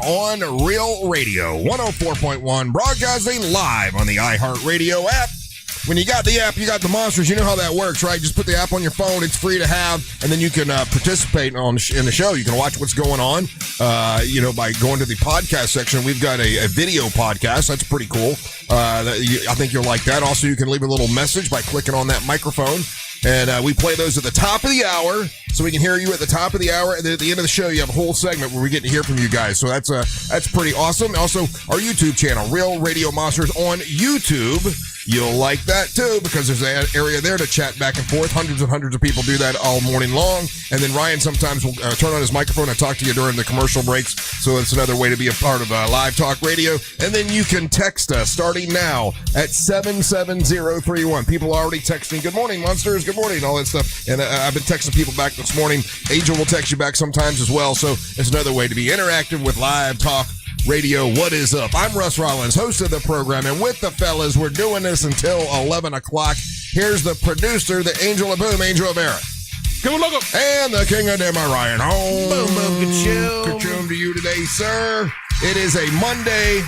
on Real Radio 104.1, broadcasting live on the iHeartRadio app. When you got the app, you got the monsters. You know how that works, right? Just put the app on your phone. It's free to have, and then you can participate in the show. You can watch what's going on, by going to the podcast section. We've got a video podcast. That's pretty cool. I think you'll like that. Also, you can leave a little message by clicking on that microphone. And we play those at the top of the hour, so we can hear you at the top of the hour. And then at the end of the show, you have a whole segment where we get to hear from you guys. So that's pretty awesome. Also, our YouTube channel, Real Radio Monsters on YouTube. You'll like that, too, because there's an area there to chat back and forth. Hundreds and hundreds of people do that all morning long. And then Ryan sometimes will turn on his microphone and talk to you during the commercial breaks. So it's another way to be a part of live talk radio. And then you can text us starting now at 77031. People are already texting, good morning, monsters, good morning, all that stuff. And I've been texting people back this morning. Angel will text you back sometimes as well. So it's another way to be interactive with live talk radio. What is up? I'm Russ Rollins, host of the program, and with the fellas, we're doing this until 11 o'clock. Here's the producer, the angel of boom, Angel of Eric. Come on, look up. And the king of them, Ryan. Boom, boom, ka-choom to you today, sir. It is a Monday.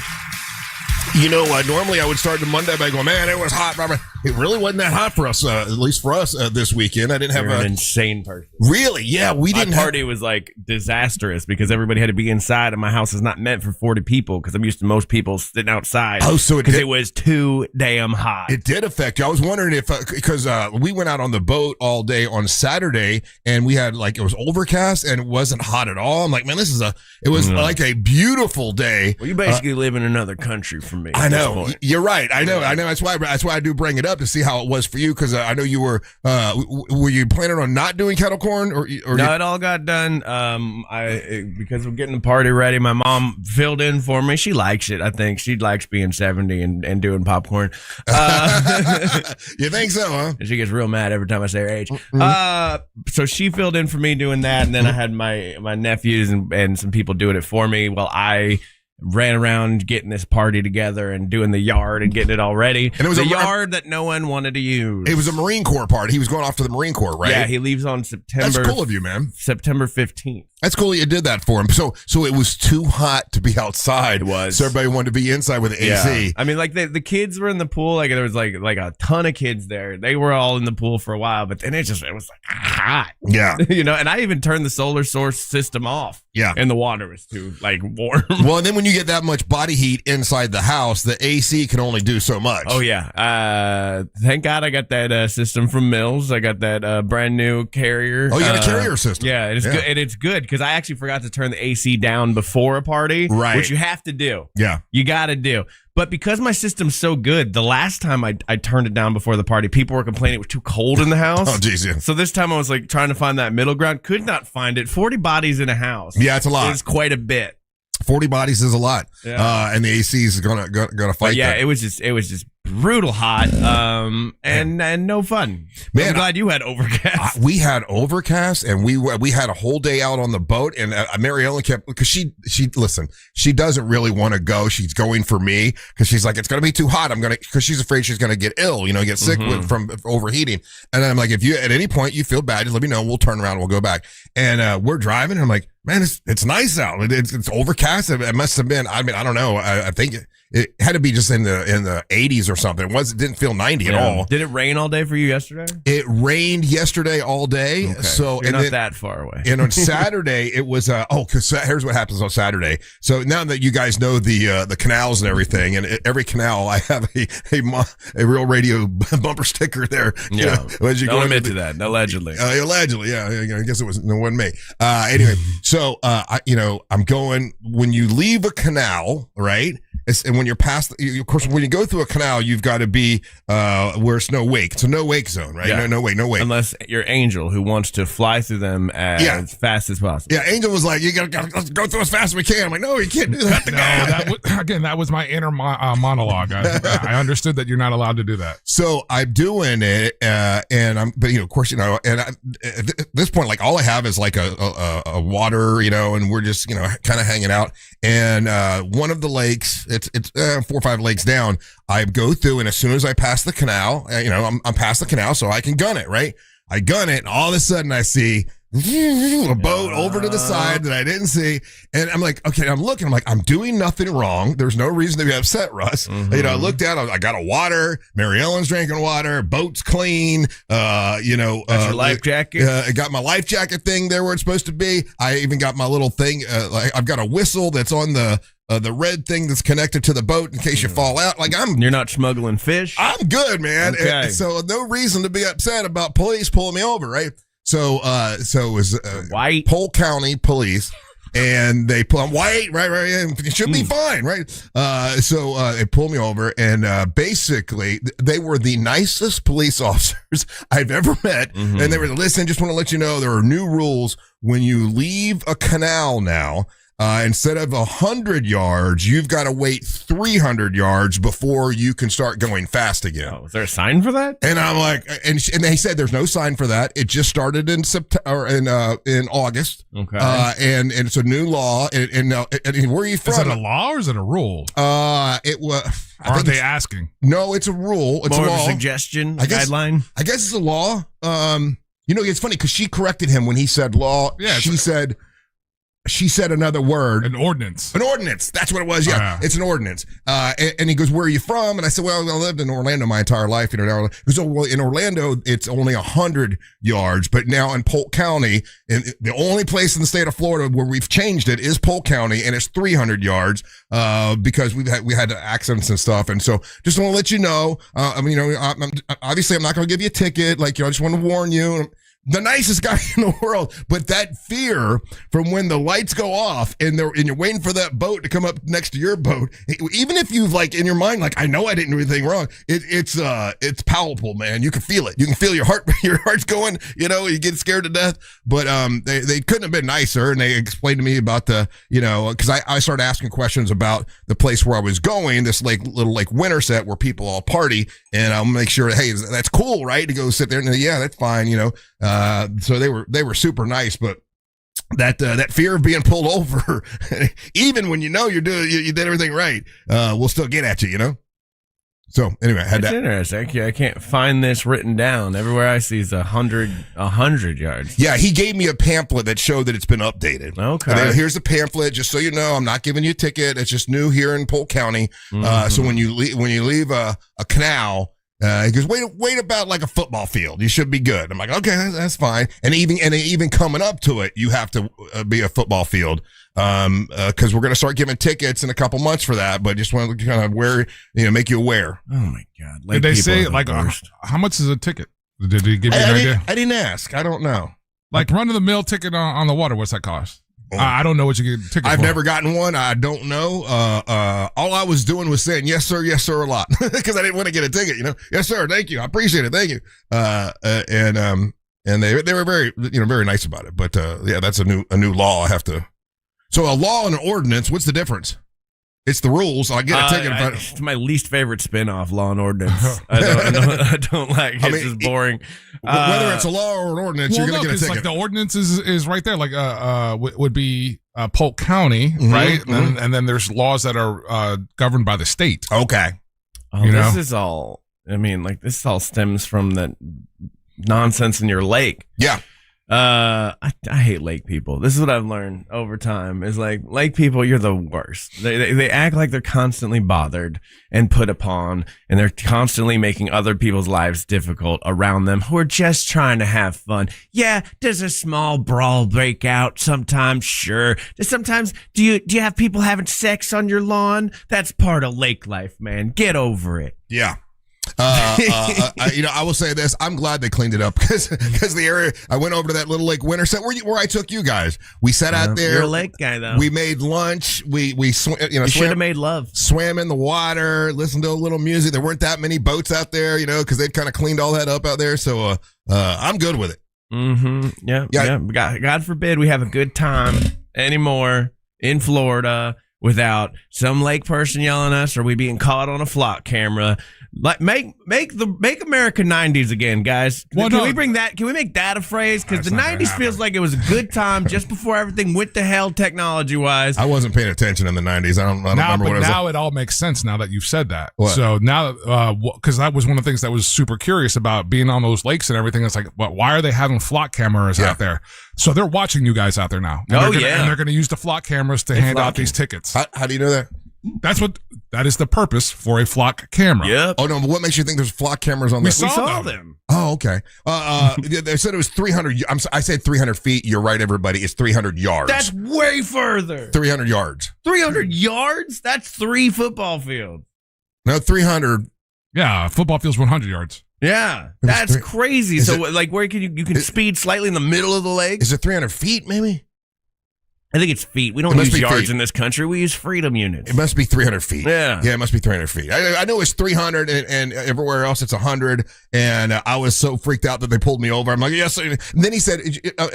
You know, normally I would start the Monday by going, man, it was hot. It really wasn't that hot for us, at least for us this weekend. I didn't have an insane person. Really? Yeah, we didn't. My party was like disastrous because everybody had to be inside, and my house is not meant for 40 people because I'm used to most people sitting outside. Oh, so it was too damn hot. It did affect you. I was wondering if because we went out on the boat all day on Saturday, and we had it was overcast and it wasn't hot at all. I'm like, man, it was like a beautiful day. Well, you basically live in another country from me. I know. You're right. I know. That's why I do bring it up to see how it was for you, because I know you were you planning on not doing kettle corn or no, it all got done. Because we're getting the party ready. My mom filled in for me. She likes it. I think she likes being 70 and doing popcorn. You think so, huh? She gets real mad every time I say her age. So she filled in for me doing that, and then I had my nephews and some people doing it for me while I ran around getting this party together and doing the yard and getting it all ready. And it was a yard that no one wanted to use. It was a Marine Corps party. He was going off to the Marine Corps, right? Yeah, he leaves on September. That's cool of you, man. September 15th. That's cool that you did that for him. So it was too hot to be outside. It was. So everybody wanted to be inside with the AC. Yeah. I mean, like the kids were in the pool. Like there was like a ton of kids there. They were all in the pool for a while, but then it was like hot. Yeah. And I even turned the solar source system off. Yeah. And the water was too warm. Well, and then when you get that much body heat inside the house, the AC can only do so much. Oh yeah. Thank God I got that system from Mills. I got that brand new carrier. Oh, you got a carrier system. Yeah, it's good. And it's good because I actually forgot to turn the AC down before a party, right? Which you have to do. Yeah, you got to do. But because my system's so good, the last time I turned it down before the party, people were complaining it was too cold in the house. Oh, geez, yeah. So this time I was like trying to find that middle ground. Could not find it. 40 bodies in a house. Yeah, it's a lot. It's quite a bit. 40 bodies is a lot. Yeah. And the AC is gonna fight. But yeah, that. it was just brutal hot. And no fun. Man, I'm glad you had overcast. We had overcast, and we had a whole day out on the boat. And Mary Ellen kept, because she doesn't really want to go. She's going for me because she's like, it's gonna be too hot. Because she's afraid she's gonna get ill. Get sick from overheating. And I'm like, if you at any point you feel bad, just let me know. We'll turn around and we'll go back. And we're driving, and I'm like, man, it's nice out. It's overcast. It must have been. I mean, I don't know. I think it had to be just in the 80s or something. It didn't feel 90 at all. Did it rain all day for you yesterday? It rained yesterday all day. Okay. So you're not that far away. And on Saturday it was because here's what happens on Saturday. So now that you guys know the canals and everything, and every canal I have a Real Radio bumper sticker there. Yeah. Don't admit to that. Allegedly. Allegedly. Yeah. I guess it wasn't me. Anyway. So, I'm going, when you leave a canal, right? And when you're past, of course, when you go through a canal, you've got to be where it's no wake. It's a no wake zone, right? Yeah. No wake. Unless you're Angel, who wants to fly through them as fast as possible. Yeah, Angel was like, you got to go through as fast as we can. I'm like, no, you can't do that. That was my inner monologue. I understood that you're not allowed to do that. So I'm doing it, but of course, and at this point, like all I have is like a water, and we're just, kind of hanging out. And one of the lakes, it's 4 or 5 lakes down, I go through, and as soon as I pass the canal, I'm past the canal, so I can gun it, right? I gun it, and all of a sudden I see a boat over to the side that I didn't see. And I'm like, okay, I'm looking. I'm like, I'm doing nothing wrong. There's no reason to be upset, Russ. Mm-hmm. I looked down. I got a water. Mary Ellen's drinking water. Boat's clean. That's your life jacket. I got my life jacket thing there where it's supposed to be. I even got my little thing. I've got a whistle that's on the red thing that's connected to the boat in case you fall out. You're not smuggling fish. I'm good, man. Okay. So no reason to be upset about police pulling me over, right? So it was white Polk County police, and they pull. I'm white, right? And it should be fine, right? So they pulled me over, and basically they were the nicest police officers I've ever met, and they were listen. Just want to let you know there are new rules when you leave a canal now. Instead of 100 yards, you've got to wait 300 yards before you can start going fast again. Oh, is there a sign for that? And I'm like, and they said there's no sign for that. It just started in September, in August. Okay. And it's a new law. And where are you from? Is it a law or is it a rule? It was. Are they asking? No, it's a rule. It's more a law. Of a suggestion, guideline. I guess it's a law. It's funny because she corrected him when he said law. Yeah, She said another word. An ordinance. An ordinance. That's what it was. Yeah, It's an ordinance. And he goes, where are you from? And I said, well, I lived in Orlando my entire life. He goes, oh, well, in Orlando, it's only 100 yards. But now in Polk County, and the only place in the state of Florida where we've changed it is Polk County, and it's 300 yards because we had accidents and stuff. And so just want to let you know, obviously I'm not going to give you a ticket. I just want to warn you. The nicest guy in the world, but that fear from when the lights go off and you're waiting for that boat to come up next to your boat, even if you've in your mind, I know I didn't do anything wrong. It's palpable, man. You can feel it. You can feel your heart's going. You get scared to death. But they couldn't have been nicer, and they explained to me about because I started asking questions about the place where I was going, this little Winterset where people all party, and I'll make sure, hey, that's cool, right? To go sit there and yeah, that's fine, So they were super nice, but that fear of being pulled over, even when you did everything right, will still get at you, So anyway, I had That's that. interesting. I can't find this written down. Everywhere I see is 100 yards. Yeah, he gave me a pamphlet that showed that it's been updated. Okay. Here's the pamphlet, just so you know. I'm not giving you a ticket. It's just new here in Polk County. So when you leave a canal. He goes, wait about a football field. You should be good. I'm like, okay, that's fine. And even coming up to it, you have to be a football field. Because we're going to start giving tickets in a couple months for that. But just want to kind of make you aware. Oh my God! Did they say how much is a ticket? Did he give you an idea? I didn't ask. I don't know. Run of the mill ticket on the water. What's that cost? I don't know what you get a ticket I've for. never gotten one. I don't know. All I was doing was saying yes, sir, a lot because I didn't want to get a ticket. Yes, sir. Thank you. I appreciate it. Thank you. And they were very very nice about it. But that's a new law. I have to. So a law and an ordinance. What's the difference? It's the rules. I get a ticket. It's my least favorite spinoff, Law and Ordinance. I don't like it. It's just boring. Whether it's a law or an ordinance, you're going to get a ticket. The ordinance is right there. Would be Polk County, right? Mm-hmm. And then there's laws that are governed by the state. Okay. This is all. This all stems from that nonsense in your lake. Yeah. I hate lake people. This is what I've learned over time is lake people, you're the worst. They act like they're constantly bothered and put upon, and they're constantly making other people's lives difficult around them who are just trying to have fun. Yeah, does a small brawl break out sometimes? Sure. Sometimes do you have people having sex on your lawn? That's part of lake life, man. Get over it. Yeah. I will say this. I'm glad they cleaned it up because the area I went over to that little lake Winterset where I took you guys. We sat out there. You're a lake guy though. We made lunch. We should have made love. Swam in the water. Listened to a little music. There weren't that many boats out there, because they'd kind of cleaned all that up out there. So I'm good with it. Mm-hmm. Yeah. God forbid we have a good time anymore in Florida without some lake person yelling at us or we being caught on a flock camera. Make America 90s again, guys. Can we bring that? Can we make that a phrase? Because the 90s feels like it was a good time just before everything went to hell technology wise. I wasn't paying attention in the 90s. I don't remember what it was. Now it all makes sense now that you've said that. What? So now, because that was one of the things that was super curious about being on those lakes and everything. It's why are they having flock cameras out there? So they're watching you guys out there now. And they're going to use the flock cameras to hand out these tickets. How do you know that? That is the purpose for a flock camera. Yep. Oh no, but what makes you think there's flock cameras on there? We saw them. Oh, okay. They said it was 300. I said 300 feet. You're right, everybody. It's 300 yards. That's way further. 300 yards. 300 yards? That's 3 football fields. No, 300. Yeah, football field's 100 yards. Yeah, that's crazy. So, where can you can speed slightly in the middle of the lake? Is it 300 feet, maybe? I think it's feet. We don't use yards in this country. We use freedom units. It must be 300 feet. Yeah. Yeah, it must be 300 feet. I know it's 300 and everywhere else it's 100. And I was so freaked out that they pulled me over. I'm like, yes. And then he said,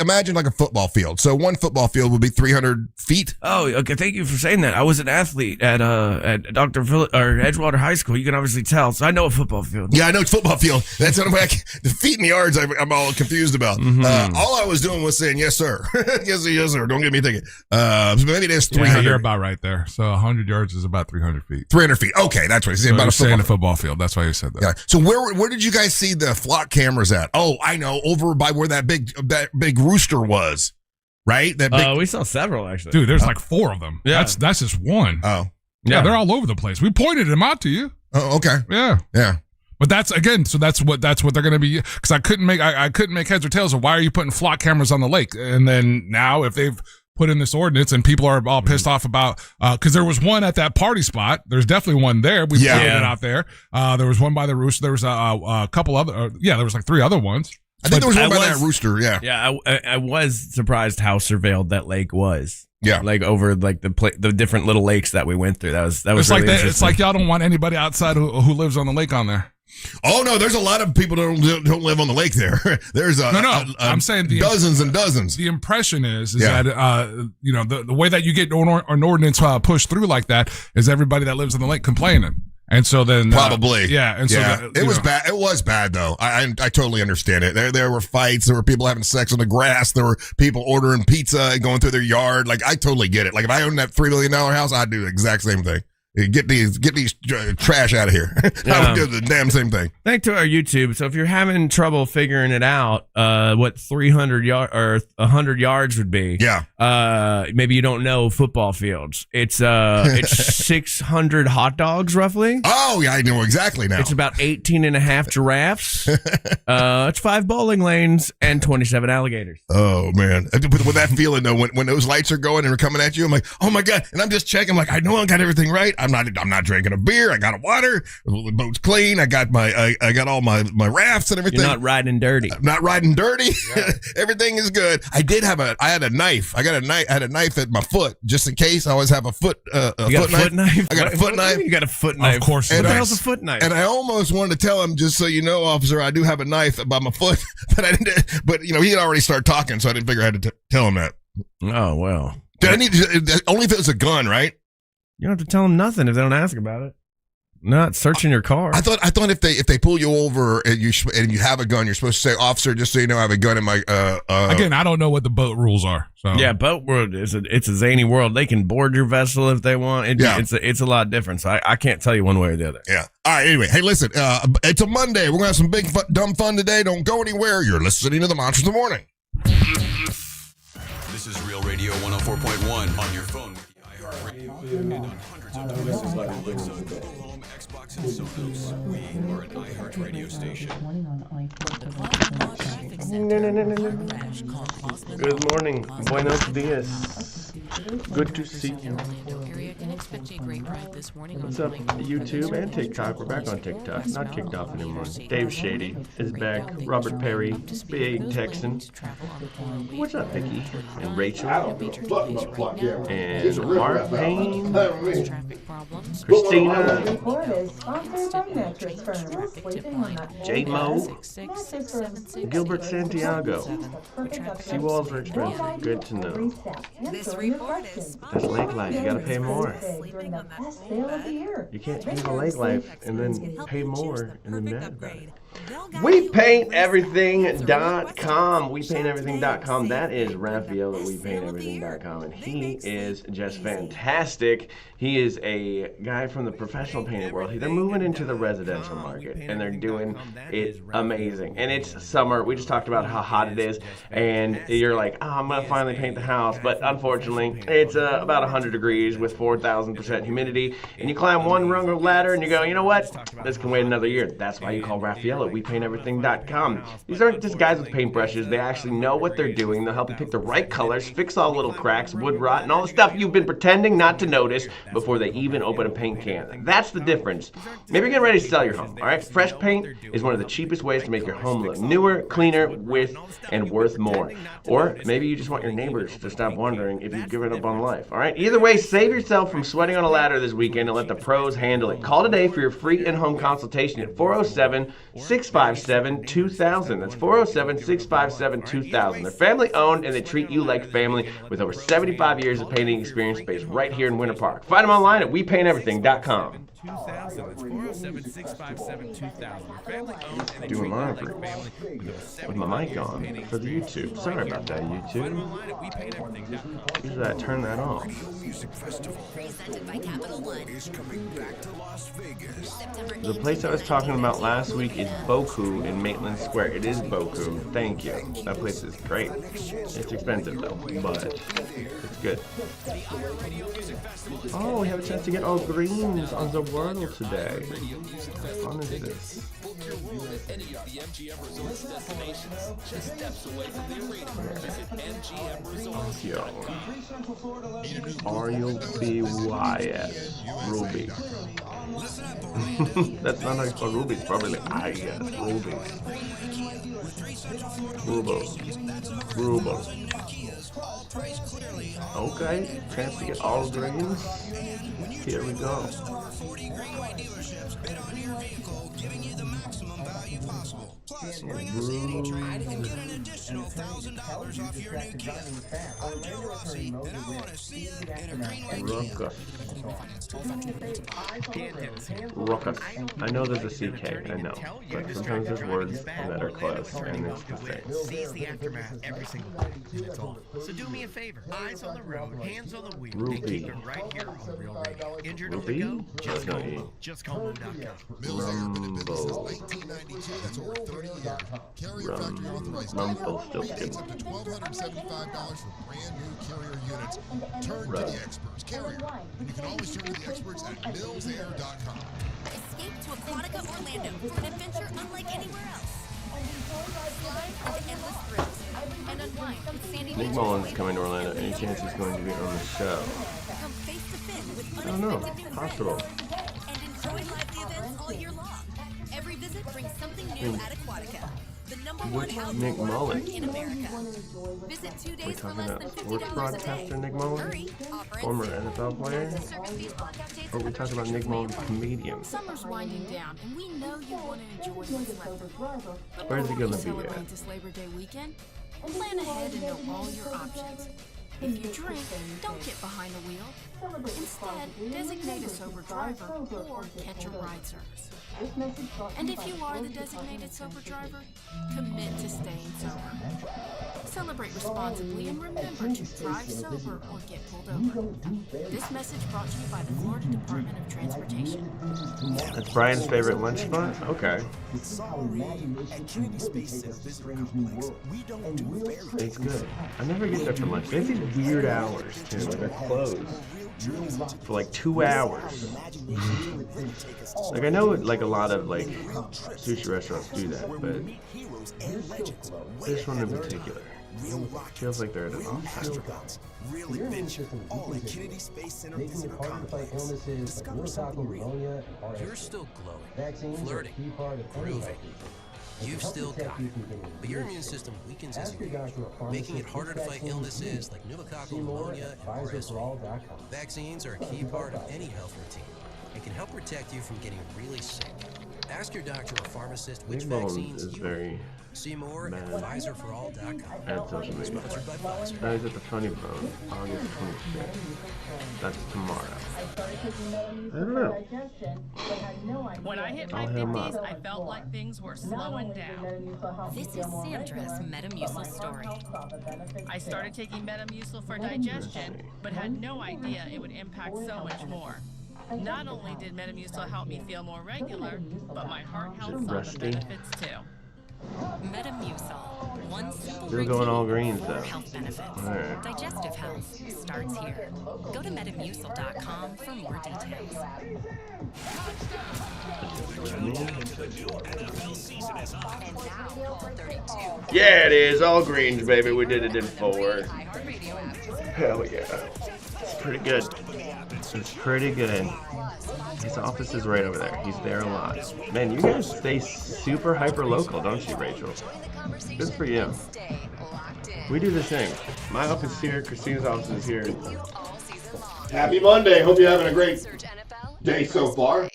imagine like a football field. So one football field would be 300 feet. Oh, okay. Thank you for saying that. I was an athlete at Dr. Edgewater High School. You can obviously tell. So I know a football field. Yeah, I know football field. That's the feet and the yards I'm all confused about. Mm-hmm. All I was doing was saying, yes, sir. Yes, sir. Don't get me thinking. Maybe there's 300. Yeah, you're about right there. So 100 yards is about 300 feet. 300 feet. Okay, that's what he's saying. So about a football field. That's why you said that. Yeah. So where did you guys see the flock cameras at? Oh, I know, over by where that big rooster was, right? That big. We saw several actually. Dude, there's like 4 of them. Yeah, that's just one. Oh, yeah, they're all over the place. We pointed them out to you. Oh, okay. Yeah. But that's what they're going to be, because I couldn't make heads or tails of why are you putting flock cameras on the lake? And then now if they've put in this ordinance and people are all pissed off about, because there was one at that party spot. There's definitely one there. We put it out there. There was one by the rooster. There was a couple other, there was like 3 other ones. I think there was one by that rooster. Yeah. Yeah. I was surprised how surveilled that lake was. Yeah. Like over like the different little lakes that we went through. That was it's really like it's like y'all don't want anybody outside who lives on the lake on there. Oh no, there's a lot of people that don't live on the lake there. There's I'm saying dozens and dozens. The impression is that the way that you get an ordinance pushed through like that is everybody that lives on the lake complaining. And so then probably it was bad. It was bad though. I totally understand it. There were fights. There were people having sex on the grass. There were people ordering pizza and going through their yard. Like I totally get it. Like if I owned that $3 million house, I'd do the exact same thing. Get these trash out of here. I would do the damn same thing. Thanks to our YouTube. So if you're having trouble figuring it out, what 300 yards or 100 yards would be, maybe you don't know football fields. It's 600 hot dogs roughly. Oh yeah, I know exactly now. It's about 18 and a half giraffes. It's 5 bowling lanes and 27 alligators. Oh man, with that feeling though, when those lights are going and they're coming at you, I'm like, oh my god, and I'm just checking. I'm like, I know I got everything right. I'm not drinking a beer. I got a water. The boat's clean. I got I got all my rafts and everything. You're not riding dirty. I'm not riding dirty. Yeah. Everything is good. I had a knife. I had a knife at my foot just in case. I always have a foot knife. I got a foot knife. You got a foot knife. Of course. What the hell's a foot knife? And I almost wanted to tell him, just so you know, officer, I do have a knife by my foot, but I didn't. But he had already started talking, so I didn't figure I had to tell him that. Oh well. Only if it was a gun, right? You don't have to tell them nothing if they don't ask about it. Not searching your car. I thought if they pull you over and you have a gun, you're supposed to say, officer, just so you know, I have a gun in my. Again, I don't know what the boat rules are. So yeah, boat world it's a zany world. They can board your vessel if they want. It's a lot different. So I can't tell you one way or the other. Yeah. All right. Anyway, hey, listen. It's a Monday. We're gonna have some big dumb fun today. Don't go anywhere. You're listening to the Monsters of the Morning. This is Real Radio 104.1 on your phone with the iHeartRadio and on hundreds of devices like Alexa, Google Home, Xbox, and Sonos. We are an iHeartRadio station. Good morning. Buenos dias. Good to see you. What's up, YouTube and TikTok? We're back on TikTok. Not kicked off anymore. Dave Shady is back. Robert Perry, Big Texan. What's up, Vicky? And Rachel. And Mark Payne. Christina. J-Mo. Gilbert Santiago. Seawalls are expensive. Good to know. This report is That's Lake Life. You gotta pay more. You can't use a Lake Life and then pay more and then mad about it. WePaintEverything.com. WePaintEverything.com. That is Raphael at WePaintEverything.com, and he is just fantastic. He is a a guy from the professional painting world. They're moving into the residential market, and they're doing it amazing. And it's summer. We just talked about how hot it is, and you're like, oh, I'm gonna finally paint the house, but unfortunately, it's about 100 degrees with 4,000% humidity, and you climb one rung of ladder, and you go, you know what? This can wait another year. That's why you call Raffaello. WePaintEverything.com. These aren't just guys with paintbrushes. They actually know what they're doing. They'll help you pick the right colors, fix all little cracks, wood rot, and all the stuff you've been pretending not to notice before they even open a paint can. That's the difference. Maybe you're getting ready to sell your home, all right? Fresh paint is one of the cheapest ways to make your home look newer, cleaner, with, and worth more. Or maybe you just want your neighbors to stop wondering if you've given up on life, all right? Either way, save yourself from sweating on a ladder this weekend and let the pros handle it. Call today for your free in-home consultation at 407-657-2000. That's 407-657-2000. They're family owned and they treat you like family with over 75 years of painting experience based right here in Winter Park. Find them online at WePaintEverything.com. 2000. That's 407-657-2000. Doing laundry with my mic on for the YouTube. Sorry about that, YouTube. Usually I turn that off. Presented by Capital One. The place I was talking about last week is Boku in Maitland Square. It is Boku. Thank you. That place is great. It's expensive though, but it's good. Oh, we have a chance to get all greens on the world today. How fun is this? R-U-B-Y-S. Ruby. That's not how you spell Ruby. It's probably like I-S. Ruby. Rubo. Okay, chance to get all greens. Here we go. Ruckus. I know there's a CK, I know, but sometimes there's words that are close, and it's the same. Sees the aftermath every single day, and it's on. So do me a favor, eyes on the road, hands on the wheel, and keep it right here on Real Radio. Injured on the go? Just call Mo. Just call Mo.com. Rumble still skipping. Up to $1,275 for brand new Carrier units. Turn to the experts. Carrier. And you can always turn to the experts at millsair.com. Escape to Aquatica Orlando for an adventure unlike anywhere else. Slide into endless thrills and unwind with Sandy Nick Mullins coming to Orlando. Any chance he's going to be on the show? Come face to face with I don't know. unexpected new Possible. friends and enjoy lively events all year long. Every visit brings something new at Aquatica, the #1 Which outdoor Nick water park Mullins? in America. Visit 2 We're days for talking less about than sports $50 a day. broadcaster Nick Mullins? Hurry, offer Former ends soon. NFL player? Service fees, blackout dates, Or we and talking about Nick Mullins, comedian? Summer's winding down, and we know you want to enjoy what's left of it. But Where's he before you gonna be celebrate at? this Labor Day weekend, plan ahead and know all your options. If you drink, don't get behind the wheel. Instead, designate a sober driver or catch a ride service. And if you are the designated sober driver, commit to staying sober. Celebrate responsibly and remember to drive sober or get pulled over. This message brought to you by the Florida Department of Transportation. That's Brian's favorite lunch spot? Okay. It's good. I never get there for lunch. They have these weird hours, too. They're closed for like 2 hours. Like, I know like a lot of like sushi restaurants do that, but this one in particular feels like they're at an off-time. Really bitch. All at Kennedy Space Center Visitor Complex. Discover something real. You're still glowing, flirting, grooving. You've still got it. But your immune system weakens as you age, making it harder to fight illnesses like pneumococcal pneumonia and RSV. Vaccines are a key part of any health routine and can help protect you from getting really sick. Ask your doctor or pharmacist which Nick Mullins vaccines is you very need. See more at bad PfizerForAll.com. at social media. Sponsored by Pfizer. That is at the Funny Bone, August 25th. That's tomorrow. I don't know. When I hit I'll my hit 'em 50s, up. I felt like things were slowing down. This is Sandra's Metamucil story. I started taking Metamucil for digestion, but had no idea it would impact so much more. Not only did Metamucil help me feel more regular, but my heart health saw the Rusty? benefits too. Metamucil. One simple Still going all greens, though. health benefits. Alright. Digestive health starts here. Go to metamucil.com for more details. And now, all 32. Yeah, it is. All greens, baby. We did it in 4. Hell yeah. It's pretty good. It's pretty good. His office is right over there. He's there a lot. Man, you guys stay super hyper local, don't you, Rachel? Good for you. We do the same. My office is here. Christina's office is here. Happy Monday. Hope you're having a great day so far.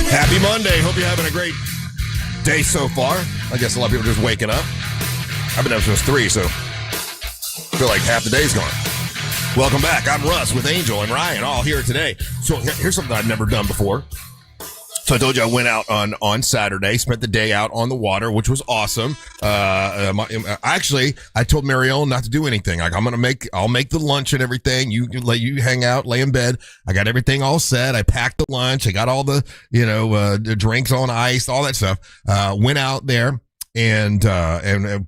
Happy Monday. Hope you're having a great day so far. I guess a lot of people are just waking up. I've been up since 3, so I feel like half the day's gone. Welcome back. I'm Russ with Angel and Ryan all here today. So here's something I've never done before. So I told you I went out on Saturday, spent the day out on the water, which was awesome. Actually, I told Marielle not to do anything. Like I'll make the lunch and everything. You hang out, lay in bed. I got everything all set. I packed the lunch. I got all the, the drinks on ice, all that stuff. Went out there and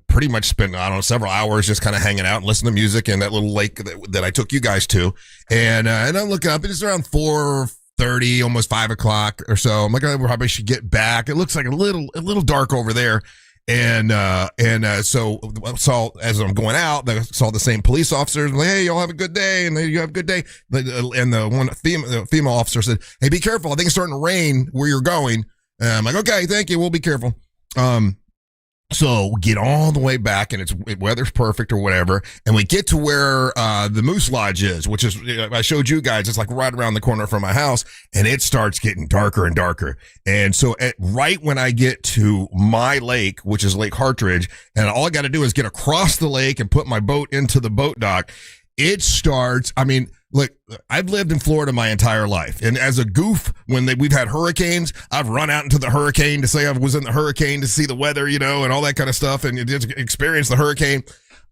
pretty much spent, I don't know, several hours just kind of hanging out and listening to music in that little lake that I took you guys to. And I'm looking up, it's around 4:30, almost 5 o'clock or so. I'm like, I probably should get back. It looks like a little dark over there. And so as I'm going out, I saw the same police officers. I'm like, hey, y'all have a good day. And you have a good day. And the female officer said, hey, be careful. I think it's starting to rain where you're going. And I'm like, okay, thank you. We'll be careful. So get all the way back and weather's perfect or whatever. And we get to where, the Moose Lodge is, which is, I showed you guys, it's like right around the corner from my house, and it starts getting darker and darker. And so right when I get to my lake, which is Lake Hartridge, and all I got to do is get across the lake and put my boat into the boat dock, it starts, look, I've lived in Florida my entire life. And as a goof, when we've had hurricanes, I've run out into the hurricane to say I was in the hurricane to see the weather, and all that kind of stuff, and just experience the hurricane.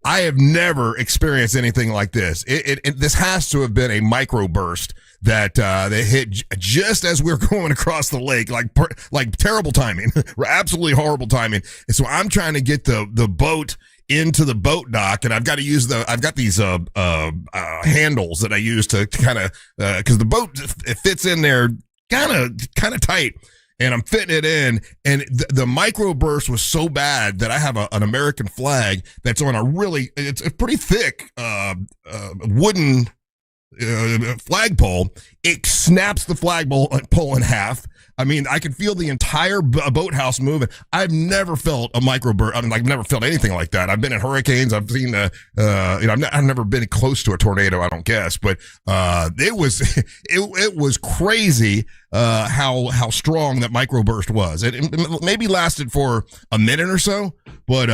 I have never experienced anything like this. This has to have been a microburst that hit just as we were going across the lake, like terrible timing, absolutely horrible timing. And so I'm trying to get the boat into the boat dock, and I've got these handles that I use to kind of because the boat, it fits in there kind of tight, and I'm fitting it in, and the microburst was so bad that I have an American flag that's on it's a pretty thick wooden flagpole. It snaps the flagpole in half. I can feel the entire boathouse moving. I've never felt a microburst. I've never felt anything like that. I've been in hurricanes. I've seen I've never been close to a tornado, I don't guess, but it was crazy how strong that microburst was. It maybe lasted for a minute or so, but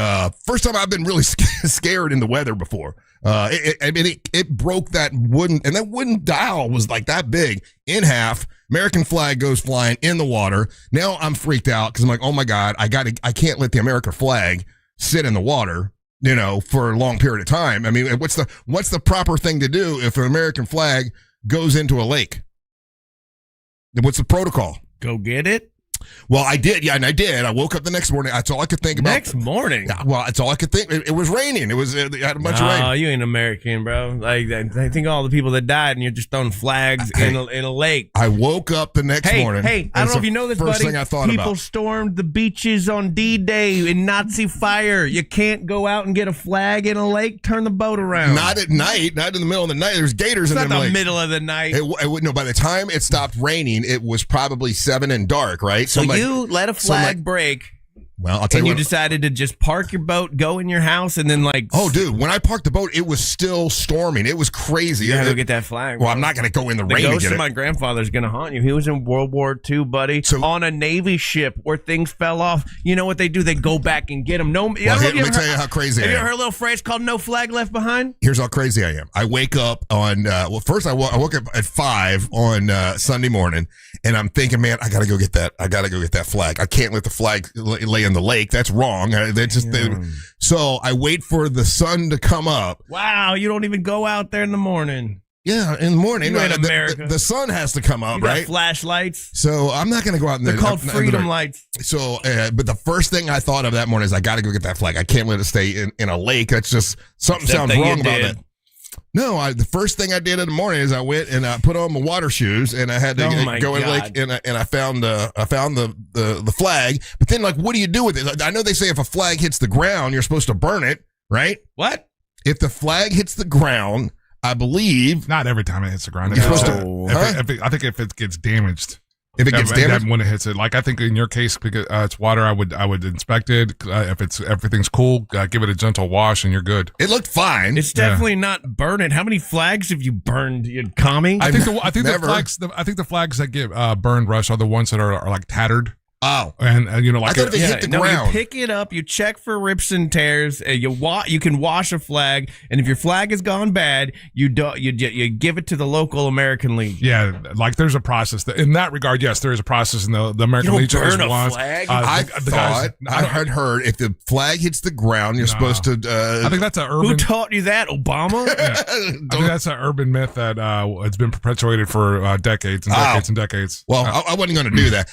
first time I've been really scared in the weather before. It broke that wooden dial was like that big in half. American flag goes flying in the water. Now I'm freaked out because I'm like, oh my God, I can't let the American flag sit in the water, for a long period of time. What's the proper thing to do if an American flag goes into a lake? What's the protocol? Go get it. Well, I did. Yeah, and I did. I woke up the next morning. That's all I could think about. Next morning? Well, that's all I could think. It was raining. It had a bunch of rain. Oh, you ain't American, bro. Like, I think all the people that died and you're just throwing flags in a lake. I woke up the next morning. Hey, I don't know if you know this, buddy. First thing I thought people about. stormed the beaches on D-Day in Nazi fire. You can't go out and get a flag in a lake. Turn the boat around. Not at night. Not in the middle of the night. There's gators in them lakes. Not the middle of the night. No, by the time it stopped raining, it was probably 7 and dark, right? So you let a flag break. Well, I'll tell you what. And you decided to just park your boat, go in your house, and then Oh, dude, when I parked the boat, it was still storming. It was crazy. You gotta go get that flag. Well, I'm not going to go in the rain to get it. The ghost of my grandfather's going to haunt you. He was in World War II, buddy, on a Navy ship where things fell off. You know what they do? They go back and get them. Let me tell you how crazy I am. Have you ever heard a little phrase called "no flag left behind"? Here's how crazy I am. I wake up on, first I woke up at 5 on Sunday morning, and I'm thinking, man, I got to go get that. I got to go get that flag. I can't let the flag lay in in the lake. That's wrong. So I wait for the sun to come up. Wow, you don't even go out there in the morning. Yeah, in the morning. You in America. The sun has to come up, You got right? flashlights. So I'm not going to go out in the... They're called freedom lights. So, but the first thing I thought of that morning is I got to go get that flag. I can't let it stay in a lake. That's just... Something sounds wrong about that. No, the first thing I did in the morning is I went and I put on my water shoes and I had to go in the lake and I found the flag. But then, like, what do you do with it? I know they say if a flag hits the ground, you're supposed to burn it, right? What? If the flag hits the ground... I believe not every time it hits the ground. You're supposed to. I think if it gets damaged, if it gets damaged when it hits it, like I think in your case because it's water, I would inspect it. If everything's cool, give it a gentle wash and you're good. It looked fine. It's definitely not burning. How many flags have you burned, you commie? I think the flags that get burned, Rush, are the ones that are like tattered. Oh, and you know, like I thought if it hit the ground. You pick it up, you check for rips and tears. You can wash a flag, and if your flag has gone bad, you give it to the local American Legion. Yeah, like there's a process in that regard. Yes, there is a process in the American Legion. Burn a flag. I had heard if the flag hits the ground, you're supposed to. I think that's an urban. Who taught you that, Obama? Yeah. I think that's an urban myth that it's been perpetuated for decades and decades and decades. Well, I wasn't going to do that.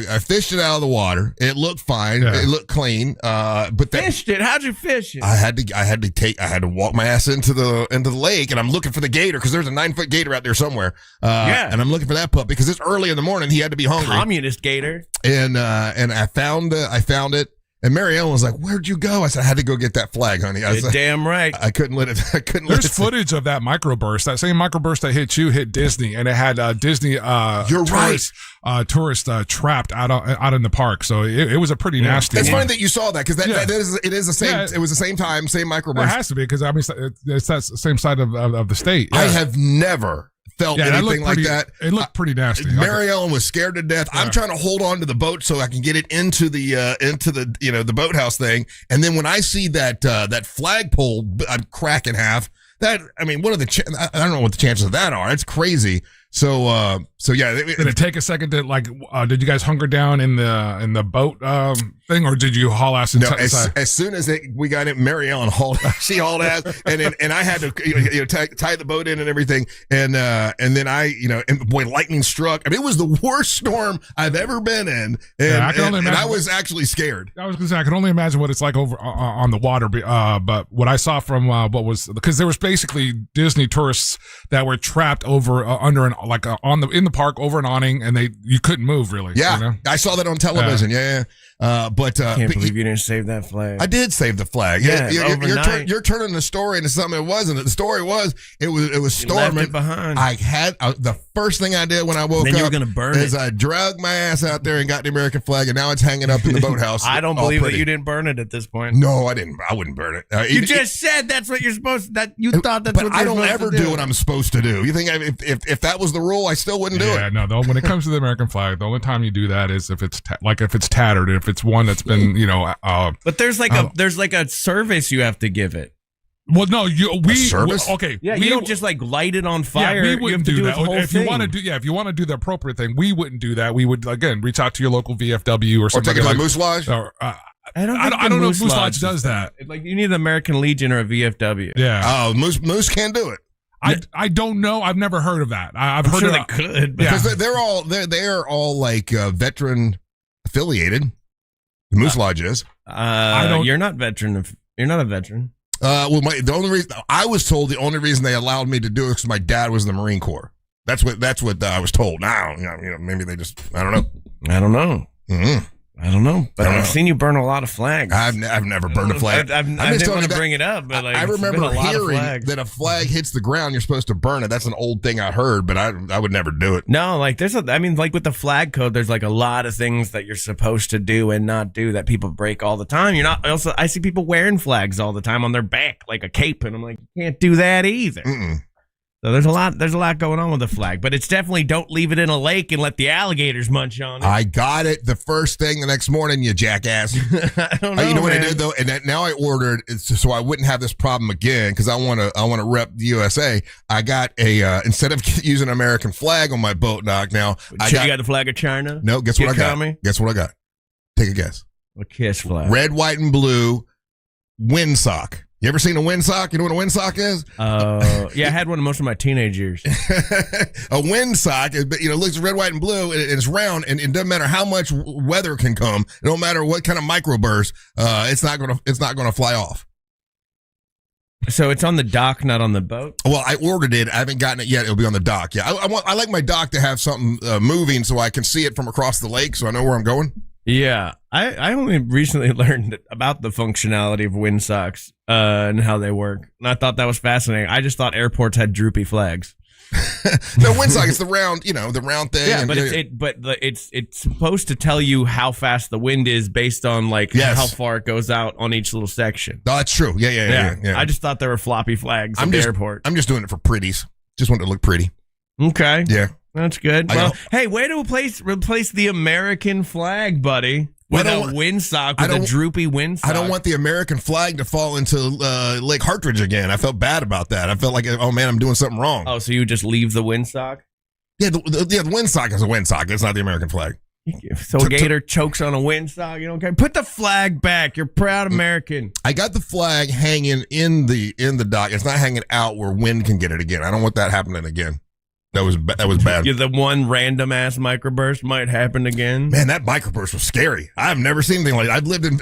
I fished it out of the water. It looked fine. Yeah. It looked clean. But fished it. How'd you fish it? I had to walk my ass into the lake, and I'm looking for the gator because there's a 9-foot gator out there somewhere. And I'm looking for that pup because it's early in the morning. He had to be hungry. Communist gator. And I found it. And Mary Ellen was like, "Where'd you go?" I said, "I had to go get that flag, honey." I was like, damn right. I couldn't let it. There's footage of that microburst. That same microburst that hit you hit Disney, and it had Disney. You're tourists, right. Tourists trapped out in the park. So it was a pretty nasty. It's funny that you saw that because it is the same. Yeah. It was the same time, same microburst. It has to be because I mean it's that same side of the state. Yeah. I have never felt anything like that. It looked pretty nasty. Mary Ellen was scared to death. Yeah. I'm trying to hold on to the boat so I can get it into the the boathouse thing. And then when I see that flagpole crack in half, I don't know what the chances of that are. It's crazy. So yeah. Did it take a second to did you guys hunker down in the boat thing, or did you haul ass inside? No, as soon as we got it, Mary Ellen hauled ass, and I had to tie the boat in and everything, and then lightning struck. I mean, it was the worst storm I've ever been in, and I was actually scared. I was gonna say I can only imagine what it's like over on the water, but what I saw from because there was basically Disney tourists that were trapped over under in the park over an awning, and you couldn't move really. Yeah, you know? I saw that on television. Yeah. But I can't believe you didn't save that flag. I did save the flag. Yeah, you're turning the story into something it wasn't. The story was it was storming. Left it behind. I had the first thing I did when I woke up. You were gonna burn is I dragged my ass out there and got the American flag, and now it's hanging up in the boathouse. I don't believe that you didn't burn it at this point. No, I didn't. I wouldn't burn it. You just said that's what you're supposed to. That you thought that's what you're supposed to do. But I don't ever do what I'm supposed to do. You think if that was the rule, I still wouldn't do it? Yeah, no. When it comes to the American flag, the only time you do that is if it's tattered, if it's one that's been but there's like a service you have to give it. Well, no, service? Okay. Yeah, you don't just light it on fire. Yeah, we wouldn't do that. If you want to do the appropriate thing, we wouldn't do that. We would again reach out to your local VFW or something. Or take it to Moose Lodge. I don't know if Moose Lodge does that. Like you need an American Legion or a VFW. Yeah. Oh, Moose can't do it. I don't know. I've never heard of that. I've heard they could because they're all like veteran affiliated. The Moose Lodge is. You're not veteran. You're not a veteran. The only reason I was told the only reason they allowed me to do it is because my dad was in the Marine Corps. That's what I was told. Now, maybe they just I don't know. Mm-hmm. I don't know, but I've seen you burn a lot of flags. I've never burned a flag. I didn't want to bring it up, but I remember hearing that a flag hits the ground, you're supposed to burn it. That's an old thing I heard, but I would never do it. No, with the flag code, there's a lot of things that you're supposed to do and not do that people break all the time. I see people wearing flags all the time on their back, like a cape, and I'm like, you can't do that either. Mm-mm. So there's a lot going on with the flag, but it's definitely don't leave it in a lake and let the alligators munch on it. I got it the first thing the next morning, you jackass. I don't know. You know what I did though, and now I ordered so I wouldn't have this problem again because I want to rep the USA. I got instead of using an American flag on my boat dock now, you got the flag of China. No, guess what I got? Guess what I got? Take a guess. A KISS flag. Red, white, and blue windsock. You ever seen a windsock? You know what a windsock is? Yeah, I had one in most of my teenage years. A windsock, looks red, white, and blue, and it's round, and it doesn't matter how much weather can come. It don't matter what kind of microburst. It's not gonna fly off. So it's on the dock, not on the boat? Well, I ordered it. I haven't gotten it yet. It'll be on the dock. Yeah, I like my dock to have something moving so I can see it from across the lake, so I know where I'm going. Yeah, I only recently learned about the functionality of windsocks and how they work, and I thought that was fascinating. I just thought airports had droopy flags. No, windsock is the round, the round thing. Yeah, but it's supposed to tell you how fast the wind is based on how far it goes out on each little section. No, that's true. Yeah. I just thought there were floppy flags at the airport. I'm just doing it for pretties. Just want it to look pretty. Okay. Yeah. That's good. Well, hey, way to replace the American flag, buddy. With a windsock, with a droopy windsock. I don't want the American flag to fall into Lake Hartridge again. I felt bad about that. I felt like, oh man, I'm doing something wrong. Oh, so you just leave the windsock? Yeah, the windsock is a windsock. It's not the American flag. So a gator chokes on a windsock. You don't care. Put the flag back. You're proud American. I got the flag hanging in the dock. It's not hanging out where wind can get it again. I don't want that happening again. That was bad. Yeah, the one random ass microburst might happen again. Man, that microburst was scary. I've never seen anything like that. I've lived in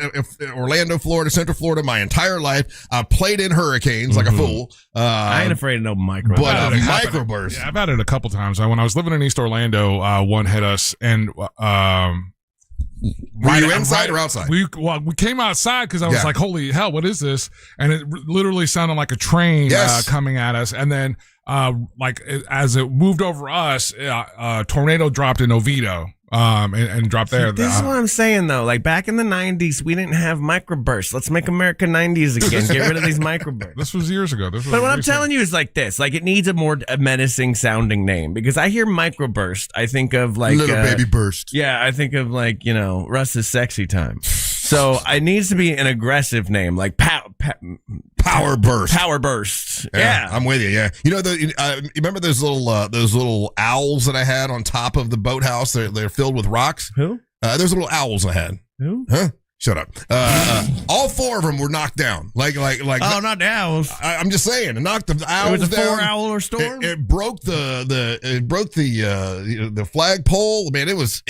Orlando, Florida, Central Florida my entire life. I've played in hurricanes like a fool. I ain't afraid of no microburst. But a microburst. Yeah, I've had it a couple times. When I was living in East Orlando, one hit us, and were you inside or outside? We came outside because I was like, holy hell, what is this? And it literally sounded like a train coming at us. And then as it moved over us, a tornado dropped in Oviedo and dropped there. This is what I'm saying, though. Like, back in the 90s, we didn't have microbursts. Let's make America 90s again. Get rid of these microbursts. This was years ago. But what I'm telling you is like this. Like, it needs a more menacing sounding name. Because I hear microburst, I think of like... Little baby burst. Yeah, I think of like, Russ's sexy time. So it needs to be an aggressive name, like Power Burst. Power Burst. Yeah, I'm with you. Yeah, you remember those little owls that I had on top of the boathouse? They're filled with rocks. Who? Those little owls I had. Who? Huh? Shut up. All four of them were knocked down. Like. Oh, not the owls. I'm just saying, it knocked the owls down. It was a 4-hour storm. It broke the flagpole. Man, it was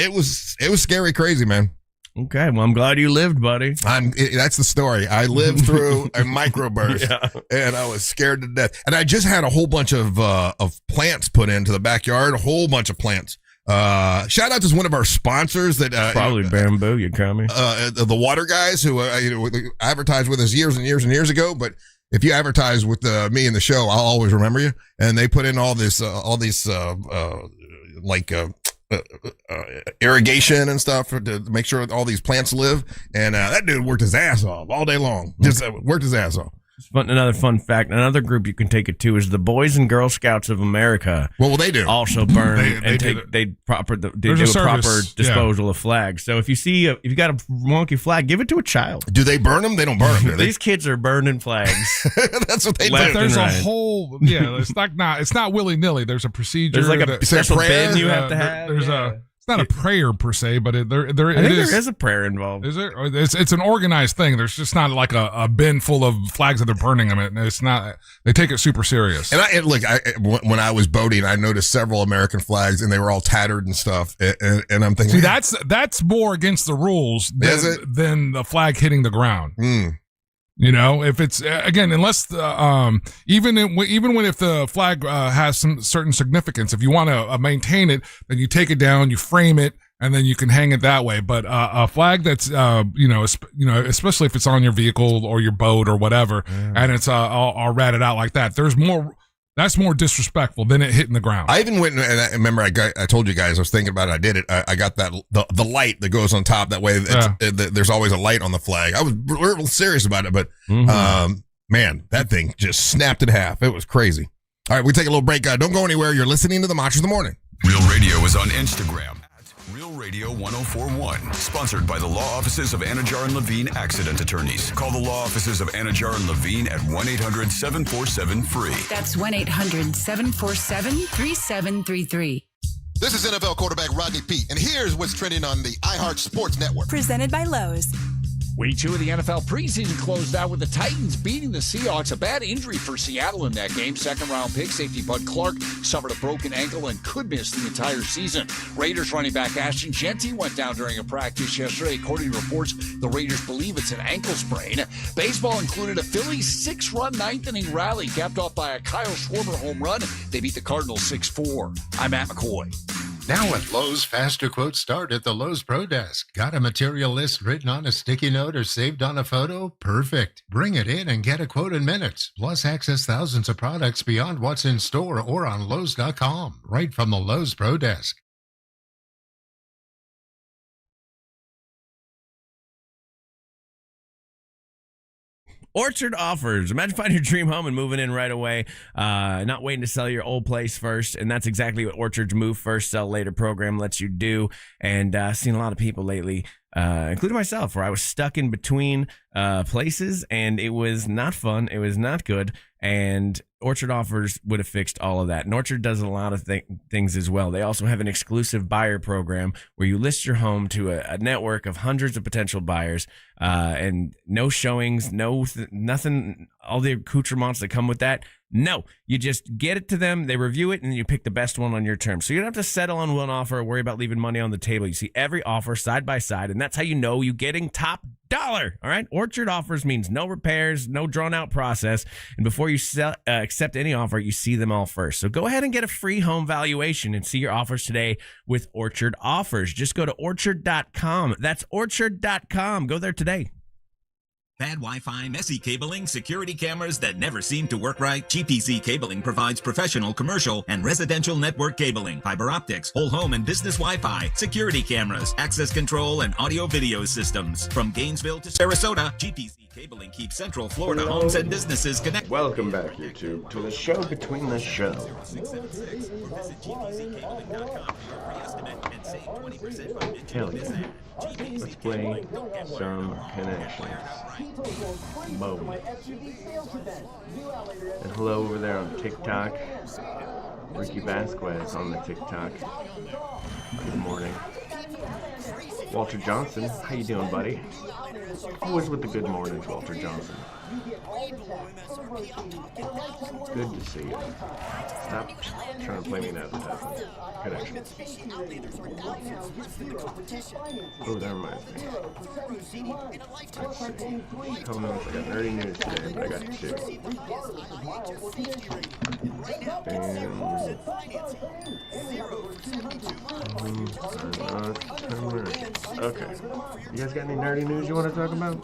scary, crazy, man. Okay, well, I'm glad you lived, buddy. That's the story. I lived through a microburst, and I was scared to death. And I just had a whole bunch of plants put into the backyard. A whole bunch of plants. Shout out to one of our sponsors that probably bamboo. You coming? The water guys who advertised with us years and years and years ago. But if you advertise with me in the show, I'll always remember you. And they put in all these irrigation and stuff to make sure all these plants live. And that dude worked his ass off all day long. Just worked his ass off. Another fun fact, another group you can take it to is the Boys and Girl Scouts of America. What will they do? Also burn they do a proper disposal of flags. So if you got a wonky flag, give it to a child. Do they burn them? They don't burn them. These kids are burning flags. That's what they do. There's a whole it's not willy nilly. There's a procedure. There's like a special bin you have to have. It's not a prayer per se, but I think there is a prayer involved. Is it? It's an organized thing. There's just not like a bin full of flags that they're burning them in. It's not. They take it super serious. And when I was boating, I noticed several American flags, and they were all tattered and stuff. And I'm thinking, see, that's more against the rules than the flag hitting the ground. If it's again, unless even if the flag has some certain significance, if you want to maintain it, then you take it down, you frame it, and then you can hang it that way. But a flag that's especially if it's on your vehicle or your boat or whatever, and it's all ratted out like that, that's more disrespectful than it hitting the ground. I even went and I remember I told you guys I was thinking about it. I did it. I got the light that goes on top. That way, there's always a light on the flag. I was real serious about it, but man, that thing just snapped in half. It was crazy. All right, we take a little break. Don't go anywhere. You're listening to the Monsters of the Morning. Real Radio is on Instagram. Real Radio 1041, sponsored by the law offices of Anajar and Levine Accident Attorneys. Call the law offices of Anajar and Levine at 1-800-747-FREE. That's 1-800-747-3733. This is NFL quarterback Rodney Peete, and here's what's trending on the iHeart Sports Network. Presented by Lowe's. Week 2 of the NFL preseason closed out with the Titans beating the Seahawks. A bad injury for Seattle in that game. Second-round pick safety Bud Clark suffered a broken ankle and could miss the entire season. Raiders running back Ashton Jeanty went down during a practice yesterday. According to reports, the Raiders believe it's an ankle sprain. Baseball included a Phillies 6-run ninth-inning rally capped off by a Kyle Schwarber home run. They beat the Cardinals 6-4. I'm Matt McCoy. Now at Lowe's, faster quotes start at the Lowe's Pro Desk. Got a material list written on a sticky note or saved on a photo? Perfect. Bring it in and get a quote in minutes. Plus, access thousands of products beyond what's in store or on Lowe's.com. Right from the Lowe's Pro Desk. Orchard offers. Imagine finding your dream home and moving in right away, not waiting to sell your old place first. And that's exactly what Orchard's Move First, Sell Later program lets you do. And I've seen a lot of people lately, including myself, where I was stuck in between places and it was not fun. It was not good. And Orchard offers would have fixed all of that. And Orchard does a lot of things as well. They also have an exclusive buyer program where you list your home to a network of hundreds of potential buyers, and no showings, nothing, all the accoutrements that come with that. No, you just get it to them, they review it, and you pick the best one on your terms. So you don't have to settle on one offer or worry about leaving money on the table. You see every offer side by side, and that's how you know you're getting top dollar. All right? Orchard offers means no repairs, no drawn-out process, and before you accept any offer, you see them all first. So go ahead and get a free home valuation and see your offers today with Orchard Offers. Just go to Orchard.com. That's Orchard.com. Go there today. Bad Wi-Fi, messy cabling, security cameras that never seem to work right? GPC Cabling provides professional, commercial, and residential network cabling, fiber optics, whole home and business Wi-Fi, security cameras, access control, and audio-video systems. From Gainesville to Sarasota, GPC Cabling keeps Central Florida homes and businesses connected. Welcome back, YouTube, to the show between the show. 676 or visit gpccabling.com for your free estimate and save 20% by Hell yeah. Let's play some connections. Boom. And hello over there on TikTok. Ricky Vasquez on the TikTok. Good morning. Walter Johnson, how you doing, buddy? Always with the good mornings, Walter Johnson. Good to see you. Stop trying to play me in advertisement. Connection. Oh, that reminds me. Let's see. I don't know if I got nerdy news today, but I got two. Okay. You guys got any nerdy news you want to talk about?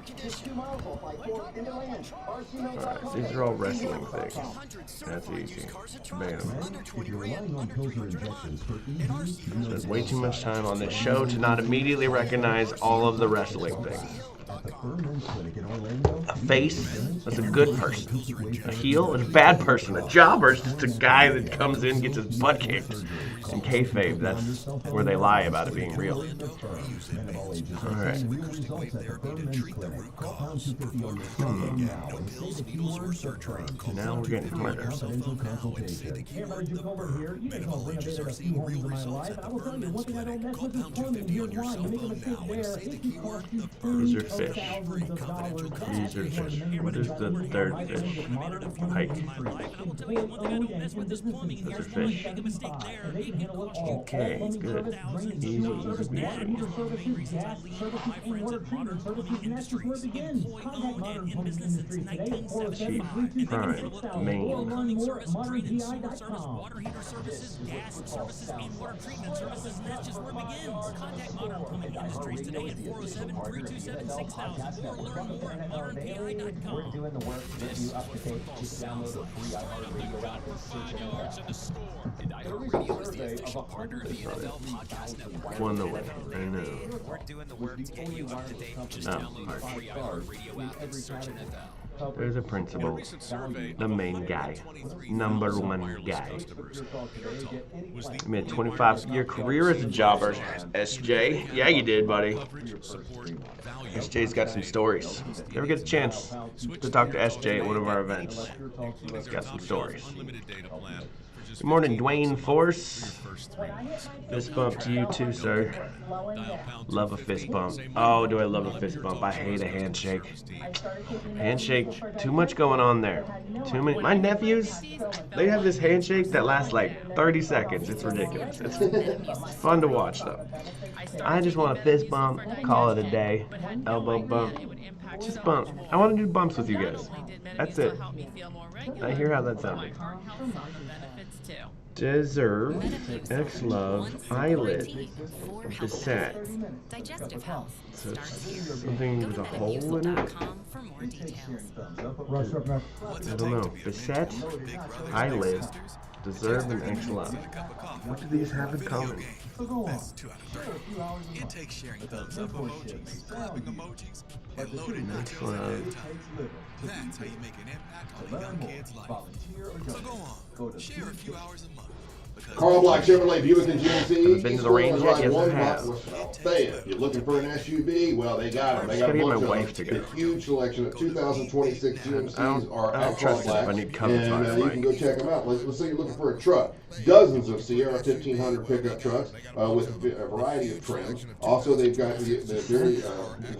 Alright, these are all wrestling things. That's easy. Bam. Spend way too much time on this show to not immediately recognize all of the wrestling things. A face, that's a good person. A heel is a bad person. A jobber is just a guy that comes in, gets his butt kicked. And kayfabe, that's where they lie about it being real. Alright. Now we're getting murder. These are fish. These are fish. What is the third fish? Pike. Those are fish. Okay, good. Easy, Cheap, prime, Maine. We're doing the work to get you up to date. Just download the free iHeartRadio app and search it out. Won the way. I know. We're doing the work to get you up to date. Just download the free iHeartRadio app and search NFL. There's a principal, the main guy, number one guy. I made a 25-year career as a jobber, SJ. Yeah, you did, buddy. SJ's got some stories. If you ever get a chance to talk to SJ at one of our events, he's got some stories. Good morning, Dwayne Force. Fist bump to you too, sir. Love a fist bump. Oh, do I love a fist bump? I hate a handshake. Handshake, too much going on there. Too many. My nephews, they have this handshake that lasts like 30 seconds. It's ridiculous. It's fun to watch though. I just want a fist bump, call it a day. Elbow bump. Just bump. I want to do bumps with you guys. That's it. I hear how that sounded. Deserve, X-Love, Eyelid, Beset. Digestive health. So it's something with a hole in it? I don't know. Beset, Eyelid, Deserve, and X-Love. What do these have in common? That's 2 out of 3. It takes sharing thumbs up emojis, clapping emojis, and loading nachos. That's how you make an impact on a young kid's life. So go on, share a few hours a month. Carl Black Chevrolet Buick and GMC. Been to the range yet? Yes, I have. If you're looking for an SUV, well, they got them. They got a bunch of them. A huge selection of 2026 GMCs are at Carl Black, and you can go check them out. Let's say you're looking for a truck. Dozens of Sierra 1500 pickup trucks with a variety of trims. Also, they've got the very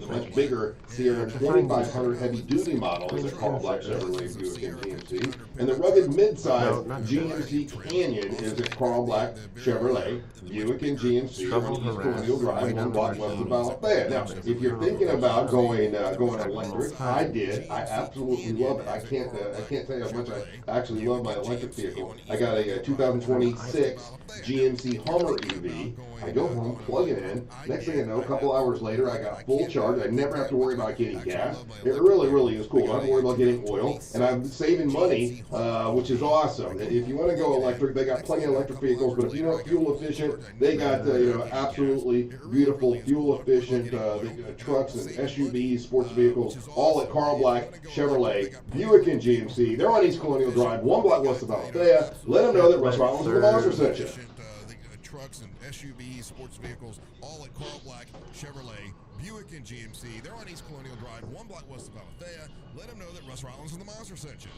much bigger Sierra 2500 heavy-duty models at Carl Black Chevrolet Buick and GMC. And the rugged midsize GMC Canyon is at Carl Black Chevrolet Buick and GMC on East Colonial Drive, 1 block west of Alabama. Now, if you're thinking about going electric, I did. I absolutely love it. I can't tell you how much I actually love my electric vehicle. I got a 2026 GMC Hummer EV. I go home, plug it in. Next thing I know, a couple hours later, I got full charge. I never have to worry about getting gas. It really, really is cool. I don't have to worry about getting oil, and I'm saving money, which is awesome. If you want to go electric, they got plenty of electric vehicles. But if you want fuel efficient, they got absolutely beautiful fuel efficient trucks and SUVs, sports vehicles, all at Carl Black Chevrolet Buick and GMC. They're on East Colonial Drive, 1 block west of Alabama. Let them know that Russ Rollins and the Monster sent you. Trucks and SUVs, sports vehicles, all at Carl Black Chevrolet Buick and GMC. They're on East Colonial Drive, 1 block west of Alabama. Let them know that Russ Rollins and the Monster sent you.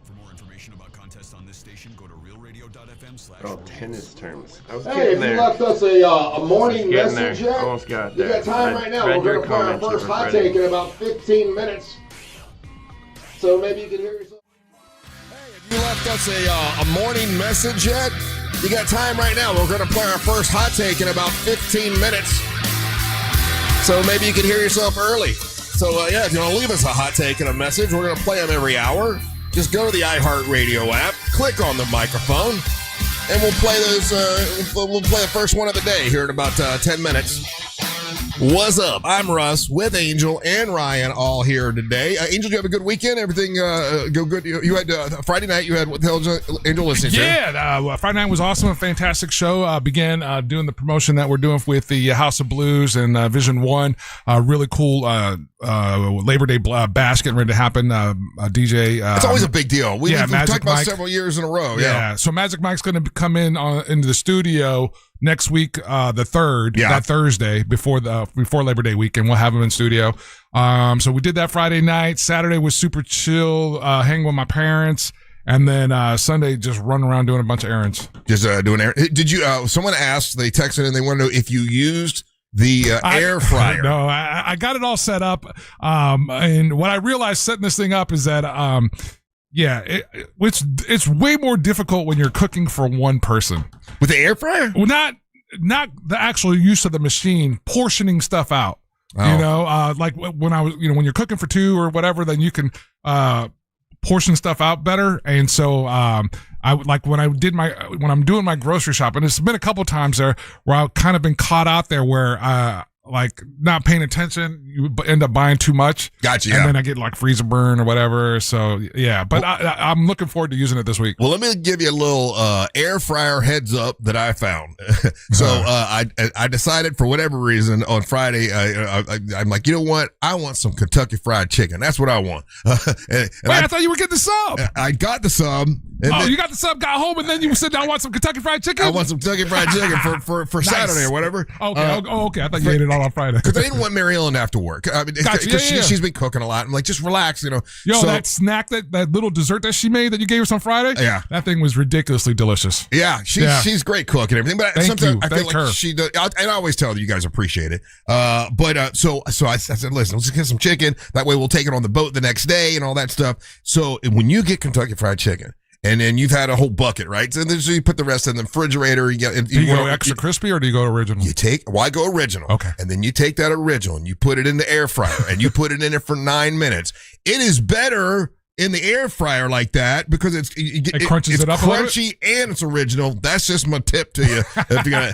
For more information about contests on this station, go to realradio.fm/. Oh, tennis terms. I was Hey, getting if there. you left us a morning message there. yet, Almost got you there. got time right now. We're going to play our first hot take in about 15 minutes. So maybe you can hear yourself. Hey, if you left us a morning message yet, you got time right now. We're going to play our first hot take in about 15 minutes. So maybe you can hear yourself early. So if you want to leave us a hot take and a message, we're going to play them every hour. Just go to the iHeartRadio app, click on the microphone, and we'll play those. We'll play the first one of the day here in about 10 minutes. What's up? I'm Russ with Angel and Ryan all here today. Angel, you have a good weekend? Everything go good? You had Friday night. You had what the hell is Angel listening to? Yeah, Friday night was awesome. A fantastic show. Began doing the promotion that we're doing with the House of Blues and Vision One. Really cool Labor Day bash getting ready to happen. DJ. It's always a big deal. We've talked about Mike. several years in a row. Yeah. So Magic Mike's going to come in into the studio next week, the 3rd, that Thursday before Labor Day weekend. We'll have him in studio. So we did that Friday night. Saturday was super chill, hanging with my parents. And then Sunday, just running around doing a bunch of errands. Just doing errands. Did you, someone asked, they texted and they want to know if you used the air fryer. No, I got it all set up. And what I realized setting this thing up is that, it's way more difficult when you're cooking for one person. With the air fryer? Well, not the actual use of the machine, portioning stuff out. Oh. You know, like when I was, when you're cooking for two or whatever, then you can portion stuff out better. And so I like when I'm doing my grocery shopping, it's been a couple times there where I've kind of been caught out there where like not paying attention, you end up buying too much. Gotcha. And then I get like freezer burn or whatever. So yeah, but I'm looking forward to using it this week. Well, let me give you a little air fryer heads up that I found. So I decided for whatever reason on Friday, I'm like, you know what? I want some Kentucky Fried Chicken. That's what I want. I thought you were getting the sub. I got the sub. Oh, you got the sub, got home, and then you sit down and want some Kentucky Fried Chicken? I want some Kentucky Fried Chicken for Nice. Saturday or whatever. Okay, okay. I thought you ate it all on Friday. Because I didn't want Mary Ellen to have to work. I mean, Gotcha. because Yeah. she's been cooking a lot. I'm like, just relax, Yo, So- that snack, that little dessert that she made that you gave us on Friday? Yeah. That thing was ridiculously delicious. Yeah, she's great cook and everything. But Thank sometimes you. I feel Thank like her. she does. And I always tell you guys appreciate it. So I said, listen, let's get some chicken. That way we'll take it on the boat the next day and all that stuff. So when you get Kentucky Fried Chicken, and then you've had a whole bucket, right? So then you put the rest in the refrigerator. Do you go extra crispy or do you go original? Why go original? Okay. And then you take that original and you put it in the air fryer and you put it in it for 9 minutes. It is better in the air fryer like that because it crunches it up a little crunchy and it's original. That's just my tip to you. If you're gonna,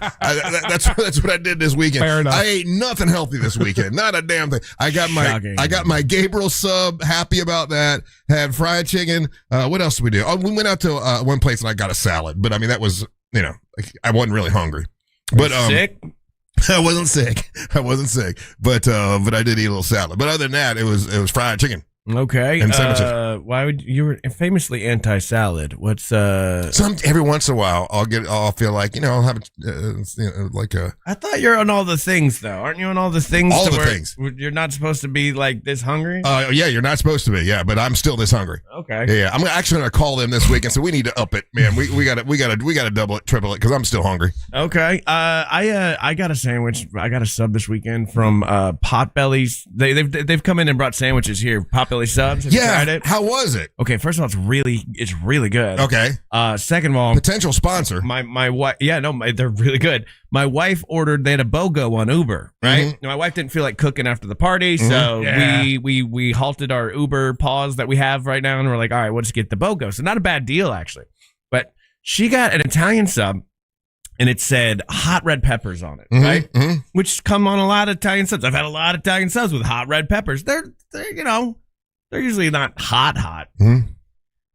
that's what I did this weekend. Fair enough. I ate nothing healthy this weekend. Not a damn thing. I got my Gabriel sub. Happy about that. Had fried chicken. What else did we do? Oh, we went out to one place and I got a salad. But I mean that was I wasn't really hungry. But sick? I wasn't sick. But I did eat a little salad. But other than that, it was fried chicken. Okay. And sandwiches. Why would you were famously anti-salad? What's every once in a while I'll feel like I'll have like a. I thought you're on all the things though. Aren't you on all the things? All to the where things. You're not supposed to be like this hungry. Yeah, you're not supposed to be. Yeah, but I'm still this hungry. Okay. Yeah, I'm actually gonna call them this week and say we need to up it, man. We gotta double it, triple it because I'm still hungry. Okay. I got a sandwich. I got a sub this weekend from Potbelly's. They've come in and brought sandwiches here. Potbelly subs. Have you tried it? How was it? Okay. First of all, it's really good. Okay. Second of all, potential sponsor. My wife. Yeah, no, they're really good. My wife ordered. They had a BOGO on Uber, right? Mm-hmm. Now, my wife didn't feel like cooking after the party, so we halted our Uber pause that we have right now, and we're like, all right, we'll just get the BOGO. So not a bad deal actually, but she got an Italian sub. And it said hot red peppers on it, right? Mm-hmm. Which come on a lot of Italian subs. I've had a lot of Italian subs with hot red peppers. They're usually not hot. Mm-hmm.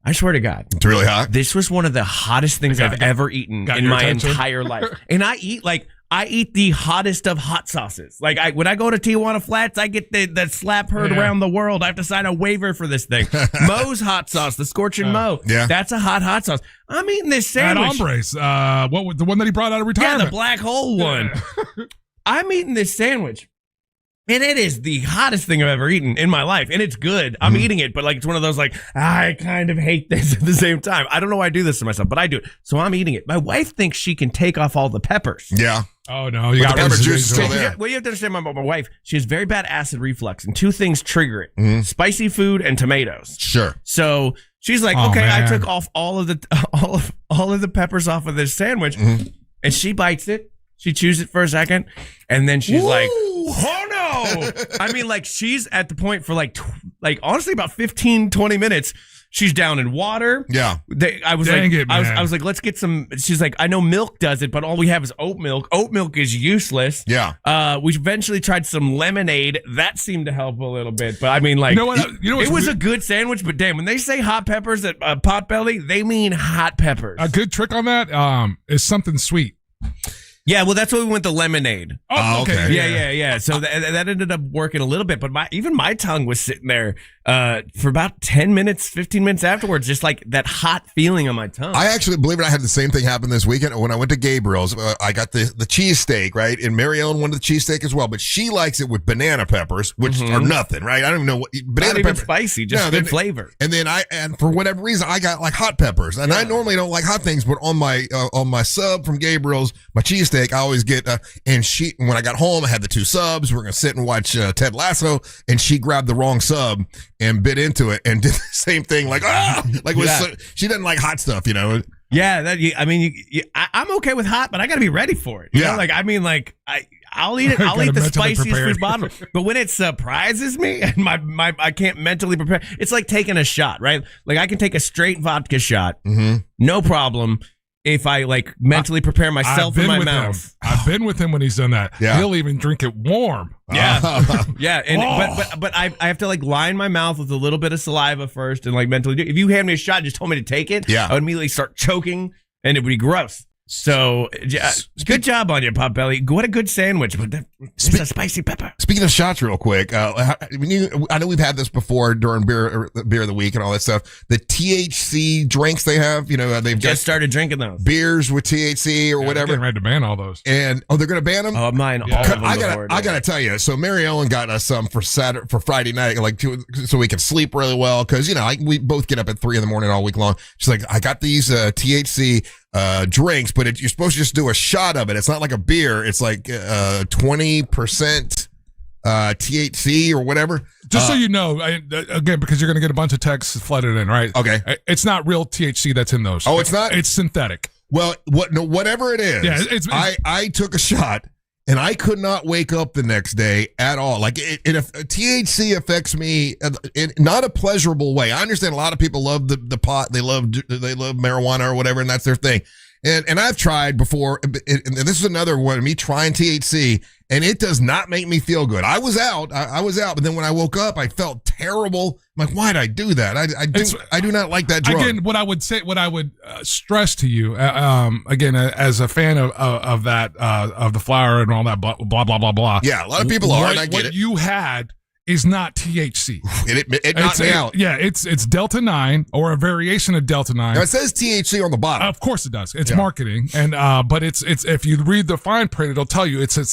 I swear to God, it's really hot. This was one of the hottest things I've ever eaten in my entire life. And I eat the hottest of hot sauces. Like when I go to Tijuana Flats, I get the slap heard around the world. I have to sign a waiver for this thing. Moe's hot sauce, the Scorching Moe. Yeah. That's a hot sauce. I'm eating this sandwich. At Hombres, the one that he brought out of retirement. Yeah, the black hole one. I'm eating this sandwich. And it is the hottest thing I've ever eaten in my life. And it's good. I'm eating it, but it's one of those I kind of hate this at the same time. I don't know why I do this to myself, but I do it. So I'm eating it. My wife thinks she can take off all the peppers. Yeah. Oh, no. You got the pepper juice is still So, there. well, you have to understand my wife. She has very bad acid reflux, and two things trigger it: Mm-hmm. spicy food and tomatoes. Sure. So she's like, Oh, "Okay, I man. took off all of the peppers off of this sandwich," and she bites it. She chews it for a second, and then she's like, "Oh no!" I mean, she's at the point for honestly about 15, 20 minutes. She's down in water. Yeah. I was Dang like, it, man. I was like, let's get some. She's like, I know milk does it, but all we have is oat milk. Oat milk is useless. Yeah. We eventually tried some lemonade. That seemed to help a little bit, but I mean, You know what? it was a good sandwich. But damn, when they say hot peppers at Potbelly, they mean hot peppers. A good trick on that is something sweet. Yeah, well, that's why we went to lemonade. Oh, okay. Yeah. So that ended up working a little bit, but my tongue was sitting there for about 10 minutes, 15 minutes afterwards, just like that hot feeling on my tongue. I actually, believe it, I had the same thing happen this weekend. When I went to Gabriel's, I got the cheesesteak, right? And Mary Ellen wanted the cheesesteak as well, but she likes it with banana peppers, which are nothing, right? I don't even know what banana Not even pepper. spicy, just good flavor. And then and for whatever reason, I got hot peppers, and I normally don't like hot things, but on my sub from Gabriel's, my cheesesteak, I always get. And when I got home, I had the two subs. We're gonna sit and watch Ted Lasso, and she grabbed the wrong sub and bit into it and did the same thing, she doesn't like hot stuff, Yeah, I'm okay with hot, but I got to be ready for it. You know? I'll eat it. I'll eat the spiciest food possible. But when it surprises me and I can't mentally prepare, it's like taking a shot, right? Like I can take a straight vodka shot, no problem. If I mentally prepare myself in my mouth. I've been with him when he's done that. Yeah. He'll even drink it warm. Yeah. Yeah. And but I have to line my mouth with a little bit of saliva first and mentally do. If you hand me a shot and just told me to take it, yeah. I would immediately start choking and it would be gross. So, good job on you, Potbelly. What a good sandwich. But it's a spicy pepper. Speaking of shots, real quick, I know we've had this before during beer of the week and all that stuff. The THC drinks they have, they've just started drinking those beers with THC or whatever. They're ready to ban all those. And they're going to ban them. Oh, mine. All of them I gotta tell you. So Mary Ellen got us some for Friday night, so we can sleep really well because we both get up at 3 a.m. all week long. She's like, I got these THC drinks, but you're supposed to just do a shot of it. It's not like a beer. It's like 20% THC or whatever. Just so you know, again, because you're going to get a bunch of texts flooded in, right? Okay. It's not real THC that's in those. Oh, it's not? It's synthetic. Well, whatever it is, I took a shot and I could not wake up the next day at all. Like THC affects me in not a pleasurable way. I understand a lot of people love the pot. They love marijuana or whatever, and that's their thing. And I've tried before, and this is another one, me trying THC, and it does not make me feel good. I was out, but then when I woke up, I felt terrible. I'm like, why'd I do that? I do not like that drug. Again, what I would stress to you, again, as a fan of that, of the flower and all that, blah, blah, blah, blah, blah. Yeah, a lot of people are, and I get it. What you had is not THC. It knocked me out. Yeah, it's Delta 9 or a variation of Delta 9. Now it says THC on the bottom. Of course it does. It's marketing, and but it's if you read the fine print, it'll tell you it's a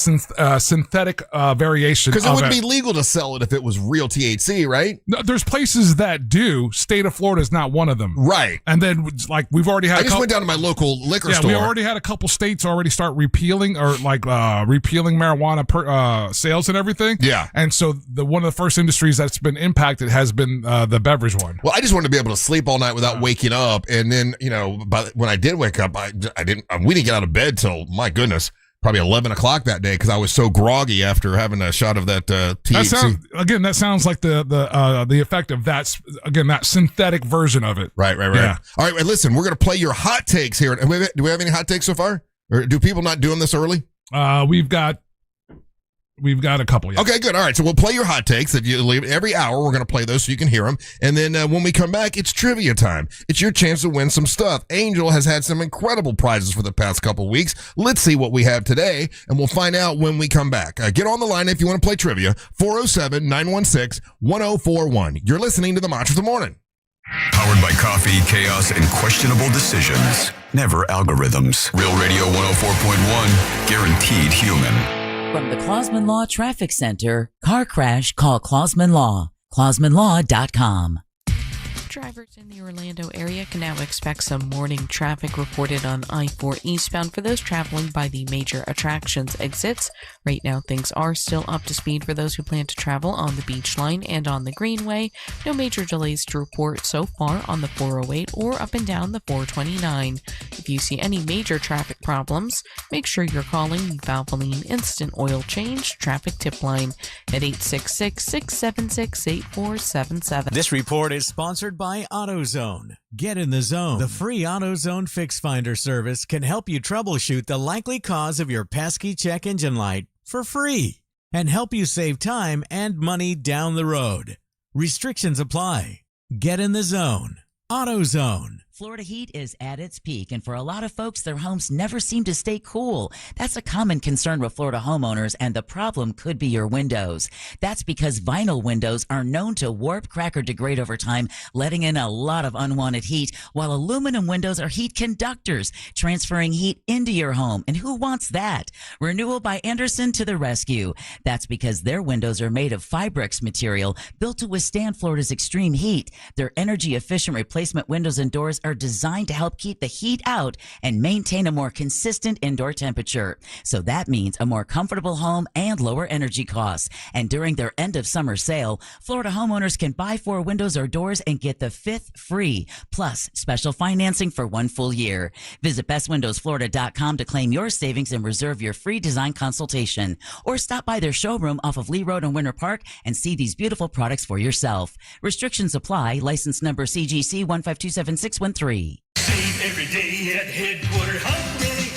synthetic variation. Because it wouldn't be legal to sell it if it was real THC, right? No, there's places that do. State of Florida is not one of them. Right. And then we've already had. I just went down to my local liquor store. We already had a couple states already start repealing or repealing marijuana sales and everything. Yeah. And so one of the first industries that's been impacted has been the beverage one. Well, I just wanted to be able to sleep all night without waking up, and then when I did wake up, we didn't get out of bed till, my goodness, probably 11 o'clock that day because I was so groggy after having a shot of that THC. That sounds like the effect of that synthetic version of it. Right. Yeah. All right, listen, we're gonna play your hot takes here. Do we have any hot takes so far, or do people not do them this early? We've got a couple. Yeah. Okay, good. All right, so we'll play your hot takes that you leave every hour. We're going to play those so you can hear them. And then when we come back, it's trivia time. It's your chance to win some stuff. Angel has had some incredible prizes for the past couple weeks. Let's see what we have today, and we'll find out when we come back. Get on the line if you want to play trivia. 407-916-1041. You're listening to the Mantra of the Morning. Powered by coffee, chaos, and questionable decisions. Never algorithms. Real Radio 104.1. Guaranteed human. From the Clausman Law Traffic Center, car crash, call Clausman Law. ClausmanLaw.com. Drivers in the Orlando area can now expect some morning traffic reported on I-4 eastbound for those traveling by the major attractions exits. Right now, things are still up to speed for those who plan to travel on the Beach Line and on the Greenway. No major delays to report so far on the 408 or up and down the 429. If you see any major traffic problems, make sure you're calling the Valvoline Instant Oil Change Traffic Tip Line at 866-676-8477. This report is sponsored by AutoZone. Get in the zone. The free AutoZone Fix Finder service can help you troubleshoot the likely cause of your pesky check engine light for free and help you save time and money down the road. Restrictions apply. Get in the zone. AutoZone. Florida heat is at its peak, and for a lot of folks, their homes never seem to stay cool. That's a common concern with Florida homeowners, and the problem could be your windows. That's because vinyl windows are known to warp, crack, or degrade over time, letting in a lot of unwanted heat, while aluminum windows are heat conductors, transferring heat into your home. And who wants that? Renewal by Andersen to the rescue. That's because their windows are made of Fibrex material, built to withstand Florida's extreme heat. Their energy-efficient replacement windows and doors are designed to help keep the heat out and maintain a more consistent indoor temperature. So that means a more comfortable home and lower energy costs. And during their end of summer sale, Florida homeowners can buy 4 windows or doors and get the 5th free, plus special financing for 1 full year. Visit bestwindowsflorida.com to claim your savings and reserve your free design consultation. Or stop by their showroom off of Lee Road in Winter Park and see these beautiful products for yourself. Restrictions apply. License number CGC 1527613. Save every day at Headquarter Hyundai.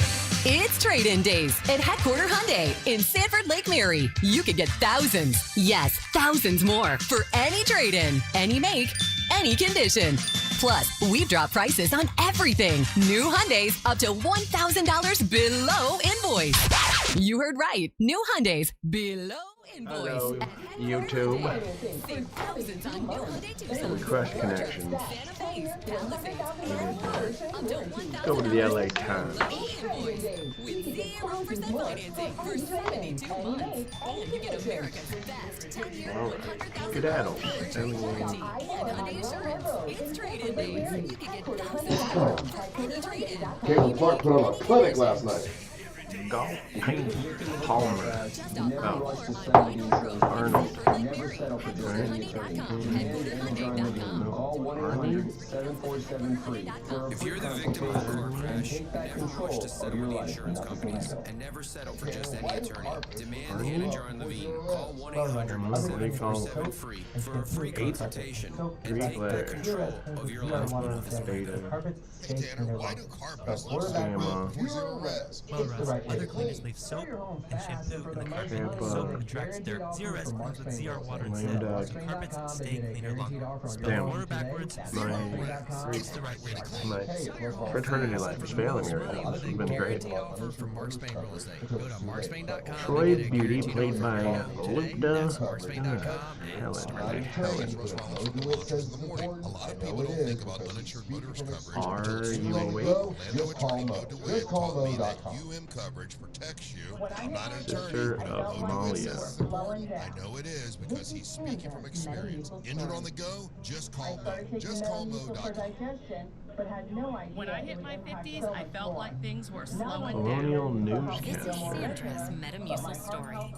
It's trade-in days at Headquarter Hyundai in Sanford Lake Mary. You could get thousands, yes, thousands more for any trade-in, any make, any condition. Plus, we've dropped prices on everything. New Hyundais up to $1,000 below invoice. You heard right. New Hyundais below invoice. Hello, YouTube. Save thousands on new Hyundai Tucson. Crush connection. Santa Fe, Palisades, up to Go to the LA Times. with 0% financing for 72 months. And you get America's best 10-year, All right. 100,000 Skedaddle. warranty and Hyundai Assurance. It's trade-in days. You can get thousands of any trade-in. Catlin Clark put on a clinic last night. Golf paint Palmer. Arnold. If you're the victim of a car crash, never rush to settle with the insurance companies and never settle for just any attorney. Demand Hannah Jarn Levine. Call 1-800-747-FREE for a free consultation and take back control of your life with this radio. Why do carpets look Grandma. zero res? Other cleaners leave soap and shampoo in the carpet. Soap attracts dirt. Zero res cleans with ZR water instead. So carpets stay cleaner longer. Spell water backwards. It's the right way to clean. My fraternity life is failing me right now. This has been great. Offer from Mark Spain Real Estate. Go to markspain.com. Troy Beauty, played by Lupta. Helen. A lot of people don't think about uninsured motorist coverage. Are you awake? Orlando attorney Mo DeWitt told me that UM coverage protects you. I'm not an attorney. Sister of Malia. I know it is because he's speaking from experience. Injured on the go? Just call Mo. Just call Mo.com. When I hit my 50s, I felt like things were slowing Colonial down. This is Newscast. Sandra's Metamucil story.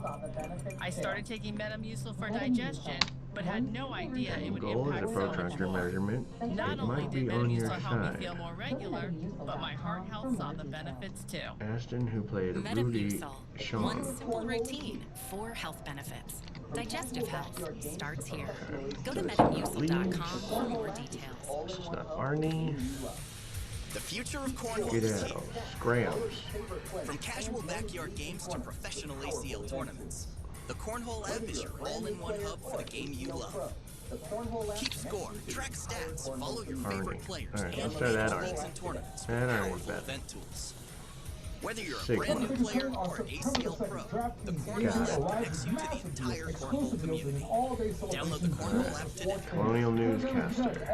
I started taking Metamucil for digestion, but had no idea it would Goal is a impact so much protractor more. measurement. Not It only might did be on your Metamucil help me side. feel more regular, but my heart health saw the benefits too. Ashton, who played Rudy Metamucil. One Sean. simple routine, 4 health benefits. Digestive health starts here. Go to metamucil.com for more details. This is not Arnie. The future of cornhole. Skedaddle. Scrams. From casual backyard games to professional ACL tournaments, the Cornhole app is your all-in-one hub for the game you love. Keep score, track stats, follow your favorite players, All right, and let's try that manage leagues Arnie. and tournaments That with Arnie's powerful better. event tools. Whether you're a Sigma. brand new player or an ACL pro, the Cornhole app connects you to the entire Cornhole community. Download the Cornhole app today. Colonial Newscaster.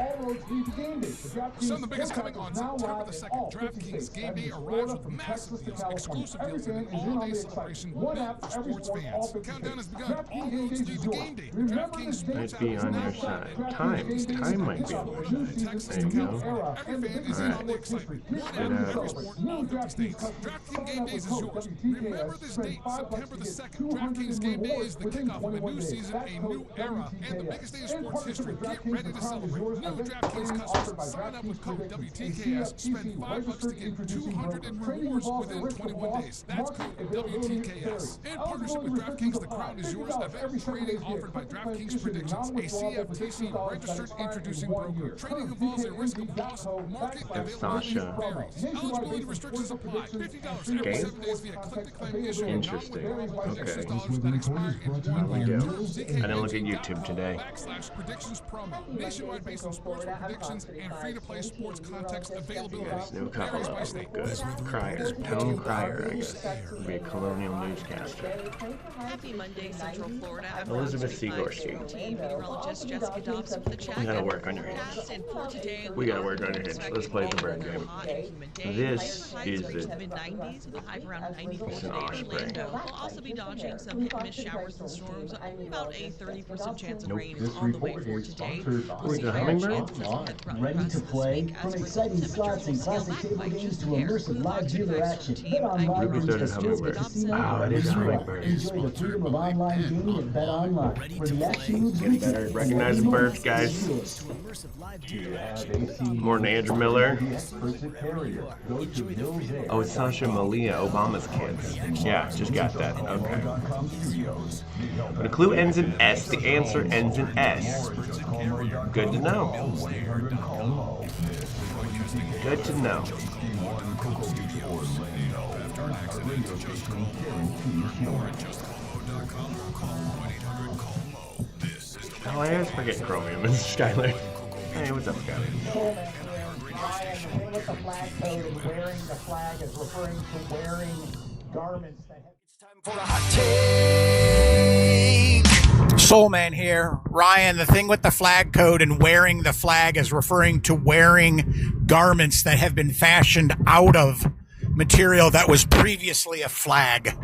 Some of the biggest coming on September the 2nd. DraftKings Game Day arrives with massive deals, exclusive deals, and an all-day celebration built for sports fans. The countdown has begun. All roads lead to Game Day. The DraftKings Sports Might be app is on now your live. side. Time might be on your side. Texas There to you go. California. Every fan is in on the excitement. One app, every Skedaddle. sport, all 50 states. DraftKings Game Days is yours. Remember this date, September the 2nd. DraftKings Game Day is the kickoff of a new season, a new era, and the biggest day in sports history. Get ready to celebrate. New DraftKings customers, sign up with code WTKS. Spend $5 to get $200 in rewards within 21 days. That's code WTKS. In partnership with DraftKings, the crown is yours. Event trading offered by DraftKings Predictions, a CFTC registered introducing broker. Trading involves a risk of loss. Market availability Sasha. varies. Eligibility restrictions apply. $50 every Game? 7 days via click-to-claim issue. Interesting. Okay. That expire in 1 We year. go. I didn't look at YouTube today. /predictions promo. Nationwide based on sports predictions and free-to-play sports context availability. New couple Varies by of state. good. Crier. Town Crier, I guess. Would be a Colonial Newscaster. Happy Monday, Central Florida. I'm Elizabeth Rouse 35 Seagorski. meteorologist Jessica Dobson for the check. You gotta work on your hips. We gotta work on your hips. Let's play the bird game. This is the mid-90s with a high of around 94 It's an today in osprey. Orlando. We'll also be dodging some hit-and-miss showers and storms. About a 30% chance of Nope. rain is on the way for today. Where's the hummingbird? Ready to play? From exciting slots and classic table games to immersive live dealer action, BetOnline Ruby brings the throated thrills of hummingbird. casino Oh, and it is a casino. hummingbird. Enjoy the freedom of online gaming at BetOnline, where the action moves Get better at recognizing birds, guys. More than Andrew Miller. Oh, it's Sasha Malia, Obama's kids. Yeah, just got that. Okay. When a clue ends in S, the answer ends in S. Good to know. Good to know. Oh, I always forget Chromium and Skylar. Hey, what's up, Scotty? Ryan, with the flag code and wearing the flag is referring to wearing garments that have... It's time for the hot take. Soul Man here. Ryan, the thing with the flag code and wearing the flag is referring to wearing garments that have been fashioned out of material that was previously a flag.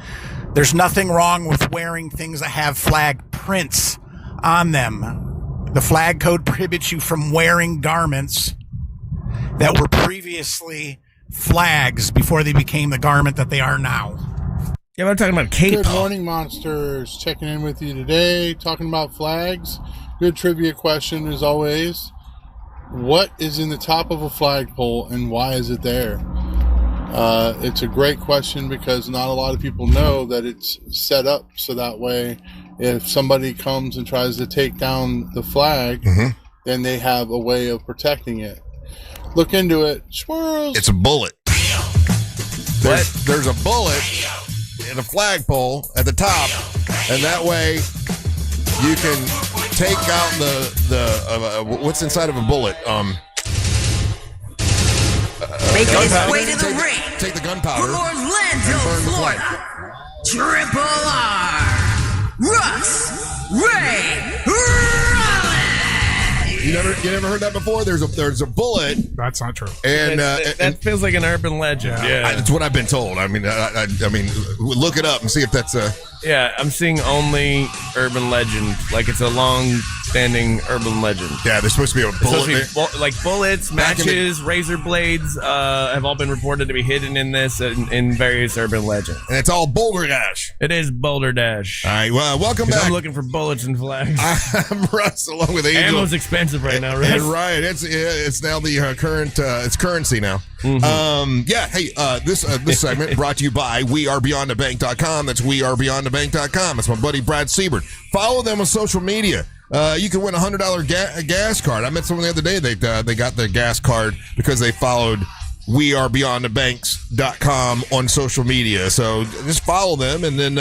There's nothing wrong with wearing things that have flag prints on them. The flag code prohibits you from wearing garments that were previously flags before they became the garment that they are now. Yeah, I'm talking about cape. Good morning, monsters. Checking in with you today, talking about flags. Good trivia question as always. What is in the top of a flagpole and why is it there? It's a great question because not a lot of people know that it's set up so that way if somebody comes and tries to take down the flag, then they have a way of protecting it. Look into it. Squirrels. It's a bullet. There's a bullet in a flagpole at the top, and that way you can take out the what's inside of a bullet. Making his way to the ring. Take the gunpowder. From Orlando, Florida. Triple R. Russ Ray Rollins. You never heard that before? There's a bullet. That's not true. And that feels like an urban legend. Yeah, that's what I've been told. I mean, look it up and see if that's a. Yeah, I'm seeing only urban legend. Like it's a long-standing urban legend. Yeah, there's supposed to be a bullet. Like bullets, matches, razor blades have all been reported to be hidden in this in various urban legends. And it's all Boulder Dash. It is Boulder Dash. All right, well, welcome back. I'm looking for bullets and flags. I'm Russ, along with Angel. Ammo's expensive right now, Russ. And Ryan, it's now the current it's currency now. This segment brought to you by WeAreBeyondTheBank.com. That's WeAreBeyondTheBank.com. That's my buddy Brad Siebert. Follow them on social media. You can win a $100 gas card. I met someone the other day. They got their gas card because they followed WeAreBeyondTheBanks.com on social media. So just follow them, and then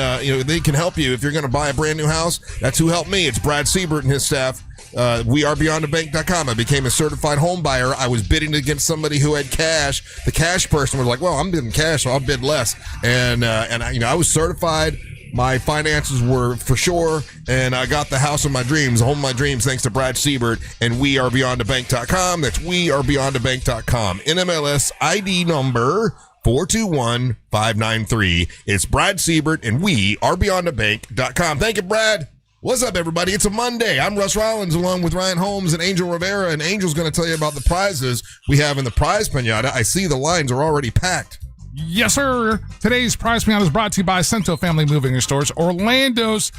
they can help you if you're going to buy a brand new house. That's who helped me. It's Brad Siebert and his staff. WeAreBeyondTheBank.com. I became a certified home buyer. I was bidding against somebody who had cash. The cash person was like, "Well, I'm bidding cash, so I'll bid less." And I was certified. My finances were for sure, and I got the house of my dreams, the home of my dreams, thanks to Brad Siebert and WeAreBeyondTheBank.com. That's WeAreBeyondTheBank.com. NMLS ID number 421593. It's Brad Siebert and WeAreBeyondTheBank.com. Thank you, Brad. What's up, everybody? It's a Monday. I'm Russ Rollins along with Ryan Holmes and Angel Rivera, and Angel's going to tell you about the prizes we have in the prize pinata. I see the lines are already packed. Yes, sir. Today's prize pinata is brought to you by Cento Family Moving Stores, Orlando's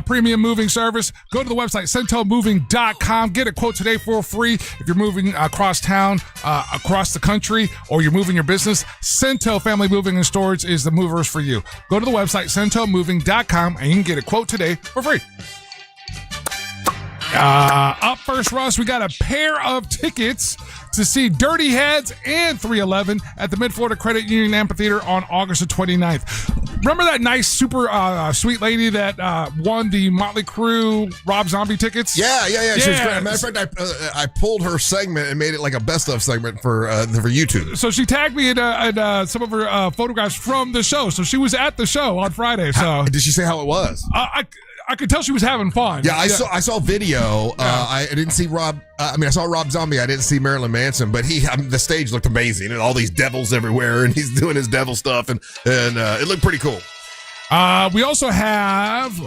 premium moving service. Go to the website, CentoMoving.com. Get a quote today for free. If you're moving across town, across the country, or you're moving your business, Cento Family Moving Stores is the movers for you. Go to the website, CentoMoving.com, and you can get a quote today for free. Up first, Russ, we got a pair of tickets to see Dirty Heads and 311 at the Mid-Florida Credit Union Amphitheater on August the 29th. Remember that nice, super sweet lady that won the Motley Crue Rob Zombie tickets? Yeah. She was great. Matter of fact, I pulled her segment and made it like a best of segment for YouTube. So she tagged me in some of her photographs from the show. So she was at the show on Friday. So did she say how it was? I could tell she was having fun. Yeah, I saw video. I didn't see Rob. I saw Rob Zombie. I didn't see Marilyn Manson, but the stage looked amazing and all these devils everywhere, and he's doing his devil stuff, and it looked pretty cool. We also have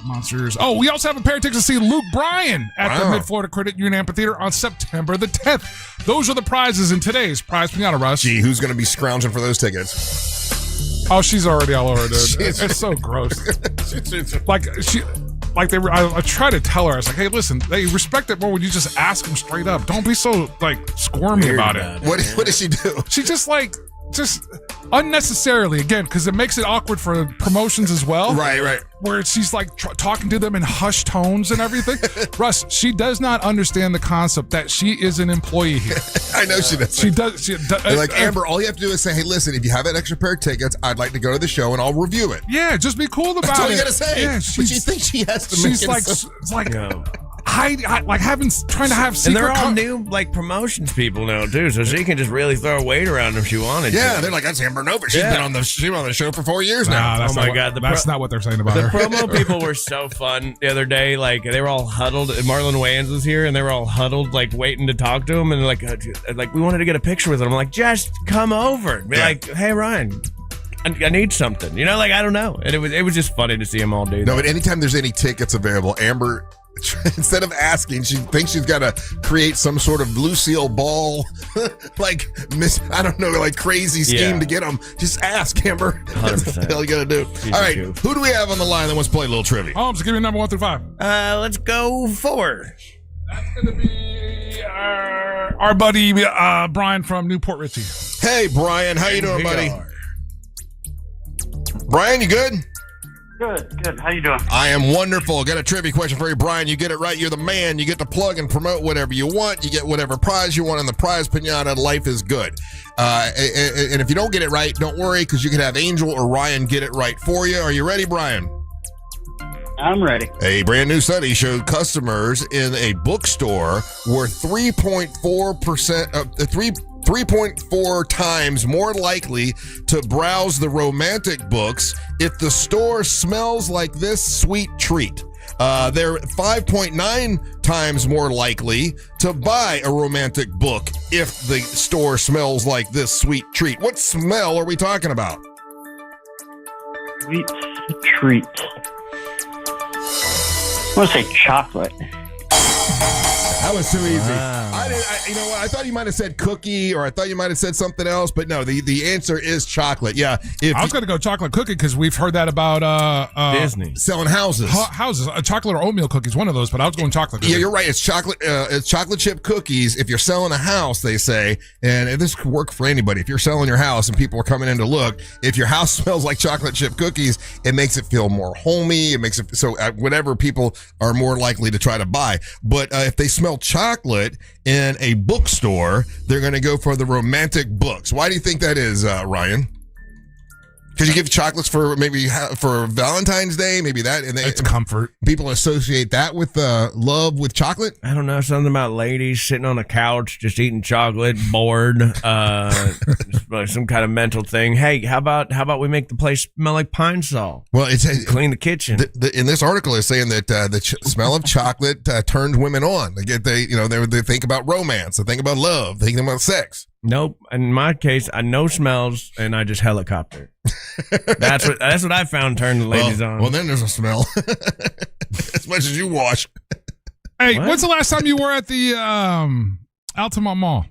monsters. Oh, we also have a pair of tickets to see Luke Bryan at the Mid-Florida Credit Union Amphitheater on September the 10th. Those are the prizes in today's prize pinata, Russ. Gee, who's going to be scrounging for those tickets? Oh, she's already all over, dude. It's so gross. I try to tell her, I was like, hey, listen, they respect it more when you just ask them straight up. Don't be so squirmy about it. What does she do? She just unnecessarily, again, because it makes it awkward for promotions as well. Right. Where she's talking to them in hushed tones and everything. Russ, she does not understand the concept that she is an employee here. I know she does. She does. Amber, all you have to do is say, hey, listen, if you have an extra pair of tickets, I'd like to go to the show and I'll review it. Yeah, just be cool about it. That's all you got to say. Yeah, but she thinks she has to make it. She's trying to have secret. And they're all new like promotions people now too, so she can just really throw weight around if she wanted. Yeah, to. they're like, that's Amber Nova. She's been on the show for 4 years now. That's oh my god, that's not what they're saying about the her. promo people were so fun the other day. Like they were all huddled. Marlon Wayans was here, and they were all huddled, like waiting to talk to him, and like we wanted to get a picture with him. I'm like, just come over. Be like, hey Ryan, I need something. You know, like I don't know. And it was just funny to see them all do that. No, but anytime there's any tickets available, Amber, instead of asking, she thinks she's got to create some sort of Lucille Ball, like crazy scheme to get them. Just ask, Amber. That's what the hell you got to do. All right, who do we have on the line that wants to play a little trivia? Holmes, give me number 1 through 5. Let's go 4. That's going to be our buddy Brian from Newport Richie. Hey, Brian. How you doing, buddy? Brian, you good? Good. How you doing? I am wonderful. Got a trivia question for you, Brian. You get it right, you're the man. You get to plug and promote whatever you want. You get whatever prize you want in the prize pinata. Life is good. And if you don't get it right, don't worry, because you can have Angel or Ryan get it right for you. Are you ready, Brian? I'm ready. A brand new study showed customers in a bookstore were 3.4 times more likely to browse the romantic books if the store smells like this sweet treat. They're 5.9 times more likely to buy a romantic book if the store smells like this sweet treat. What smell are we talking about? Sweet treat. I want to say chocolate. That was too easy. You know what? I thought you might have said cookie, or I thought you might have said something else, but no, the answer is chocolate. Yeah. I was going to go chocolate cookie because we've heard that about Disney selling houses. Houses, chocolate or oatmeal cookies, one of those. But I was going chocolate cookie. Yeah, you're right. It's chocolate. It's chocolate chip cookies. If you're selling a house, they say, and this could work for anybody. If you're selling your house and people are coming in to look, if your house smells like chocolate chip cookies, it makes it feel more homey. It makes it so whatever people are more likely to try to buy. But if they smell chocolate in a bookstore, they're going to go for the romantic books. Why do you think that is, Ryan? Because you give chocolates for Valentine's Day, maybe that, and it's comfort. People associate that with love with chocolate. I don't know, something about ladies sitting on a couch just eating chocolate, bored, some kind of mental thing. Hey, how about we make the place smell like Pine Sol? Well, it's clean the kitchen. In this article, it's saying that the smell of chocolate turns women on. They think about romance, they think about love, they think about sex. Nope. In my case, I know smells and I just helicopter. That's what I found turned the ladies on. Well, then there's a smell. As much as you wash. Hey, when's the last time you were at the Altamont Mall?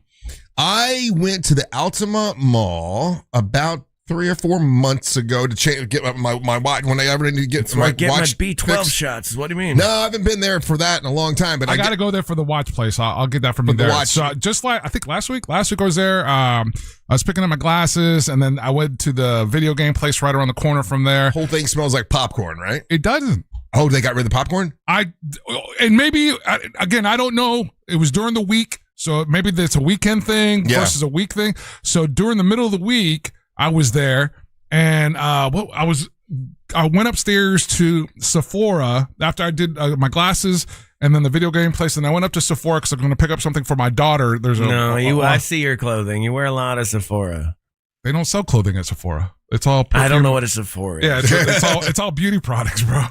I went to the Altamont Mall about 3 or 4 months ago to get my watch when I ever need to get my watch. My B12 shots. What do you mean? No, I haven't been there for that in a long time. But I got to go there for the watch place. I'll get that from you there. The watch. So just like I think last week I was there. I was picking up my glasses, and then I went to the video game place right around the corner from there. Whole thing smells like popcorn, right? It doesn't. Oh, they got rid of the popcorn? And maybe again, I don't know. It was during the week, so maybe it's a weekend thing versus a week thing. So during the middle of the week, I was there, and I went upstairs to Sephora after I did my glasses and then the video game place, and I went up to Sephora because I'm going to pick up something for my daughter. I see your clothing. You wear a lot of Sephora. They don't sell clothing at Sephora. It's all perfume. I don't know what a Sephora is. Yeah, it's all beauty products, bro.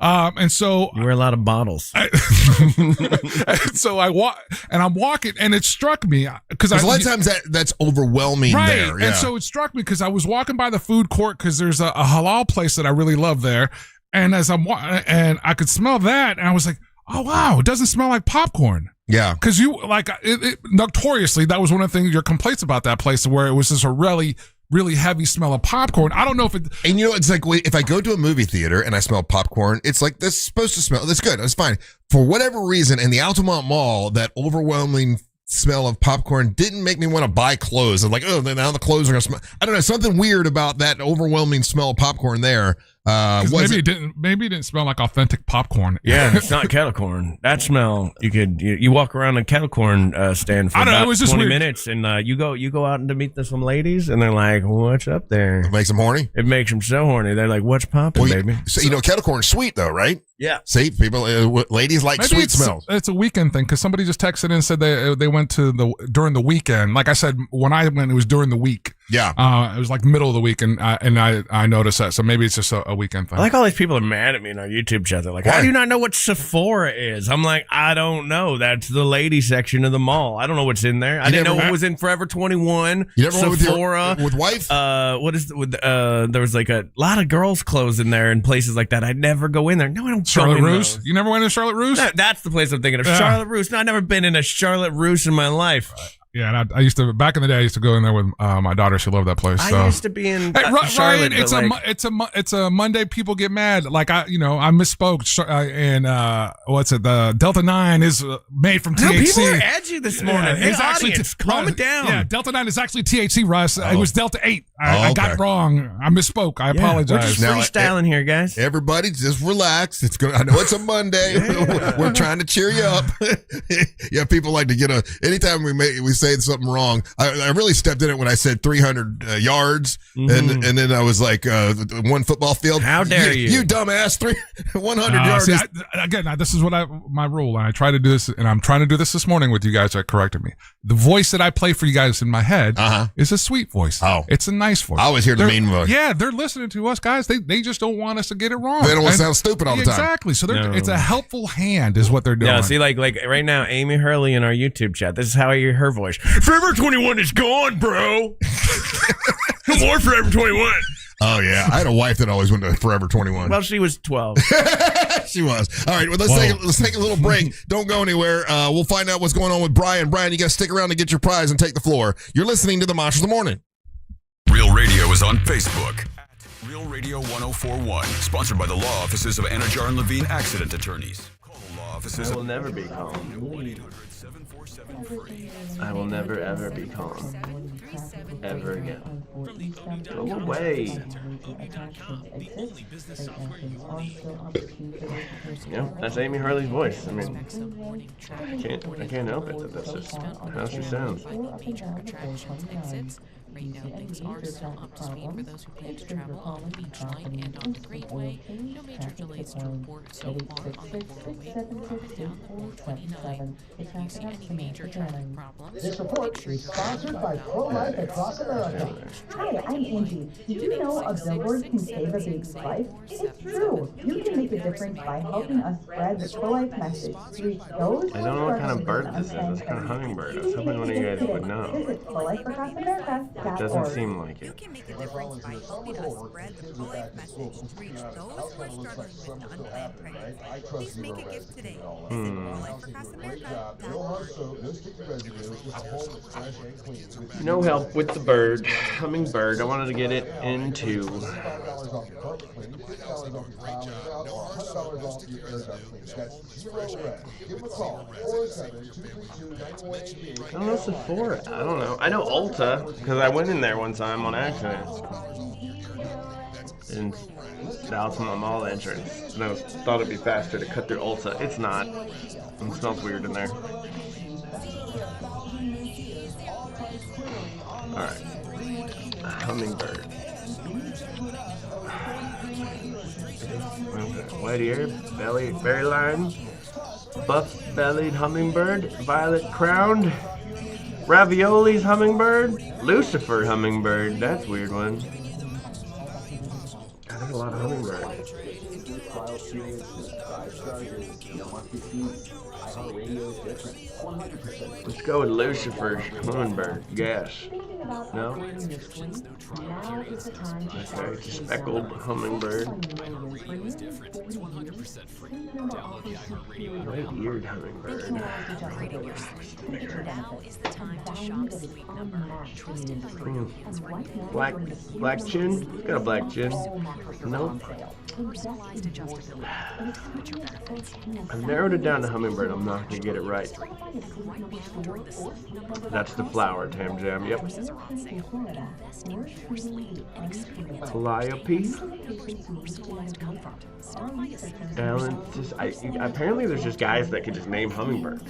And so you wear a lot of bottles. So I'm walking, and it struck me because a lot of times that's overwhelming, right? There, yeah. And so it struck me because I was walking by the food court because there's a halal place that I really love there, and as I'm and I could smell that, and I was like, oh wow, it doesn't smell like popcorn. Yeah, because notoriously that was one of the things your complaints about that place, where it was just a really heavy smell of popcorn. I don't know if it... And it's like, if I go to a movie theater and I smell popcorn, it's like, this is supposed to smell, that's good, that's fine. For whatever reason, in the Altamont Mall, that overwhelming smell of popcorn didn't make me want to buy clothes. I'm like, oh, now the clothes are going to smell. I don't know, something weird about that overwhelming smell of popcorn there. Maybe it didn't smell like authentic popcorn. Yeah, it's not kettle corn. That smell, you walk around a kettle corn stand for about 20 minutes, and you go out to meet some ladies, and they're like, "What's up there?" It makes them horny. It makes them so horny. They're like, "What's popping, baby?" So kettle corn's sweet though, right? Yeah. See, people, ladies like Maybe sweet smells. It's a weekend thing because somebody just texted in and said they went to during the weekend. Like I said, when I went, it was during the week. Yeah. It was like middle of the week, and I noticed that. So maybe it's just a weekend thing. I like all these people are mad at me in our YouTube chat. They're like, "How do you not know what Sephora is?" I'm like, I don't know. That's the lady section of the mall. I don't know what's in there. I didn't know what was in Forever 21. You never went Sephora with wife? What is with there was like a lot of girls' clothes in there and places like that. I'd never go in there. No, I don't. Charlotte Russe? You never went to Charlotte Russe? That's the place I'm thinking of. Charlotte Russe. No, I've never been in a Charlotte Russe in my life. Yeah, and I used to back in the day. I used to go in there with my daughter. She loved that place. So. I used to be in Ryan, Charlotte. it's a Monday. People get mad. Like I misspoke. And what's it? The Delta 9 is made from THC. No, people are edgy this morning. Hey, it's actually calm it down. Yeah, Delta 9 is actually THC, Russ. It was Delta 8. I got it wrong. I misspoke. I apologize. We're just freestyling here, guys. Everybody, just relax. It's good. I know it's a Monday. We're trying to cheer you up. Yeah, people like to get anytime we say something wrong. I really stepped in it when I said 300 yards, and then I was like, one football field. How dare you? You dumbass! 100 yards. See, this is what my rule, and I try to do this, and I'm trying to do this morning with you guys that corrected me. The voice that I play for you guys in my head is a sweet voice. Oh, it's a nice voice. I always hear the mean voice. Yeah, they're listening to us, guys. They just don't want us to get it wrong. They don't want to sound stupid all the time. Exactly. So it's a helpful hand, is what they're doing. Yeah. See, like right now, Amy Hurley in our YouTube chat. This is how I hear her voice. Forever 21 is gone, bro. No more Forever 21. Oh, yeah. I had a wife that always went to Forever 21. Well, she was 12. She was. All right, well, let's take a little break. Don't go anywhere. We'll find out what's going on with Brian. Brian, you got to stick around to get your prize and take the floor. You're listening to the Monsters of the Morning. Real Radio is on Facebook. Real Radio 1041. Sponsored by the law offices of Anajar and Levine Accident Attorneys. Call the law offices. I will never be calm. I will never, ever be calm. Ever again. Go away. Yeah, that's Amy Hurley's voice. I mean, I can't help it. That's just how she sounds. Right now, things are still up to speed for those who plan to travel on the beach line and on the Greenway. No major delays to report so far on the 408 or up and down the 429. If you see any major traffic problems, this report is sponsored by Pro-Life Across America. Hi, I'm Angie. Did you know a billboard can save a baby's life? It's true. You can make a difference by helping us spread the pro-life message to reach those. I don't know what kind of bird this is. It's kind of hummingbird. I was hoping one of you guys would know. Visit Pro-Life Across America. It doesn't seem like it. You can make a difference by helping us spread the pro-life message to reach those who are struggling with an unplanned pregnancy. Please make a gift today. Visit ProLifeAcrossAmerica.org. No help with the bird. Hummingbird. I wanted to get it into. I don't know Sephora. I don't know. I know Ulta because I went in there one time on accident. And that was my mall entrance. And I thought it'd be faster to cut through Ulta. It's not. It smells weird in there. Alright. Hummingbird. White ear, belly, berry line, buff-bellied hummingbird, violet-crowned, raviolis hummingbird, Lucifer hummingbird. That's a weird one. God, there's a lot of hummingbirds. Let's go with Lucifer's hummingbird. Guess. No? Okay, it's a speckled hummingbird. White-eared hummingbird. Now is the time to shop Sleep Number. Trusted by Europeans for Black chin? It's got a black chin. Nope. personalized adjustability. I've narrowed it down to hummingbird. I'm not going to get it right. That's the flower, Tam Jam. Yep. Calliope. Alan. Apparently there's just guys that can just name hummingbirds.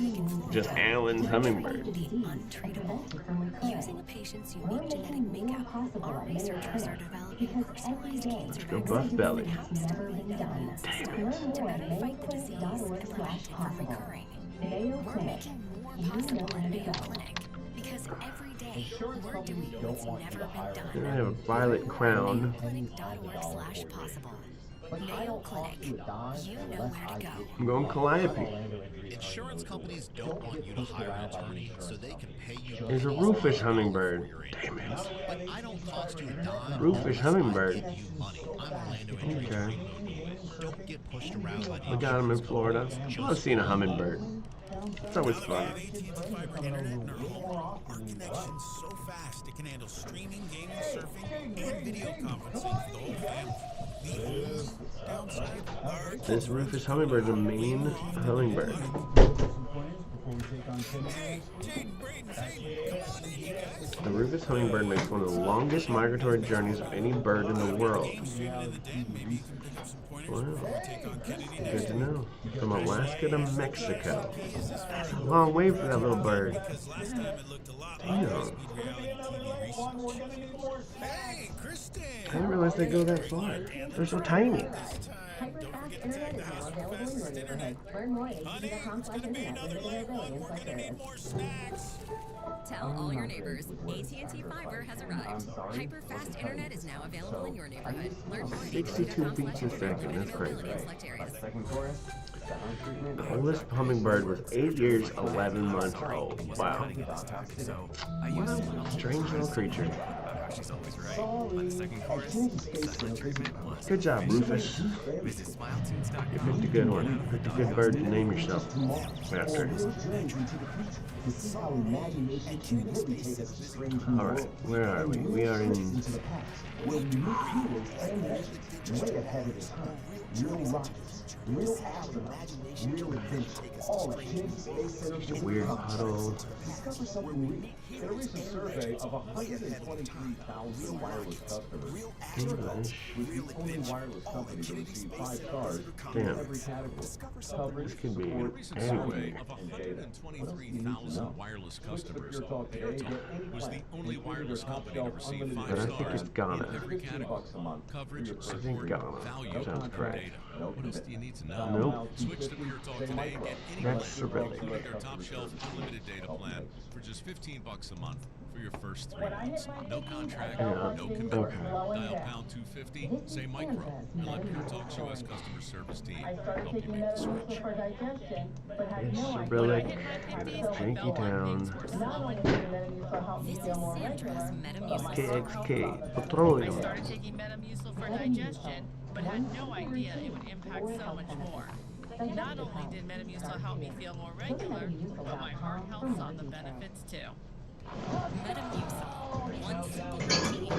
Just Alan's hummingbird. Using a patient's unique genetic makeup, our researchers are developing Because every day, Go Buff Belly. never been done. Learn more at mayoclinic.org/possible. Mayo Clinic. You know where to go. Because every day we're doing what's never been done. I have a violet crown. mayoclinic.org/possible. Mayo Clinic. You know where to go. I'm going Calliope. Insurance companies don't want you to hire an attorney so they can pay you. There's a roofish hummingbird. Damn it. But I don't cost you a dime. Roofish hummingbird. You money. I'm Orlando Injury. Okay. Don't get pushed around by the We got him in Florida. I love seeing a hummingbird. It's always fun. Our connection's so fast it can handle streaming, gaming, surfing, and video conferencing for the whole family. The only downside are This rufous hummingbird's a mean hummingbird. The rufous hummingbird makes one of the longest migratory journeys of any bird in the world. Wow. Good to know. From Alaska to Mexico. That's a long way for that little bird. Damn. I didn't realize they go that far. They're so tiny. Hyper-fast internet is now available in your neighborhood. Learn more at AT&T.com/internet with availability in select areas. Tell all your neighbors, AT&T Fiber has arrived. Hyper-fast internet is now available in your neighborhood. Learn more at 62 beats a second. That's crazy. select areas. The oldest hummingbird was 8 years, 11 months old. Wow. What a strange little creature. Good job, Rufus. You picked a good one. You picked a good bird to name yourself after. Alright, where are we? We are in... Real astronauts, real adventure, all at Kennedy Space Center. Just a weird puddle. Discover something new. In a recent survey of 123,000 wireless customers, English. was the only wireless company to receive 5 stars in Damn. every category. Coverage, This could be support, anyway. and data. 123,000 wireless customers. PureTalk was the only wireless company to receive 5 But I think stars it's Ghana. in every category. Coverage, I think support, Ghana. value, Sounds and correct. data. What else do you need to know? Nope. Switch to PureTalk today and get any That's Cyrillic, Cyrillic. including their top shelf unlimited data plan for just $15 a month for your first 3 months. No contract, Yeah. no commitment. Dial pound 250, say micro, and let PureTalk's US customer service team help you make the switch. It's Cyrillic in a janky town. This is Sandra's Metamucil. KXK. I Petroleum. started taking Metamucil for digestion, but had no idea it would impact so much more. Not only did Metamucil help me feel more regular, but my heart health saw the benefits too. Metamucil. One simple routine, 4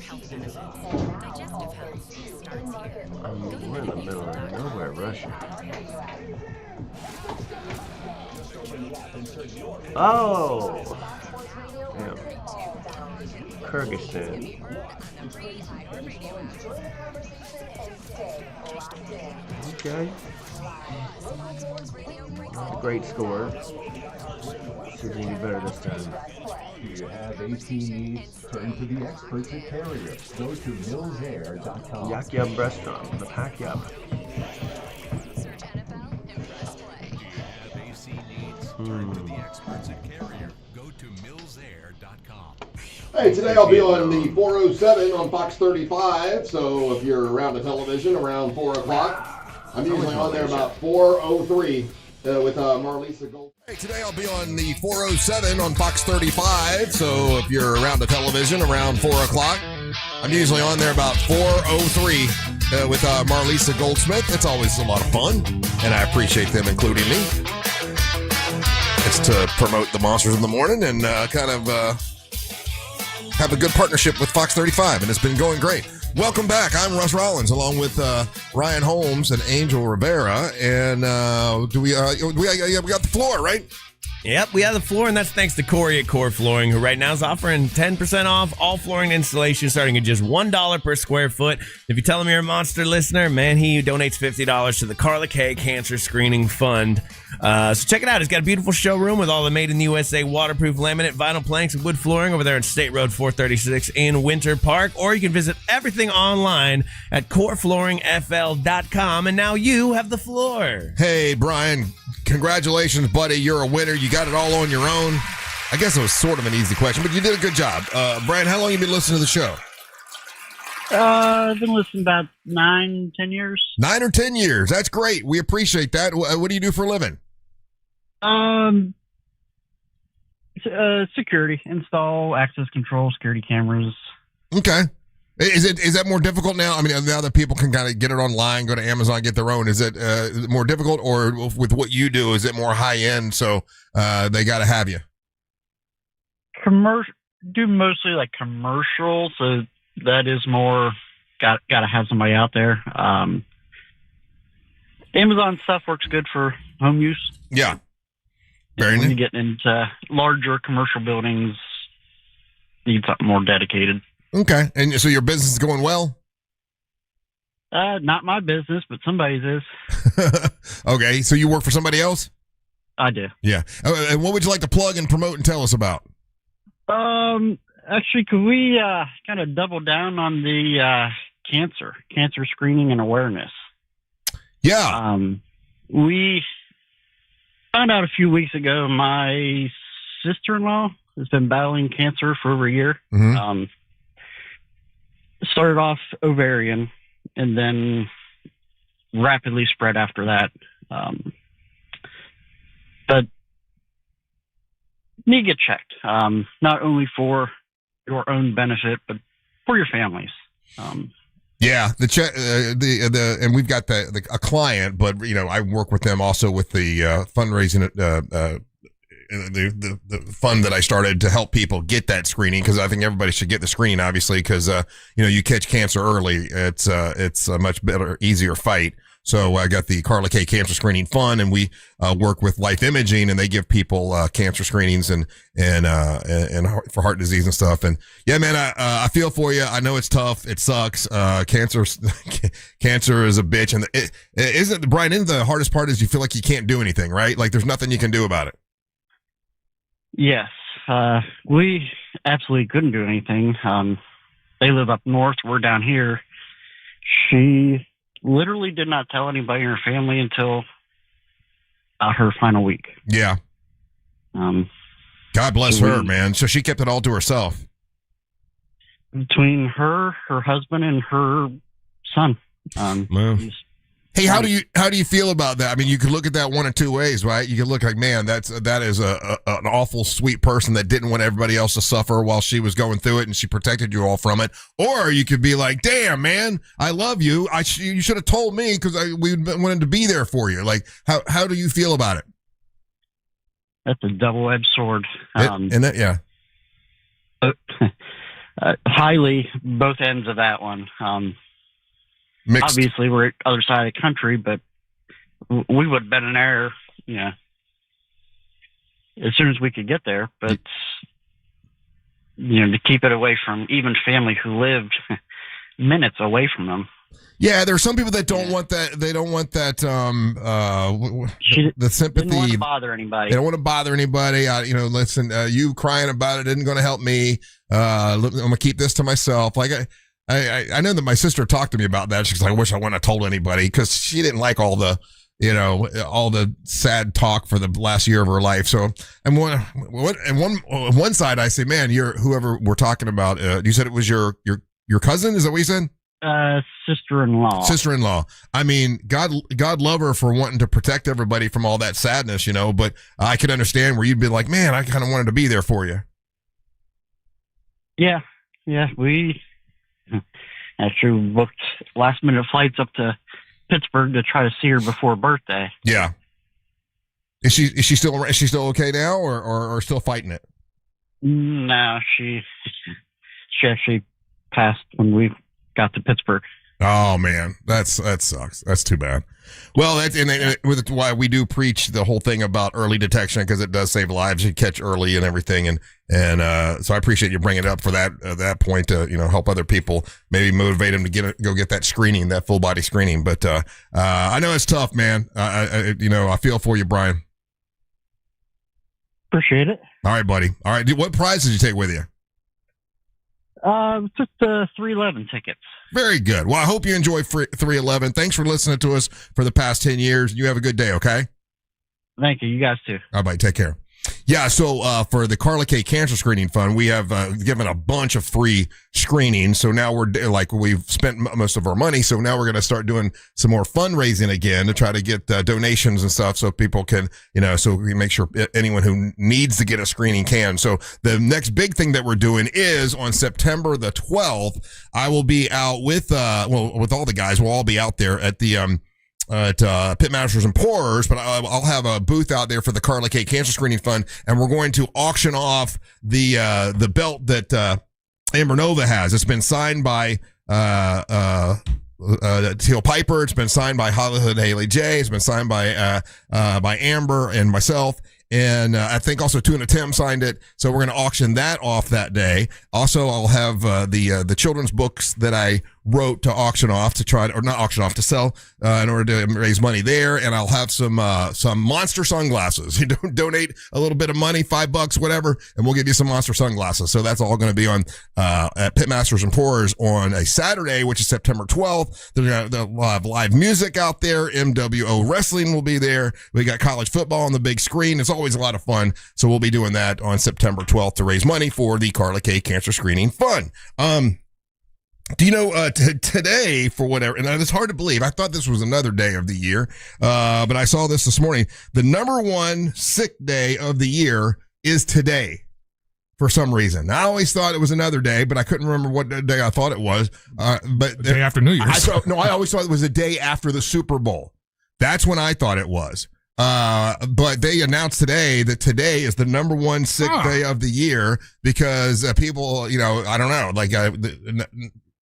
health benefits. Digestive health starts here. We're in the middle of nowhere, Russia. Oh! Damn. Kyrgyzstan. Okay. Great score. See if we can do better this time. Do you have AT needs? Turn to the experts at Carrier. Go to millsair.com. Yak Yum Restaurant, the Pack Yum. Search NFL and press play. Do you have AC needs? Turn to the experts at Carrier. Go to millsair.com. Hey, today I'll be on the 407 on Fox 35, so if you're around the television around 4 o'clock, I'm usually on there about 4:03 with Marlisa Gold. Hey, today I'll be on the 407 on Fox 35, so if you're around the television around 4 o'clock, I'm usually on there about 4:03 with Marlisa Goldsmith. It's always a lot of fun, and I appreciate them including me. It's to promote the Monsters in the Morning and kind of have a good partnership with Fox 35, and it's been going great. Welcome back. I'm Russ Rollins, along with Ryan Holmes and Angel Rivera, and we got the floor, right? Yep, we have the floor, and that's thanks to Corey at Core Flooring, who right now is offering 10% off all flooring installation starting at just $1 per square foot. If you tell him you're a Monster listener, man, he donates $50 to the Carla K Cancer Screening Fund. So check it out. It's got a beautiful showroom with all the made-in-the-USA waterproof laminate, vinyl planks, and wood flooring over there on State Road 436 in Winter Park. Or you can visit everything online at coreflooringfl.com. And now you have the floor. Hey, Brian, congratulations, buddy. You're a winner. You got it all on your own. I guess it was sort of an easy question, but you did a good job. Brian, how long have you been listening to the show? I've been listening about 9-10 years. 9 or 10 years. That's great. We appreciate that. What do you do for a living? Security, install access control, security cameras. Okay. Is that more difficult now? I mean, now that people can kind of get it online, go to Amazon, get their own. Is it more difficult, or with what you do, is it more high end? So they got to have you. Do mostly like commercial, so that is more got to have somebody out there. Amazon stuff works good for home use. Yeah. Very nice. When you get into larger commercial buildings, you need something more dedicated. Okay. And so your business is going well? Not my business, but somebody's is. Okay. So you work for somebody else? I do. Yeah. And what would you like to plug and promote and tell us about? Actually, could we kind of double down on the cancer screening and awareness? Yeah. We found out a few weeks ago my sister-in-law has been battling cancer for over a year. Mm-hmm. Started off ovarian and then rapidly spread after that. But need to get checked, not only for your own benefit, but for your families. Yeah, and we've got a client, but I work with them also with the fundraising, the fund that I started to help people get that screening, because I think everybody should get the screening, obviously, because you catch cancer early, it's a much better, easier fight. So I got the Carla K Cancer Screening Fund, and we work with Life Imaging, and they give people cancer screenings and for heart disease and stuff. And yeah, man, I feel for you. I know it's tough. It sucks. Cancer is a bitch, and isn't the hardest part is you feel like you can't do anything, right? Like there's nothing you can do about it. Yes, we absolutely couldn't do anything. They live up north. We're down here. She literally did not tell anybody in her family until her final week. Yeah. God bless her, man. So she kept it all to herself. Between her husband, and her son. Hey, how do you feel about that? I mean, you could look at that one of two ways, right? You could look like, man, that is an awful sweet person that didn't want everybody else to suffer while she was going through it, and she protected you all from it. Or you could be like, damn, man, I love you. You should have told me, because we wanted to be there for you. Like, how do you feel about it? That's a double-edged sword. Yeah. Highly both ends of that one. Mixed. Obviously, we're at the other side of the country, but we would have been in there, as soon as we could get there. But, to keep it away from even family who lived minutes away from them. Yeah, there are some people that don't want that. They don't want that. The sympathy. Didn't want to bother anybody. They don't want to bother anybody. Listen, you crying about it isn't going to help me. I'm going to keep this to myself. Like I know that my sister talked to me about that. She's like, I wish I wouldn't have told anybody, because she didn't like all the sad talk for the last year of her life. So, and one side, I say, man, you're whoever we're talking about. You said it was your cousin. Is that what you said? Sister-in-law. Sister-in-law. I mean, God love her for wanting to protect everybody from all that sadness, but I could understand where you'd be like, man, I kind of wanted to be there for you. Yeah. We actually booked last-minute flights up to Pittsburgh to try to see her before birthday. Yeah. Is she still okay now, or still fighting it? No, she actually passed when we got to Pittsburgh. Oh man, that sucks. That's too bad. Well, that's with why we do preach the whole thing about early detection, because it does save lives. You catch early and everything, and so I appreciate you bringing it up for that point to help other people, maybe motivate them to go get that screening, that full body screening. But I know it's tough, man. I feel for you, Brian. Appreciate it. All right, buddy. All right, what prize did you take with you? Just the 311 tickets. Very good. Well, I hope you enjoy 311. Thanks for listening to us for the past 10 years. You have a good day, okay? Thank you. You guys too. All right, take care. Yeah, so for the Carla K Cancer Screening Fund, we have given a bunch of free screenings. So now we've spent most of our money. So now we're going to start doing some more fundraising again to try to get donations and stuff, so people can, so we make sure anyone who needs to get a screening can. So the next big thing that we're doing is on September the 12th, I will be out with all the guys. We'll all be out there at the Pitmasters and Pourers, but I'll have a booth out there for the Carla K Cancer Screening Fund, and we're going to auction off the belt that Amber Nova has. It's been signed by Teal Piper. It's been signed by Hollywood Haley J. It's been signed by Amber and myself. And I think also Tuna Tim signed it. So we're going to auction that off that day. Also, I'll have the children's books that I wrote to auction off to sell in order to raise money there. And I'll have some monster sunglasses. You donate a little bit of money, $5, whatever, and we'll give you some monster sunglasses. So that's all going to be on at Pitmasters and Pourers on a Saturday, which is September 12th. They'll have live music out there. MWO Wrestling will be there. We got college football on the big screen. It's always a lot of fun. So we'll be doing that on September 12th to raise money for the Carla K Cancer Screening Fund. Do you know, today, for whatever, and it's hard to believe, I thought this was another day of the year, but I saw this morning. The number one sick day of the year is today for some reason. I always thought it was another day, but I couldn't remember what day I thought it was. But the day after New Year's. I always thought it was the day after the Super Bowl. That's when I thought it was. But they announced today that today is the number one sick day of the year because people, I don't know,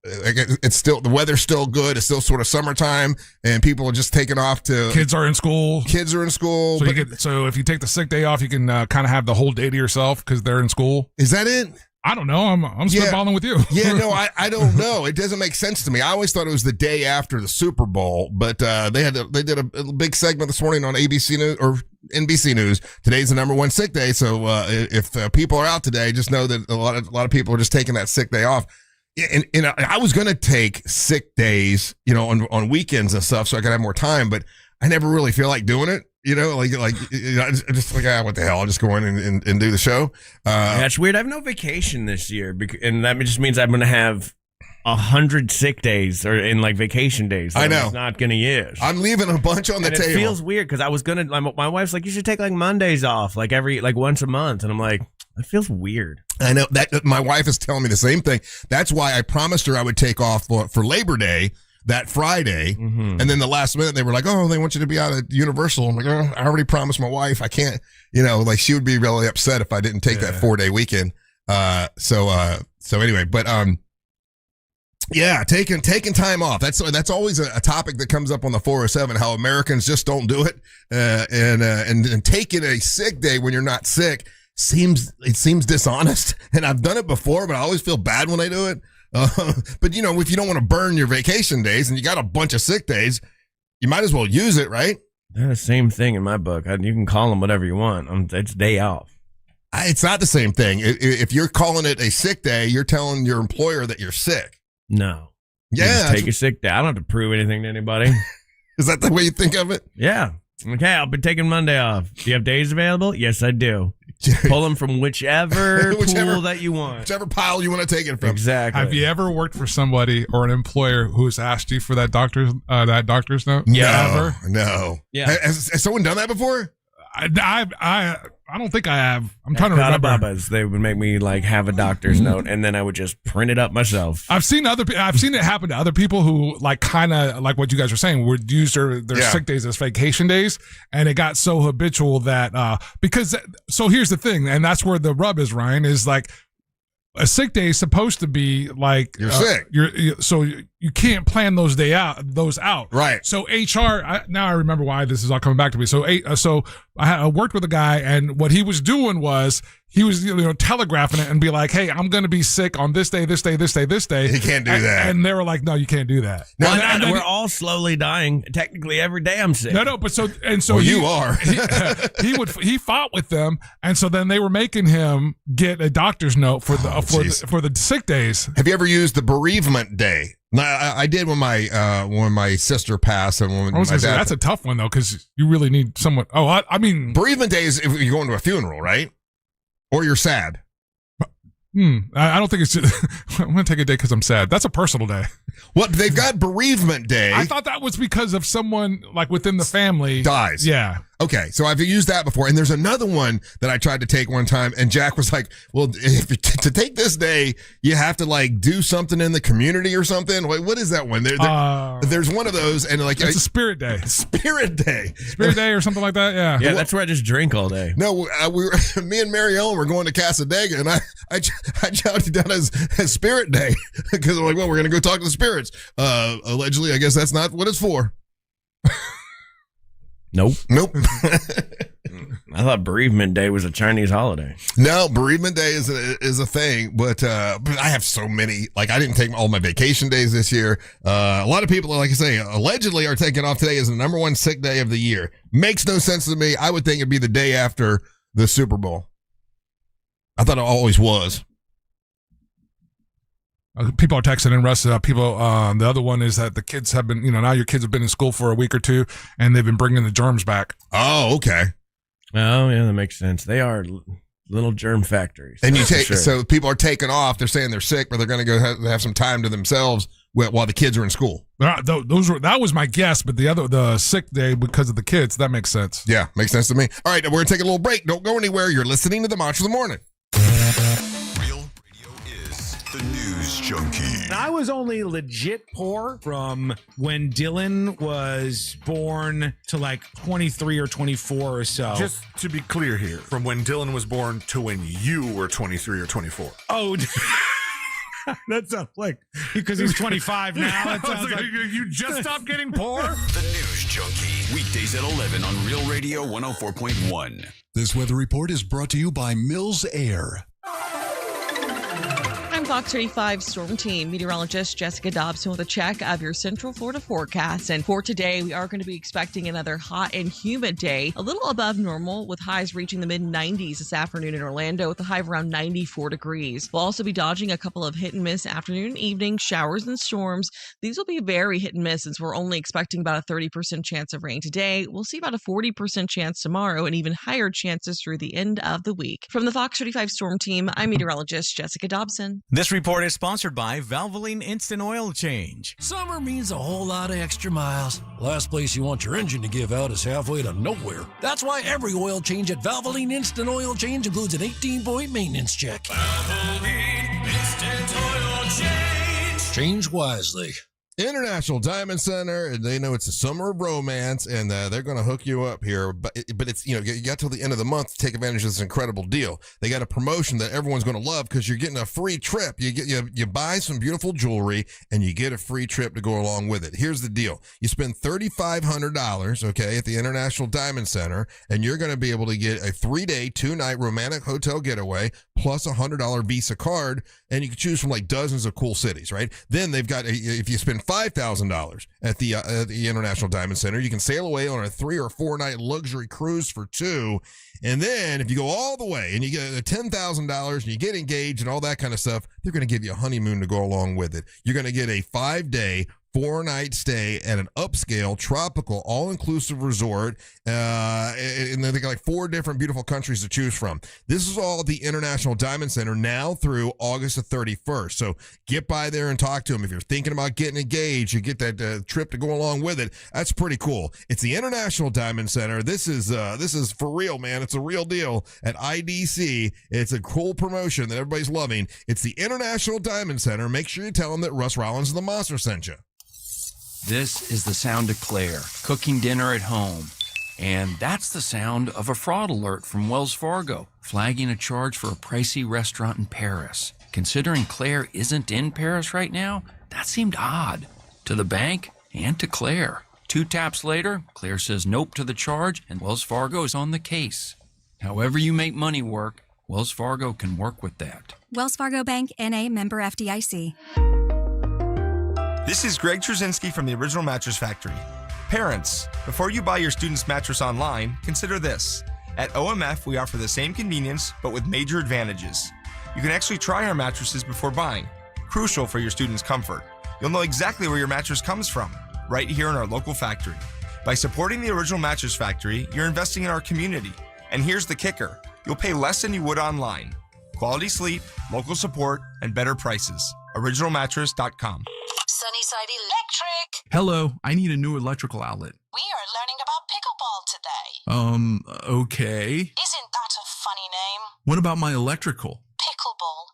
it's still, the weather's still good. It's still sort of summertime and people are just taking off kids are in school. So if you take the sick day off, you can kind of have the whole day to yourself because they're in school. Is that it? I don't know. I'm spitballing with you. Yeah, no, I don't know. It doesn't make sense to me. I always thought it was the day after the Super Bowl, but they did a big segment this morning on ABC News or NBC News. Today's the number one sick day. So if people are out today, just know that a lot of people are just taking that sick day off. And I was going to take sick days, on weekends and stuff so I could have more time, but I never really feel like doing it. Just like, what the hell? I'll just go in and do the show. That's weird. I have no vacation this year, and that just means I'm going to have 100 sick days or in vacation days. I know. I'm not going to use. I'm leaving a bunch on the table. It feels weird because I was going to. My wife's like, you should take Mondays off, every once a month, and I'm like, that feels weird. I know that my wife is telling me the same thing. That's why I promised her I would take off for Labor Day that Friday. Mm-hmm. And then the last minute they were like, oh, they want you to be out at Universal. I'm like, oh, I already promised my wife. I can't, she would be really upset if I didn't take that 4-day weekend. So anyway, but, yeah, taking time off. That's always a topic that comes up on the 407, how Americans just don't do it. And taking a sick day when you're not sick seems dishonest. And I've done it before, but I always feel bad when I do it. But if you don't want to burn your vacation days and you got a bunch of sick days, you might as well use it, right? They're the same thing in my book. You can call them whatever you want. It's day off. It's not the same thing. If you're calling it a sick day, you're telling your employer that you're sick. No. Yeah. Take a sick day. I don't have to prove anything to anybody. Is that the way you think of it? Yeah. Okay, I'll be taking Monday off. Do you have days available? Yes, I do. Pull them from whichever pool that you want. Whichever pile you want to take it from. Exactly. Have you ever worked for somebody or an employer who's asked you for that doctor's note? Yeah. No. Yeah. Has someone done that before? I don't think I have. I'm trying to remember. Babas, they would make me have a doctor's note, and then I would just print it up myself. I've seen it happen to other people who kind of like what you guys are saying would use their sick days as vacation days, and it got so habitual that so here's the thing, and that's where the rub is, Ryan, is a sick day is supposed to be you're sick. So you can't plan those out. Right. So HR, now I remember why this is all coming back to me. So I worked with a guy, and what he was doing was he was telegraphing it and be like, "Hey, I'm going to be sick on this day, this day, this day, this day." He can't do that. And they were like, "No, you can't do that." Well, And then we're all slowly dying. Technically, every day I'm sick. No, but so Well, you are. he fought with them, and so then they were making him get a doctor's note for the sick days. Have you ever used the bereavement day? No, I did when my sister passed, and when I was my gonna say, dad. that's a tough one though, because you really need someone. Oh, I mean, bereavement day is if you're going to a funeral, right? Or you're sad. I don't think it's. I'm gonna take a day because I'm sad. That's a personal day. What they've got bereavement day. I thought that was because of someone like within the family dies. Yeah. Okay, so I've used that before, and there's another one that I tried to take one time, and Jack was like, "Well, to take this day, you have to like do something in the community or something." Wait, what is that one? There's one of those, and like it's a spirit day, spirit day or something like that. Yeah, yeah, that's where I just drink all day. No, we were me and Mary Ellen were going to Casadega, and I jotted it down as spirit day because I'm like, well, we're gonna go talk to the spirits. Allegedly, I guess that's not what it's for. Nope. I thought bereavement day was a Chinese holiday. No, bereavement day is a thing, but I have so many. Like, I didn't take all my vacation days this year. A lot of people, like I say, allegedly are taking off today as the number one sick day of the year. Makes no sense to me. I would think it'd be the day after the Super Bowl. I thought it always was. People are texting in, Russ. The other one is that the kids have been, now your kids have been in school for a week or two, and they've been bringing the germs back. Oh, okay. Oh, yeah, that makes sense. They are little germ factories. And so people are taking off. They're saying they're sick, but they're going to go have some time to themselves while the kids are in school. That was my guess, but the sick day because of the kids, that makes sense. Yeah, makes sense to me. All right, we're going to take a little break. Don't go anywhere. You're listening to the Monster of the Morning. The News Junkie. I was only legit poor from when Dylan was born to like 23 or 24 or so. Just to be clear here, from when Dylan was born to when you were 23 or 24. Oh, that sounds like because he's 25 now. It sounds like you just stopped getting poor. The News Junkie. Weekdays at 11 on Real Radio 104.1. This weather report is brought to you by Mills Air. I'm Fox 35 Storm Team meteorologist Jessica Dobson with a check of your Central Florida forecast. And for today, we are going to be expecting another hot and humid day, a little above normal, with highs reaching the mid-90s this afternoon in Orlando with a high of around 94 degrees. We'll also be dodging a couple of hit-and-miss afternoon and evening showers and storms. These will be very hit-and-miss since we're only expecting about a 30% chance of rain today. We'll see about a 40% chance tomorrow and even higher chances through the end of the week. From the Fox 35 Storm Team, I'm meteorologist Jessica Dobson. This report is sponsored by Valvoline Instant Oil Change. Summer means a whole lot of extra miles. Last place you want your engine to give out is halfway to nowhere. That's why every oil change at Valvoline Instant Oil Change includes an 18-point maintenance check. Valvoline Instant Oil Change. Change wisely. International Diamond Center, they know it's the summer of romance, and they're going to hook you up here. But it's, you got till the end of the month to take advantage of this incredible deal. They got a promotion that everyone's going to love because you're getting a free trip. You buy some beautiful jewelry, and you get a free trip to go along with it. Here's the deal: you spend $3,500, okay, at the International Diamond Center, and you're going to be able to get a 3-day, 2-night romantic hotel getaway plus a $100 Visa card, and you can choose from like dozens of cool cities. Right? Then they've got if you spend $5,000 at the International Diamond Center, you can sail away on a 3 or 4 night luxury cruise for 2. And then if you go all the way and you get $10,000 and you get engaged and all that kind of stuff, they're going to give you a honeymoon to go along with it. You're going to get a 5-day, 4-night stay at an upscale, tropical, all-inclusive resort. And they got like 4 different beautiful countries to choose from. This is all at the International Diamond Center now through August the 31st. So get by there and talk to them. If you're thinking about getting engaged, you get that trip to go along with it. That's pretty cool. It's the International Diamond Center. This is for real, man. It's a real deal at IDC. It's a cool promotion that everybody's loving. It's the International Diamond Center. Make sure you tell them that Russ Rollins and the Monster sent you. This is the sound of Claire, cooking dinner at home. And that's the sound of a fraud alert from Wells Fargo, flagging a charge for a pricey restaurant in Paris. Considering Claire isn't in Paris right now, That seemed odd to the bank and to Claire. 2 taps later, Claire says nope to the charge, and Wells Fargo is on the case. However you make money work, Wells Fargo can work with that. Wells Fargo Bank, N.A., member FDIC. This is Greg Trzynski from the Original Mattress Factory. Parents, before you buy your student's mattress online, consider this. At OMF, we offer the same convenience, but with major advantages. You can actually try our mattresses before buying, crucial for your student's comfort. You'll know exactly where your mattress comes from, right here in our local factory. By supporting the Original Mattress Factory, you're investing in our community. And here's the kicker. You'll pay less than you would online. Quality sleep, local support, and better prices. OriginalMattress.com. Sunnyside Electric. Hello, I need a new electrical outlet. We are learning about pickleball today. Okay. Isn't that a funny name? What about my electrical? Pickleball.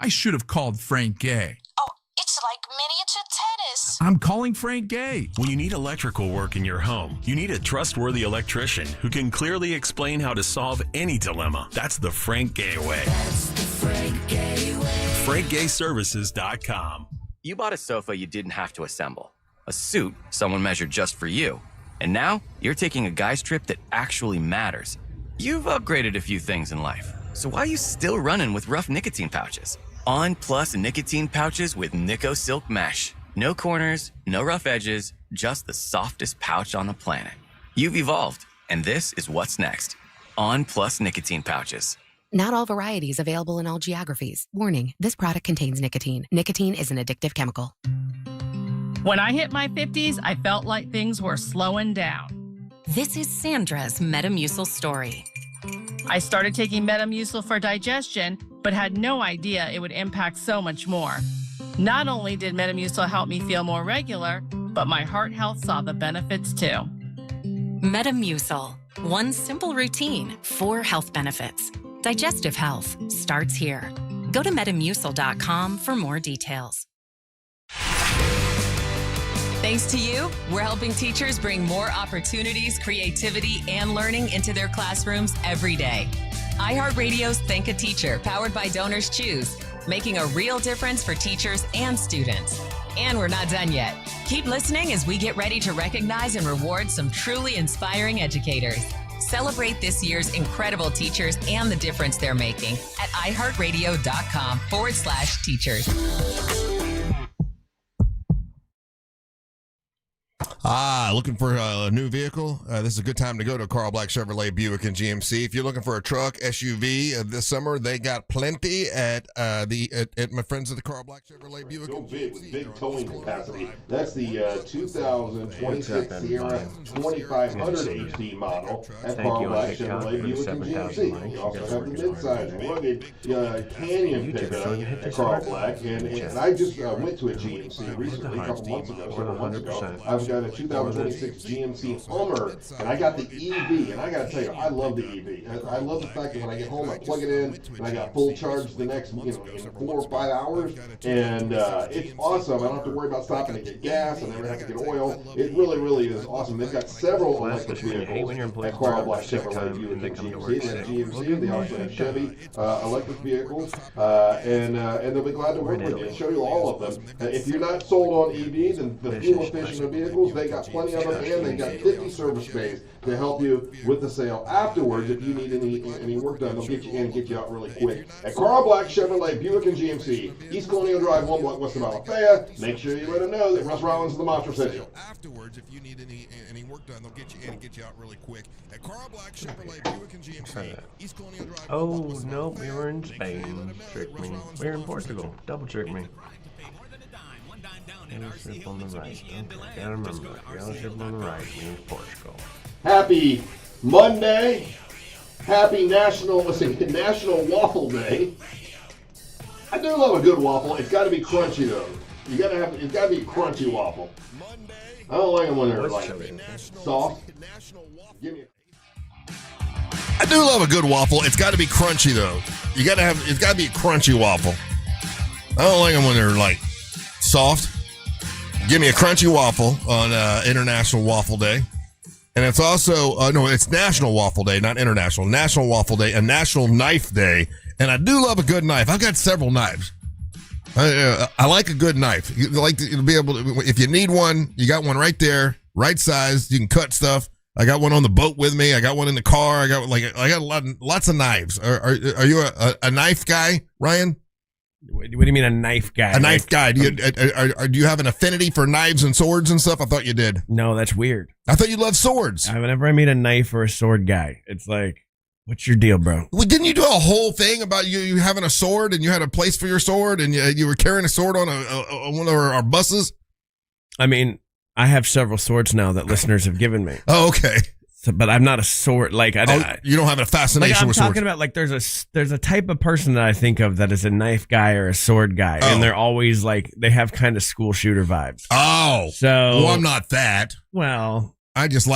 I should have called Frank Gay. Oh, it's like miniature tennis. I'm calling Frank Gay. When you need electrical work in your home, you need a trustworthy electrician who can clearly explain how to solve any dilemma. That's the Frank Gay way. That's the Frank Gay way. FrankGayServices.com. You bought a sofa you didn't have to assemble, a suit someone measured just for you, and now you're taking a guy's trip that actually matters. You've upgraded a few things in life, so why are you still running with rough nicotine pouches? On Plus nicotine pouches with Nico Silk Mesh. No corners, no rough edges, just the softest pouch on the planet. You've evolved, and this is what's next. On Plus nicotine pouches. Not all varieties available in all geographies. Warning, this product contains nicotine. Nicotine is an addictive chemical. When I hit my 50s, I felt like things were slowing down. This is Sandra's Metamucil story. I started taking Metamucil for digestion, but had no idea it would impact so much more. Not only did Metamucil help me feel more regular, but my heart health saw the benefits too. Metamucil. One simple routine, 4 health benefits. Digestive health starts here. Go to Metamucil.com for more details. Thanks to you, we're helping teachers bring more opportunities, creativity, and learning into their classrooms every day. iHeartRadio's Thank a Teacher, powered by Donors Choose, making a real difference for teachers and students. And we're not done yet. Keep listening as we get ready to recognize and reward some truly inspiring educators. Celebrate this year's incredible teachers and the difference they're making at iHeartRadio.com/teachers. Looking for a new vehicle? This is a good time to go to Carl Black Chevrolet Buick and GMC. If you're looking for a truck, SUV this summer, they got plenty at my friends at the Carl Black Chevrolet Buick. Go big towing capacity. That's the 2026 Sierra 2500 HD model at Carl Black Chevrolet Buick and GMC. You also have the midsize rugged Canyon pickup at Carl Black, and I just went to a GMC recently, a couple months ago, several months ago. I've got a 2026 GMC Hummer, and I got the EV, and I got to tell you, I love the EV. I love the fact that when I get home, I plug it in, and I got full charge the next, in 4 or 5 hours, and it's awesome. I don't have to worry about stopping to get gas. I never have to get oil. It really, really is awesome. They've got several electric vehicles at Carl Black Chevrolet Buick and GMC. They have GMC, they also have Chevy electric vehicles, and they'll be glad to work with you and show you all of them. If you're not sold on EV, then the fuel-efficient vehicles, they got plenty of them, and they got 50 service bays to help you with the sale. Afterwards, if you need any work done, they'll get you in and get you out really quick. At Carl Black Chevrolet Buick and GMC, East Colonial Drive, 1 block west of Alafaya. Make sure you let them know that Russ Rollins of the Monster sent you. Afterwards, if you need any work done, they'll get you in and get you out really quick. At Carl Black Chevrolet Buick and GMC, East Colonial Drive. Oh, no, we were in Spain. Tricked me. We were in Portugal. Double tricked me. Dealership on the right. Okay, gotta remember. Dealership on the right means Portugal. Happy Monday. Happy National Waffle Day. I do love a good waffle. It's got to be crunchy though. It's got to be a crunchy waffle. I don't like them when they're like soft. Give me. I do love a good waffle. It's got to be crunchy though. It's got to be a crunchy waffle. I don't like them when they're like soft. Give me a crunchy waffle on International Waffle Day. And it's also, it's National Waffle Day, not International. National Waffle Day, a National Knife Day. And I do love a good knife. I've got several knives. I like a good knife. You like to be able to, if you need one, you got one right there, right size. You can cut stuff. I got one on the boat with me. I got one in the car. I got lots of knives. Are you a knife guy, Ryan? What do you mean a knife guy? A knife guy. Do you have an affinity for knives and swords and stuff? I thought you did. No, that's weird. I thought you loved swords. Whenever I meet a knife or a sword guy, it's like, what's your deal, bro? Well, didn't you do a whole thing about you having a sword and you had a place for your sword and you were carrying a sword on one of our buses? I mean, I have several swords now that listeners have given me. Oh, okay. So, but I'm not a sword. You don't have a fascination with swords. I'm talking about there's a type of person that I think of that is a knife guy or a sword guy, and they're always they have kind of school shooter vibes. Oh, so well, I'm not that. Well, I just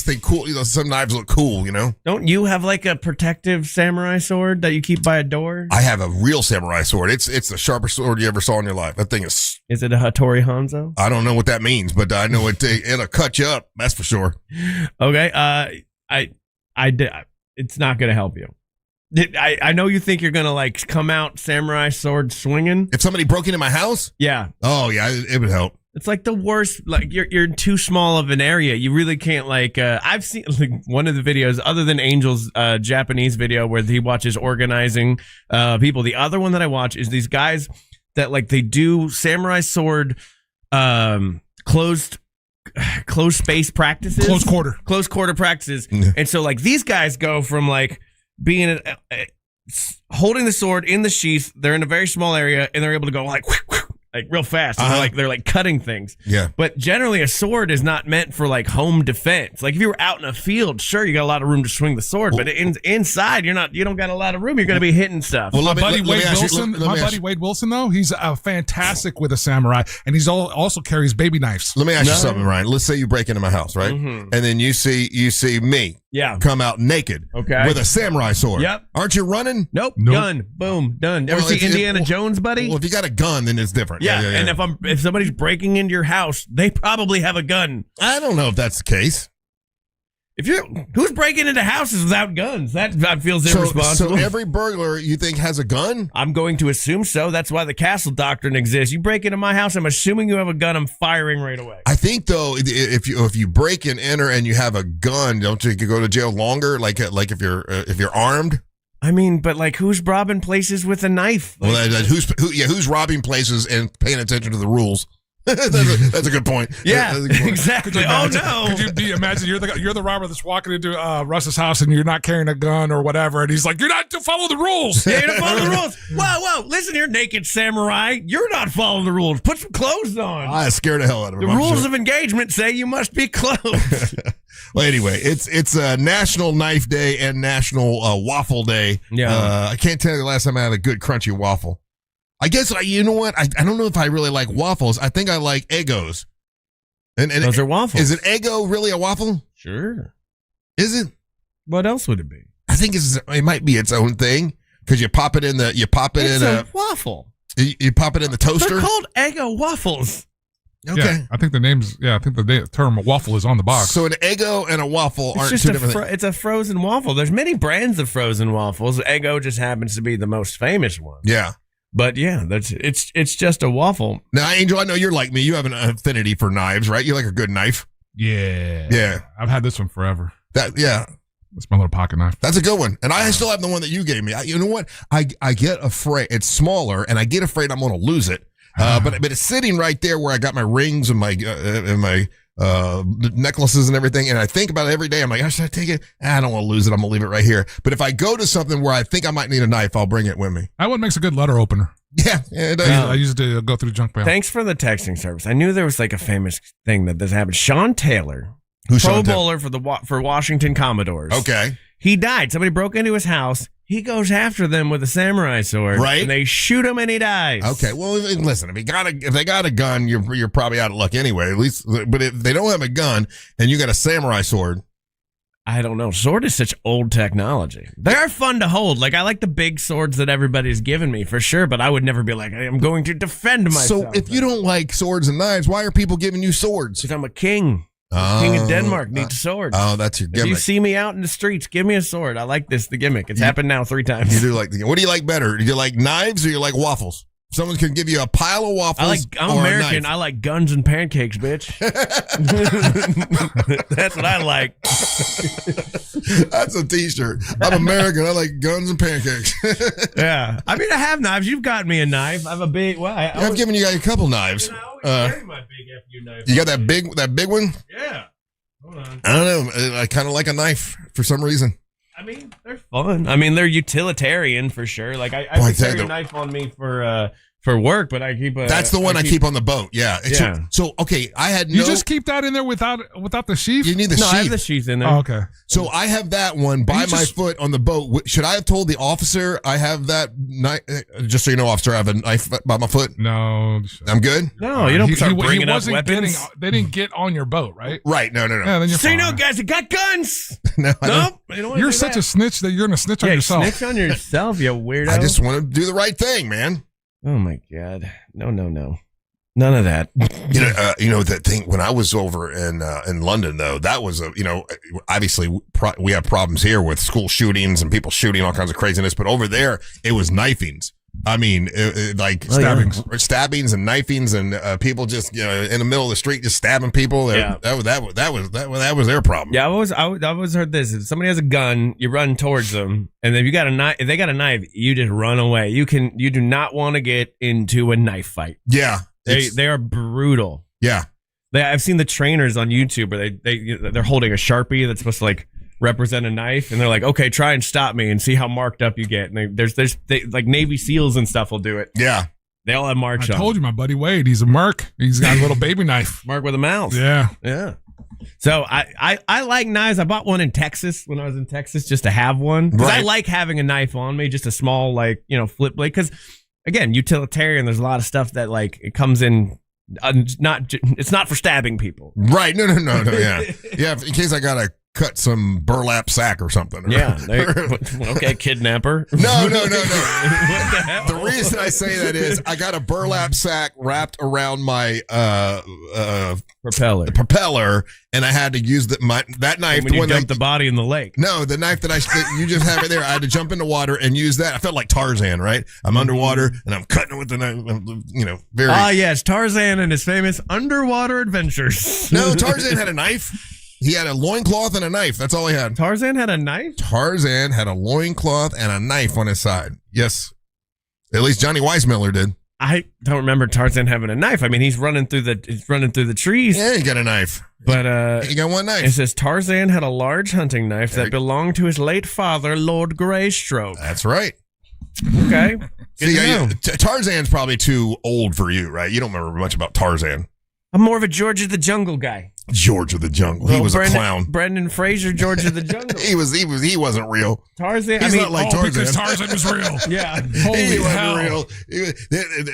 think cool. Some knives look cool. Don't you have a protective samurai sword that you keep by a door? I have a real samurai sword. It's the sharpest sword you ever saw in your life. That thing is. Is it a Hattori Hanzo? I don't know what that means, but I know it'll cut you up. That's for sure. Okay. It's not gonna help you. I know you think you're gonna come out samurai sword swinging. If somebody broke into my house? Yeah. Oh yeah, it would help. It's the worst. You're in too small of an area. You really can't I've seen one of the videos other than Angel's Japanese video where he watches organizing people. The other one that I watch is these guys that they do samurai sword closed space practices, close quarter practices. And so these guys go from being holding the sword in the sheath. They're in a very small area and they're able to go real fast. They're cutting things. Yeah. But generally a sword is not meant for home defense. If you were out in a field, sure, you got a lot of room to swing the sword, but inside you don't got a lot of room. You're going to be hitting stuff. Well, my buddy Wade Wilson, though, he's fantastic with a samurai, and he's also carries baby knives. Let me ask you something, Ryan. Let's say you break into my house, right? Mm-hmm. And then you see me. Yeah. Come out naked. Okay. With a samurai sword. Yep. Aren't you running? Nope. Gun. Boom. Done. Ever see Indiana Jones, buddy? Well, if you got a gun, then it's different. Yeah. And if somebody's breaking into your house, they probably have a gun. I don't know if that's the case. Who's breaking into houses without guns? That feels irresponsible. So every burglar you think has a gun? I'm going to assume so. That's why the castle doctrine exists. You break into my house, I'm assuming you have a gun. I'm firing right away. I think though, if you break and enter and you have a gun, don't you go to jail longer? Like if you're armed. I mean, but who's robbing places with a knife? Well, who's robbing places and paying attention to the rules? That's a good point. Yeah, exactly. Oh no! Could you imagine you're the robber that's walking into Russ's house and you're not carrying a gun or whatever, and he's like, "You're not to follow the rules." Yeah, you don't follow the rules. Whoa! Listen here, naked samurai. You're not following the rules. Put some clothes on. I scared the hell out of him. The rules of engagement say you must be clothed. Well, anyway, it's National Knife Day and National Waffle Day. Yeah. I can't tell you the last time I had a good crunchy waffle. I guess, you know what? I don't know if I really like waffles. I think I like Eggos. And those are waffles. Is an Eggo really a waffle? Sure. Is it? What else would it be? I think it might be its own thing because you pop it in It's a waffle. You pop it in the toaster. They're called Eggo waffles. Okay. Yeah, I think the term waffle is on the box. So an Eggo and a waffle aren't two different things. It's a frozen waffle. There's many brands of frozen waffles. Eggo just happens to be the most famous one. Yeah. But yeah, it's just a waffle. Now, Angel, I know you're like me. You have an affinity for knives, right? You like a good knife. Yeah. I've had this one forever. That's my little pocket knife. That's a good one. And I still have the one that you gave me. You know what? I get afraid. It's smaller, and I get afraid I'm going to lose it. But it's sitting right there where I got my rings and my necklaces and everything. And I think about it every day. I'm like, should I take it? I don't want to lose it. I'm going to leave it right here. But if I go to something where I think I might need a knife, I'll bring it with me. That one makes a good letter opener. Yeah, it does. I used to go through the junk mail. Thanks for the texting service. I knew there was a famous thing that this happened. Sean Taylor, who's Pro Bowler for Washington Commodores. Okay. He died. Somebody broke into his house. He goes after them with a samurai sword. Right. And they shoot him and he dies. Okay. Well, listen, if they got a gun, you're probably out of luck anyway. At least, but if they don't have a gun and you got a samurai sword, I don't know. Sword is such old technology. They are fun to hold. I like the big swords that everybody's given me for sure, but I would never be like, I'm going to defend myself. So if you don't like swords and knives, why are people giving you swords? Because I'm a king. King of Denmark needs a sword. Oh, that's your gimmick. If you see me out in the streets, give me a sword. I like the gimmick. It's happened now 3 times. You do like what do you like better? Do you like knives or you like waffles? Someone can give you a pile of waffles. I'm or American. A knife. I like guns and pancakes, bitch. That's what I like. That's a T-shirt. I'm American. I like guns and pancakes. Yeah. I mean, I have knives. You've got me a knife. I have a big. Well, I've given you guys a couple knives. Carry my big FU knife. You got that big one? Yeah. Hold on. I don't know. I kind of like a knife for some reason. I mean, they're fun. I mean, they're utilitarian for sure. Like I carry a knife on me for work, but I keep. That's the one I keep on the boat. Yeah. So okay, I had no. You just keep that in there without the sheath. You need the sheath. I have the sheath in there. Oh, okay. So I have that one by my foot on the boat. Should I have told the officer I have that knife? Just so you know, officer, I have a knife by my foot. No, I'm good. No, you don't start bringing up weapons. They didn't get on your boat, right? Right. No. Yeah, then you're so you fine. know, guys, I got guns. No, You're such a snitch that you're gonna snitch on yourself. Snitch on yourself, you weirdo. I just want to do the right thing, man. Oh my god. No. None of that. You know that thing when I was over in London though, that was obviously we have problems here with school shootings and people shooting all kinds of craziness, but over there it was knifings. I mean, stabbings and knifings and people just in the middle of the street just stabbing people. Yeah. That was their problem. Yeah, I always heard this: if somebody has a gun, you run towards them, and if you got a knife, if they got a knife, you just run away. You do not want to get into a knife fight. Yeah, they are brutal. Yeah, I've seen the trainers on YouTube where they're holding a Sharpie that's supposed to represent a knife, and they're like, okay, try and stop me and see how marked up you get. And there's like Navy SEALs and stuff will do it. Yeah, they all have marks on. I told you, my buddy Wade, he's a merc. He's got a little baby knife. Mark with a mouse. Yeah. So I like knives. I bought one in Texas when I was in Texas just to have one, because I like having a knife on me, just a small flip blade. Because again, utilitarian. There's a lot of stuff that it comes in. It's not for stabbing people. Right. No. Yeah. Yeah. In case I gotta cut some burlap sack or something. Yeah. Okay, kidnapper. No. What the hell? The reason I say that is I got a burlap sack wrapped around my propeller, and I had to use that knife. When you dumped the body in the lake. No, the knife that you just have right there. I had to jump into water and use that. I felt like Tarzan, right? I'm underwater and I'm cutting with the knife. Very. Yes, Tarzan and his famous underwater adventures. No, Tarzan had a knife. He had a loincloth and a knife. That's all he had. Tarzan had a knife? Tarzan had a loincloth and a knife on his side. Yes. At least Johnny Weissmuller did. I don't remember Tarzan having a knife. I mean, he's running through the trees. Yeah, he got a knife. But he got one knife. It says Tarzan had a large hunting knife that belonged to his late father, Lord Greystoke. That's right. Okay. Tarzan's probably too old for you, right? You don't remember much about Tarzan. I'm more of a George of the Jungle guy. George of the Jungle. He was a clown. Brendan Fraser, George of the Jungle. He wasn't real. Tarzan. He's not like Tarzan. Because Tarzan was real. Yeah. He wasn't real.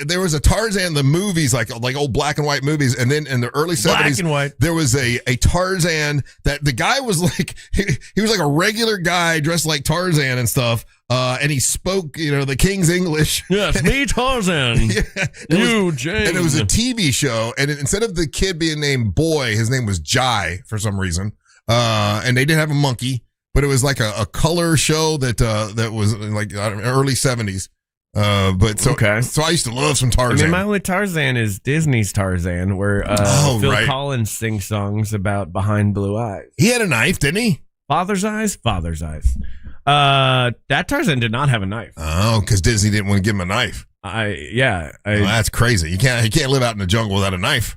There was a Tarzan, the movies, like old black and white movies, and then in the early 70s, black and white. There was a Tarzan that the guy was like he was like a regular guy dressed like Tarzan and stuff. And he spoke, the King's English. Yes, me Tarzan. James. And it was a TV show. And instead of the kid being named Boy, his name was Jai for some reason. And they didn't have a monkey, but it was like a color show that was like early 70s. So I used to love some Tarzan. I mean, my only Tarzan is Disney's Tarzan, where Phil Collins sings songs about behind blue eyes. He had a knife, didn't he? Father's eyes. That Tarzan did not have a knife. Oh, because Disney didn't want to give him a knife. That's crazy. He can't live out in the jungle without a knife.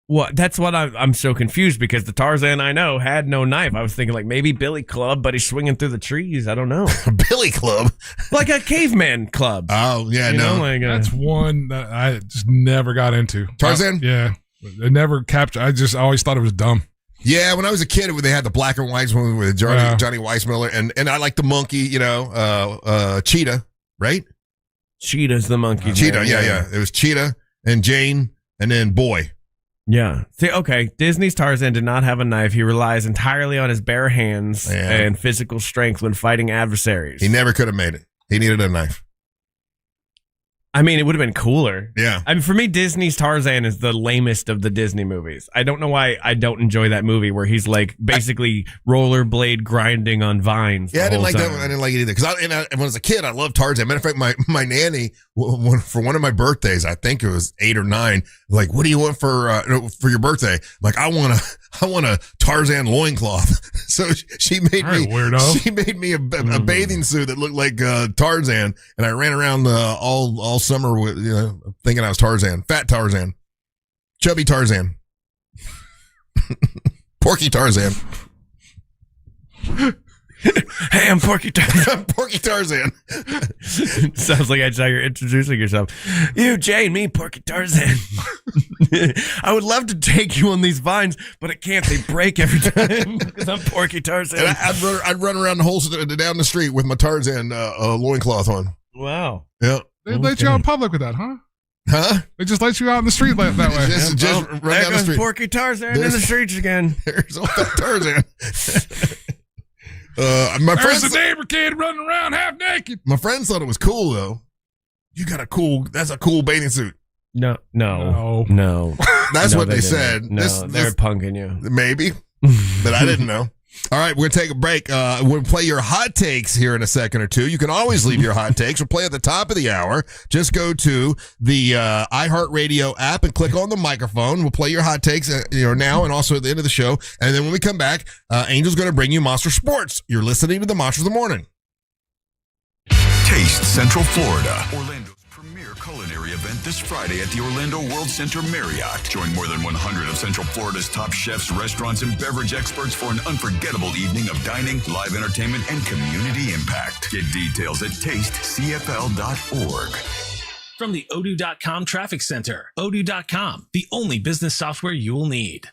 Well, that's what I'm so confused, because the Tarzan I know had no knife. I was thinking maybe Billy Club, but he's swinging through the trees. I don't know. Billy Club? Like a caveman club. Oh, yeah, That's one that I just never got into. Tarzan? Yeah. It never captured. I just always thought it was dumb. Yeah, when I was a kid, they had the black and white one with Johnny Weissmuller, and I like the monkey, Cheetah, right? Cheetah's the monkey. Cheetah, yeah. It was Cheetah and Jane and then Boy. Yeah. See, okay, Disney's Tarzan did not have a knife. He relies entirely on his bare hands and physical strength when fighting adversaries. He never could have made it. He needed a knife. I mean, it would have been cooler. Yeah. I mean, for me, Disney's Tarzan is the lamest of the Disney movies. I don't know why I don't enjoy that movie where he's like basically rollerblade grinding on vines. Yeah, I didn't like time. that one. I didn't like it either. Because when I was a kid, I loved Tarzan. Matter of fact, my nanny, for one of my birthdays, I think it was 8 or 9, like, what do you want for your birthday? I'm like, I want a Tarzan loincloth. So she made me weirdo. She made me a bathing suit that looked like Tarzan, and I ran around all summer with thinking I was Tarzan, fat Tarzan, chubby Tarzan, Porky Tarzan. Hey, I'm Porky Tarzan. I'm Porky Tarzan. Sounds like that's how you're introducing yourself. You, Jane, me, Porky Tarzan. I would love to take you on these vines, but I can't. They break every time because I'm Porky Tarzan. And I'd run around the whole down the street with my Tarzan loincloth on. Wow. Yeah. They let you out in public with that, huh? Huh? They just let you out in the street that way. Just run there down the goes street. Porky Tarzan in the streets again. There's old fat Tarzan. My There's friends, a neighbor kid running around half naked. my friends thought it was cool though. You got that's a cool bathing suit. No. That's No, what they didn't. said. No, they're punking you. Maybe, but I didn't know. All right, we're going to take a break. We'll play your hot takes here in a second or two. You can always leave your hot takes. We'll play at the top of the hour. Just go to the iHeartRadio app and click on the microphone. We'll play your hot takes now and also at the end of the show. And then when we come back, Angel's going to bring you Monster Sports. You're listening to the Monsters of the Morning. Taste Central Florida. Orlando's premier culinary event this Friday at the Orlando World Center Marriott. Join more than 100 of Central Florida's top chefs, restaurants, and beverage experts for an unforgettable evening of dining, live entertainment, and community impact. Get details at tastecfl.org. From the Odoo.com Traffic Center, Odoo.com, the only business software you will need.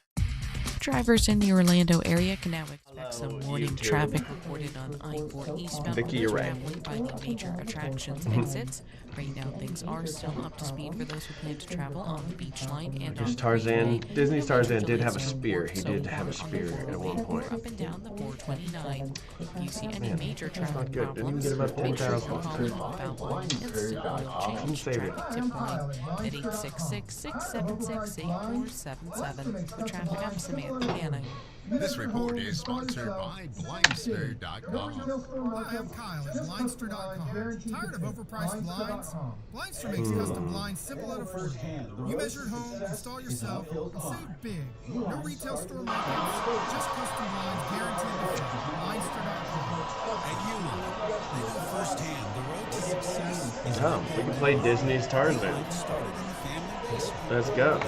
Drivers in the Orlando area can now expect some morning traffic reported on I-4 eastbound. Vicky, you're right. By the major attractions exits. Right now, things are still up to speed for those who plan to travel on the beach line and on Tarzan. Disney's Tarzan did have a spear. He did have a spear at one point. Up and down the 429. If you see any major That's not traffic good. Didn't even problems, get about make sure to 10,000. call Fountain Instant Oil Change traffic tip line at 866-676-8477. With traffic, I'm Samantha Hanna. This report is sponsored by Blindster.com. Hi, I'm Kyle at Blindster.com. Tired of overpriced blinds? Blindster makes custom blinds simple and affordable. You measure at home, install yourself, and save big. No retail store markups, just custom blinds guaranteed to fit. Blindster.com. At Uline, we know firsthand the road to success is Oh, we can play Disney's Tarzan. Let's go.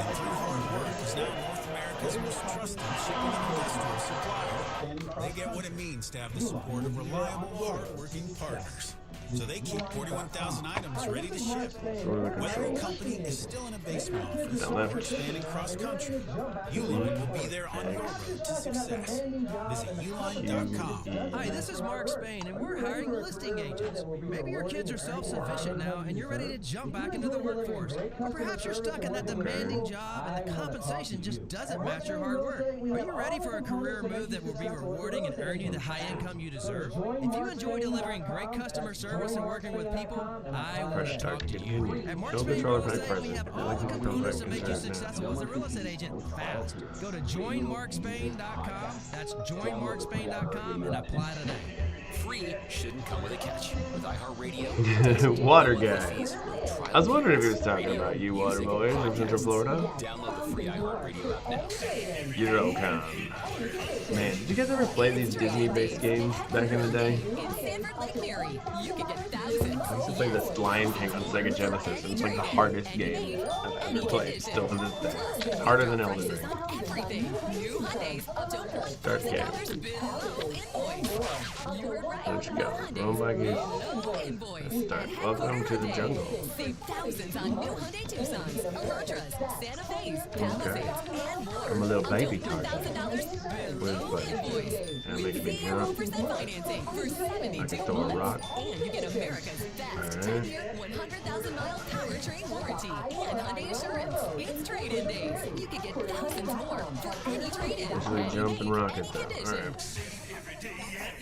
They get what it means to have the support of reliable, hard-working partners. So they keep 41,000 items ready to ship. Whether a company is still in a basement office or expanding cross-country, Uline will be there on your road to success. Visit uline.com. Hi, this is Mark Spain, and we're hiring listing agents. Maybe your kids are self-sufficient now, and you're ready to jump back into the workforce. Or perhaps you're stuck in that demanding job, and the compensation just doesn't match your hard work. Are you ready for a career move that will be rewarding and earn you the high income you deserve? If you enjoy delivering great customer service and working with people, I want to talk to you. At Mark Spain Real Estate, we have all the components to make you successful as a real estate agent fast. Go to joinmarkspain.com. That's joinmarkspain.com and apply today. Free shouldn't come with a catch. With iHeartRadio. Water guy. I was wondering if he was talking about you, water boys in Central Florida. Download the free iHeartRadio app now. You're come. Man, did you guys ever play these Disney-based games back in the day? I used to play this Lion King on Sega Genesis, and it's like the hardest game I've ever played, still to this day. It's harder than Elden Ring. Start game. Let's go. Oh my god. Let's start. Welcome to the jungle. Save thousands on new Hyundai Tucsons, Elantras, Santa Fe's, Palisades, and more. I'm a little baby Tarzan. Where's Buddy? That makes me jump. Financing for 72 I can throw a rock. And you get America's best 10-year, 100,000-mile powertrain warranty and Hyundai Assurance. It's trade-in days. You can get thousands more for any trade-in. Usually jump and rocket though. Alright.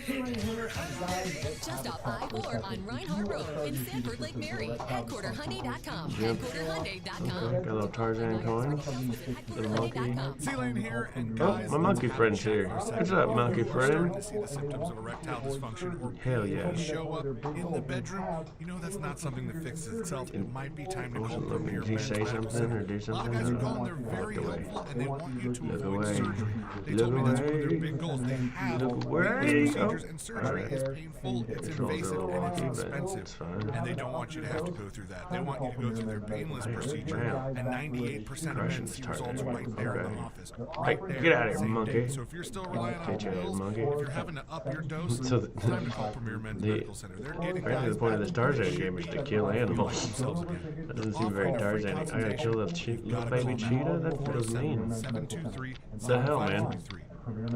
Just off I-4 on Reinhardt Road in Sanford Lake Mary. HeadquarterHyundai.com. HeadquarterHyundai.com. Got a little Tarzan coin. Little monkey. C-Lane here, and Oh, guys, my monkey friend's here. What's up, monkey friend? to see the symptoms of erectile dysfunction or Hell yeah. show up in the bedroom, you know that's not something that fixes itself. It might be time to call Premier Did he say Men's something or do A lot of something? guys are calling, they're very helpful, and they want you to Look avoid away. surgery. They Look told me that's one of their away. big goals. They have Look these away. procedures, Oh, and surgery alright. is painful, it's It's all invasive, go and it's away, but expensive. it's fine. And they don't want you to have to go through that. They want you to go through their painless procedure, Wow. and 98% of men see results right there in the office. Right there, Get out of here, same monkey. day. So if you're still relying on Get your pills, monkey. if you're having to up your dose, So it's time to call Premier Men's Medical Center. They're getting Apparently guys the point of back this to where they Tarzan should game is be to and kill feel like animals. themselves again. That doesn't seem very Tarzan. I gotta kill the little baby cheetah? That feels mean. 723 What the hell, man?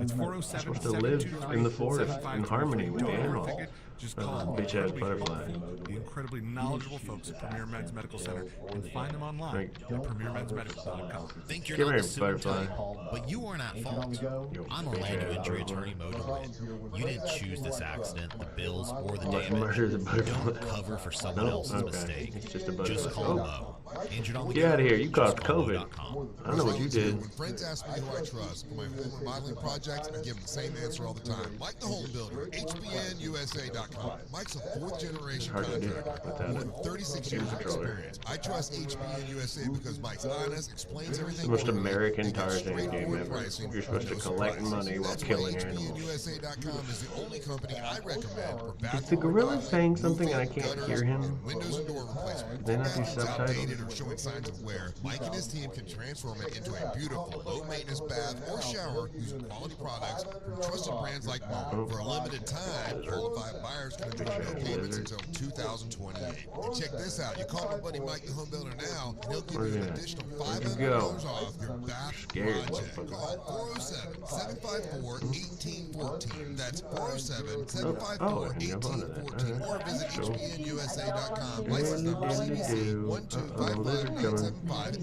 It's I'm 407 supposed to live in the forest in harmony with the animals. Just call Bitch ass butterfly. the incredibly knowledgeable folks at Premier Men's Medical Center and find them online at premiermensmedical.com. Think you're Come not here, the super butterfly. type, but you weren't at fault. I'm Orlando injury attorney Mo DeWitt. You didn't choose this accident, the bills, or the Must damage. murder the butterfly. Don't cover for someone Nope, else's okay. mistake. It's just a butterfly. Just call Oh. Mo. Injured on the Get out of go, here. You caused just call COVID. Mo.com. I don't know what you did. When friends ask me who I trust for my home remodeling projects, I give them the same answer all the time. Mike the Home Builder, HBNUSA.com. Mike's a fourth-generation Hard to do contractor, without more it. than 36 Game years of controller. experience. I trust HBNUSA because Mike's honest, explains The everything. most clearly. American They got Tarzan game straightforward ever. pricing, You're supposed to no collect surprises. money while That's killing why animals. HBNUSA.com is the only company I recommend for Is bathroom the gorilla remodeling, saying something and I roofing, can't gutters, hear him? and windows and door replacement. Did they not do If it's subtitles? outdated or showing signs of wear, Mike and his team can transform it into a beautiful, low-maintenance bath or shower using quality products from trusted brands like Mo. For a limited time, qualified buyers can enjoy no payments until 2028. And check this out. You call my buddy Mike the Home Builder now, and he'll give you an additional $500 off your bath Scared project. motherfucker. Call 407-754-1814. That's Oh, I can jump onto that. 407-754-1814. Or Alright. visit Cool. HBNUSA.com. License number CBC Uh-oh, lizard coming. 1255975 and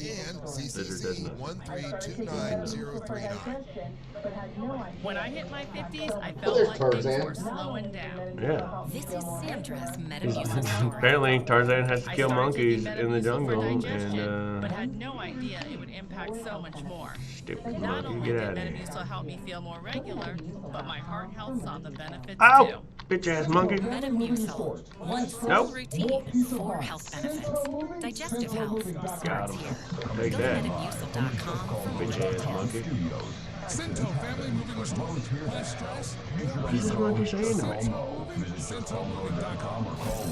Lizard does CCC nothing. 1329039. When I hit my 50s, I there's felt like things Tarzan. were slowing down. Yeah. This is Sandra's Metamucil story. Apparently Tarzan has to I kill started monkeys taking in the Metamucil for jungle digestion, but and had no idea it would impact so much more. stupid Not monkey, only get did out of here. Metamucil help me feel more regular, but my heart health saw the benefits too. Ow! Bitch ass monkey. Metamucil. One simple Nope. routine, 4 health benefits. Digestive health Got starts him. here. Take Go that. to metamucil.com for more Bitch ass details. monkey. Cento Family Moving Restore. Less stress. What is the monkey saying to me? Visit CentoMoving.com or call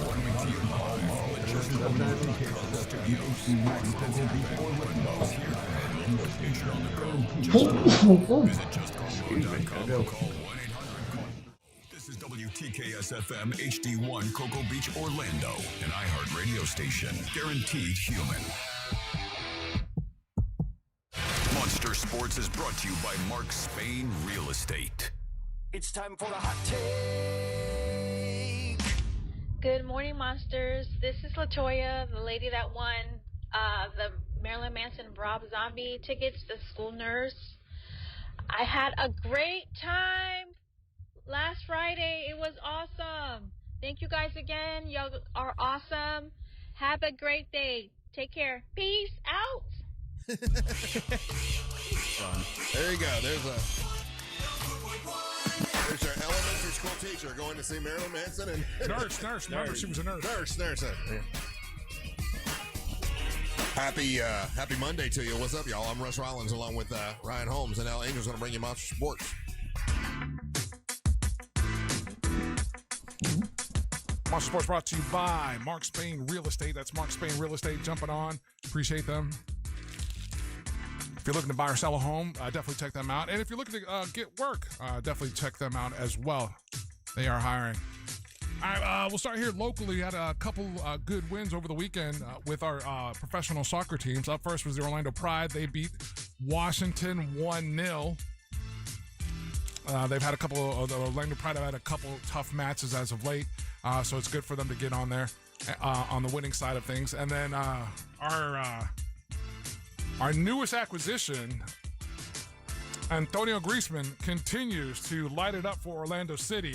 1-800-COM. This is WTKS-FM HD1 Cocoa Beach, Orlando, an iHeart radio station. Guaranteed human. Monster Sports is brought to you by Mark Spain Real Estate. It's time for the hot take. Good morning, Monsters. This is LaToya, the lady that won the Marilyn Manson Rob Zombie tickets, the school nurse. I had a great time last Friday. It was awesome. Thank you guys again. Y'all are awesome. Have a great day. Take care. Peace out. Fun. There you go. There's our elementary school teacher going to see Marilyn Manson and Nurse. Remember, she was a nurse. Nurse. Yeah. Happy Monday to you. What's up, y'all? I'm Russ Rollins along with Ryan Holmes, and now Angel's going to bring you Monster Sports. Monster Sports brought to you by Mark Spain Real Estate. That's Mark Spain Real Estate jumping on. Appreciate them. If you're looking to buy or sell a home, definitely check them out. And if you're looking to get work, definitely check them out as well. They are hiring. All right, we'll start here locally. We had a couple good wins over the weekend with our professional soccer teams. Up first was the Orlando Pride. They beat Washington 1-0. They've had a couple of the Orlando Pride have had a couple tough matches as of late, so it's good for them to get on there on the winning side of things. And then our newest acquisition, Antonio Griezmann, continues to light it up for Orlando City.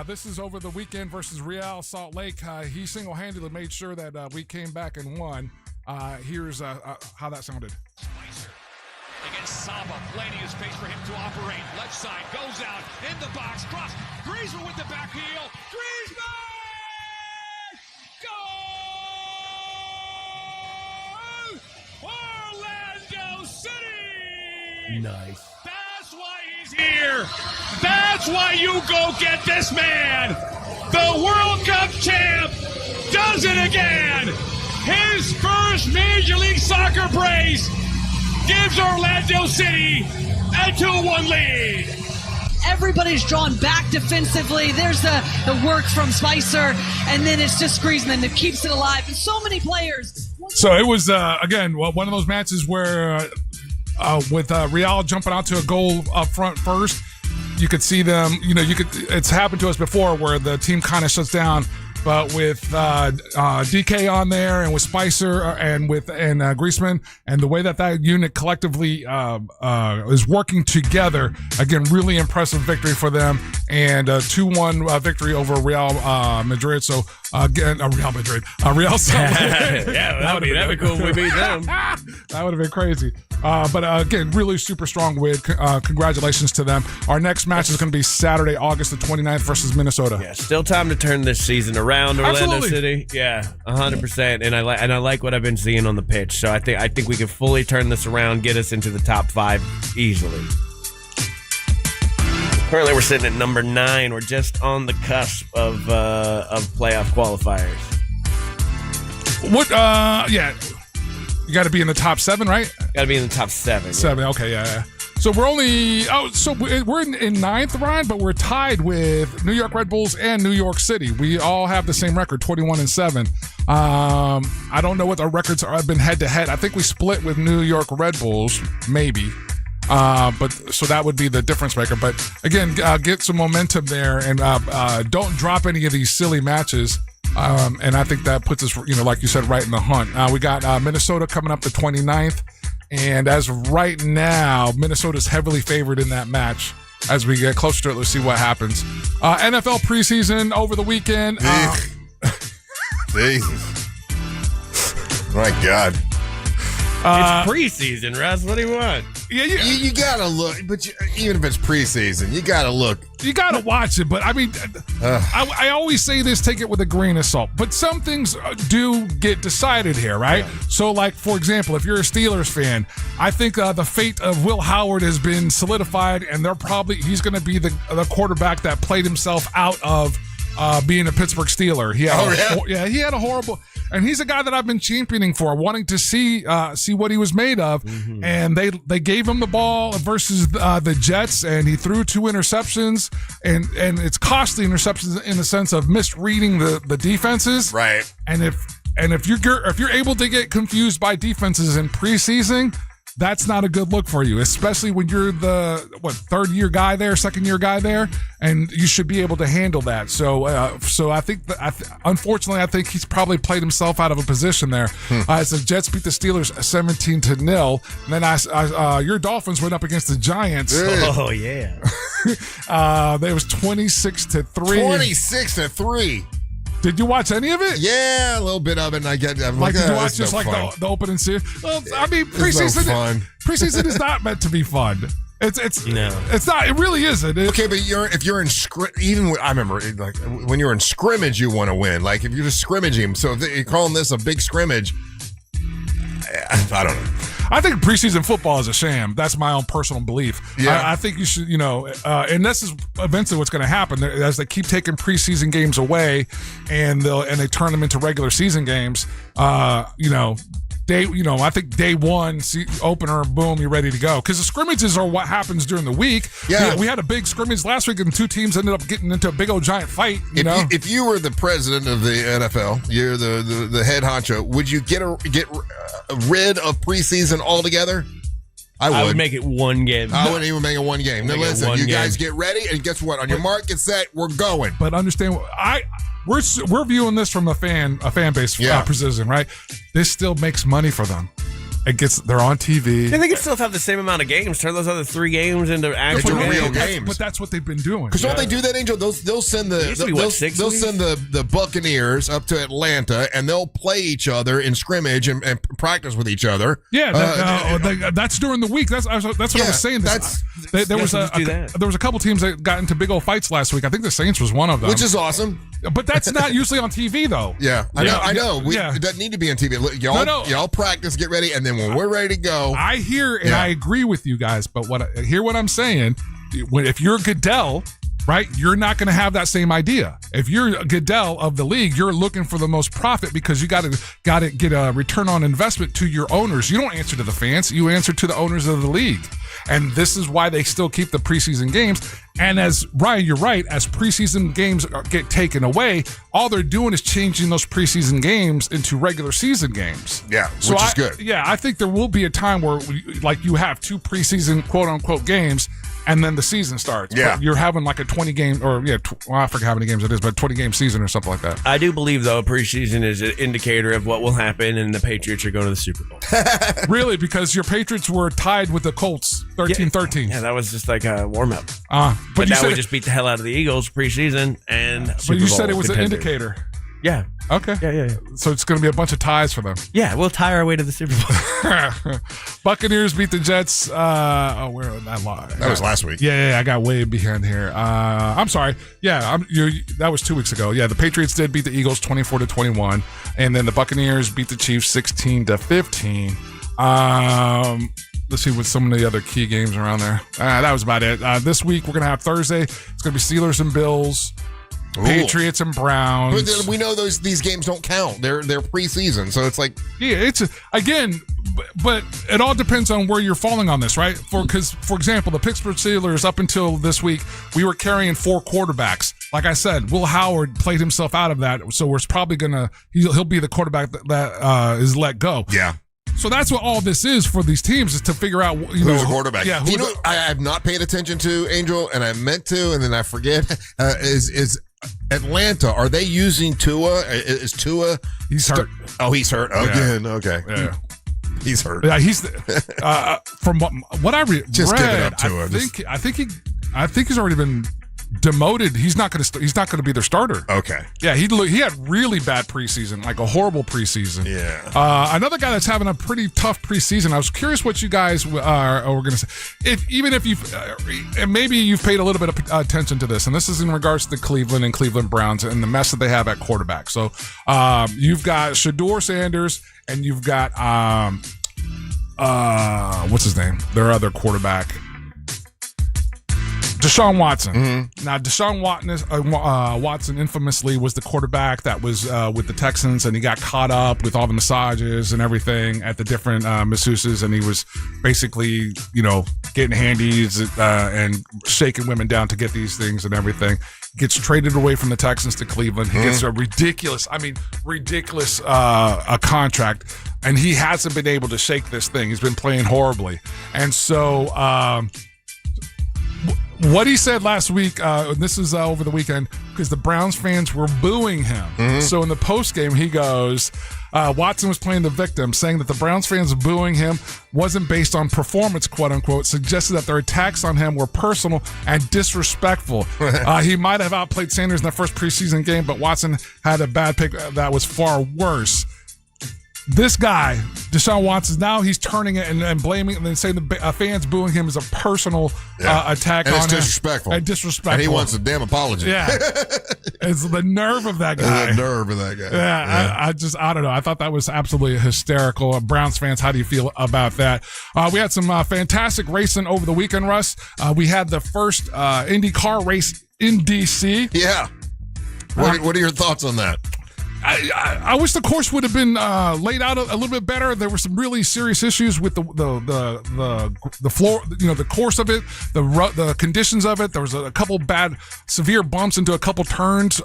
This is over the weekend versus Real Salt Lake. He single-handedly made sure that we came back and won. Here's how that sounded. Against Saba, plenty of space for him to operate. Left side, goes out, in the box, cross. Griezmann with the back heel. Griezmann! Goal! Orlando City! Nice. That's why he's here. That's why you go get this man. The World Cup champ does it again. His first Major League Soccer brace gives Orlando City a 2-1 lead. Everybody's drawn back defensively. There's the work from Spicer, and then it's just Griezmann that keeps it alive. And so many players. So it was, again, one of those matches where with Real jumping out to a goal up front first, you could see them, it's happened to us before where the team kind of shuts down. But with DK on there and with Spicer and Griezmann and the way that unit collectively is working together, again, really impressive victory for them and a 2-1 victory over Real Madrid. So again, Real Madrid, Real Salt Lake. Yeah, that'd be cool if we beat them. That would have been crazy. But again, really super strong win. Congratulations to them. Our next match is going to be Saturday, August the 29th versus Minnesota. Yeah, still time to turn this season around, Orlando Absolutely. City. Yeah, 100%. And I like what I've been seeing on the pitch. So I think we can fully turn this around, get us into the top 5 easily. Currently, we're sitting at number 9. We're just on the cusp of playoff qualifiers. What? Yeah. You got to be in the top 7, right? Got to be in the top 7. 7. Okay, yeah. So we're only we're in 9th, Ryan, but we're tied with New York Red Bulls and New York City. We all have the same record, 21-7. I don't know what our records are. I've been head to head. I think we split with New York Red Bulls, maybe. But so that would be the difference maker. But again, get some momentum there and don't drop any of these silly matches. And I think that puts us, like you said, right in the hunt. We got Minnesota coming up the 29th. And as of right now, Minnesota's heavily favored in that match. As we get closer to it, let's see what happens. NFL preseason over the weekend. Jesus. My God. It's preseason, Russ. What do you want? Yeah, you gotta look, but even if it's preseason, you gotta look. You gotta watch it, but I mean, I always say this, take it with a grain of salt. But some things do get decided here, right? Yeah. So, like for example, if you're a Steelers fan, I think the fate of Will Howard has been solidified, and he's going to be the quarterback that played himself out of being a Pittsburgh Steeler. He had a horrible. And he's a guy that I've been championing for, wanting to see what he was made of. Mm-hmm. And they gave him the ball versus the Jets, and he threw 2 interceptions, and it's costly interceptions in the sense of misreading the defenses. Right. And if you're able to get confused by defenses in preseason, that's not a good look for you, especially when you're the third-year guy there, second-year guy there, and you should be able to handle that. So I think unfortunately, I think he's probably played himself out of a position there. As the Jets beat the Steelers 17-0, and then your Dolphins went up against the Giants. Oh yeah, it was 26-3. 26-3. Did you watch any of it? Yeah, a little bit of it. And did you watch just the opening series? Well, I mean, preseason. Preseason is not meant to be fun. It's not. It really isn't. Okay, but if you're in I remember like when you're in scrimmage, you want to win. Like if you're just scrimmaging. So if you're calling this a big scrimmage, I don't know. I think preseason football is a sham. That's my own personal belief. Yeah. I think you should, and this is eventually what's going to happen as they keep taking preseason games away, and they turn them into regular season games. I think day one, opener, boom, you're ready to go. Because the scrimmages are what happens during the week. Yeah. We had a big scrimmage last week, and 2 teams ended up getting into a big old giant fight. If you were the president of the NFL, you're the head honcho, would you get rid of preseason altogether? I would make it one game. I wouldn't even make it one game. Now listen, you guys get ready, and guess what? On your mark, get set, we're going. But understand, we're viewing this from a fan base precision, right? This still makes money for them. they're on TV. Yeah, they can still have the same amount of games. Turn those other 3 games into actual games. But that's what they've been doing. Because don't they do that, Angel? They'll send the Buccaneers up to Atlanta, and they'll play each other in scrimmage and practice with each other. Yeah, that's during the week. That's what I was saying. There was a couple teams that got into big old fights last week. I think the Saints was one of them, which is awesome. But that's not usually on TV, though. Yeah, I know. It doesn't need to be on TV. Y'all practice, get ready, and then when we're ready to go, I hear and I agree with you guys. But hear what I'm saying. If you're Goodell, right, you're not going to have that same idea. If you're Goodell of the league, you're looking for the most profit because you got to get a return on investment to your owners. You don't answer to the fans. You answer to the owners of the league. And this is why they still keep the preseason games. And as Ryan, you're right, as preseason games get taken away, all they're doing is changing those preseason games into regular season games. Yeah, which is good. Yeah, I think there will be a time where you have 2 preseason quote unquote games, and then the season starts. Yeah. But you're having like a 20 game, or I forget how many games it is, but 20 game season or something like that. I do believe, though, preseason is an indicator of what will happen, and the Patriots are going to the Super Bowl. Really? Because your Patriots were tied with the Colts 13-13. Yeah, that was just like a warm-up. But now we just beat the hell out of the Eagles preseason, and But you said it was an indicator. Yeah. Okay. Yeah. So it's going to be a bunch of ties for them. Yeah, we'll tie our way to the Super Bowl. Buccaneers beat the Jets. Where that line? That was last week. Yeah, I got way behind here. I'm sorry. Yeah, that was 2 weeks ago. Yeah, the Patriots did beat the Eagles 24-21, and then the Buccaneers beat the Chiefs 16-15. Let's see what some of the other key games around there. That was about it. This week we're gonna have Thursday. It's gonna be Steelers and Bills. Ooh. Patriots and Browns. But we know these games don't count. They're preseason, so it's like but it all depends on where you're falling on this, right? Because for example, the Pittsburgh Steelers up until this week, we were carrying 4 quarterbacks. Like I said, Will Howard played himself out of that, so we're probably he'll be the quarterback that is let go. Yeah. So that's what all this is for these teams, is to figure out who's a quarterback. Yeah, I have not paid attention to, Angel, and I meant to, and then I forget. Is Atlanta, are they using Tua? Is Tua? He's hurt. Oh, he's hurt again. Yeah. Okay. Yeah. He's hurt. Yeah, he's from what I read. Just give it up to him. I think he's already been demoted. He's not going to be their starter. Okay. Yeah, he had really bad preseason, like a horrible preseason. Yeah. Another guy that's having a pretty tough preseason. I was curious what you guys were going to say. Even if you've and maybe you've paid a little bit of attention to this, and this is in regards to Cleveland and Cleveland Browns and the mess that they have at quarterback. So you've got Shedeur Sanders, and you've got what's his name? Their other quarterback. Deshaun Watson. Mm-hmm. Now, Deshaun Watson infamously was the quarterback that was with the Texans, and he got caught up with all the massages and everything at the different masseuses, and he was basically, getting handies and shaking women down to get these things and everything. Gets traded away from the Texans to Cleveland. He gets a ridiculous contract, and he hasn't been able to shake this thing. He's been playing horribly. And so what he said last week, and this is over the weekend, because the Browns fans were booing him. So in the postgame, he goes, Watson was playing the victim, saying that the Browns fans booing him wasn't based on performance, quote unquote, suggested that their attacks on him were personal and disrespectful. He might have outplayed Sanders in the first preseason game, but Watson had a bad pick that was far worse. This guy, Deshaun Watson, now he's turning it and blaming and then saying the fans booing him is a personal attack on him. And it's disrespectful. And he wants a damn apology. Yeah. It's the nerve of that guy. Yeah. I don't know. I thought that was absolutely hysterical. Browns fans, how do you feel about that? We had some fantastic racing over the weekend, Russ. We had the first Indy car race in D.C. Yeah. What are your thoughts on that? I wish the course would have been laid out a little bit better. There were some really serious issues with the floor, the course of it, the conditions of it. There was a couple bad, severe bumps into a couple turns.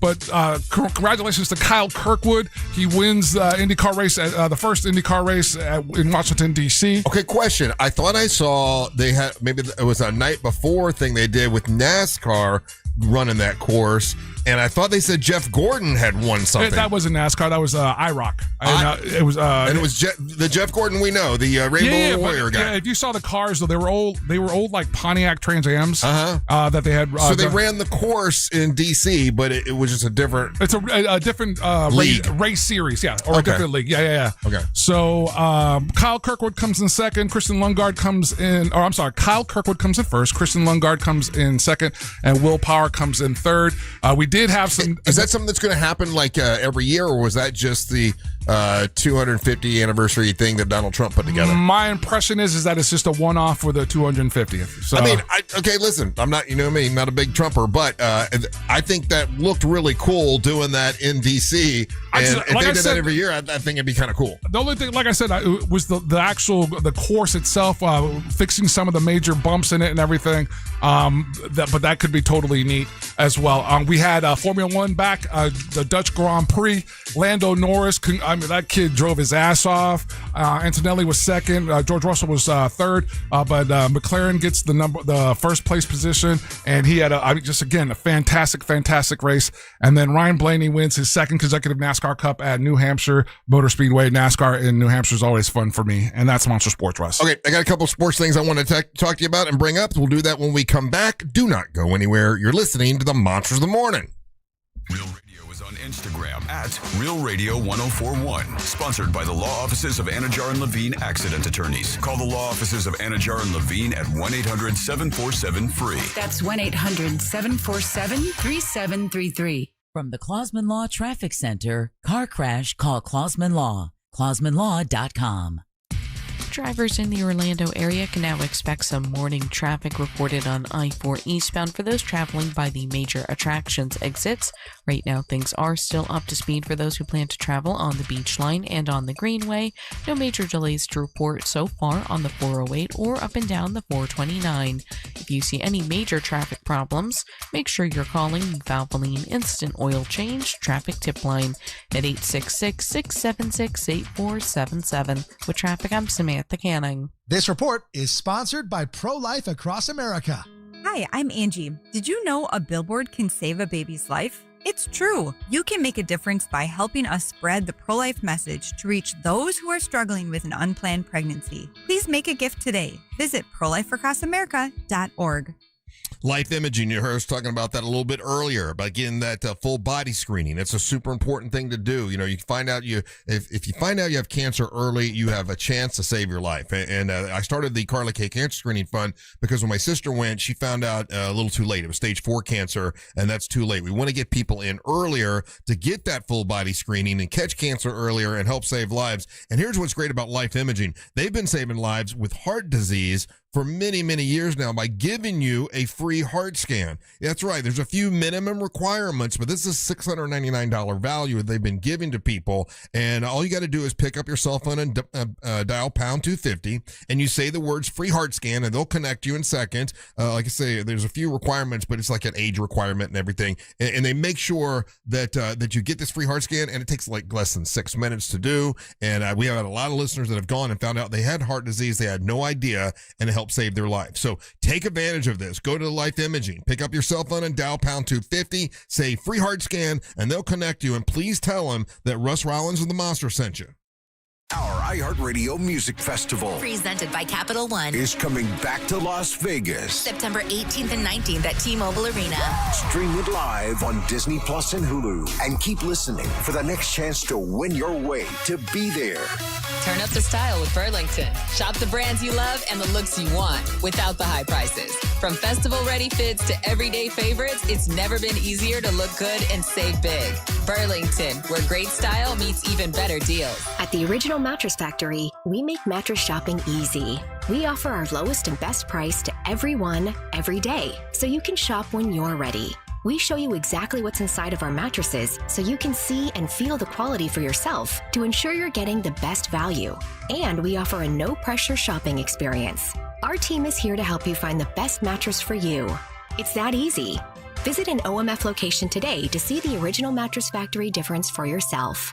But congratulations to Kyle Kirkwood. He wins the IndyCar race, the first IndyCar race in Washington D.C. Okay, question. I thought I saw they had, maybe it was a night before thing they did with NASCAR running that course. And I thought they said Jeff Gordon had won something. That wasn't NASCAR. That was IROC. It was the Jeff Gordon we know, the Rainbow Warrior guy. Yeah, if you saw the cars, though, they were old like Pontiac Trans Ams that they had. So they ran the course in DC, but it was just a different. It's a different race series, yeah, or a different league. Yeah. Okay. So Kyle Kirkwood comes in second. Kyle Kirkwood comes in first. Kristen Lundgaard comes in second, and Will Power comes in third. We did have some. Is that something that's going to happen like every year, or was that just the 250th anniversary thing that Donald Trump put together? My impression is that it's just a one-off for the 250th. So, I mean, listen, I'm not, not a big Trumper, but I think that looked really cool doing that in DC. And if they did that every year, I think it'd be kind of cool. The only thing, like I said, was the course itself, fixing some of the major bumps in it and everything. But that could be totally neat as well. We had Formula One back, the Dutch Grand Prix. Lando Norris, that kid drove his ass off. Antonelli was second. George Russell was third. But McLaren gets the first place position, and he had a fantastic race. And then Ryan Blaney wins his second consecutive NASCAR Cup at New Hampshire Motor Speedway. NASCAR in New Hampshire is always fun for me, and that's Monster Sports, Russ. Okay, I got a couple of sports things I want to talk to you about and bring up. We'll do that when we come back. Do not go anywhere. You're listening to the Monsters of the Morning. Real Radio is on Instagram at Real Radio 1041. Sponsored by the law offices of Anajar and Levine Accident Attorneys. Call the law offices of Anajar and Levine at 1-800-747-FREE. That's 1-800-747-3733. From the Clausman Law Traffic Center, car crash, call Clausman Law. ClausmanLaw.com. Drivers in the Orlando area can now expect some morning traffic reported on I-4 eastbound for those traveling by the major attractions exits. Right now, things are still up to speed for those who plan to travel on the Beach Line and on the Greenway. No major delays to report so far on the 408 or up and down the 429. If you see any major traffic problems, make sure you're calling the Valvoline Instant Oil Change Traffic Tip Line at 866-676-8477. With traffic, I'm Samantha Canning. This report is sponsored by Pro-Life Across America. Hi, I'm Angie. Did you know a billboard can save a baby's life? It's true. You can make a difference by helping us spread the pro-life message to reach those who are struggling with an unplanned pregnancy. Please make a gift today. Visit prolifeacrossamerica.org. Life imaging, you heard us talking about that a little bit earlier, about getting that full body screening. It's a super important thing to do. You find out if you find out you have cancer early, you have a chance to save your life. And I started the Carla K Cancer Screening Fund because when my sister went, she found out a little too late. It was stage 4 cancer, and that's too late. We want to get people in earlier to get that full body screening and catch cancer earlier and help save lives. And here's what's great about Life Imaging. They've been saving lives with heart disease for many, many years now by giving you a free heart scan. That's right. There's a few minimum requirements, but this is $699 value that they've been giving to people. And all you got to do is pick up your cell phone and dial pound 250, and you say the words free heart scan, and they'll connect you in seconds. Like I say, there's a few requirements, but it's like an age requirement and everything. And they make sure that you get this free heart scan, and it takes like less than 6 minutes to do. And we have had a lot of listeners that have gone and found out they had heart disease. They had no idea, and it helped save their life. So take advantage of this. Go to Life Imaging, pick up your cell phone and dial pound 250, say free heart scan, and they'll connect you. And please tell them that Russ Rollins of the Monster sent you. Our iHeartRadio Music Festival, presented by Capital One, is coming back to Las Vegas. September 18th and 19th at T-Mobile Arena. Stream it live on Disney Plus and Hulu. And keep listening for the next chance to win your way to be there. Turn up the style with Burlington. Shop the brands you love and the looks you want without the high prices. From festival-ready fits to everyday favorites, it's never been easier to look good and save big. Burlington, where great style meets even better deals. At the Original Mattress Factory, we make mattress shopping easy. We offer our lowest and best price to everyone, every day, so you can shop when you're ready. We show you exactly what's inside of our mattresses so you can see and feel the quality for yourself to ensure you're getting the best value. And we offer a no-pressure shopping experience. Our team is here to help you find the best mattress for you. It's that easy. Visit an OMF location today to see the Original Mattress Factory difference for yourself.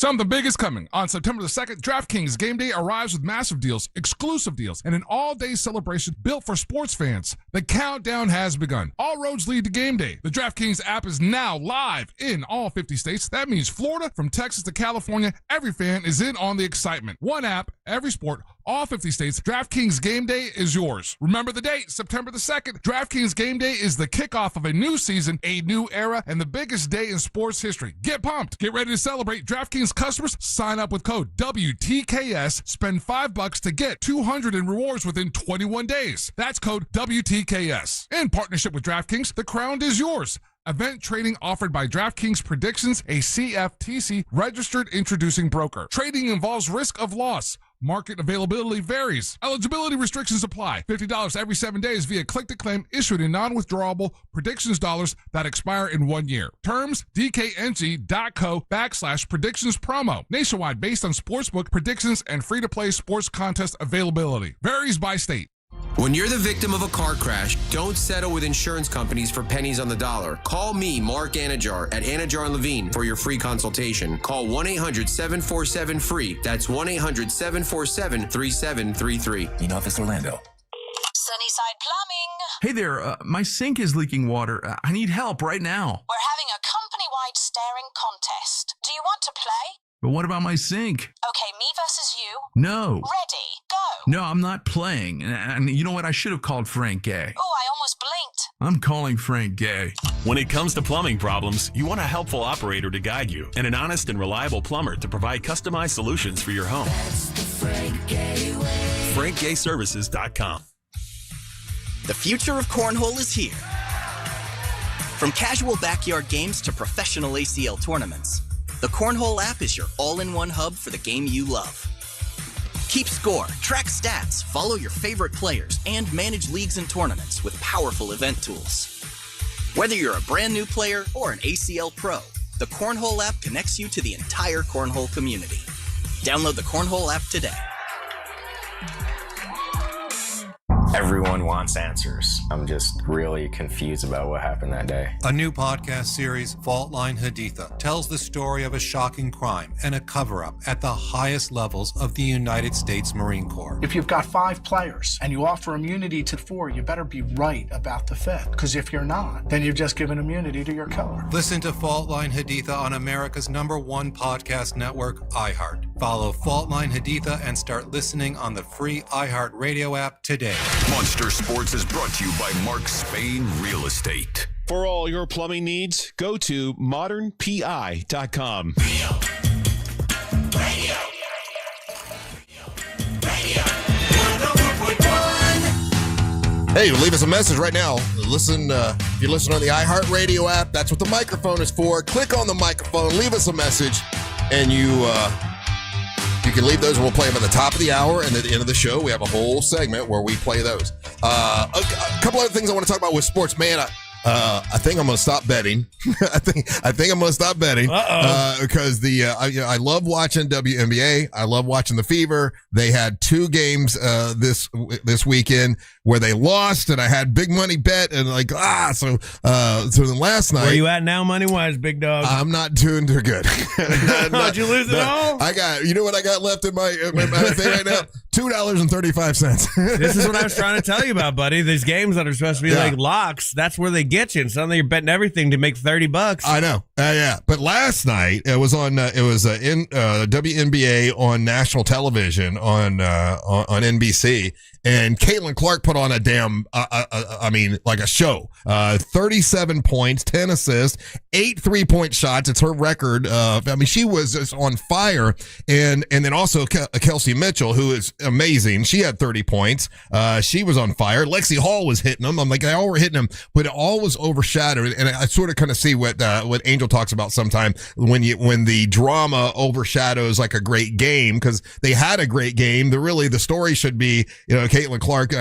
Something big is coming. On September the 2nd, DraftKings Game Day arrives with massive deals, exclusive deals, and an all-day celebration built for sports fans. The countdown has begun. All roads lead to Game Day. The DraftKings app is now live in all 50 states. That means Florida, from Texas to California, every fan is in on the excitement. One app, every sport, all 50 states. DraftKings Game Day is yours. Remember the date, September the 2nd. DraftKings Game Day is the kickoff of a new season, a new era, and the biggest day in sports history. Get pumped. Get ready to celebrate. DraftKings customers, sign up with code WTKS. Spend $5 to get $200 in rewards within 21 days. That's code WTKS. In partnership with DraftKings, the crown is yours. Event trading offered by DraftKings Predictions, a CFTC registered introducing broker. Trading involves risk of loss. Market availability varies. Eligibility restrictions apply. $50 every 7 days via click-to-claim issued in non-withdrawable predictions dollars that expire in 1 year. Terms, dkng.co/predictions promo. Nationwide based on sportsbook predictions and free-to-play sports contest availability. Varies by state. When you're the victim of a car crash, don't settle with insurance companies for pennies on the dollar. Call me, Mark Anajar, at Anajar & Levine for your free consultation. Call 1-800-747-FREE. That's 1-800-747-3733. In Office Orlando. Sunnyside Plumbing. Hey there, my sink is leaking water. I need help right now. We're having a company-wide staring contest. Do you want to play? But what about my sink? Okay, me versus you. No. Ready, go. No, I'm not playing. And you know what? I should have called Frank Gay. Oh, I almost blinked. I'm calling Frank Gay. When it comes to plumbing problems, you want a helpful operator to guide you and an honest and reliable plumber to provide customized solutions for your home. That's the Frank Gay way. FrankGayServices.com. The future of cornhole is here. From casual backyard games to professional ACL tournaments, the Cornhole app is your all-in-one hub for the game you love. Keep score, track stats, follow your favorite players, and manage leagues and tournaments with powerful event tools. Whether you're a brand new player or an ACL pro, the Cornhole app connects you to the entire Cornhole community. Download the Cornhole app today. Everyone wants answers. I'm just really confused about what happened that day. A new podcast series, Fault Line Haditha, tells the story of a shocking crime and a cover-up at the highest levels of the United States Marine Corps. If you've got 5 players and you offer immunity to 4, you better be right about the 5th. Because if you're not, then you've just given immunity to your killer. Listen to Fault Line Haditha on America's #1 podcast network, iHeart. Follow Fault Line Haditha and start listening on the free iHeart Radio app today. Monster Sports is brought to you by Mark Spain Real Estate. For all your plumbing needs, go to modernpi.com. Hey, leave us a message right now. Listen, if you listen on the iHeartRadio app, that's what the microphone is for. Click on the microphone, leave us a message, and you can leave those and we'll play them at the top of the hour, and at the end of the show, we have a whole segment where we play those. A couple other things I want to talk about with sports. Man, I think I'm going to stop betting. I think I'm going to stop betting because I love watching WNBA. I love watching the Fever. They had 2 games this weekend where they lost, and I had big money bet, and so then last night. Where you at now, money wise, big dog? I'm not doing too good. Did you lose it all? I got, you know what I got left in my thing right now? $2.35. This is what I was trying to tell you about, buddy. These games that are supposed to be like locks, that's where they get you. And suddenly you're betting everything to make $30. I know. Yeah. But last night it was on WNBA on national television on NBC. And Catlin Clark put on a damn, like a show. 37 points, 10 assists, 8 3-point shots. It's her record. She was just on fire. And then also Kelsey Mitchell, who is amazing. She had 30 points. She was on fire. Lexi Hall was hitting them. I'm like, they all were hitting them, but it all was overshadowed. And I sort of kind of see what Angel talks about sometimes when the drama overshadows like a great game, because they had a great game. The story should be, Catlin Clark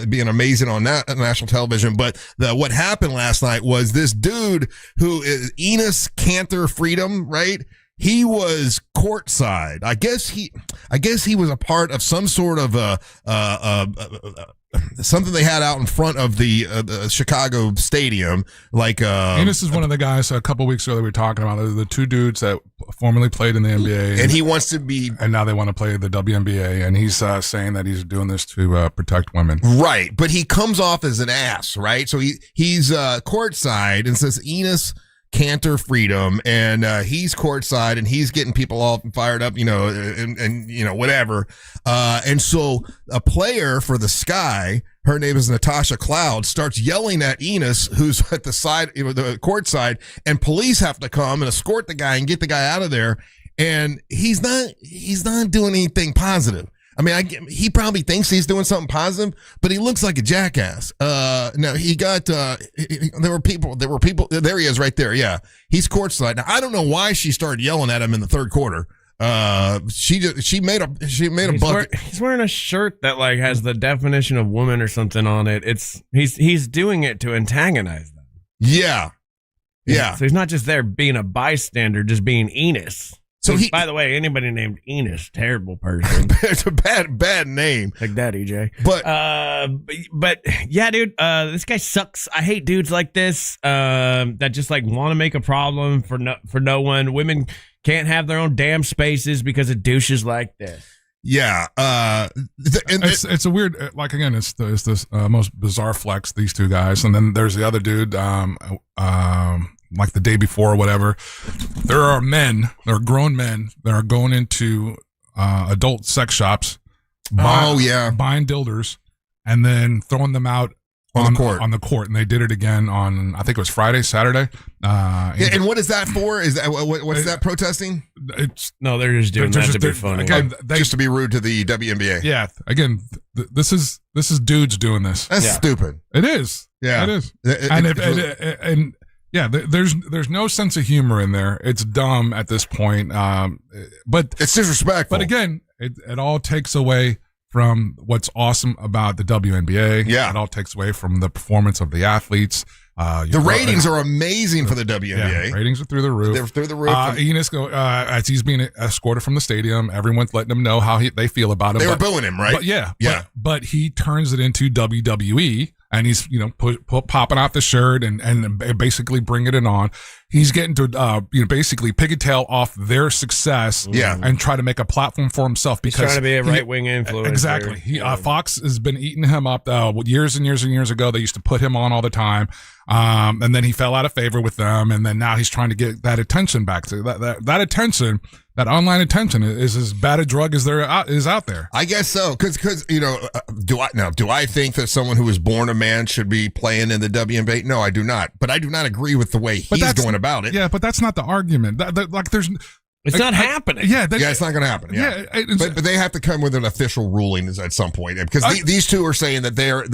being amazing on national television. But what happened last night was this dude who is Enos Cantor Freedom, right? He was courtside. I guess he was a part of some sort of something they had out in front of the Chicago stadium. Like Enos is one of the guys a couple weeks ago that we were talking about. The two dudes that formerly played in the NBA, and he wants to be, and now they want to play the WNBA. And he's saying that he's doing this to protect women. Right, but he comes off as an ass, right? So he's courtside and says Enos Cantor Freedom, and he's courtside and he's getting people all fired up, and whatever. And so a player for the Sky, her name is Natasha Cloud, starts yelling at Enos, who's at the side, the courtside, and police have to come and escort the guy and get the guy out of there. And he's not doing anything positive. I mean, he probably thinks he's doing something positive, but he looks like a jackass. No, he got, there were people, there he is right there. Yeah. He's courtside. Now, I don't know why she started yelling at him in the third quarter. She made a bucket. He's wearing a shirt that like has the definition of woman or something on it. He's doing it to antagonize them. Yeah. Yeah. So he's not just there being a bystander, just being Enos. So by the way, anybody named Enos, terrible person. It's a bad name. Like that, EJ. But yeah, dude, this guy sucks. I hate dudes like this that just like want to make a problem for no one. Women can't have their own damn spaces because of douches like this. Yeah, it's a weird. Like again, it's this most bizarre flex. These two guys, and then there's the other dude. Like the day before or whatever, there are grown men that are going into adult sex shops, buying dilders, and then throwing them out on the court. And they did it again on, I think it was Friday, Saturday. And what is that for? Is that what's that protesting? They're just doing that to be funny. Again, just to be rude to the WNBA. Yeah. Again, this is dudes doing this. That's stupid. It is. Yeah, it is. And yeah, there's no sense of humor in there. It's dumb at this point, but it's disrespectful. But again, it all takes away from what's awesome about the WNBA. Yeah, it all takes away from the performance of the athletes. The ratings are amazing for the WNBA. Yeah, ratings are through the roof. They're through the roof. Enos, as he's being escorted from the stadium, everyone's letting him know how they feel about him. They were booing him, right? But but he turns it into WWE. And he's, popping out the shirt and basically bringing it on. He's getting to, basically pigtail off their success. Yeah. And try to make a platform for himself because he's trying to be a right-wing influencer. Exactly. Fox has been eating him up years and years and years ago. They used to put him on all the time. And then he fell out of favor with them. And then now he's trying to get that attention back. So that attention, that online attention is as bad a drug as there is out there. I guess so. Cause do I think that someone who was born a man should be playing in the WNBA? No, I do not. But I do not agree with the way he's going about it. Yeah, but that's not the argument. It's not happening. It's not going to happen. Yeah, but they have to come with an official ruling at some point because these two are saying that they're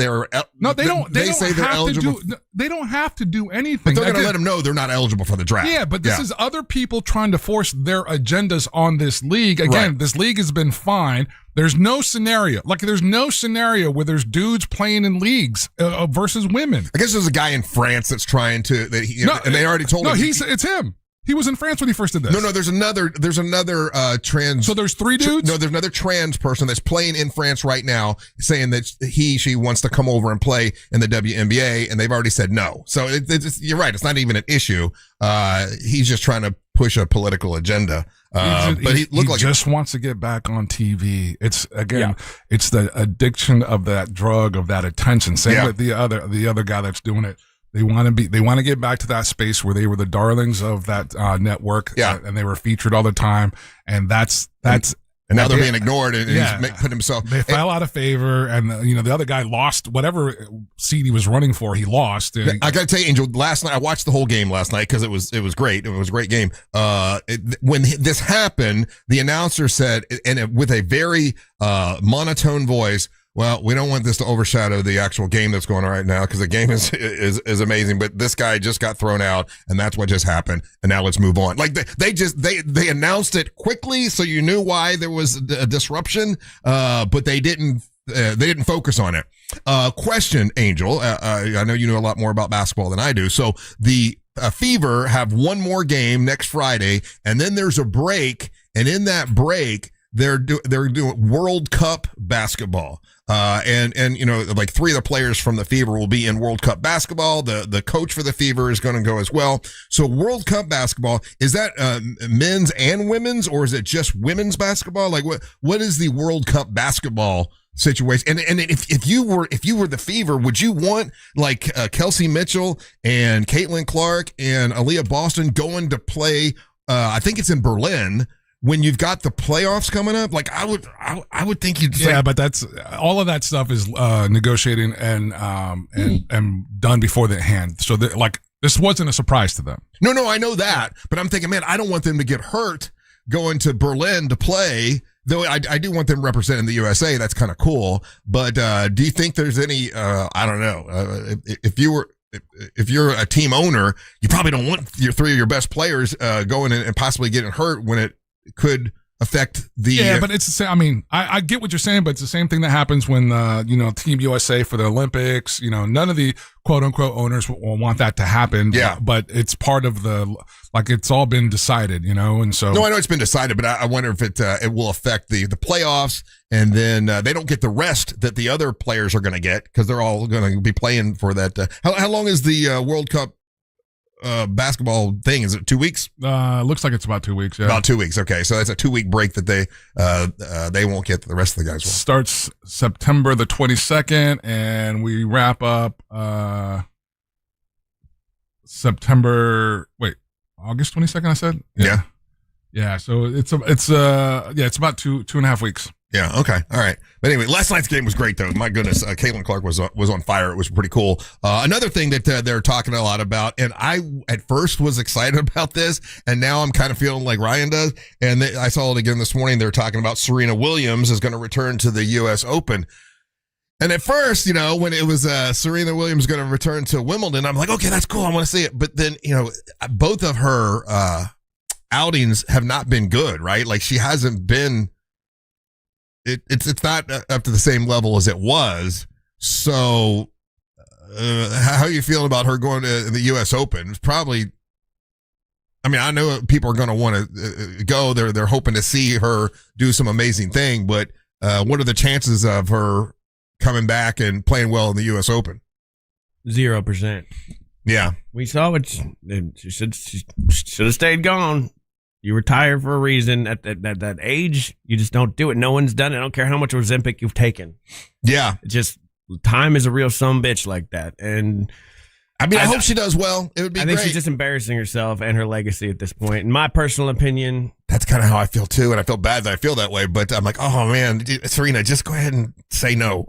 no, they don't. They say they're eligible. They don't have to do anything. But they're going to let them know they're not eligible for the draft. Yeah, but this is other people trying to force their agendas on this league. Again, This league has been fine. There's no scenario. There's no scenario where there's dudes playing in leagues versus women. I guess there's a guy in France that's trying to. And they already told him. It's him. He was in France when he first did this. No, there's another trans. So there's three dudes? No, there's another trans person that's playing in France right now saying that she wants to come over and play in the WNBA, and they've already said no. So you're right. It's not even an issue. He's just trying to push a political agenda. But he just wants to get back on TV. It's it's the addiction of that drug, of that attention. Same with the other guy that's doing it. They want to get back to that space where they were the darlings of that network. Yeah. And they were featured all the time. And that's and now they're being ignored, and he's put himself. They fell out of favor, and the other guy lost whatever seat he was running for. He lost. I got to tell you, Angel. Last night I watched the whole game last night because it was great. It was a great game. When this happened, the announcer said, and with a very monotone voice, "Well, we don't want this to overshadow the actual game that's going on right now because the game is amazing. But this guy just got thrown out, and that's what just happened. And now let's move on." Like they announced it quickly, so you knew why there was a disruption. But they didn't focus on it. Question, Angel. I know you know a lot more about basketball than I do. So the Fever have one more game next Friday, and then there's a break. And in that break, they're doing World Cup basketball. And like 3 of the players from the Fever will be in World Cup basketball. The coach for the Fever is going to go as well. So World Cup basketball, is that men's and women's, or is it just women's basketball? Like what is the World Cup basketball situation? And if you were the Fever, would you want like Kelsey Mitchell and Catlin Clark and Aaliyah Boston going to play? I think it's in Berlin. When you've got the playoffs coming up, like I would think you'd say, but that's all of that stuff is negotiating and done before the hand. So like this wasn't a surprise to them. No, I know that, but I'm thinking, man, I don't want them to get hurt going to Berlin to play. Though I do want them representing the USA. That's kind of cool. But do you think there's any? I don't know. If you're a team owner, you probably don't want your 3 of your best players going and possibly getting hurt when it could affect the. Yeah, but it's the same. I mean, I get what you're saying, but it's the same thing that happens when Team USA for the Olympics. None of the quote unquote owners will want that to happen. Yeah, but it's part of it's all been decided. And so no, I know it's been decided, but I wonder if it will affect the playoffs, and then they don't get the rest that the other players are going to get because they're all going to be playing for that. How long is the World Cup basketball thing? Is it 2 weeks? Looks like it's about 2 weeks. Yeah. About 2 weeks. Okay, so that's a 2-week break that they won't get. The rest of the guys will. Starts September the 22nd, and we wrap up August 22nd. I said. Yeah. So it's about two and a half weeks. Yeah. Okay. All right. But anyway, last night's game was great, though. My goodness, Catlin Clark was on fire. It was pretty cool. Another thing that they're talking a lot about, and I at first was excited about this, and now I'm kind of feeling like Ryan does. And I saw it again this morning. They're talking about Serena Williams is going to return to the U.S. Open. And at first, when it was Serena Williams going to return to Wimbledon, I'm like, okay, that's cool. I want to see it. But then, both of her outings have not been good, right? Like she hasn't been. It's not up to the same level as it was. So, how are you feeling about her going to the U.S. Open? It's probably. I mean, I know people are going to want to go. They're hoping to see her do some amazing thing. But what are the chances of her coming back and playing well in the U.S. Open? 0%. Yeah, we saw what she should have stayed gone. You retire for a reason. At that age, you just don't do it. No one's done it. I don't care how much Ozempic you've taken. Yeah. Just time is a real sumbitch like that. And I mean, I hope she does well. It would be great. I think she's just embarrassing herself and her legacy at this point. In my personal opinion. That's kind of how I feel too. And I feel bad that I feel that way. But I'm like, oh man, Serena, just go ahead and say no.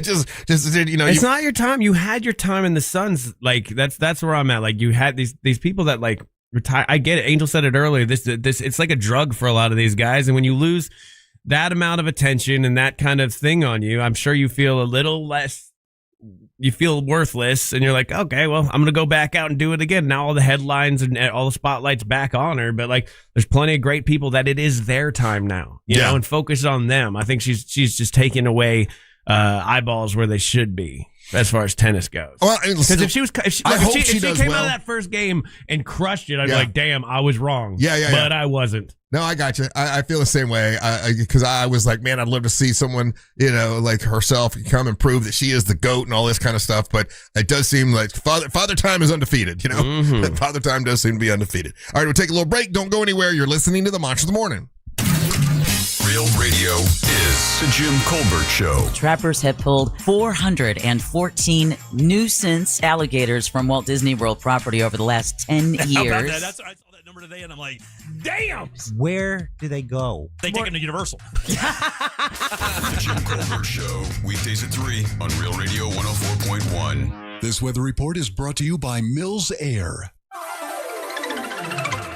just It's not your time. You had your time in the Suns. Like that's where I'm at. Like you had these people that like retire. I get it. Angel said it earlier. This it's like a drug for a lot of these guys. And when you lose that amount of attention and that kind of thing on you, I'm sure you feel a little less. You feel worthless, and you're like, okay, well, I'm gonna go back out and do it again. Now all the headlines and all the spotlight's back on her. But like, there's plenty of great people that it is their time now, you know, and focus on them. I think she's just taking away eyeballs where they should be. As far as tennis goes, well, because if she came out well. of that first game and crushed it, I'd be like, "Damn, I was wrong." But I wasn't. No, I got you. I feel the same way. Because I was like, man, I'd love to see someone, like herself, come and prove that she is the GOAT and all this kind of stuff. But it does seem like Father Time is undefeated. Mm-hmm. Father Time does seem to be undefeated. All right, we'll take a little break. Don't go anywhere. You're listening to the Monster of the Morning. Real radio is the Jim Colbert Show. Trappers have pulled 414 nuisance alligators from Walt Disney World property over the last 10 years. I saw that number today, and I'm like, damn! Where do they go? They take them to Universal. The Jim Colbert Show, weekdays at 3 on Real Radio 104.1. This weather report is brought to you by Mills Air.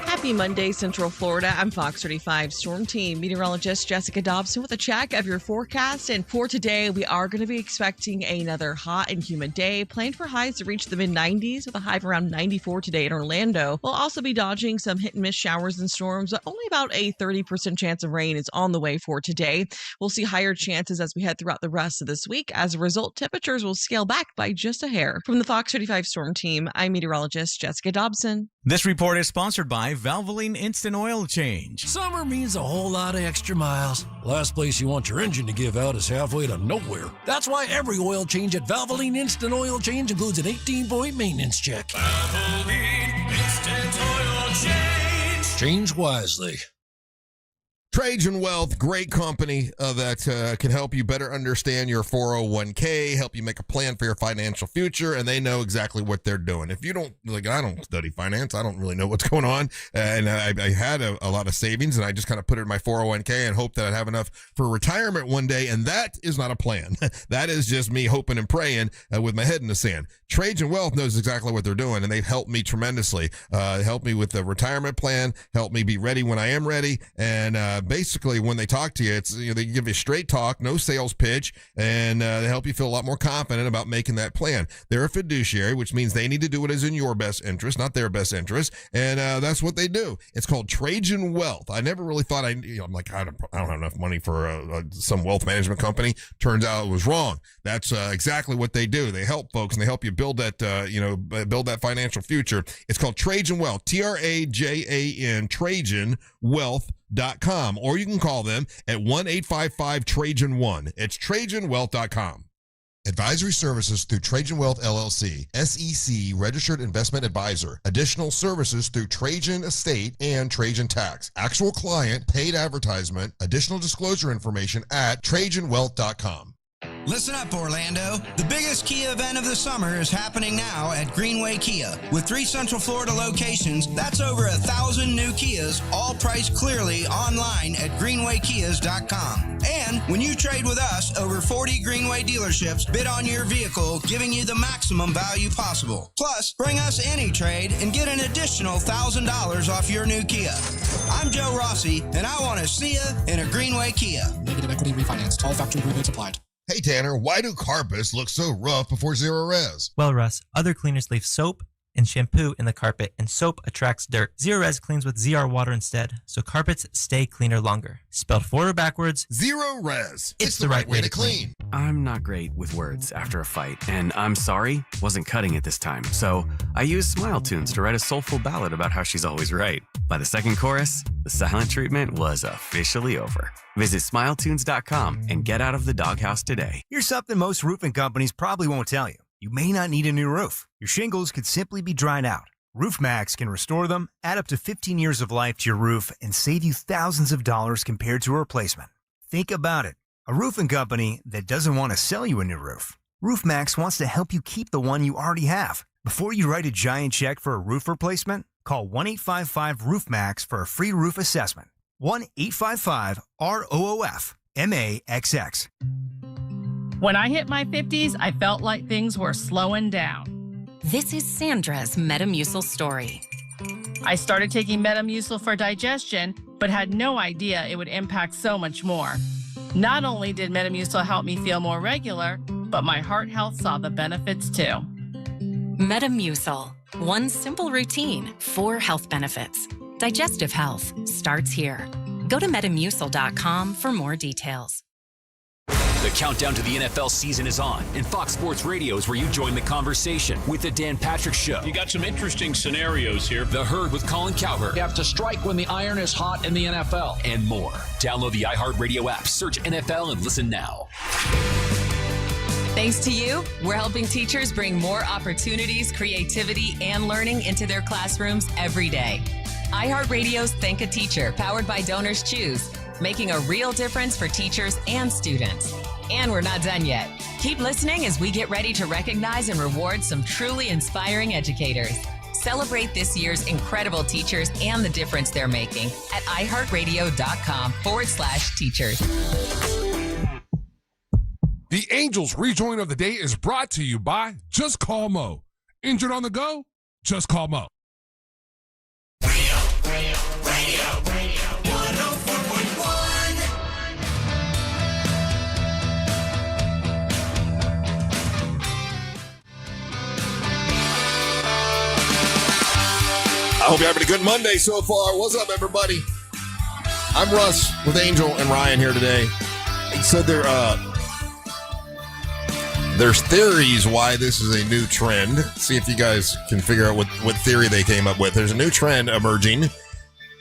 Happy Monday, Central Florida. I'm Fox 35 Storm Team meteorologist Jessica Dobson with a check of your forecast. And for today, we are going to be expecting another hot and humid day. Planned for highs to reach the mid-90s with a high of around 94 today in Orlando. We'll also be dodging some hit-and-miss showers and storms, but only about a 30% chance of rain is on the way for today. We'll see higher chances as we head throughout the rest of this week. As a result, temperatures will scale back by just a hair. From the Fox 35 Storm Team, I'm meteorologist Jessica Dobson. This report is sponsored by Valvoline Instant Oil Change. Summer means a whole lot of extra miles. Last place you want your engine to give out is halfway to nowhere. That's why every oil change at Valvoline Instant Oil Change includes an 18-point maintenance check. Valvoline Instant Oil Change. Change wisely. Trajan Wealth, great company that can help you better understand your 401k, help you make a plan for your financial future, and they know exactly what they're doing. If you don't, I don't study finance. I don't really know what's going on, and I had a lot of savings, and I just kind of put it in my 401k and hope that I'd have enough for retirement one day, and that is not a plan. That is just me hoping and praying with my head in the sand. Trajan Wealth knows exactly what they're doing, and they've helped me tremendously. Helped me with the retirement plan, helped me be ready when I am ready, and basically when they talk to you, it's they give you straight talk, no sales pitch, and they help you feel a lot more confident about making that plan. They're a fiduciary, which means they need to do what is in your best interest, not their best interest, and that's what they do. It's called Trajan Wealth. I never really thought I'm like, I don't have enough money for some wealth management company. Turns out it was wrong. That's exactly what they do. They help folks, and they help you build that build that financial future. It's called Trajan Wealth, TRAJAN, TrajanWealth.com, or you can call them at 1-855-TRAJAN1. It's TrajanWealth.com. Advisory services through Trajan Wealth LLC, SEC registered investment advisor. Additional services through Trajan Estate and Trajan Tax. Actual client, paid advertisement, additional disclosure information at TrajanWealth.com. Listen up, Orlando. The biggest Kia event of the summer is happening now at Greenway Kia. With 3 Central Florida locations, that's over 1,000 new Kias, all priced clearly online at greenwaykias.com. And when you trade with us, over 40 Greenway dealerships bid on your vehicle, giving you the maximum value possible. Plus, bring us any trade and get an additional $1,000 off your new Kia. I'm Joe Rossi, and I want to see you in a Greenway Kia. Negative equity refinanced. All factory rebates applied. Hey, Tanner, why do carpets look so rough before Zero Res? Well, Russ, other cleaners leave soap and shampoo in the carpet, and soap attracts dirt. Zero Res cleans with ZR water instead, so carpets stay cleaner longer. Spelled forward or backwards, Zero Res. It's the right way to clean. I'm not great with words after a fight, and I'm sorry wasn't cutting it this time, so I used Smile Tunes to write a soulful ballad about how she's always right. By the second chorus, the silent treatment was officially over. Visit SmileTunes.com and get out of the doghouse today. Here's something most roofing companies probably won't tell you. You may not need a new roof. Your shingles could simply be dried out. RoofMax can restore them, add up to 15 years of life to your roof, and save you thousands of dollars compared to a replacement. Think about it. A roofing company that doesn't want to sell you a new roof. RoofMax wants to help you keep the one you already have. Before you write a giant check for a roof replacement, call 1-855-ROOFMAX for a free roof assessment. 1-855-ROOF-MAXX. When I hit my 50s, I felt like things were slowing down. This is Sandra's Metamucil story. I started taking Metamucil for digestion, but had no idea it would impact so much more. Not only did Metamucil help me feel more regular, but my heart health saw the benefits too. Metamucil. One simple routine, 4 health benefits. Digestive health starts here. Go to Metamucil.com for more details. The countdown to the NFL season is on, and Fox Sports Radio is where you join the conversation with the Dan Patrick Show. You got some interesting scenarios here. The Herd with Colin Cowherd. You have to strike when the iron is hot in the NFL. And more. Download the iHeartRadio app, search NFL, and listen now. Thanks to you, we're helping teachers bring more opportunities, creativity, and learning into their classrooms every day. iHeartRadio's Think a Teacher, powered by Donors Choose, making a real difference for teachers and students. And we're not done yet. Keep listening as we get ready to recognize and reward some truly inspiring educators. Celebrate this year's incredible teachers and the difference they're making at iHeartRadio.com/teachers. The Angels Rejoin of the Day is brought to you by Just Call Mo. Injured on the go? Just call Mo. Radio 104.1. I hope you're having a good Monday so far. What's up, everybody? I'm Russ with Angel and Ryan here today. So there's theories why this is a new trend. See if you guys can figure out what theory they came up with. There's a new trend emerging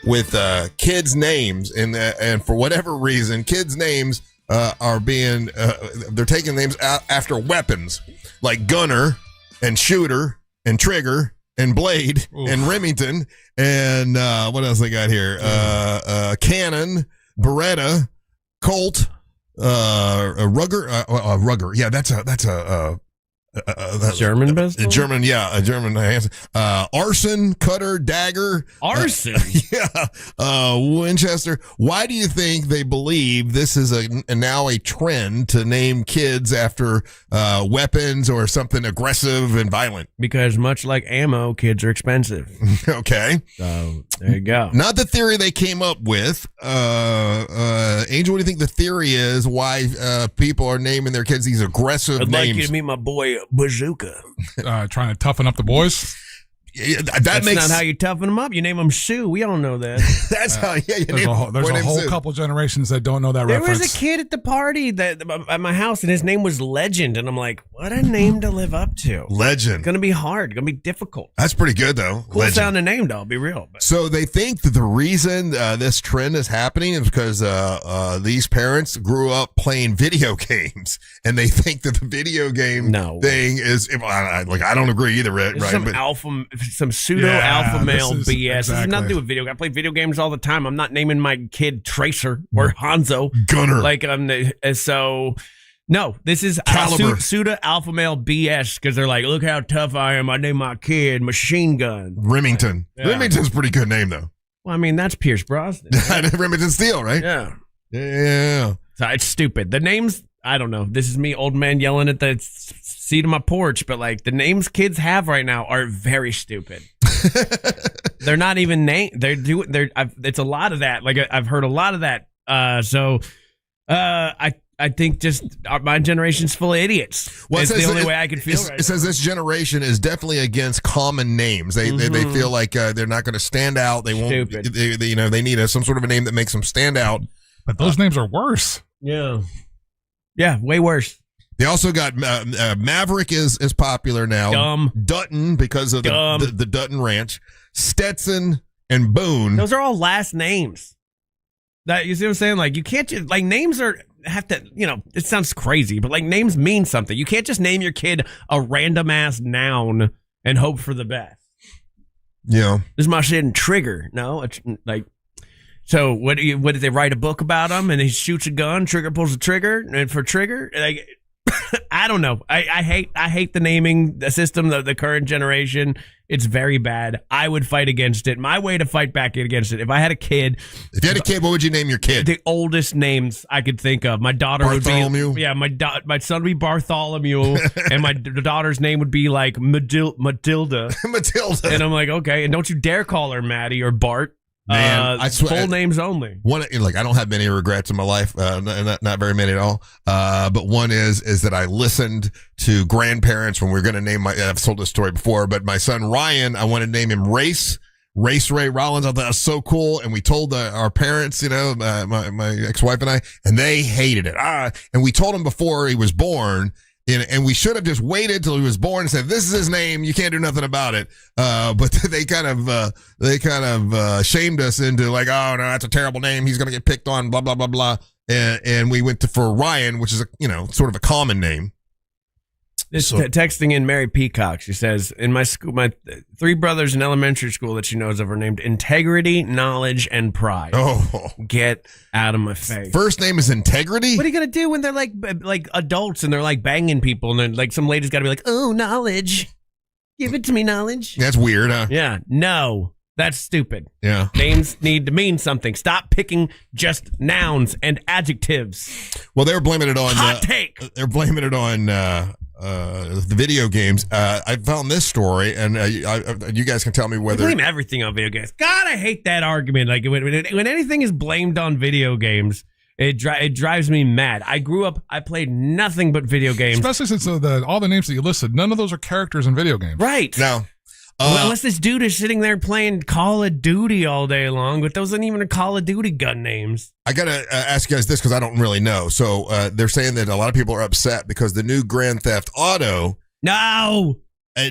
with kids' names, and for whatever reason, kids' names are being they're taking names after weapons like Gunner and Shooter and Trigger and Blade and Remington and what else they got here? Cannon, Beretta, Colt, Rugger. Yeah, that's a German pistol? German, yeah, a German. Arson, Cutter, Dagger. Arson? Winchester. Why do you think they believe this is now a trend to name kids after weapons or something aggressive and violent? Because much like ammo, kids are expensive. Okay. So there you go. Not the theory they came up with. Angel, what do you think the theory is why people are naming their kids these aggressive I'd names? like you to meet my boy Bazooka. Trying to toughen up the boys. That's not how you toughen them up. You name them Sue. We all know that. That's how. Yeah, there's a whole couple generations that don't know that There reference. was a kid at the party at my house, and his name was Legend, and I'm like, what a name to live up to. Legend. It's gonna be hard. It's gonna be difficult. That's pretty good though. Cool Legend. sounding name, though. I'll be real. But. So they think that the reason this trend is happening is because these parents grew up playing video games, and they think that the video game thing is. I don't agree either, right? Some pseudo alpha male BS. This has nothing to do with video games. I play video games all the time. I'm not naming my kid Tracer or Hanzo. Gunner. No, this is pseudo alpha male BS because they're like, look how tough I am. I named my kid Machine Gun. Remington. Yeah. Remington's a pretty good name though. Well, I mean, that's Pierce Brosnan. Right? Remington Steele, right? Yeah. Yeah. So it's stupid. The names, I don't know. This is me, old man, yelling at the seat of my porch, but like the names kids have right now are very stupid. They're not even named. It's a lot of that. Like I've heard a lot of that. I think just my generation's full of idiots. Well, it's the only way I can feel it says this generation is definitely against common names. They feel like they're not going to stand out. They won't. They need some sort of a name that makes them stand out. But those names are worse. Yeah. Yeah, way worse. They also got Maverick is popular now. Dumb. Dutton because of the Dutton Ranch. Stetson and Boone. Those are all last names. That you see what I'm saying? Like you can't just like names have to, it sounds crazy, but like names mean something. You can't just name your kid a random ass noun and hope for the best. Yeah. This is my shit Trigger. No, it's like, so what did they write a book about him and he shoots a gun, Trigger pulls the trigger, and for Trigger, like, I don't know. I hate the naming system, the current generation. It's very bad. I would fight against it. My way to fight back against it, if I had a kid. If you had a kid, what would you name your kid? The oldest names I could think of. My daughter Bartholomew? would be. Yeah, my son would be Bartholomew, and my daughter's name would be like Matilda. Matilda. And I'm like, okay, and don't you dare call her Maddie or Bart. Man, I swear, full names only. One, I don't have many regrets in my life, not very many at all. But one is that I listened to grandparents when we were going to name I've told this story before, but my son Ryan, I wanted to name him Race Ray Rollins. I thought that was so cool, and we told our parents, my ex-wife and I, and they hated it. And we told him before he was born. And we should have just waited till he was born and said, "This is his name. You can't do nothing about it." But they kind of shamed us into like, "Oh no, that's a terrible name. He's gonna get picked on." Blah blah blah blah. And we went for Ryan, which is sort of a common name. Texting in Mary Peacock, she says, in my school, my three brothers in elementary school that she knows of are named Integrity, Knowledge, and Pride. Oh, get out of my face. First name is Integrity? What are you going to do when they're like adults and they're like banging people and then like some lady's got to be like, oh, Knowledge. Give it to me, Knowledge. That's weird, huh? Yeah. No. That's stupid. Yeah. Names need to mean something. Stop picking just nouns and adjectives. Well, they're blaming it on... Hot take. They're blaming it on... the video games. I found this story, and you guys can tell me whether... Blame everything on video games. God, I hate that argument. Like when anything is blamed on video games, it drives me mad. I grew up, I played nothing but video games. Especially since all the names that you listed, none of those are characters in video games. Right. No. Well, unless this dude is sitting there playing Call of Duty all day long, but those aren't even Call of Duty gun names. I got to ask you guys this because I don't really know. So they're saying that a lot of people are upset because the new Grand Theft Auto. No.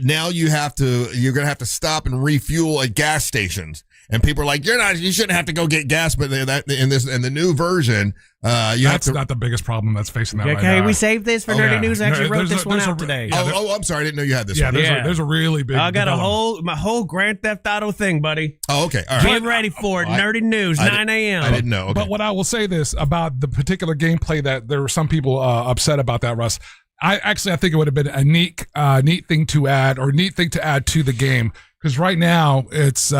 Now you're going to have to stop and refuel at gas stations. and people are like, you shouldn't have to go get gas, but in the new version, that's not the biggest problem that's facing that right now. Okay, we saved this for Nerdy News. I actually wrote this one out today. I'm sorry, I didn't know you had this. Yeah, one. there's a really big. I got my whole Grand Theft Auto thing, buddy. Oh, okay, all right. Get ready for it. Nerdy News, 9 a.m. I didn't know. Okay. But what I will say this about the particular gameplay that there were some people upset about that, Russ. I think it would have been a neat thing to add to the game, because right now it's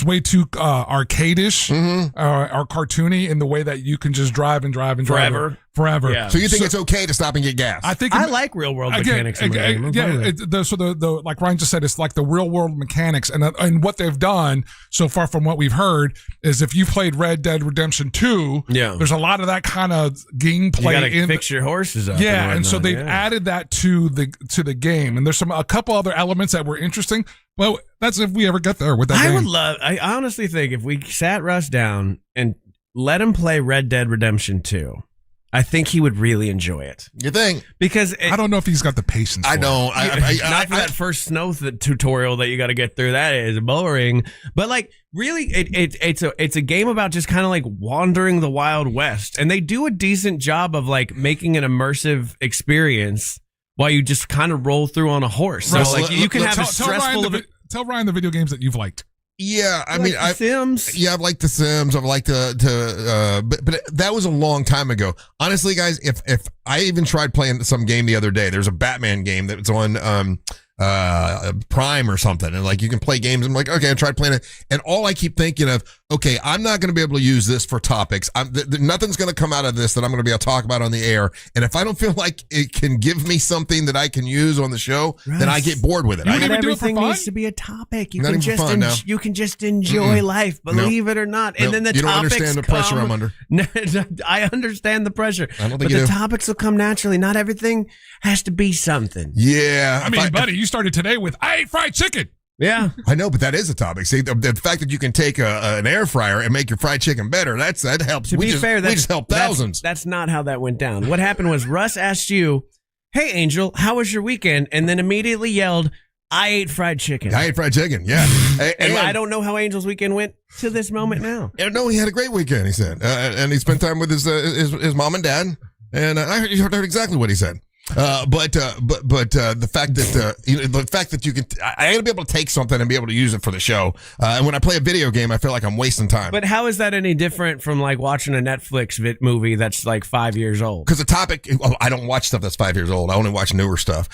way too arcade-ish or cartoony in the way that you can just drive forever. Yeah. So you think it's okay to stop and get gas? I like real world mechanics in the game. The like Ryan just said, it's like the real world mechanics, and what they've done so far from what we've heard is, if you've played Red Dead Redemption 2, there's a lot of that kind of gameplay. You gotta fix your horses up. And so they've added that to the game, and there's a couple other elements that were interesting. Well, that's if we ever get there with that game. I honestly think if we sat Russ down and let him play Red Dead Redemption 2, I think he would really enjoy it. You think? Because I don't know if he's got the patience. I don't. Not for that first snow tutorial that you got to get through. That is boring. But like, really, it's a game about just kind of like wandering the Wild West, and they do a decent job of like making an immersive experience while you just kind of roll through on a horse. So like you can have a stressful. Tell Ryan the video games that you've liked. Yeah, I mean, Sims. Yeah, I've liked The Sims. I've liked but that was a long time ago. Honestly, guys, if I even tried playing some game the other day, there's a Batman game that's on Prime or something, and like you can play games. I'm like, okay, I tried playing it, and all I keep thinking of, okay, I'm not going to be able to use this for topics. Nothing's going to come out of this that I'm going to be able to talk about on the air. And if I don't feel like it can give me something that I can use on the show, then I get bored with it. Not everything needs to be a topic. You can just enjoy life, believe it or not. And then the you don't topics understand the pressure I'm under. I understand the pressure. I don't think but you the do. topics will come naturally. Not everything has to be something. Yeah, I mean, buddy, you started today with I ate fried chicken. Yeah, I know, but that is a topic. See, the fact that you can take an air fryer and make your fried chicken better, that helps. To be fair, we just helped thousands. That's not how that went down. What happened was Russ asked you, "Hey, Angel, how was your weekend?" And then immediately yelled, "I ate fried chicken." I ate fried chicken. Yeah, and I don't know how Angel's weekend went to this moment now. No, he had a great weekend. He said, and he spent time with his mom and dad, and I heard exactly what he said. But the fact that you can, I gotta be able to take something and be able to use it for the show. And when I play a video game, I feel like I'm wasting time. But how is that any different from like watching a Netflix movie that's like 5 years old? Because the topic, I don't watch stuff that's 5 years old. I only watch newer stuff.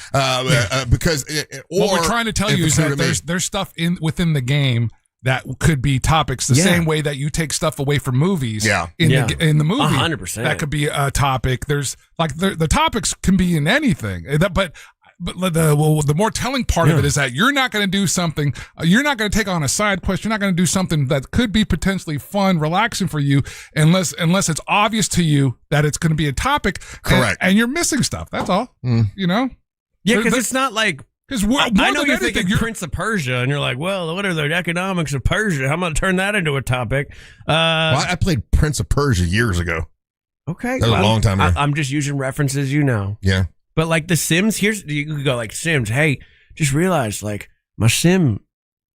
Because what we're trying to tell you is that there's stuff within the game that could be topics the same way that you take stuff away from movies. In the movie, 100%. That could be a topic. There's like the topics can be in anything. But the more telling part of it is that you're not going to do something. You're not going to take on a side quest. You're not going to do something that could be potentially fun, relaxing for you, unless it's obvious to you that it's going to be a topic. Correct. And you're missing stuff. That's all. You know. Yeah, because it's not like. I know you're thinking Prince of Persia, and you're like, well, what are the economics of Persia? I'm going to turn that into a topic. I played Prince of Persia years ago. Okay. That was a long time ago. I'm just using references, Yeah. But like The Sims, you could go like Sims. Hey, just realize like my Sim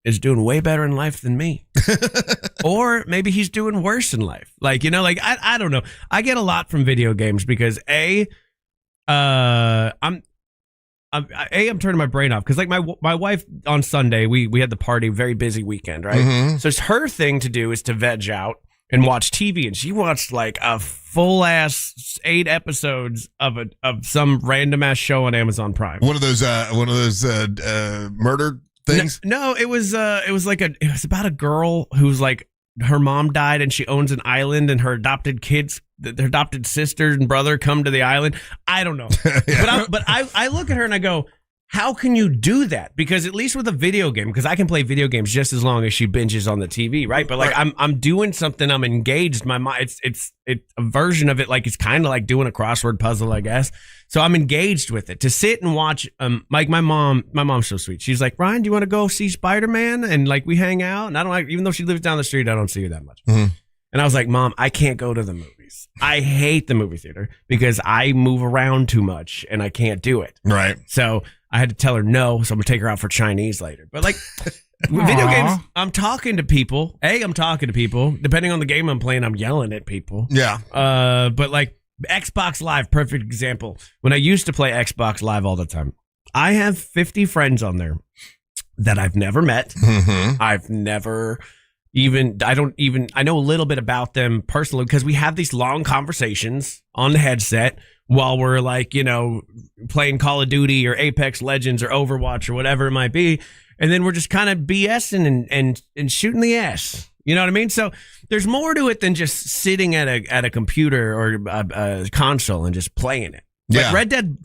is doing way better in life than me. Or maybe he's doing worse in life. Like, I don't know. I get a lot from video games because I'm turning my brain off because like my wife on Sunday we had the party, very busy weekend, right? Mm-hmm. So it's her thing to do is to veg out and watch TV, and she watched like a full ass 8 episodes of some random ass show on Amazon Prime. One of those murder things. No, it was about a girl who's like her mom died and she owns an island and her adopted sister and brother come to the island. I don't know. Yeah. But I look at her and I go, how can you do that? Because at least with a video game, because I can play video games just as long as she binges on the TV, right? But like I'm doing something, I'm engaged. My mind, it's a version of it, like it's kind of like doing a crossword puzzle, I guess. So I'm engaged with it. To sit and watch, like my mom's so sweet. She's like, Ryan, do you want to go see Spider-Man? And like we hang out. And I don't like, even though she lives down the street, I don't see her that much. Mm-hmm. And I was like, Mom, I can't go to the movies. I hate the movie theater because I move around too much and I can't do it. Right. So I had to tell her no. So I'm gonna take her out for Chinese later. But like, With video games, I'm talking to people. I'm talking to people. Depending on the game I'm playing, I'm yelling at people. Yeah. But like Xbox Live, perfect example. When I used to play Xbox Live all the time, I have 50 friends on there that I've never met. Mm-hmm. I've never I know a little bit about them personally because we have these long conversations on the headset while we're like, playing Call of Duty or Apex Legends or Overwatch or whatever it might be. And then we're just kind of BSing and shooting the ass. You know what I mean? So there's more to it than just sitting at a computer or a console and just playing it. Yeah. Like Red Dead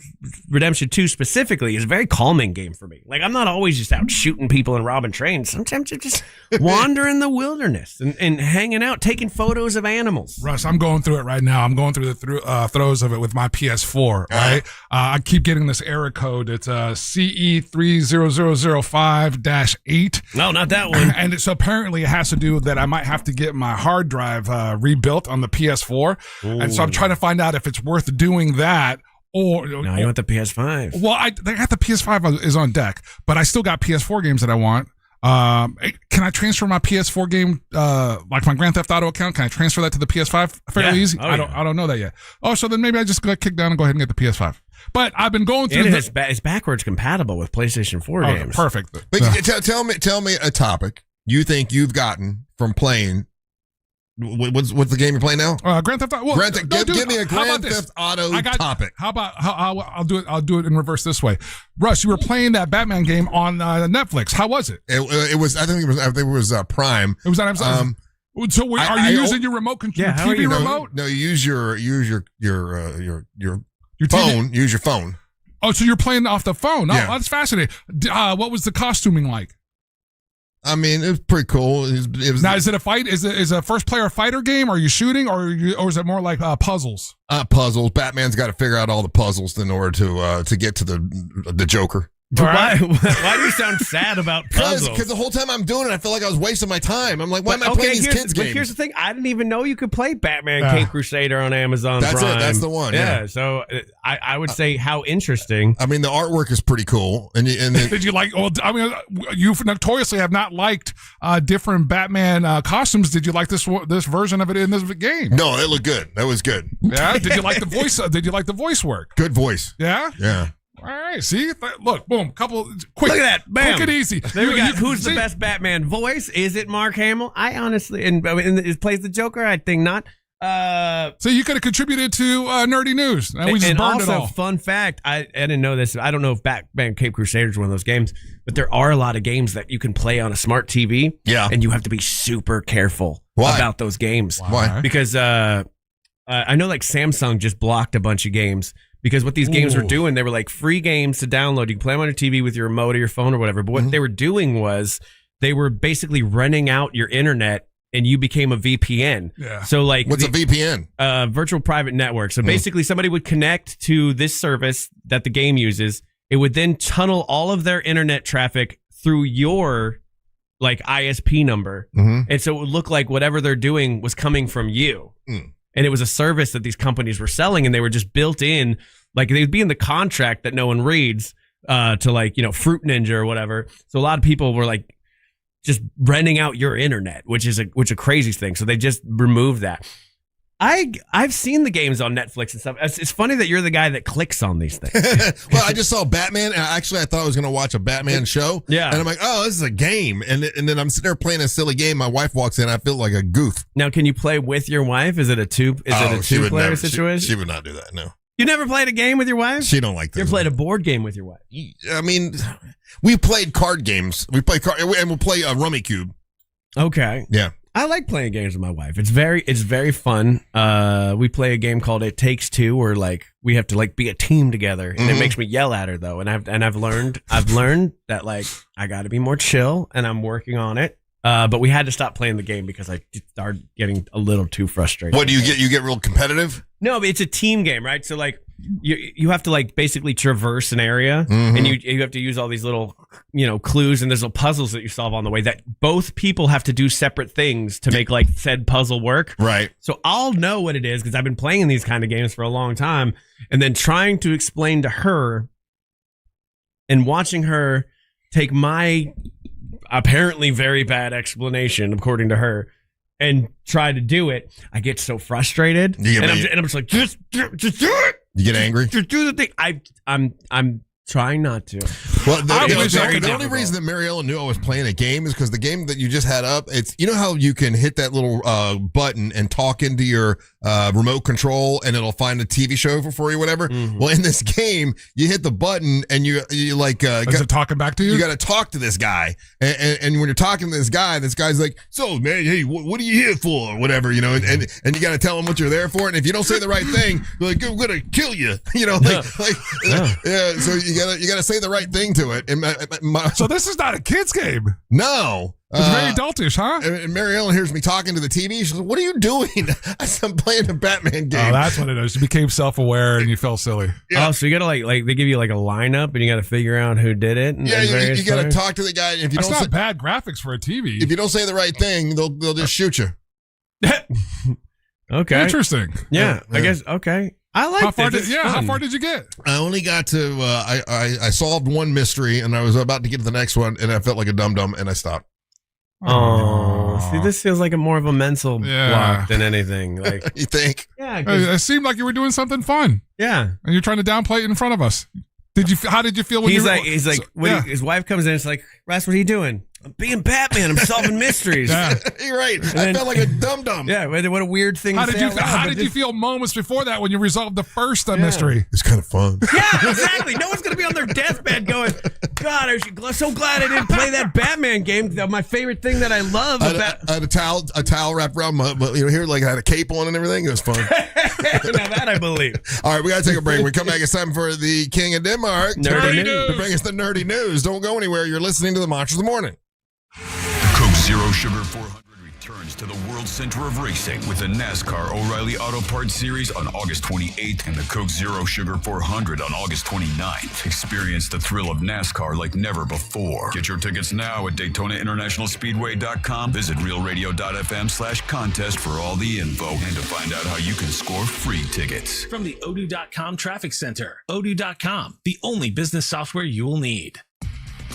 Redemption 2 specifically is a very calming game for me. Like I'm not always just out shooting people and robbing trains. Sometimes I'm just wandering the wilderness and hanging out, taking photos of animals. Russ, I'm going through it right now. I'm going through the throes of it with my PS4, right? I keep getting this error code. It's CE30005-8. No, not that one. And so apparently it has to do with that I might have to get my hard drive rebuilt on the PS4. Ooh. And so I'm trying to find out if it's worth doing that. No, you want the PS5. Well, I got the PS5 is on deck, but I still got PS4 games that I want. Can I transfer my PS4 game, like my Grand Theft Auto account? Can I transfer that to the PS5 fairly easy? I don't know that yet. Oh, so then maybe I just got kicked down and go ahead and get the PS5. But I've been going through. It's backwards compatible with PlayStation 4 games. Perfect. But tell me a topic you think you've gotten from playing. What's the game you're playing now? Grand Theft Auto. Well, give me a Grand Theft Auto topic. How about I'll do it? I'll do it in reverse this way. Russ, you were playing that Batman game on Netflix. How was it? It was. I think it was Prime. It was on Amazon. So are you using your remote control? Yeah, TV remote? No, you use your phone. Use your phone. Oh, so you're playing off the phone? Oh, Yeah. That's fascinating. What was the costuming like? I mean, it was pretty cool. It was Now, is it a fight? Is it a first player fighter game? Are you shooting, or is it more like puzzles? Puzzles. Batman's got to figure out all the puzzles in order to get to the Joker. Why do you sound sad about puzzles? Because the whole time I'm doing it, I feel like I was wasting my time. I'm like, why am I playing these kids' games? But here's the thing: I didn't even know you could play Batman Cape Crusader on Amazon That's Prime. it. That's the one. Yeah. So I would say how interesting. I mean, the artwork is pretty cool. And did you like? Well, I mean, you notoriously have not liked different Batman costumes. Did you like this version of it in this game? No, it looked good. That was good. Yeah. Did you like the voice? Did you like the voice work? Good voice. Yeah. Yeah. All right, see? Look, boom, quick. Look at that, bam. Quick and easy. There we go. Who's the best Batman voice? Is it Mark Hamill? I honestly, and plays the Joker? I think not. So you could have contributed to nerdy news, and we just burned also, it all. Fun fact, I didn't know this. I don't know if Batman Cape Crusader is one of those games, but there are a lot of games that you can play on a smart TV. Yeah, and you have to be super careful about those games. Why? Because I know like Samsung just blocked a bunch of games. Because what these games were doing, they were like free games to download. You can play them on your TV with your remote or your phone or whatever. But what they were doing was they were basically renting out your internet and you became a VPN. Yeah. So like what's a VPN? Virtual private network. So basically somebody would connect to this service that the game uses. It would then tunnel all of their internet traffic through your like ISP number. And so it would look like whatever they're doing was coming from you. And it was a service that these companies were selling, and they were just built in, like they'd be in the contract that no one reads to like, Fruit Ninja or whatever. So a lot of people were like just renting out your internet, which is a crazy thing. So they just removed that. I've seen the games on Netflix and stuff. It's funny that you're the guy that clicks on these things. Well, I just saw Batman, and I thought I was going to watch a Batman show. Yeah. And I'm like, oh, this is a game. And then I'm sitting there playing a silly game. My wife walks in, I feel like a goof. Now, can you play with your wife? Is it a two-player situation? She would not do that, no. You never played a game with your wife? She don't like this. You ever played a board game with your wife? I mean, we played card games. We play and we'll play a Rummy Cube. Okay. Yeah. I like playing games with my wife. It's very fun. We play a game called It Takes Two, where like we have to like be a team together, and it makes me yell at her though. And I've learned that like I got to be more chill, and I'm working on it. But we had to stop playing the game because I started getting a little too frustrated. What do you get? You get real competitive? No, but it's a team game, right? So like you have to like basically traverse an area, and you have to use all these little clues, and there's little puzzles that you solve on the way that both people have to do separate things to make like said puzzle work. Right. So I'll know what it is because I've been playing these kind of games for a long time, and then trying to explain to her and watching her take my apparently very bad explanation, according to her, and try to do it, I get so frustrated. And I'm just like, just do it. You get angry? Just do the thing. I'm trying not to. Well, the only reason that Mary Ellen knew I was playing a game is because the game that you just had up, it's, you know how you can hit that little button and talk into your remote control and it'll find a TV show for you, whatever. Well, in this game, you hit the button and you like is it talking back to you? You got to talk to this guy, and when you're talking to this guy's like, so man, hey, what are you here for, or whatever, you know, and you got to tell him what you're there for, and if you don't say the right thing, you're like, I'm gonna kill you, you know, yeah. So you gotta say the right thing to it. And so this is not a kid's game. No. It's very adultish, huh? And Mary Ellen hears me talking to the TV. She's like, what are you doing? I said, I'm playing a Batman game. Oh, that's what it is. You became self-aware and you felt silly. Yeah. Oh, so you gotta like they give you like a lineup and you gotta figure out who did it. And yeah, you gotta talk to the guy. If you that's don't not bad graphics for a TV. If you don't say the right thing, they'll just shoot you. Okay. Interesting. Yeah, I guess. Okay. I like how far how far did you get? I only got to I solved one mystery and I was about to get to the next one and I felt like a dum-dum and I stopped. Oh, see, this feels like more of a mental block than anything. Like you think? Yeah, it seemed like you were doing something fun. Yeah, and you're trying to downplay it in front of us. How did you feel when he's his wife comes in? It's like, Russ, what are you doing? I'm being Batman. I'm solving mysteries. Yeah. You're right. I felt like a dum-dum. Yeah, what a weird thing to say. How did you feel moments before that when you resolved the first mystery? It's kind of fun. Yeah, exactly. No one's going to be on their deathbed going, God, I'm so glad I didn't play that Batman game. My favorite thing that I love. I had a towel wrapped around my here, like I had a cape on and everything. It was fun. Now that I believe. All right, we got to take a break. We come back. It's time for the King of Denmark. Nerdy news. To bring us the nerdy news. Don't go anywhere. You're listening to the Monsters of the Morning. Coke Zero Sugar 400 returns to the World Center of Racing with the NASCAR O'Reilly Auto Parts Series on August 28th and the Coke Zero Sugar 400 on August 29th. Experience the thrill of NASCAR like never before. Get your tickets now at DaytonaInternationalSpeedway.com. Visit realradio.fm/contest for all the info and to find out how you can score free tickets. From the Odoo.com Traffic Center, Odoo.com, the only business software you will need.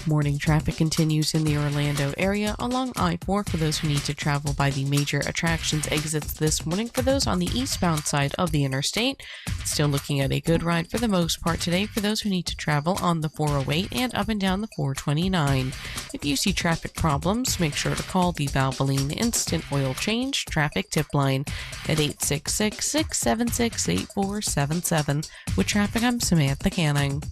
Morning traffic continues in the Orlando area along I-4 for those who need to travel by the major attractions exits this morning. For those on the eastbound side of the interstate, still looking at a good ride for the most part today for those who need to travel on the 408 and up and down the 429. If you see traffic problems, make sure to call the Valvoline Instant Oil Change Traffic Tip Line at 866-676-8477. With traffic, I'm Samantha Canning.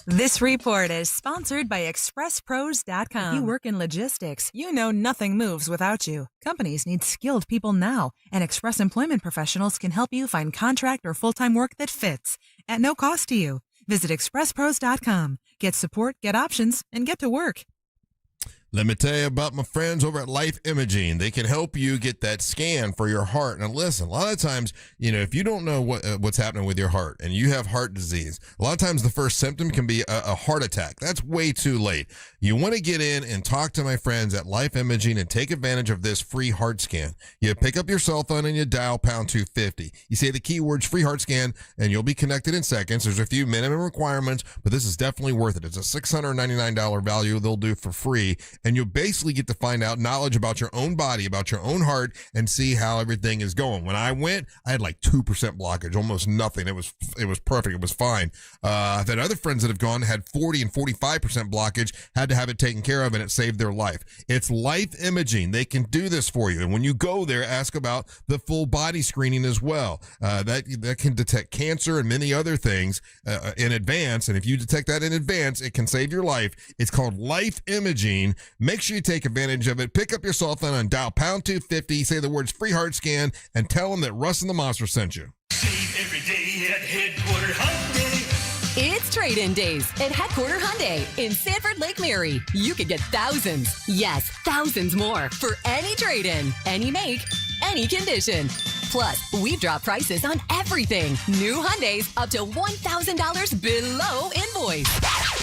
This report is sponsored by ExpressPros.com. If you work in logistics, you know nothing moves without you. Companies need skilled people now, and Express Employment Professionals can help you find contract or full-time work that fits at no cost to you. Visit ExpressPros.com. Get support, get options, and get to work. Let me tell you about my friends over at Life Imaging. They can help you get that scan for your heart. Now, listen, a lot of times, if you don't know what's happening with your heart and you have heart disease, a lot of times the first symptom can be a heart attack. That's way too late. You want to get in and talk to my friends at Life Imaging and take advantage of this free heart scan. You pick up your cell phone and you dial pound 250. You say the keywords free heart scan and you'll be connected in seconds. There's a few minimum requirements, but this is definitely worth it. It's a $699 value they'll do for free. And you'll basically get to find out knowledge about your own body, about your own heart, and see how everything is going. When I went, I had like 2% blockage, almost nothing. It was perfect. It was fine. I've had other friends that have gone, had 40 and 45% blockage, had to have it taken care of, and it saved their life. It's Life Imaging. They can do this for you. And when you go there, ask about the full body screening as well. That can detect cancer and many other things in advance. And if you detect that in advance, it can save your life. It's called Life Imaging. Make sure you take advantage of it. Pick up your cell phone and dial pound 250, say the words free heart scan, and tell them that Russ and the Monster sent you. Save every day at Headquarter Hyundai. It's trade-in days at Headquarter Hyundai in Sanford Lake Mary. You could get thousands, yes, thousands more for any trade-in, any make, any condition. Plus, we drop prices on everything. New Hyundais up to $1,000 below invoice.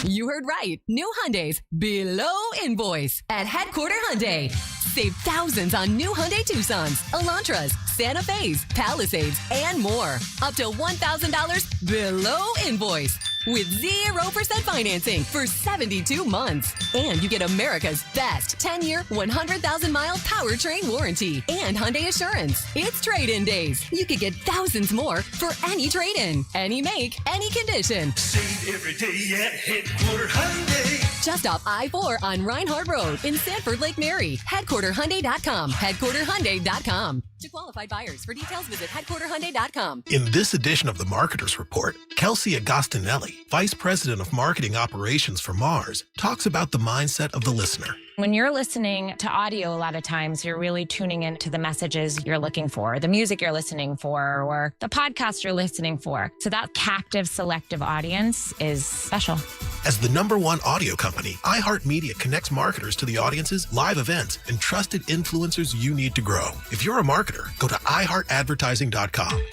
You heard right. New Hyundais below invoice at Headquarter Hyundai. Save thousands on new Hyundai Tucsons, Elantras, Santa Fe's, Palisades, and more. Up to $1,000 below invoice. with 0% financing for 72 months. And you get America's best 10-year, 100,000-mile powertrain warranty and Hyundai Assurance. It's trade-in days. You could get thousands more for any trade-in, any make, any condition. Save every day at Headquarter Hyundai. Just off I-4 on Reinhardt Road in Sanford Lake Mary. HeadquarterHyundai.com. HeadquarterHyundai.com. To qualified buyers, for details, visit HeadquarterHyundai.com. In this edition of the Marketers Report, Kelsey Agostinelli, Vice President of Marketing Operations for Mars, talks about the mindset of the listener. When you're listening to audio, a lot of times you're really tuning into the messages you're looking for, the music you're listening for, or the podcast you're listening for. So that captive, selective audience is special. As the #1 audio company, iHeartMedia connects marketers to the audiences, live events, and trusted influencers you need to grow. If you're a marketer, go to iHeartAdvertising.com.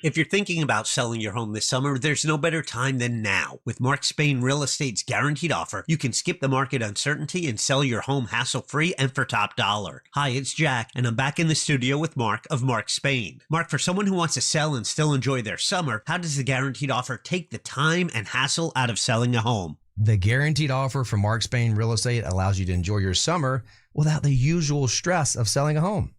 If you're thinking about selling your home this summer, there's no better time than now. With Mark Spain Real Estate's guaranteed offer, you can skip the market uncertainty and sell your home hassle-free and for top dollar. Hi, it's Jack, and I'm back in the studio with Mark of Mark Spain. Mark, for someone who wants to sell and still enjoy their summer, how does the guaranteed offer take the time and hassle out of selling a home? The guaranteed offer from Mark Spain Real Estate allows you to enjoy your summer without the usual stress of selling a home.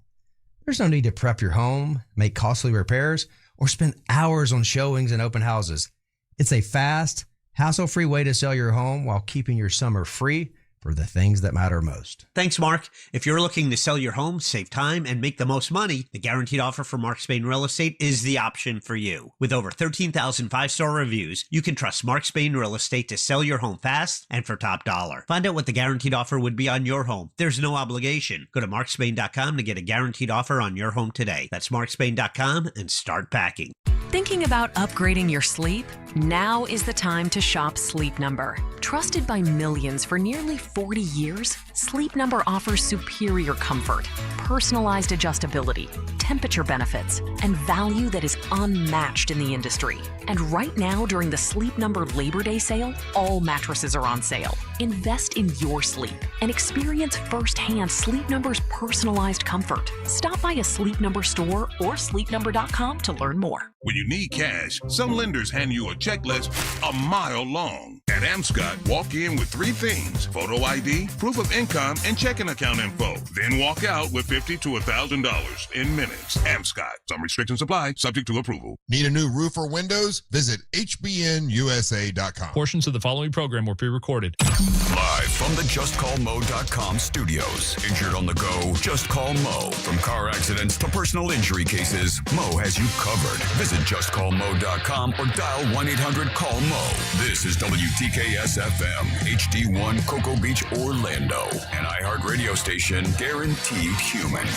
There's no need to prep your home, make costly repairs, or spend hours on showings and open houses. It's a fast, hassle-free way to sell your home while keeping your summer free for the things that matter most. Thanks, Mark. If you're looking to sell your home, save time, and make the most money, the guaranteed offer from Mark Spain Real Estate is the option for you. With over 13,000 five-star reviews, you can trust Mark Spain Real Estate to sell your home fast and for top dollar. Find out what the guaranteed offer would be on your home. There's no obligation. Go to markspain.com to get a guaranteed offer on your home today. That's markspain.com and start packing. Thinking about upgrading your sleep? Now is the time to shop Sleep Number. Trusted by millions for nearly 40 years, Sleep Number offers superior comfort, personalized adjustability, temperature benefits, and value that is unmatched in the industry. And right now, during the Sleep Number Labor Day sale, all mattresses are on sale. Invest in your sleep and experience firsthand Sleep Number's personalized comfort. Stop by a Sleep Number store or sleepnumber.com to learn more. When you need cash, some lenders hand you a checklist a mile long. At Amscott, walk in with 3 things: photo ID, proof of income, and checking account info. Then walk out with $50 to $1,000 in minutes. Amscott. Some restrictions apply, subject to approval. Need a new roof or windows? Visit hbnusa.com. Portions of the following program were pre-recorded. Live from the JustCallMo.com studios. Injured on the go? Just call Mo. From car accidents to personal injury cases, Mo has you covered. Visit JustCallMo.com or dial 1-800-CALL-MO. This is WTKS-FM, HD1 Cocoa Beach, Orlando. An iHeart radio station guaranteed human.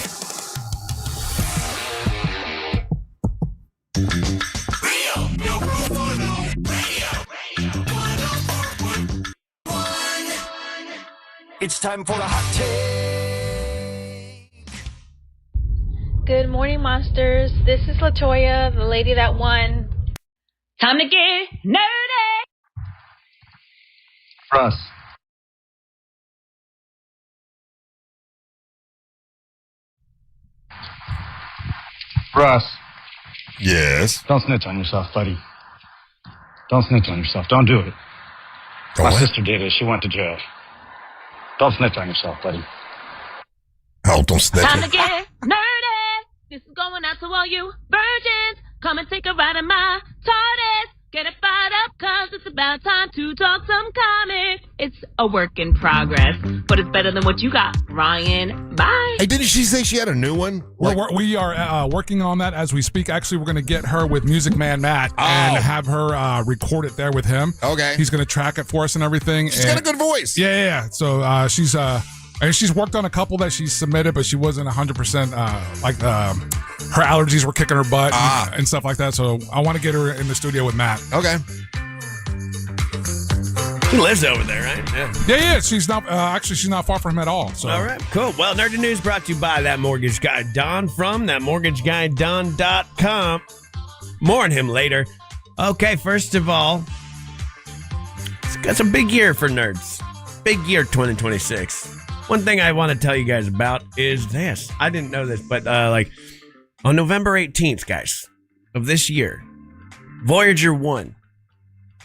It's time for a hot take. Good morning, monsters. This is LaToya, the lady that won. Time to get nerdy. Russ. Russ. Yes. Don't snitch on yourself, buddy. Don't snitch on yourself. Don't do it. Oh, My what? sister did it. She went to jail. Don't snitch on yourself, buddy. Oh, don't snitch. Time to get nerdy. This is going out to all you virgins. Come and take a ride in my TARDIS. Get it fired up, cause it's about time to talk some comics. It's a work in progress, but it's better than what you got, Ryan. Bye. Hey, didn't she say she had a new one? We are working on that as we speak. Actually, we're going to get her with Music Man Matt and have her record it there with him. Okay. He's going to track it for us and everything. She's got a good voice. Yeah. So she's worked on a couple that she submitted, but she wasn't 100% her allergies were kicking her butt and stuff like that. So I want to get her in the studio with Matt. Okay. He lives over there, right? Yeah. She's not she's not far from him at all. So. All right, cool. Well, Nerdy News brought to you by That Mortgage Guy Don from ThatMortgageGuyDon.com. More on him later. Okay, first of all, it's a big year for nerds. Big year 2026. One thing I want to tell you guys about is this. I didn't know this, but on November 18th, guys, of this year, Voyager 1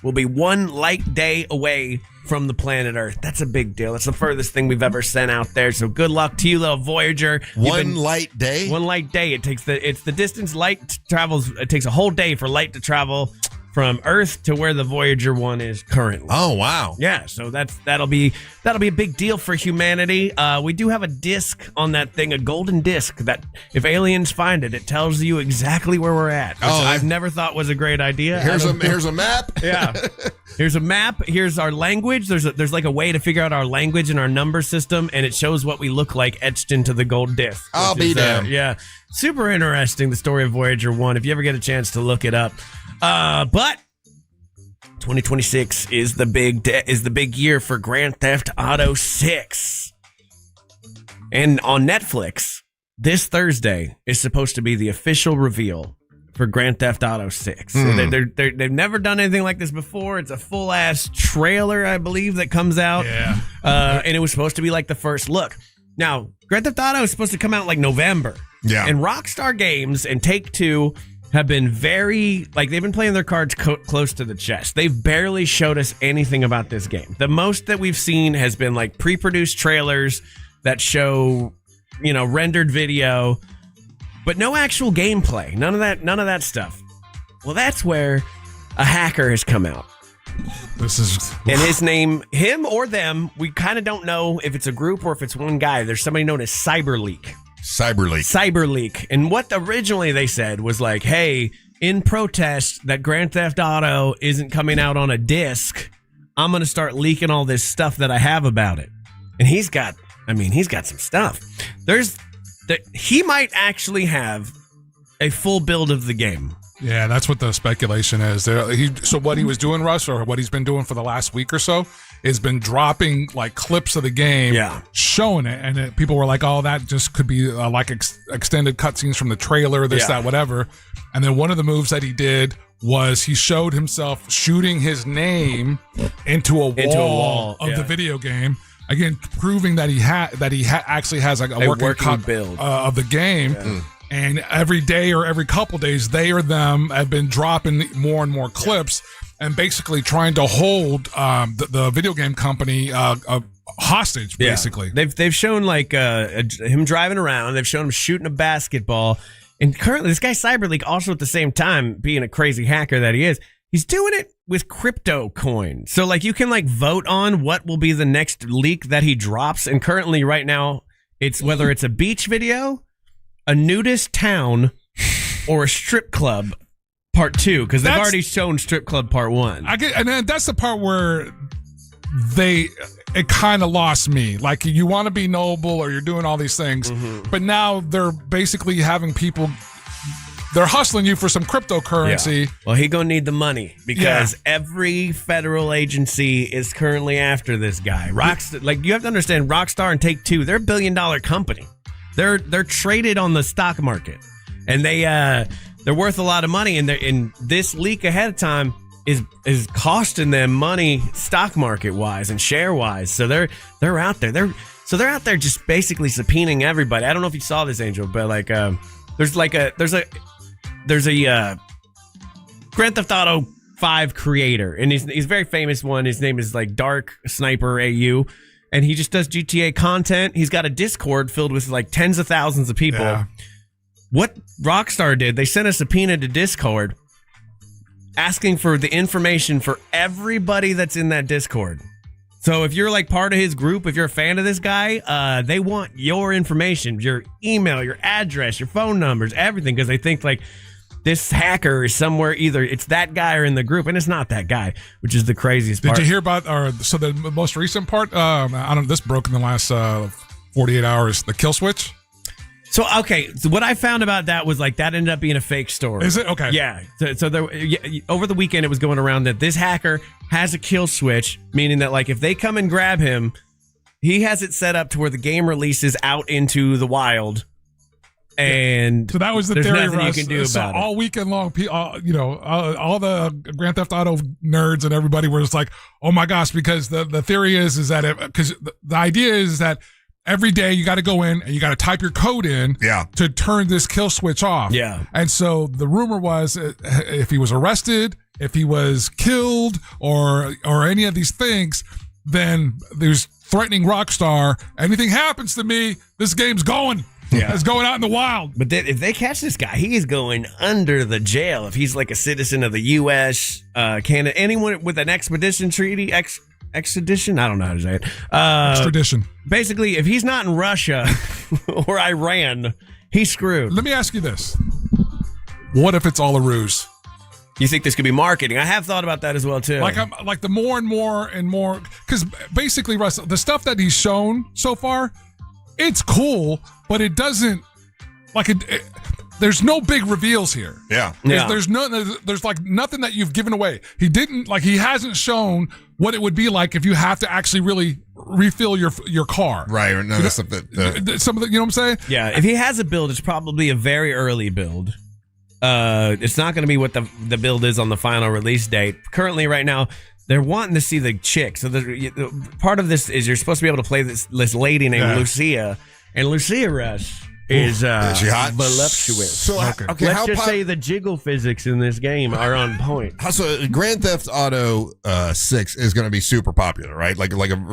will be one light day away from the planet Earth. That's a big deal. That's the furthest thing we've ever sent out there. So good luck to you, little Voyager. One light day? One light day. It's the distance light travels. It takes a whole day for light to travel from Earth to where the Voyager 1 is currently. Oh, wow. Yeah, so that'll be a big deal for humanity. We do have a disc on that thing, a golden disc that if aliens find it, it tells you exactly where we're at, which I've never thought was a great idea. Here's a map. Yeah. Here's a map. Here's our language. There's like a way to figure out our language and our number system, and it shows what we look like etched into the gold disc. I'll be damned. Yeah. Super interesting, the story of Voyager 1, if you ever get a chance to look it up. But 2026 is the big year for Grand Theft Auto 6. And on Netflix, this Thursday is supposed to be the official reveal for Grand Theft Auto 6. So they've never done anything like this before. It's a full-ass trailer, I believe, that comes out. Yeah. And it was supposed to be like the first look. Now, Grand Theft Auto is supposed to come out like November. Yeah. And Rockstar Games and Take-Two have been they've been playing their cards close to the chest. They've barely showed us anything about this game. The most that we've seen has been like pre-produced trailers that show, rendered video, but no actual gameplay. None of that stuff. Well, that's where a hacker has come out. And his name, him or them, we kind of don't know if it's a group or if it's one guy. There's somebody known as CyberLeak. And what originally they said was like, hey, in protest that Grand Theft Auto isn't coming out on a disc, I'm going to start leaking all this stuff that I have about it. And he's got some stuff. He might actually have a full build of the game. Yeah, that's what the speculation is. So what he was doing, Russ, or what he's been doing for the last week or so, has been dropping like clips of the game, showing it, and people were like, "Oh, that just could be like extended cutscenes from the trailer, that, whatever." And then one of the moves that he did was he showed himself shooting his name into a wall of the video game. Again, proving that he actually has like a working build of the game. Yeah. And every day or every couple days, they or them have been dropping more and more clips and basically trying to hold the video game company hostage, basically. Yeah. They've shown like him driving around. They've shown him shooting a basketball. And currently, this guy CyberLeak, also at the same time being a crazy hacker that he is, he's doing it with crypto coin. So like you can like vote on what will be the next leak that he drops. And currently right now, it's whether it's a beach video, a nudist town, or a strip club part 2, because they've already shown strip club part 1. And then that's the part where it kind of lost me. Like, you want to be noble or you're doing all these things, but now they're basically having people, they're hustling you for some cryptocurrency. Yeah. Well, he gonna need the money because every federal agency is currently after this guy. Rockstar, like, you have to understand, Rockstar and Take-Two, they're a $1 billion company. They're traded on the stock market, and they're worth a lot of money. And this leak ahead of time is costing them money, stock market wise and share wise. So they're out there. They're out there just basically subpoenaing everybody. I don't know if you saw this, Angel, but like there's a Grand Theft Auto 5 creator, and he's a very famous one. His name is like Dark Sniper AU. And he just does GTA content. He's got a Discord filled with like tens of thousands of people. Yeah. What Rockstar did, they sent a subpoena to Discord asking for the information for everybody that's in that Discord. So if you're like part of his group, if you're a fan of this guy, they want your information, your email, your address, your phone numbers, everything, because they think like this hacker is somewhere, either it's that guy or in the group, and it's not that guy, which is the craziest part. Did you hear about, so the most recent part, I don't know, this broke in the last 48 hours, the kill switch? So, okay, so what I found about that was like that ended up being a fake story. Is it? Okay. Yeah. So there, over the weekend, it was going around that this hacker has a kill switch, meaning that like if they come and grab him, he has it set up to where the game releases out into the wild. And so that was the there's theory, nothing Russ. you can do about it. All weekend long, all the Grand Theft Auto nerds and everybody were just like, "Oh my gosh!" Because the theory is that because the idea is that every day you got to go in and you got to type your code in to turn this kill switch off. Yeah. And so the rumor was if he was arrested, if he was killed or any of these things, then there's threatening Rockstar. Anything happens to me, this game's going. Yeah. It's going out in the wild. But if they catch this guy, he is going under the jail. If he's like a citizen of the U.S., Canada, anyone with an expedition treaty, extradition? I don't know how to say it. Extradition. Basically, if he's not in Russia or Iran, he's screwed. Let me ask you this. What if it's all a ruse? You think this could be marketing? I have thought about that as well, too. Like the more and more, because basically, Russ, the stuff that he's shown so far, it's cool, but it doesn't, there's no big reveals here. Yeah. There's like nothing that you've given away. He hasn't shown what it would be like if you have to actually really refill your car. Right. No, that's some of the, you know what I'm saying? Yeah. If he has a build, it's probably a very early build. It's not going to be what the build is on the final release date. Currently, right now, they're wanting to see the chick. So part of this is you're supposed to be able to play this lady named Lucia. And Lucia, Russ, is she hot? Voluptuous. So, okay, let's just say the jiggle physics in this game are on point. So Grand Theft Auto 6 is going to be super popular, right? It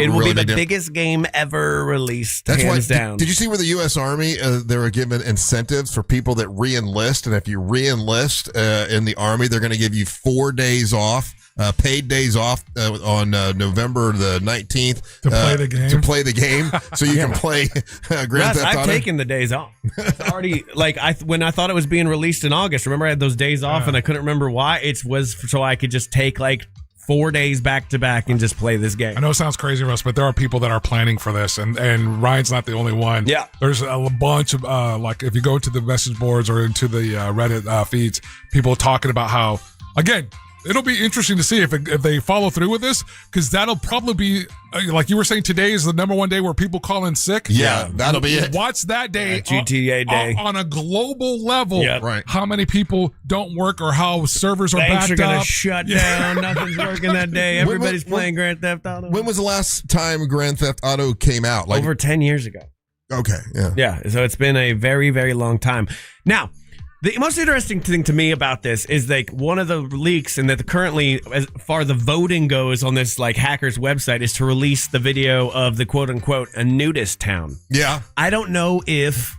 will be the biggest game ever released, hands down. Did you see where the U.S. Army, they were giving incentives for people that re-enlist? And if you re-enlist in the Army, they're going to give you 4 days off. Paid days off on November the 19th to play the game. So you can play Grand Theft Auto. I've taken the days off. It's already when I thought it was being released in August. Remember, I had those days off and I couldn't remember why. It was so I could just take 4 days back to back and just play this game. I know it sounds crazy, Russ, but there are people that are planning for this, and Ryan's not the only one. Yeah, there's a bunch of if you go to the message boards or into the Reddit feeds, people talking about how, again, it'll be interesting to see if they follow through with this, because that'll probably be, like you were saying, today is the number one day where people call in sick. Yeah, that'll be it. Watch that day. GTA day. On a global level. Yep. Right. How many people don't work or how servers are Banks backed are gonna up. shut down. Nothing's working that day. Everybody's playing Grand Theft Auto. When was the last time Grand Theft Auto came out? Over 10 years ago. Okay, yeah. Yeah, so it's been a very, very long time. Now, the most interesting thing to me about this is one of the leaks, and that currently, as far as the voting goes on this hacker's website, is to release the video of the quote unquote a nudist town. Yeah. I don't know if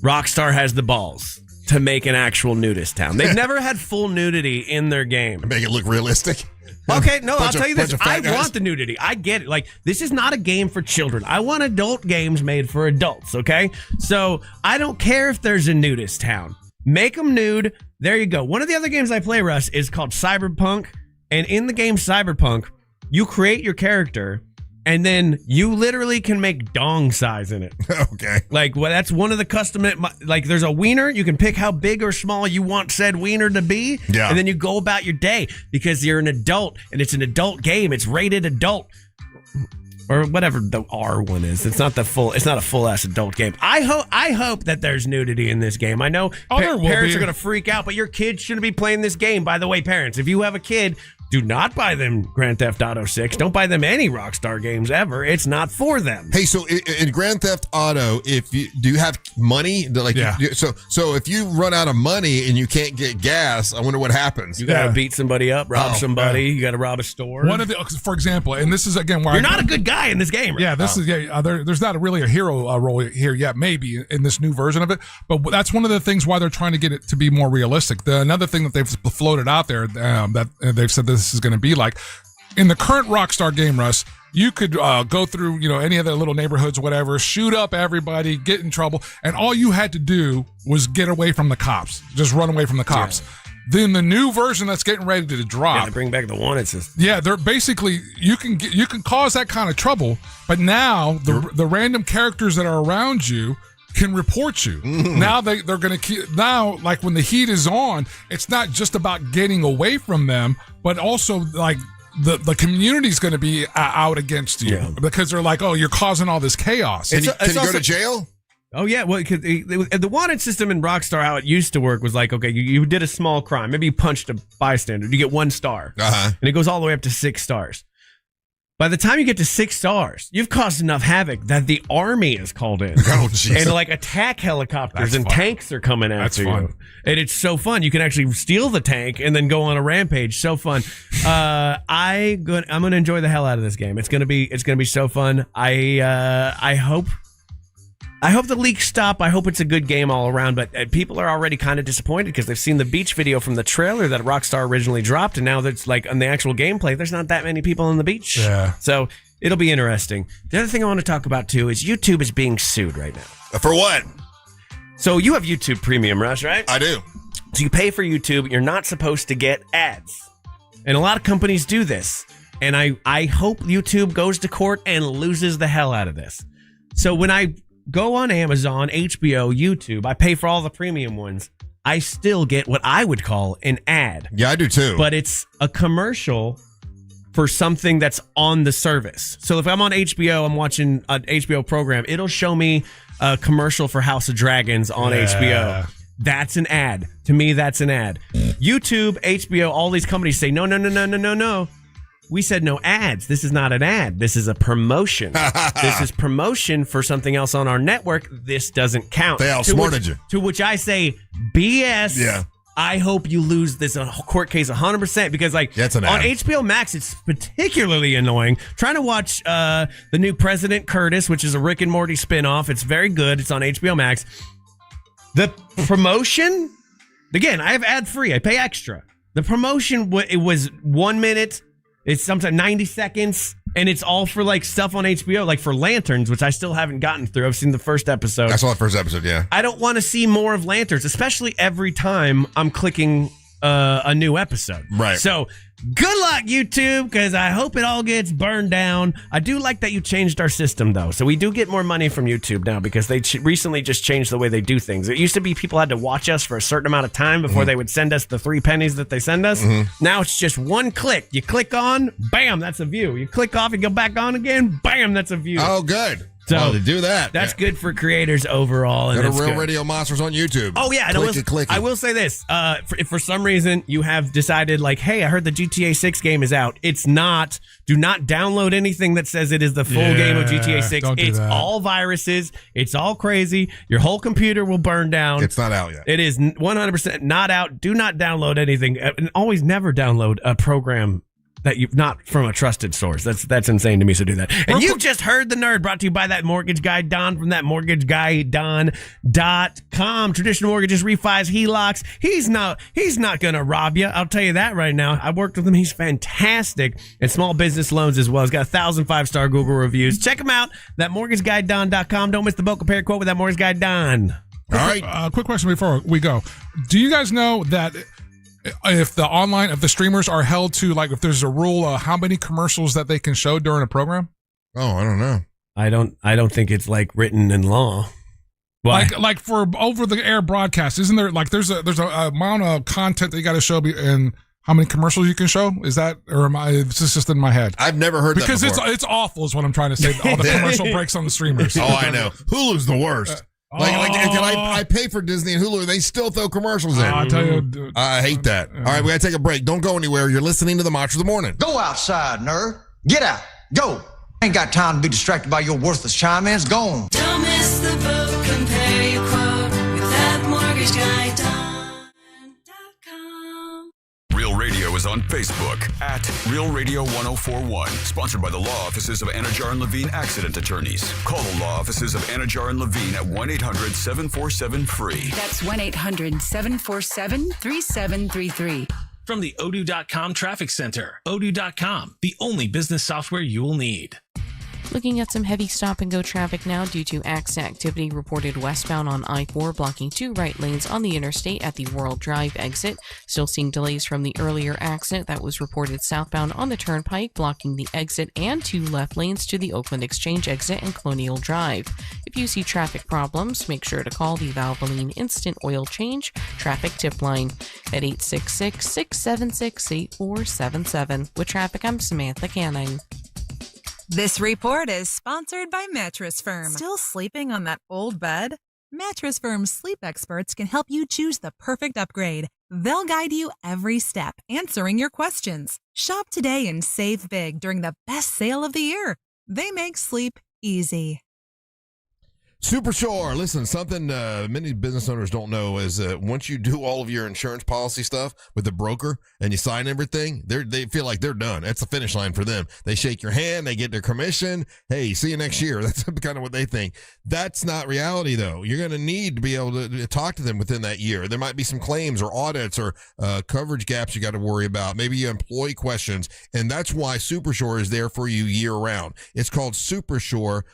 Rockstar has the balls to make an actual nudist town. They've never had full nudity in their game. Make it look realistic. Okay, no, I'll tell you this. I want the nudity. I get it. This is not a game for children. I want adult games made for adults, okay? So I don't care if there's a nudist town. Make them nude. There you go. One of the other games I play, Russ, is called Cyberpunk. And in the game Cyberpunk, you create your character, and then you literally can make dong size in it. Okay. That's one of the custom. There's a wiener. You can pick how big or small you want said wiener to be. Yeah. And then you go about your day because you're an adult, and it's an adult game. It's rated adult. Or whatever the R one is. It's not a full ass adult game. I hope that there's nudity in this game. I know parents are going to freak out, but your kids shouldn't be playing this game. By the way, parents, if you have a kid, do not buy them Grand Theft Auto 6. Don't buy them any Rockstar games ever. It's not for them. Hey, so in Grand Theft Auto, do you have money? So if you run out of money and you can't get gas, I wonder what happens. You got to beat somebody up, rob somebody. You got to rob a store. For example, and this is again where you're not a good guy in this game. Right? Yeah, there's not really a hero role here yet, maybe in this new version of it. But that's one of the things why they're trying to get it to be more realistic. Another thing that they've floated out there that they've said this is going to be like in the current Rockstar game, Russ. You could go through, any of the little neighborhoods, whatever, shoot up everybody, get in trouble, and all you had to do was get away from the cops, just run away from the cops. Yeah. Then the new version that's getting ready to drop, they bring back the wanted system. Yeah, they're basically you can cause that kind of trouble, but now the random characters that are around you can report you. Mm-hmm. Now they're going to keep, now like when the heat is on, it's not just about getting away from them, but also like the community's going to be out against you because they're like, oh, you're causing all this chaos. Can you go to jail? Oh, yeah. Well, the wanted system in Rockstar, how it used to work was like, okay, you did a small crime. Maybe you punched a bystander. You get 1 star. Uh-huh. And it goes all the way up to 6 stars. By the time you get to 6 stars, you've caused enough havoc that the army is called in. Oh, jeez. And like attack helicopters That's and fun. tanks are coming after That's fun. you. And it's so fun. You can actually steal the tank and then go on a rampage. So fun. I'm gonna enjoy the hell out of this game. It's gonna be so fun. I hope the leaks stop. I hope it's a good game all around, but people are already kind of disappointed because they've seen the beach video from the trailer that Rockstar originally dropped, and now that's like on the actual gameplay, there's not that many people on the beach. Yeah. So it'll be interesting. The other thing I want to talk about too is YouTube is being sued right now. For what? So you have YouTube Premium, Russ, right? I do. So you pay for YouTube. You're not supposed to get ads. And a lot of companies do this. And I hope YouTube goes to court and loses the hell out of this. So when I go on Amazon, HBO, YouTube, I pay for all the premium ones. I still get what I would call an ad. Yeah, I do too. But it's a commercial for something that's on the service. So if I'm on HBO, I'm watching an HBO program, it'll show me a commercial for House of Dragons on HBO. That's an ad. To me, that's an ad. YouTube, HBO, all these companies say, no. We said no ads. This is not an ad. This is a promotion. This is promotion for something else on our network. This doesn't count. They outsmarted you. To which I say, BS. Yeah. I hope you lose this court case 100% because, like, That's an on ad. HBO Max, it's particularly annoying. Trying to watch the new President Curtis, which is a Rick and Morty spinoff. It's very good. It's on HBO Max. The promotion, again, I have ad free. I pay extra. The promotion, it was 1 minute. It's sometimes 90 seconds, and it's all for like stuff on HBO, like for Lanterns, which I still haven't gotten through. I've seen the first episode. I saw the first episode, yeah. I don't want to see more of Lanterns, especially every time I'm clicking a new episode. Right. So good luck, YouTube, because I hope it all gets burned down. I do like that you changed our system, though. So we do get more money from YouTube now because they recently just changed the way they do things. It used to be people had to watch us for a certain amount of time before they would send us the 3 pennies that they send us. Now it's just one click. You click on, bam, that's a view. You click off and go back on again, bam, that's a view. Oh, good. So well, to do that. That's good for creators overall. And Go to that's Real good. Radio Monsters on YouTube. Oh, yeah. And I will say this. If for some reason you have decided, like, hey, I heard the GTA 6 game is out. It's not. Do not download anything that says it is the full game of GTA 6. Don't do It's that. all viruses. It's all crazy. Your whole computer will burn down. It's not out yet. It is 100% not out. Do not download anything. And always never download a program that you've not from a trusted source. That's insane to me, so do that. And you've just heard The Nerd, brought to you by that mortgage guy Don from thatmortgageguyDon.com. Traditional mortgages, refis, HELOCs. He's not gonna rob you. I'll tell you that right now. I worked with him. He's fantastic. And small business loans as well. He's got 1,000 5-star Google reviews. Check him out. ThatmortgageguyDon.com. Don't miss the Boca Pair quote with that mortgage guy Don. All right. Quick question before we go. Do you guys know that if the streamers are held to, like, if there's a rule of how many commercials that they can show during a program? Oh, I don't know. I don't think it's like written in law. Why? Like for over the air broadcast, isn't there, like, there's a amount of content that you got to show and how many commercials you can show? Is that, or is this just in my head? I've never heard that before. Because it's awful is what I'm trying to say. All the commercial breaks on the streamers. Oh, I know. Hulu's the worst. I pay for Disney and Hulu, and they still throw commercials in. I'll tell you. I hate that. All right, we got to take a break. Don't go anywhere. You're listening to the Monster of the Morning. Go outside, nerd. Get out. Go. Ain't got time to be distracted by your worthless chime-ins. Go on. Don't miss the boat. Compare your quote with that mortgage guy Don.com. Real Radio is on Facebook at Real Radio 1041. Sponsored by the law offices of Anajar and Levine Accident Attorneys. Call the law offices of Anajar and Levine at 1-800-747-FREE. That's 1-800-747-3733. From the Odoo.com Traffic Center. Odoo.com, the only business software you will need. Looking at some heavy stop-and-go traffic now due to accident activity reported westbound on I-4, blocking 2 right lanes on the interstate at the World Drive exit. Still seeing delays from the earlier accident that was reported southbound on the Turnpike, blocking the exit and 2 left lanes to the Oakland Exchange exit and Colonial Drive. If you see traffic problems, make sure to call the Valvoline Instant Oil Change Traffic Tip Line at 866-676-8477. With traffic, I'm Samantha Canning. This report is sponsored by Mattress Firm. Still sleeping on that old bed? Mattress Firm's sleep experts can help you choose the perfect upgrade. They'll guide you every step, answering your questions. Shop today and save big during the best sale of the year. They make sleep easy. Super Shore. Listen, something many business owners don't know is once you do all of your insurance policy stuff with the broker and you sign everything, they feel like they're done. That's the finish line for them. They shake your hand, they get their commission. Hey, see you next year. That's kind of what they think. That's not reality, though. You're going to need to be able to talk to them within that year. There might be some claims or audits or coverage gaps you got to worry about. Maybe employee questions. And that's why Super Shore is there for you year round. It's called Super Shore.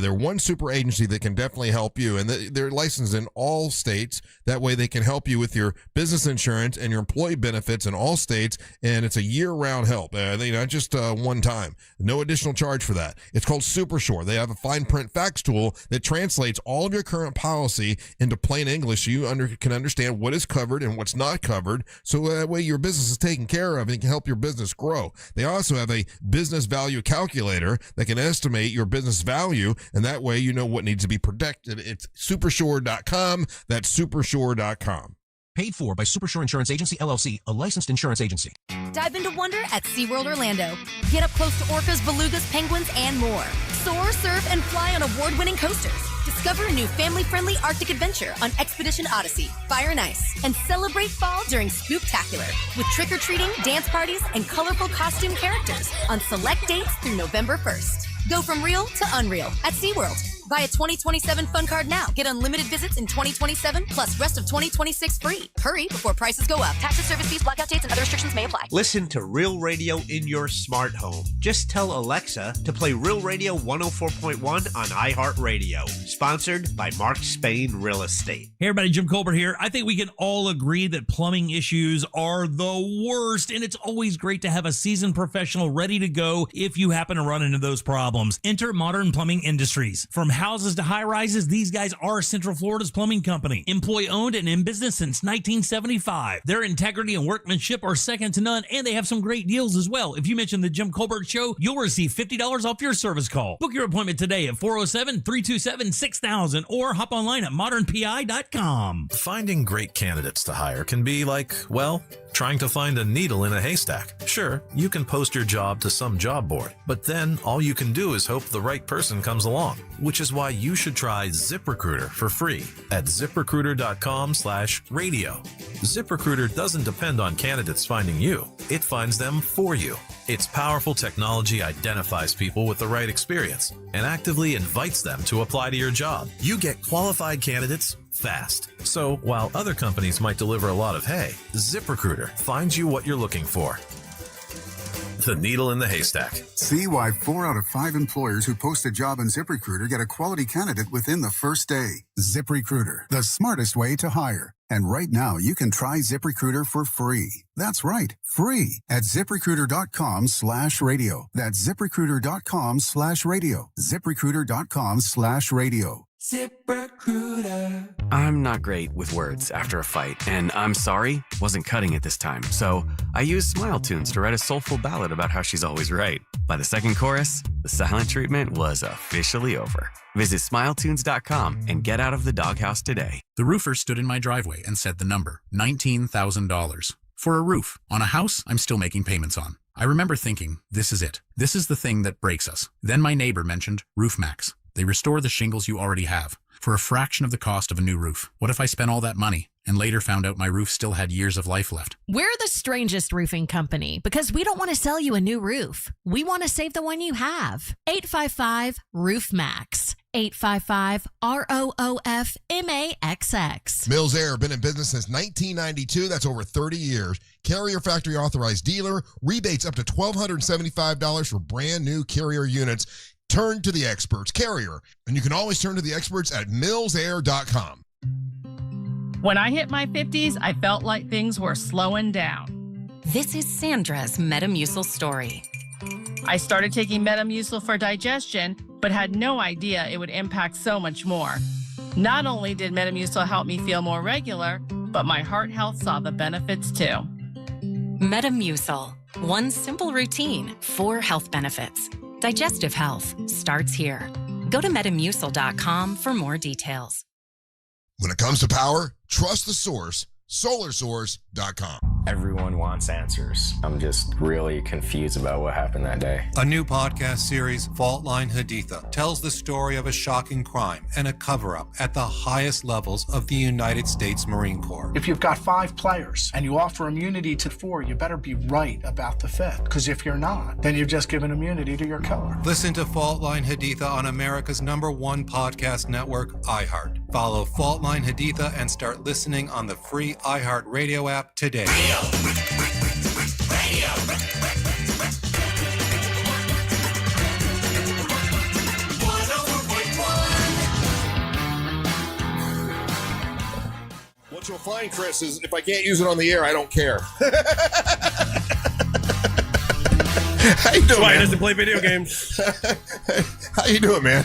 They're one super agency that can definitely help you, and they're licensed in all states. That way they can help you with your business insurance and your employee benefits in all states, and it's a year-round help. Not just one time. No additional charge for that. It's called Super Shore. They have a fine print fax tool that translates all of your current policy into plain English so you can understand what is covered and what's not covered, so that way your business is taken care of and it can help your business grow. They also have a business value calculator that can estimate your business value, and that way you know what needs to be protected. It's supershore.com. That's supershore.com. Paid for by Supershore Insurance Agency, LLC, a licensed insurance agency. Dive into wonder at SeaWorld Orlando. Get up close to orcas, belugas, penguins, and more. Soar, surf, and fly on award-winning coasters. Discover a new family-friendly Arctic adventure on Expedition Odyssey, Fire and Ice, and celebrate fall during Spooktacular with trick-or-treating, dance parties, and colorful costume characters on select dates through November 1st. Go from real to unreal at SeaWorld. Buy a 2027 Fun Card now. Get unlimited visits in 2027 plus rest of 2026 free. Hurry before prices go up. Taxes, service fees, blackout dates, and other restrictions may apply. Listen to Real Radio in your smart home. Just tell Alexa to play Real Radio 104.1 on iHeartRadio. Sponsored by Mark Spain Real Estate. Hey everybody, Jim Colbert here. I think we can all agree that plumbing issues are the worst, and it's always great to have a seasoned professional ready to go if you happen to run into those problems. Enter Modern Plumbing Industries. From houses to high rises, these guys are Central Florida's plumbing company. Employee owned and in business since 1975. Their integrity and workmanship are second to none, and they have some great deals as well. If you mention the Jim Colbert Show, you'll receive $50 off your service call. Book your appointment today at 407-327-6000 or hop online at modernpi.com. Finding great candidates to hire can be like, well, trying to find a needle in a haystack. Sure, you can post your job to some job board, but then all you can do is hope the right person comes along, which is why you should try ZipRecruiter for free at ZipRecruiter.com/radio. ZipRecruiter doesn't depend on candidates finding you. It finds them for you. Its powerful technology identifies people with the right experience and actively invites them to apply to your job. You get qualified candidates fast. So while other companies might deliver a lot of hay, ZipRecruiter finds you what you're looking for. The needle in the haystack. See why 4 out of 5 employers who post a job on ZipRecruiter get a quality candidate within the first day. ZipRecruiter, the smartest way to hire. And right now, you can try ZipRecruiter for free. That's right, free at ZipRecruiter.com/radio. That's ZipRecruiter.com/radio. ZipRecruiter.com/radio. ZipRecruiter. I'm not great with words after a fight, and I'm sorry, wasn't cutting it this time. So I used Smile Tunes to write a soulful ballad about how she's always right. By the second chorus, the silent treatment was officially over. Visit SmileTunes.com and get out of the doghouse today. The roofer stood in my driveway and said the number, $19,000. For a roof on a house I'm still making payments on. I remember thinking, this is it. This is the thing that breaks us. Then my neighbor mentioned RoofMax. They restore the shingles you already have for a fraction of the cost of a new roof. What if I spent all that money and later found out my roof still had years of life left? We're the strangest roofing company because we don't want to sell you a new roof. We want to save the one you have. 855-ROOF-MAX. 855-ROOF-MAXX. Mills Air, been in business since 1992. That's over 30 years. Carrier factory authorized dealer. Rebates up to $1,275 for brand new Carrier units. Turn to the experts, Carrier. And you can always turn to the experts at millsair.com. When I hit my 50s, I felt like things were slowing down. This is Sandra's Metamucil story. I started taking Metamucil for digestion, but had no idea it would impact so much more. Not only did Metamucil help me feel more regular, but my heart health saw the benefits too. Metamucil. One simple routine, 4 health benefits. Digestive health starts here. Go to Metamucil.com for more details. When it comes to power, trust the source. SolarSource.com. Everyone wants answers. I'm just really confused about what happened that day. A new podcast series, Fault Line Haditha, tells the story of a shocking crime and a cover-up at the highest levels of the United States Marine Corps. If you've got 5 players and you offer immunity to 4, you better be right about the 5th. Because if you're not, then you've just given immunity to your killer. Listen to Fault Line Haditha on America's #1 podcast network, iHeart. Follow Fault Line Haditha and start listening on the free iHeart Radio app today. What you'll find, Chris, is if I can't use it on the air, I don't care. How you doing, That's why man? he doesn't play video games. How you doing, man?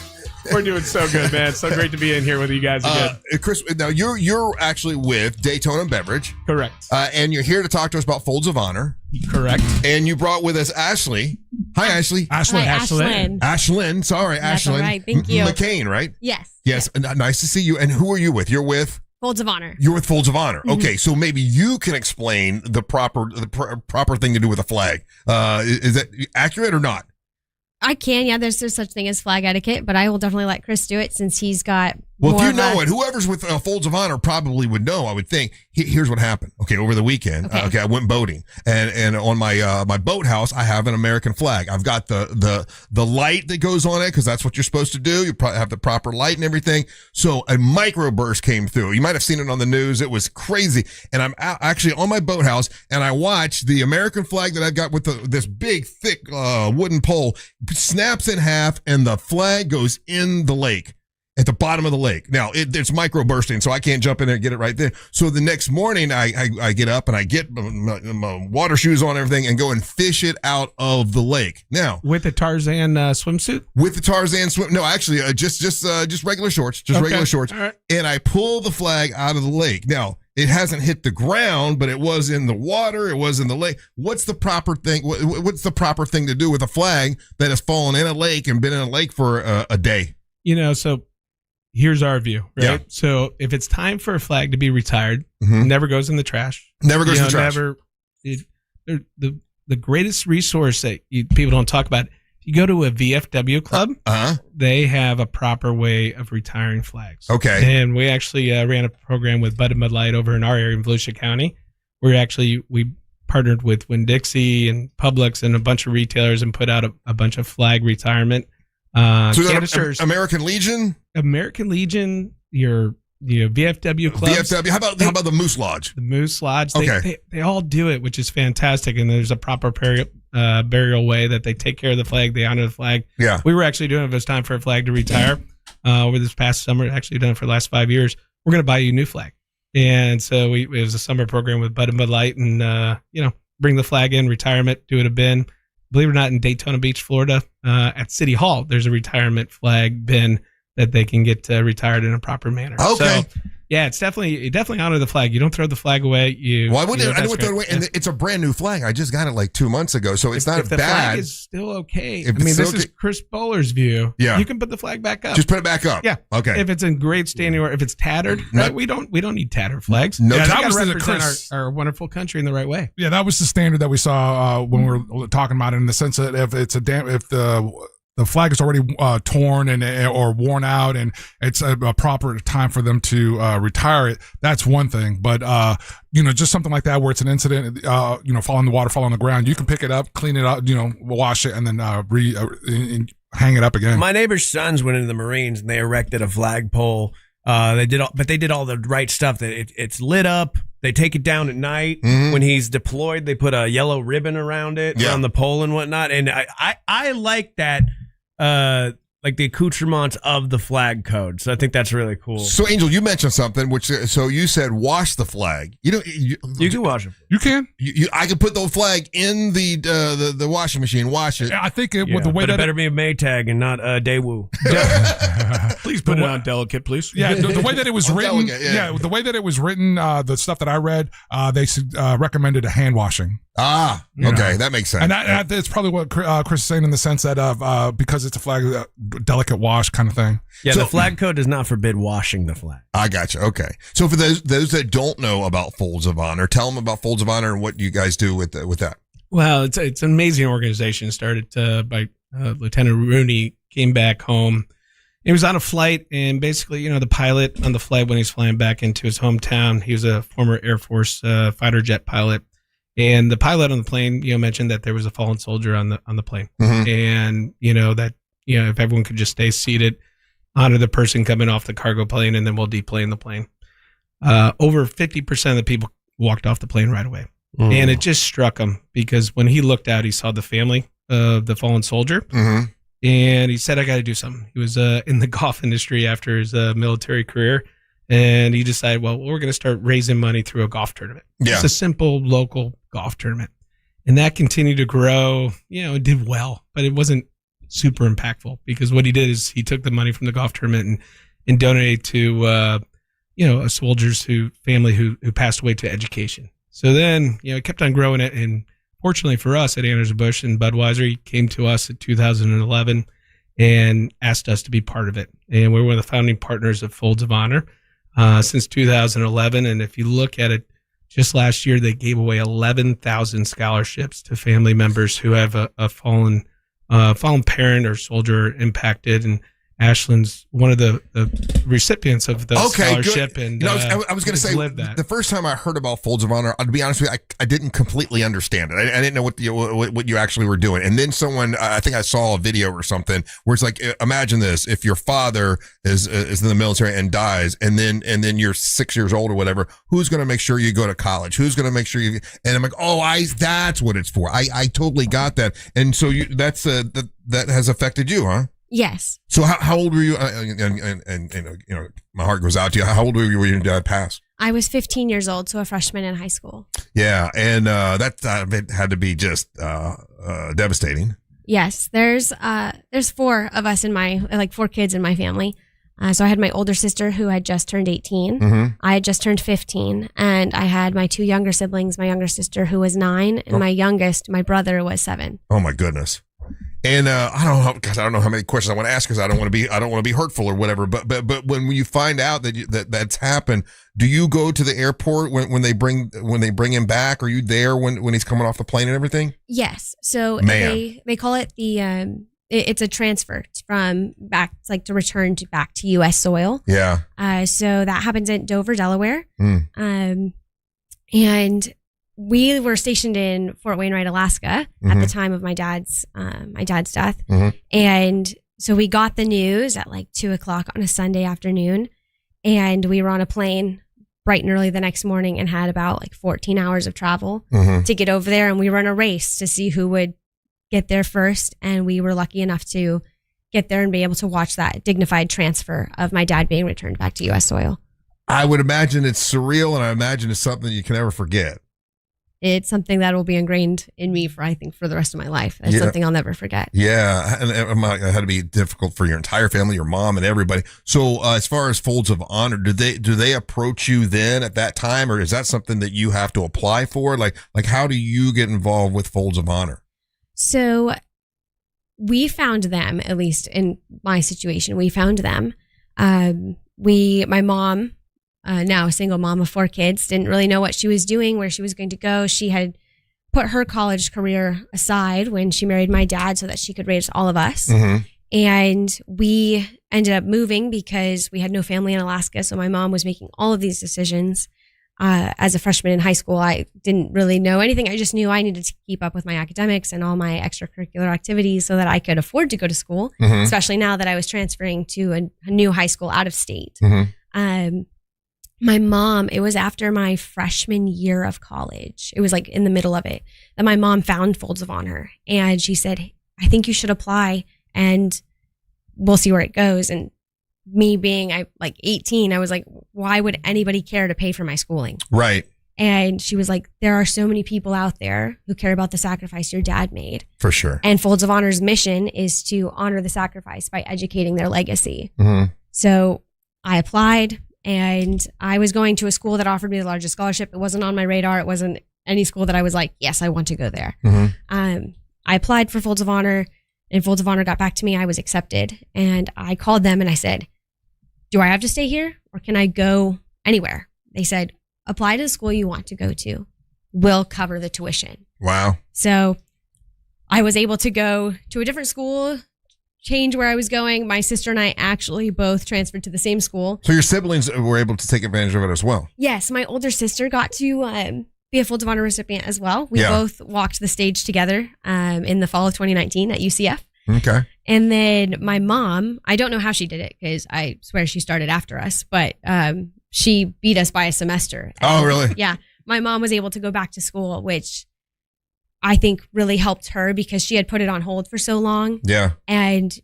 We're doing so good, man. So great to be in here with you guys again. Chris, now you're actually with Daytona Beverage. Correct. And you're here to talk to us about Folds of Honor. Correct. And you brought with us Ashley. Hi, Ashley. Ashlyn. Sorry, That's Ashlyn. all right. Thank you. McCain, right? Yes. Yes. Nice to see you. And who are you with? You're with? Folds of Honor. You're with Folds of Honor. Mhm. Okay, so maybe you can explain the proper thing to do with a flag. Is that accurate or not? I can, yeah. There's such thing as flag etiquette, but I will definitely let Chris do it since he's got. Well, if more you of know a- it, whoever's with Folds of Honor probably would know. I would think. Here's what happened. Okay, over the weekend, I went boating, and on my my boathouse, I have an American flag. I've got the light that goes on it because that's what you're supposed to do. You probably have the proper light and everything. So a microburst came through. You might have seen it on the news. It was crazy. And I'm actually on my boathouse, and I watched the American flag that I've got with this big, thick wooden pole snaps in half, and the flag goes in the lake. At the bottom of the lake. Now, it's micro bursting, so I can't jump in there and get it right there. So the next morning, I get up and I get my water shoes on and everything and go and fish it out of the lake. Now, With the Tarzan swimsuit? with the Tarzan swim, no, actually, just regular shorts, regular shorts, All right. and I pull the flag out of the lake. Now, it hasn't hit the ground, but it was in the water. It was in the lake. What's the proper thing? What's the proper thing to do with a flag that has fallen in a lake and been in a lake for a day? So here's our view, right? Yeah. So if it's time for a flag to be retired, Mhm. never goes in the trash. Never goes in the trash. The greatest resource that people don't talk about, you go to a VFW club, they have a proper way of retiring flags. Okay. And we actually ran a program with Bud and Bud Light over in our area in Volusia County, where we partnered with Winn-Dixie and Publix and a bunch of retailers and put out a bunch of flag retirement So is that canisters. American Legion? American Legion, your VFW clubs. VFW. How about the Moose Lodge? The Moose Lodge. Okay. They all do it, which is fantastic. And there's a proper burial way that they take care of the flag. They honor the flag. Yeah. We were actually doing it if it's time for a flag to retire over this past summer. Actually done it for the last 5 years. We're going to buy you a new flag. And so it was a summer program with Bud and Bud Light and, bring the flag in, retirement, do it a bin. Believe it or not, in Daytona Beach, Florida, at City Hall, there's a retirement flag bin that they can get retired in a proper manner. Okay. So, yeah, you definitely honor the flag. You don't throw the flag away. I wouldn't throw it away. And it's a brand new flag. I just got it like 2 months ago, so it's not if the bad. flag is still okay. If this it's is Chris Bowler's view. Yeah. You can put the flag back up. Just put it back up. Yeah. Okay. If it's in great standing or if it's tattered, right? We don't need tattered flags. No, We that gotta was the represent Chris- our wonderful country in the right way. Yeah, that was the standard that we saw when we were talking about it, in the sense that if the flag is already torn or worn out, and it's a proper time for them to retire it, that's one thing. But just something like that where it's an incident, fall in the water, fall on the ground, you can pick it up, clean it up, wash it, and then hang it up again. My neighbor's sons went into the Marines and they erected a flagpole. They did all the right stuff. That it's lit up. They take it down at night. Mm-hmm. When he's deployed, they put a yellow ribbon around it, around the pole and whatnot. And I like that, like the accoutrements of the flag code. So I think that's really cool. So, Angel, you mentioned something, so you said wash the flag. You can wash it. You can. I can put the flag in the washing machine, wash it. I think with the way but that it better be a Maytag and not a Daewoo. Please put it on delicate, please. Yeah, the way that it was written. Delegate, the way that it was written, the stuff that I read, they recommended a hand washing. Okay, that makes sense. And it's probably what Chris is saying, in the sense that because it's a flag delicate wash kind of thing. Yeah, the flag code does not forbid washing the flag. I got you. Okay. So for those that don't know about Folds of Honor, tell them about Folds of Honor and what you guys do with that. Well, it's an amazing organization. Started by Lieutenant Rooney. Came back home. He was on a flight, and basically, the pilot on the flight when he's flying back into his hometown, he was a former Air Force fighter jet pilot, and the pilot on the plane, mentioned that there was a fallen soldier on the plane, and that if everyone could just stay seated, honor the person coming off the cargo plane, and then we'll deplane the plane. Over 50% of the people walked off the plane right away, and it just struck him because when he looked out, he saw the family of the fallen soldier. And he said, I got to do something. He was in the golf industry after his military career. And he decided, well, we're going to start raising money through a golf tournament. Yeah. It's a simple local golf tournament. And that continued to grow. It did well, but it wasn't super impactful because what he did is he took the money from the golf tournament and donated to, a soldier's family who passed away to education. So then, it kept on growing it. And fortunately for us at Anheuser-Busch and Budweiser, he came to us in 2011 and asked us to be part of it. And we were one of the founding partners of Folds of Honor since 2011. And if you look at it, just last year, they gave away 11,000 scholarships to family members who have a fallen parent or soldier impacted. And Ashland's one of the recipients of the scholarship. Good. And I was going to say, the first time I heard about Folds of Honor, to be honest with you, I didn't completely understand it. I didn't know what you actually were doing. And then someone, I think I saw a video or something where it's like, imagine this: if your father is in the military and dies, and then you're 6 years old or whatever, who's going to make sure you go to college? Who's going to make sure you? And I'm like, that's what it's for. I totally got that. And so that has affected you, huh? Yes. So how old were you? And my heart goes out to you. How old were you when your dad passed? I was 15 years old, so a freshman in high school. Yeah, and that had to be just devastating. Yes, there's 4 of us four kids in my family. So I had my older sister who had just turned 18. I had just turned 15, and I had my 2 younger siblings. My younger sister who was 9, and my youngest, my brother, was 7. Oh my goodness. And I don't know how many questions I want to ask because I don't want to be hurtful or whatever. But when you find out that's happened, do you go to the airport when they bring him back? Are you there when he's coming off the plane and everything? Yes. So they call it it's a transfer from back, it's like to return back to U.S. soil. Yeah. So that happens in Dover, Delaware. And we were stationed in Fort Wainwright, Alaska at the time of my dad's death. And so we got the news at like 2:00 on a Sunday afternoon, and we were on a plane bright and early the next morning and had about like 14 hours of travel to get over there. And we were in a race to see who would get there first. And we were lucky enough to get there and be able to watch that dignified transfer of my dad being returned back to U.S. soil. I would imagine it's surreal, and I imagine it's something you can never forget. It's something that will be ingrained in me for the rest of my life. It's something I'll never forget. Yeah. And it had to be difficult for your entire family, your mom and everybody. So as far as Folds of Honor, do they approach you then at that time, or is that something that you have to apply for? Like how do you get involved with Folds of Honor? So we found them, at least in my situation, we found them. My mom, now a single mom of 4 kids, didn't really know what she was doing, where she was going to go. She had put her college career aside when she married my dad so that she could raise all of us. And we ended up moving because we had no family in Alaska. So my mom was making all of these decisions. As a freshman in high school, I didn't really know anything. I just knew I needed to keep up with my academics and all my extracurricular activities so that I could afford to go to school, especially now that I was transferring to a new high school out of state. My mom, it was after my freshman year of college, it was like in the middle of it, that my mom found Folds of Honor. And she said, I think you should apply and we'll see where it goes. And me being 18, I was like, why would anybody care to pay for my schooling? Right. And she was like, there are so many people out there who care about the sacrifice your dad made. For sure. And Folds of Honor's mission is to honor the sacrifice by educating their legacy. So I applied. And I was going to a school that offered me the largest scholarship. It wasn't on my radar. It wasn't any school that I was like, yes, I want to go there. I applied for Folds of Honor. And Folds of Honor got back to me. I was accepted. And I called them and I said, do I have to stay here or can I go anywhere? They said, apply to the school you want to go to. We'll cover the tuition. Wow. So I was able to go to a different school, change where I was going. My sister and I actually both transferred to the same school. So your siblings were able to take advantage of it as well. Yes, my older sister got to be a Folds of Honor recipient as well. We both walked the stage together in the fall of 2019 at UCF. Okay. And then my mom, I don't know how she did it because I swear she started after us, but she beat us by a semester. Oh, really? Yeah. My mom was able to go back to school, which I think really helped her because she had put it on hold for so long. Yeah. And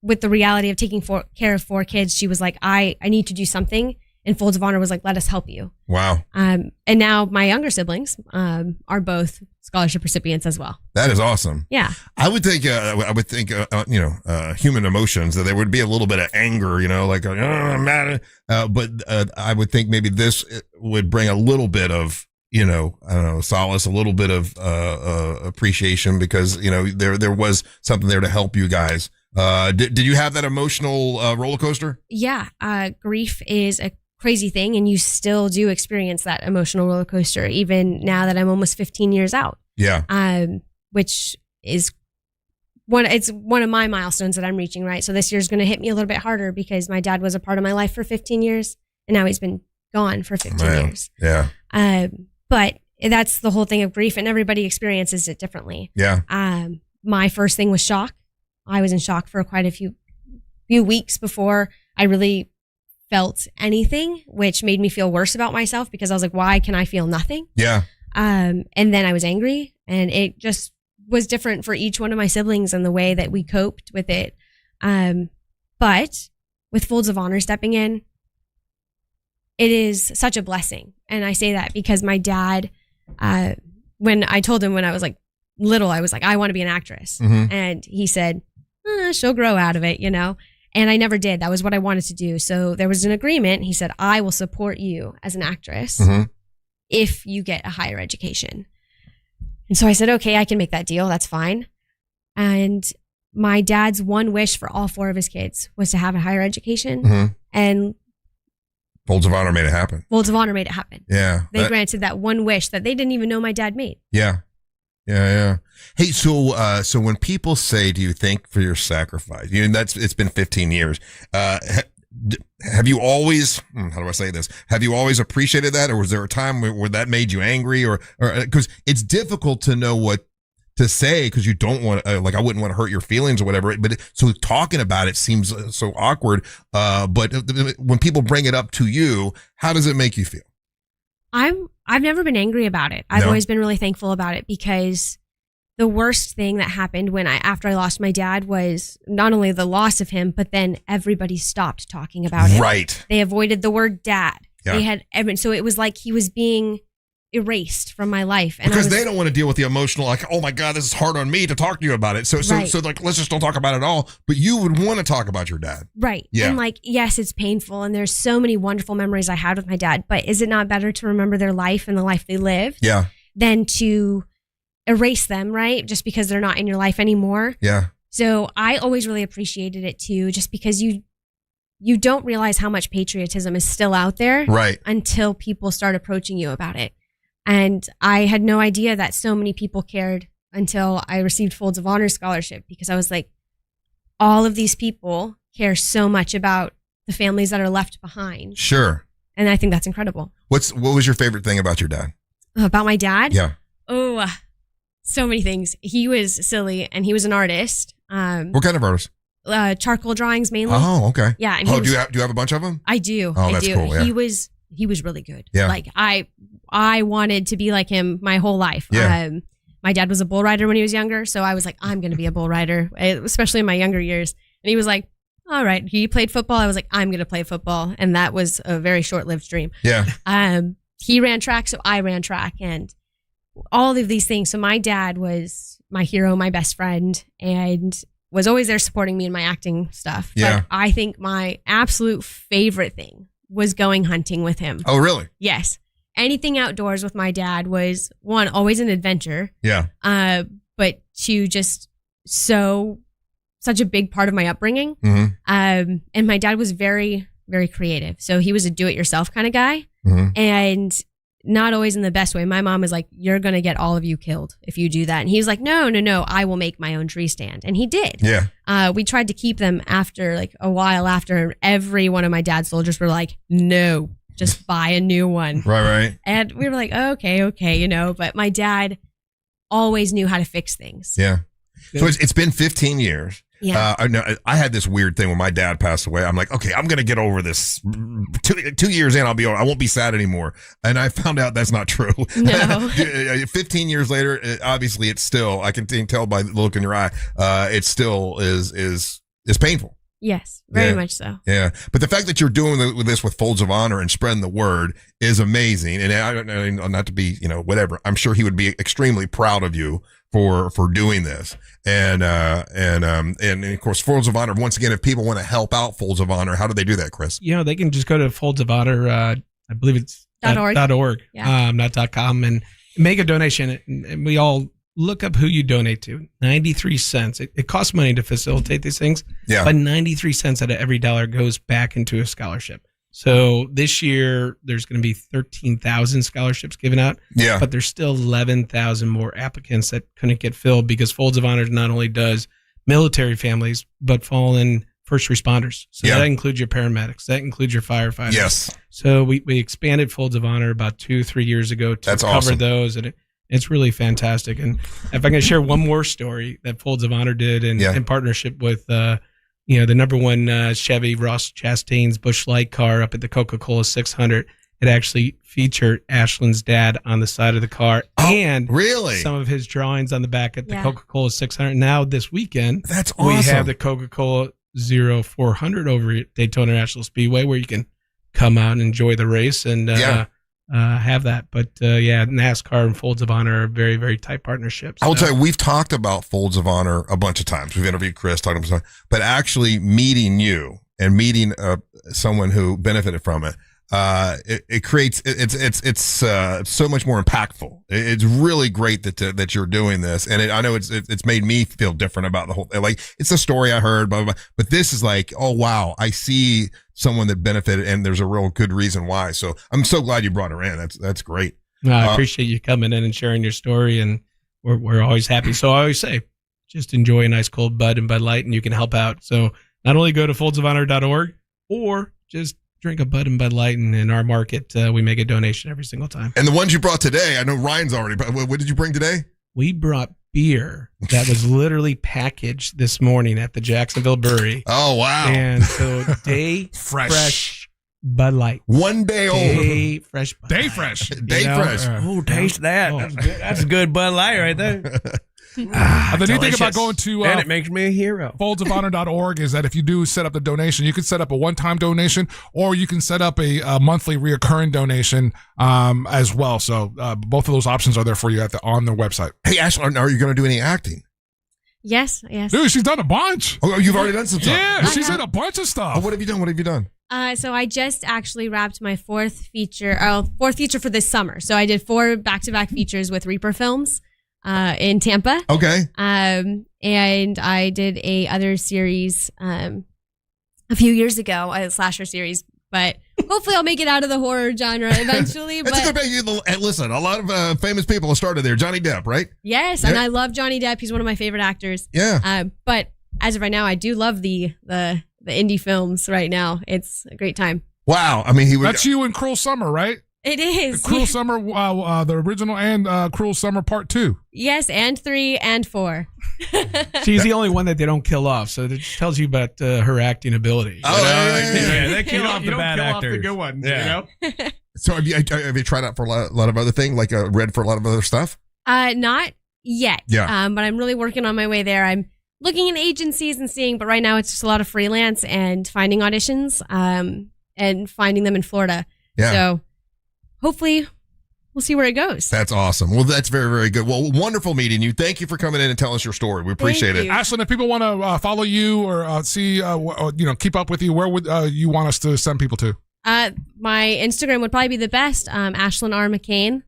with the reality of taking care of 4 kids, she was like, I need to do something. And Folds of Honor was like, let us help you. Wow. And now my younger siblings are both scholarship recipients as well. That is awesome. Yeah. I would think, human emotions, that there would be a little bit of anger, like, I'm mad. But I would think maybe this would bring a little bit of, I don't know, solace, a little bit of appreciation because, there was something there to help you guys. Did you have that emotional roller coaster? Yeah. Grief is a crazy thing, and you still do experience that emotional roller coaster, even now that I'm almost 15 years out. Yeah. Which is one of my milestones that I'm reaching, right? So this year's going to hit me a little bit harder because my dad was a part of my life for 15 years, and now he's been gone for 15 years. Yeah. But that's the whole thing of grief, and everybody experiences it differently. Yeah. My first thing was shock. I was in shock for quite a few weeks before I really felt anything, which made me feel worse about myself because I was like, why can I feel nothing? Yeah. And then I was angry, and it just was different for each one of my siblings and the way that we coped with it. But with Folds of Honor stepping in, it is such a blessing. And I say that because my dad, when I told him when I was like little, I was like, I want to be an actress. Mm-hmm. And he said, she'll grow out of it, And I never did. That was what I wanted to do. So there was an agreement. He said, I will support you as an actress if you get a higher education. And so I said, okay, I can make that deal. That's fine. And my dad's one wish for all 4 of his kids was to have a higher education. And Folds of Honor made it happen. Folds of Honor made it happen. Yeah. They granted that one wish that they didn't even know my dad made. Yeah. Yeah. Hey, so when people say, "Do you thank for your sacrifice?" It's been 15 years. Have you always? How do I say this? Have you always appreciated that, or was there a time where that made you angry, or because it's difficult to know what to say because you don't want I wouldn't want to hurt your feelings or whatever. But so talking about it seems so awkward. But when people bring it up to you, how does it make you feel? I've never been angry about it. I've always been really thankful about it because the worst thing that happened after I lost my dad was not only the loss of him, but then everybody stopped talking about it. Right. They avoided the word dad. Yeah. So it was like he was being erased from my life. And because they don't want to deal with the emotional, like, oh my God, this is hard on me to talk to you about it. So like, let's just don't talk about it at all. But you would want to talk about your dad. Right. Yeah. And like, yes, it's painful. And there's so many wonderful memories I had with my dad. But is it not better to remember their life and the life they lived? Yeah. Than to erase them, right? Just because they're not in your life anymore. Yeah. So I always really appreciated it too, just because you don't realize how much patriotism is still out there. Right. Until people start approaching you about it. And I had no idea that so many people cared until I received Folds of Honor scholarship, because I was like, all of these people care so much about the families that are left behind. Sure. And I think that's incredible. What was your favorite thing about your dad? About my dad? Yeah. Oh, so many things. He was silly and he was an artist. What kind of artist? Charcoal drawings mainly. Oh, okay. Yeah. And do you have a bunch of them? I do. Oh, that's cool. Yeah. He was really good. Yeah. Like I wanted to be like him my whole life. Yeah. My dad was a bull rider when he was younger, so I was like, I'm going to be a bull rider, especially in my younger years. And he was like, all right. He played football. I was like, I'm going to play football. And that was a very short-lived dream. Yeah. He ran track, so I ran track, and all of these things. So my dad was my hero, my best friend, and was always there supporting me in my acting stuff. Yeah. But I think my absolute favorite thing was going hunting with him. Oh, really? Yes. Anything outdoors with my dad was, one, always an adventure. Yeah. But two, just such a big part of my upbringing. Mm-hmm. And my dad was very, very creative. So he was a do-it-yourself kind of guy. Mm-hmm. And not always in the best way. My mom was like, you're going to get all of you killed if you do that. And he was like, no, I will make my own tree stand. And he did. Yeah. We tried to keep them after, like a while after, and every one of my dad's soldiers were like, no, just buy a new one. Right. And we were like, okay, but my dad always knew how to fix things. Yeah. So it's been 15 years. Yeah. I had this weird thing when my dad passed away. I'm like, okay, I'm going to get over this. 2 years in, I won't be sad anymore. And I found out that's not true. No. 15 years later, obviously it's still, I can tell by the look in your eye, it still is painful. Yes, very much so. Yeah. But the fact that you're doing this with Folds of Honor and spreading the word is amazing. And I don't know, not to be, whatever, I'm sure he would be extremely proud of you for doing this. And of course, Folds of Honor, once again, if people want to help out Folds of Honor, how do they do that, Chris? They can just go to Folds of Honor, I believe it's .org, yeah. not .com, and make a donation. And we all look up who you donate to. 93 cents. It costs money to facilitate these things. Yeah. But 93 cents out of every dollar goes back into a scholarship. So this year, there's going to be 13,000 scholarships given out. Yeah. But there's still 11,000 more applicants that couldn't get filled because Folds of Honor not only does military families, but fallen first responders. So that includes your paramedics. That includes your firefighters. Yes. So we expanded Folds of Honor about 2-3 years ago to cover awesome. those. And it's really fantastic. And if I can share one more story that Folds of Honor did in partnership with the number one Chevy Ross Chastain's Busch Light car up at the Coca-Cola 600. It actually featured Ashland's dad on the side of the car and really some of his drawings on the back at the Coca-Cola 600. Now this weekend, that's awesome. We have the Coca-Cola 0400 over at Daytona National Speedway where you can come out and enjoy the race and have that. But NASCAR and Folds of Honor are very, very tight partnerships. I will tell you, we've talked about Folds of Honor a bunch of times. We've interviewed Chris, talking about, but actually meeting you and meeting someone who benefited from it, it creates it's so much more impactful. It's really great that you're doing this, and I know it's made me feel different about the whole. Like it's a story I heard, blah, blah, blah, but this is like, oh wow, I see someone that benefited, and there's a real good reason why. So I'm so glad you brought her in. That's great. I appreciate you coming in and sharing your story, and we're always happy. So I always say, just enjoy a nice cold Bud and Bud Light, and you can help out. So not only go to foldsofhonor.org or just drink a Bud and Bud Light, and in our market, we make a donation every single time. And the ones you brought today, I know Ryan's already. What did you bring today? We brought beer that was literally packaged this morning at the Jacksonville Brewery. Oh wow! And so day fresh Bud Light, 1 day old, day fresh, Bud day Light. fresh, day fresh. Oh, taste that! That's a good Bud Light right there. The new thing about going to and it makes me a hero. foldsofhonor.org is that if you do set up the donation, you can set up a one-time donation, or you can set up a monthly reoccurring donation as well. So both of those options are there for you on their website. Hey, Ashley, are you going to do any acting? Yes. Dude, she's done a bunch. Oh, you've already done some stuff. Yeah, she's in a bunch of stuff. Oh, what have you done? So I just actually wrapped my fourth feature for this summer. So I did 4 back-to-back features with Reaper Films in Tampa. Okay. And I did a other series a few years ago, a slasher series, but hopefully I'll make it out of the horror genre eventually. It's a good bet. Listen, a lot of famous people have started there. Johnny Depp, right? Yes, and I love Johnny Depp. He's one of my favorite actors. Yeah. But as of right now, I do love the indie films right now. It's a great time. Wow. I mean, that's you in Cruel Summer, right? It is. Cruel Summer, the original, and Cruel Summer Part 2. Yes, and 3 and 4. She's the only one that they don't kill off, so it tells you about her acting ability. They kill off the bad actors. Off the good ones, So have you tried out for a lot of other things, like read for a lot of other stuff? Not yet. Yeah. But I'm really working on my way there. I'm looking in agencies and seeing, but right now it's just a lot of freelance and finding auditions and finding them in Florida. Yeah. So hopefully we'll see where it goes. That's awesome. Well, that's very, very good. Well, wonderful meeting you. Thank you for coming in and telling us your story. We appreciate it. Ashlyn, if people want to follow you or see, keep up with you, where would you want us to send people to? My Instagram would probably be the best. Ashlyn R. McCain.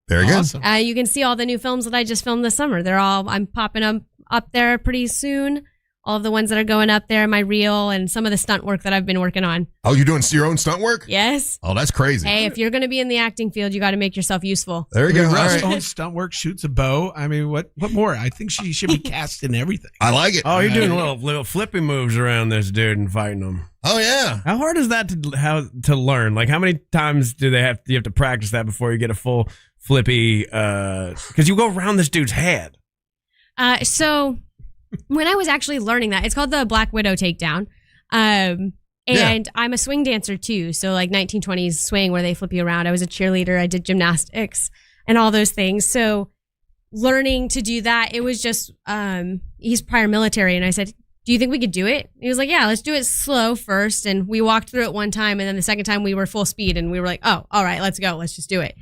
Very good. Awesome. You can see all the new films that I just filmed this summer. I'm popping them up there pretty soon. All of the ones that are going up there, my reel, and some of the stunt work that I've been working on. Oh, you're doing your own stunt work? Yes. Oh, that's crazy. Hey, if you're going to be in the acting field, you got to make yourself useful. There you go. Russ All right. owns stunt work, shoots a bow. I mean, what more? I think she should be cast in everything. I like it. Oh, you're doing little flippy moves around this dude and fighting him. Oh, yeah. How hard is that to learn? Like, how many times do you have to practice that before you get a full flippy? Because you go around this dude's head. So when I was actually learning that, it's called the Black Widow takedown. And I'm a swing dancer too. So like 1920s swing where they flip you around. I was a cheerleader. I did gymnastics and all those things. So learning to do that, it was just, he's prior military. And I said, do you think we could do it? He was like, yeah, let's do it slow first. And we walked through it one time. And then the second time we were full speed and we were like, oh, all right, let's go. Let's just do it.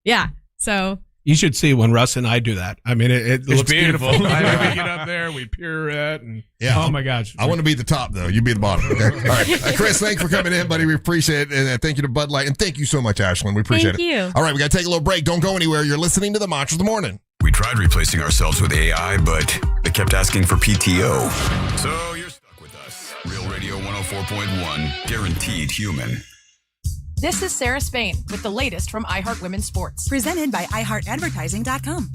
Yeah. So you should see when Russ and I do that. I mean, it looks beautiful. beautiful. I mean, we get up there, we pirouette, and oh my gosh. I want to be the top, though. You be the bottom. Okay? All right. Chris, thanks for coming in, buddy. We appreciate it. And thank you to Bud Light. And thank you so much, Ashlyn. We appreciate Thank it. you. All right, we got to take a little break. Don't go anywhere. You're listening to the Monster of the Morning. We tried replacing ourselves with AI, but it kept asking for PTO. So you're stuck with us. Real Radio 104.1, guaranteed human. This is Sarah Spain with the latest from iHeart Women's Sports. Presented by iHeartAdvertising.com.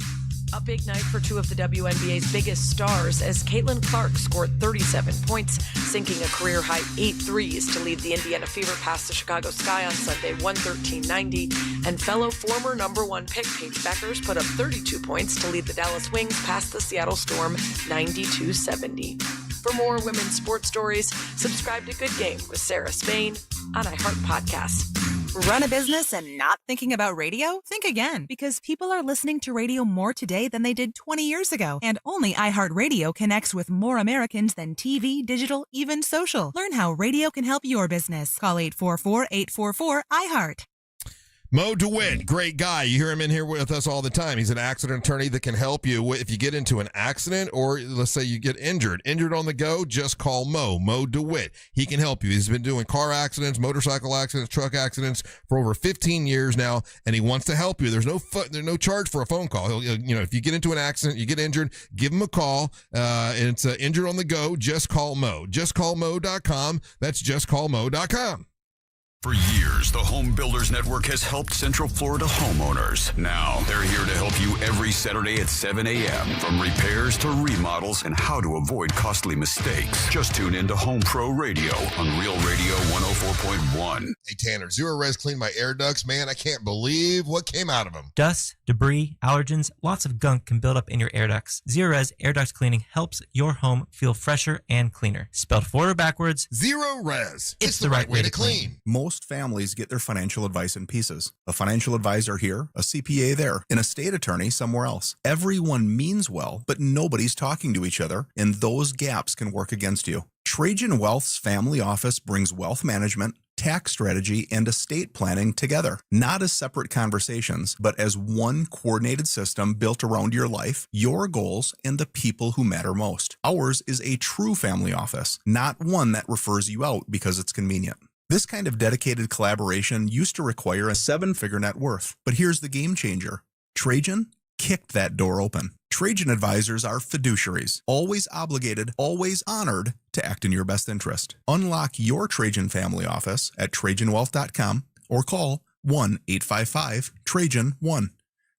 A big night for two of the WNBA's biggest stars as Catlin Clark scored 37 points, sinking a career-high 8 threes to lead the Indiana Fever past the Chicago Sky on Sunday 113-90, and fellow former number 1 pick Paige Beckers put up 32 points to lead the Dallas Wings past the Seattle Storm 92-70. For more women's sports stories, subscribe to Good Game with Sarah Spain on iHeart Podcasts. Run a business and not thinking about radio? Think again, because people are listening to radio more today than they did 20 years ago. And only iHeartRadio connects with more Americans than TV, digital, even social. Learn how radio can help your business. Call 844-844-iHeart. Mo DeWitt, great guy. You hear him in here with us all the time. He's an accident attorney that can help you if you get into an accident or let's say you get injured on the go, just call Mo DeWitt. He can help you. He's been doing car accidents, motorcycle accidents, truck accidents for over 15 years now, and he wants to help you. There's no charge for a phone call. If you get into an accident, you get injured, give him a call. And it's injured on the go, just call Mo. JustCallMo.com. That's JustCallMo.com. For years, the Home Builders Network has helped Central Florida homeowners. Now, they're here to help you every Saturday at 7 a.m. From repairs to remodels and how to avoid costly mistakes. Just tune in to Home Pro Radio on Real Radio 104.1. Hey, Tanner, Zero Res cleaned my air ducts. Man, I can't believe what came out of them. Dust, debris, allergens, lots of gunk can build up in your air ducts. Zero Res air duct cleaning helps your home feel fresher and cleaner. Spelled forward or backwards, Zero Res. It's the right way to clean. Most families get their financial advice in pieces. A financial advisor here, a CPA there, an estate attorney somewhere else. Everyone means well, but nobody's talking to each other, and those gaps can work against you. Trajan Wealth's family office brings wealth management, tax strategy, and estate planning together, not as separate conversations, but as one coordinated system built around your life, your goals, and the people who matter most. Ours is a true family office, not one that refers you out because it's convenient. This kind of dedicated collaboration used to require a 7-figure net worth, but here's the game changer. Trajan kicked that door open. Trajan advisors are fiduciaries, always obligated, always honored to act in your best interest. Unlock your Trajan family office at TrajanWealth.com or call 1-855-TRAJAN-1.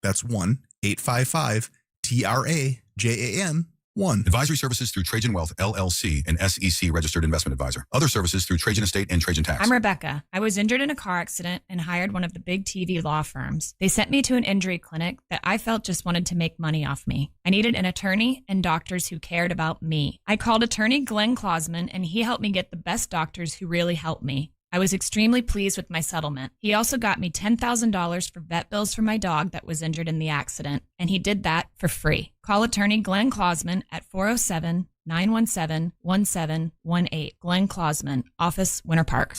That's 1-855-TRAJAN-1. Advisory services through Trajan Wealth, LLC, an SEC registered investment advisor. Other services through Trajan Estate and Trajan Tax. I'm Rebecca. I was injured in a car accident and hired one of the big TV law firms. They sent me to an injury clinic that I felt just wanted to make money off me. I needed an attorney and doctors who cared about me. I called attorney Glenn Klausman, and he helped me get the best doctors who really helped me. I was extremely pleased with my settlement. He also got me $10,000 for vet bills for my dog that was injured in the accident, and he did that for free. Call attorney Glenn Klausman at 407-917-1718. Glenn Klausman, Office, Winter Park.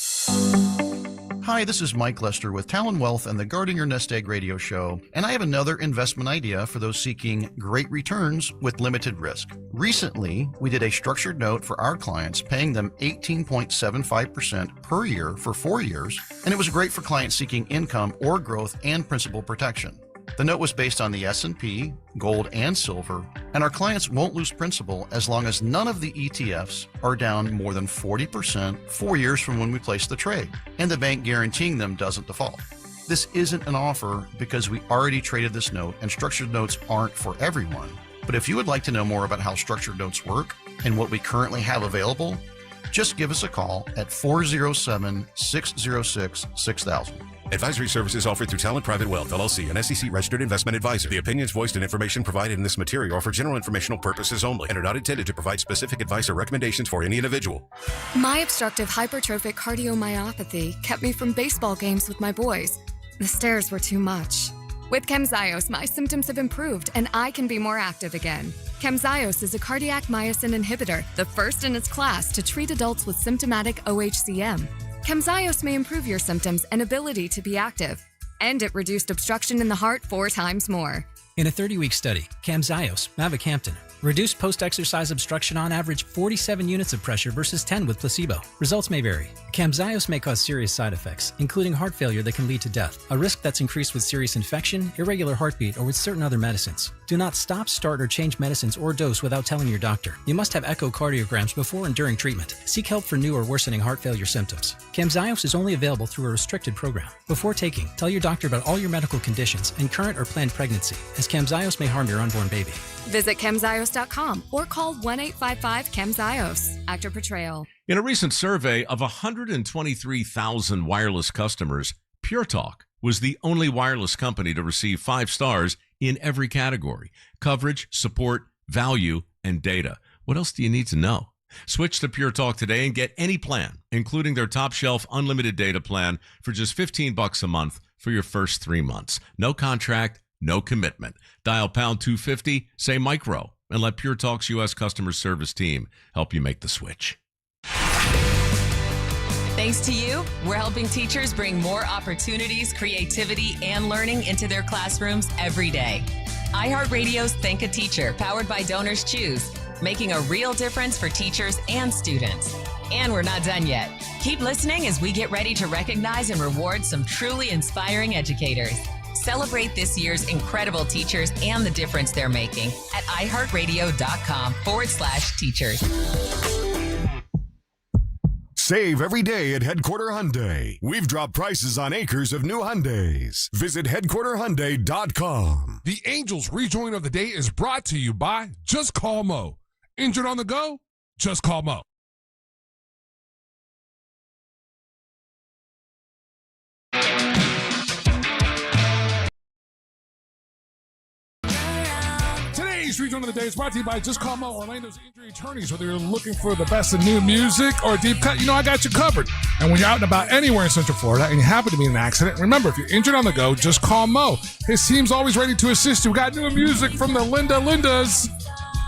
Hi, this is Mike Lester with Talon Wealth and the Guarding Your Nest Egg radio show, and I have another investment idea for those seeking great returns with limited risk. Recently, we did a structured note for our clients, paying them 18.75% per year for 4 years, and it was great for clients seeking income or growth and principal protection. The note was based on the S&P, gold, and silver, and our clients won't lose principal as long as none of the ETFs are down more than 40% 4 years from when we placed the trade, and the bank guaranteeing them doesn't default. This isn't an offer because we already traded this note, and structured notes aren't for everyone. But if you would like to know more about how structured notes work and what we currently have available, just give us a call at 407-606-6000. Advisory services offered through Talent Private Wealth, LLC, an SEC-registered investment advisor. The opinions voiced and information provided in this material are for general informational purposes only and are not intended to provide specific advice or recommendations for any individual. My obstructive hypertrophic cardiomyopathy kept me from baseball games with my boys. The stairs were too much. With Camzyos, my symptoms have improved and I can be more active again. Camzyos is a cardiac myosin inhibitor, the first in its class to treat adults with symptomatic OHCM. Camzyos may improve your symptoms and ability to be active, and it reduced obstruction in the heart 4 times more. In a 30-week study, Camzyos, mavacamten, reduced post-exercise obstruction on average 47 units of pressure versus 10 with placebo. Results may vary. Camzyos may cause serious side effects, including heart failure that can lead to death, a risk that's increased with serious infection, irregular heartbeat, or with certain other medicines. Do not stop, start, or change medicines or dose without telling your doctor. You must have echocardiograms before and during treatment. Seek help for new or worsening heart failure symptoms. Camzyos is only available through a restricted program. Before taking, tell your doctor about all your medical conditions and current or planned pregnancy, as Camzyos may harm your unborn baby. Visit Camzyos.com or call 1-855-CAMZYOS. Actor Portrayal. In a recent survey of 123,000 wireless customers, Pure Talk was the only wireless company to receive 5 stars in every category: coverage, support, value, and data. What else do you need to know? Switch to Pure Talk today and get any plan, including their top shelf unlimited data plan, for just $15 a month for your first 3 months. No contract, no commitment. Dial pound 250, say micro, and let Pure Talk's U.S. customer service team help you make the switch. Thanks to you, we're helping teachers bring more opportunities, creativity, and learning into their classrooms every day. iHeartRadio's Think a Teacher, powered by Donors Choose, making a real difference for teachers and students. And we're not done yet. Keep listening as we get ready to recognize and reward some truly inspiring educators. Celebrate this year's incredible teachers and the difference they're making at iHeartRadio.com/teachers. Save every day at Headquarter Hyundai. We've dropped prices on acres of new Hyundais. Visit headquarterhyundai.com. The Angels rejoin of the day is brought to you by Just Call Mo. Injured on the go? Just call Mo. Today's Rejoin of the Day is brought to you by Just Call Mo, Orlando's injury attorneys. Whether you're looking for the best in new music or a deep cut, I got you covered. And when you're out and about anywhere in Central Florida and you happen to be in an accident, remember, if you're injured on the go, just call Mo. His team's always ready to assist you. We got new music from the Lindas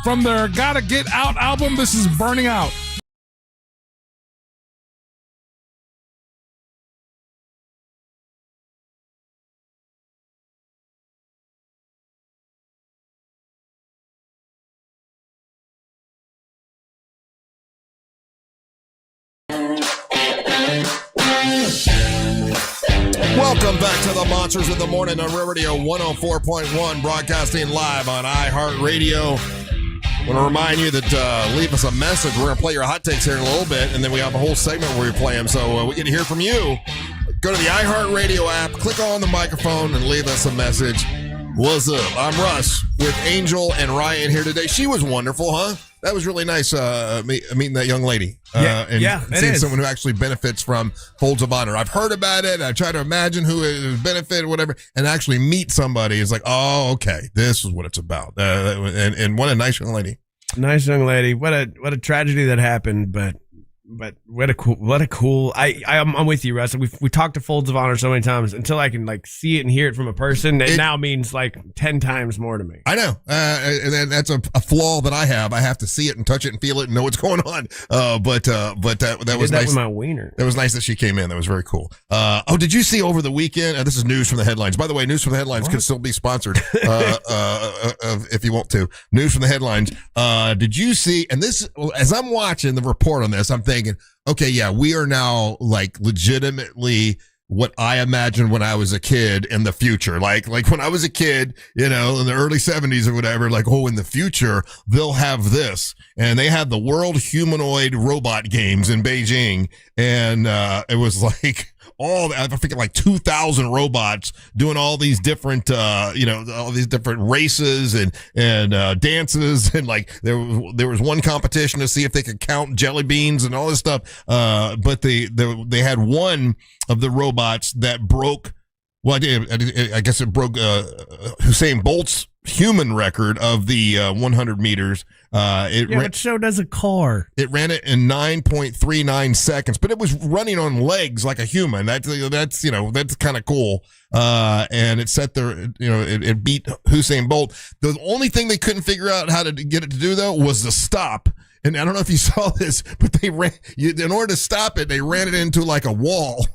from their Gotta Get Out album. This is Burning Out. Welcome back to the Monsters of the Morning on Real Radio 104.1, broadcasting live on iHeartRadio. I want to remind you that leave us a message. We're going to play your hot takes here in a little bit, and then we have a whole segment where we play them. So we get to hear from you. Go to the iHeartRadio app, click on the microphone, and leave us a message. What's up? I'm Russ with Angel and Ryan here today. She was wonderful, huh? That was really nice meeting that young lady. And seeing someone who actually benefits from Folds of Honor. I've heard about it. I try to imagine who it benefited, whatever, and actually meet somebody is like, oh, okay, this is what it's about. And what a nice young lady. Nice young lady. What a tragedy that happened, but But what a cool. I'm with you, Russ. We talked to Folds of Honor so many times until I can like see it and hear it from a person. It now means like 10 times more to me. I know, and that's a flaw that I have. I have to see it and touch it and feel it and know what's going on. But that was nice. With my wiener. That was nice that she came in. That was very cool. Did you see over the weekend? This is news from the headlines. By the way, news from the headlines can still be sponsored if you want to. News from the headlines. Did you see? And this, as I'm watching the report on this, I'm thinking, okay, yeah, we are now like legitimately what I imagined when I was a kid in the future. Like when I was a kid, in the early 70s or whatever, like, in the future, they'll have this. And they had the World Humanoid Robot Games in Beijing. And it was like I think like 2,000 robots doing all these different, all these different races and dances. And like there was one competition to see if they could count jelly beans and all this stuff. But they had one of the robots that broke. Well, I guess it broke Usain Bolt's human record of the 100 meters. But so does a car. It ran it in 9.39 seconds, but it was running on legs like a human. That's kind of cool. And it set it beat Usain Bolt. The only thing they couldn't figure out how to get it to do though was the stop. And I don't know if you saw this, but they in order to stop it, they ran it into like a wall.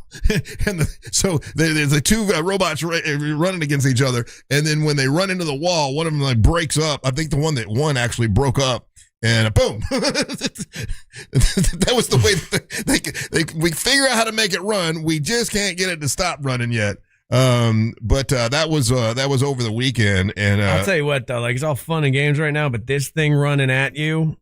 And so there's the two robots running against each other. And then when they run into the wall, one of them like breaks up. I think the one that won actually broke up. And boom. That was the way we figure out how to make it run. We just can't get it to stop running yet. But that was over the weekend, and I'll tell you what though, like it's all fun and games right now, but this thing running at you,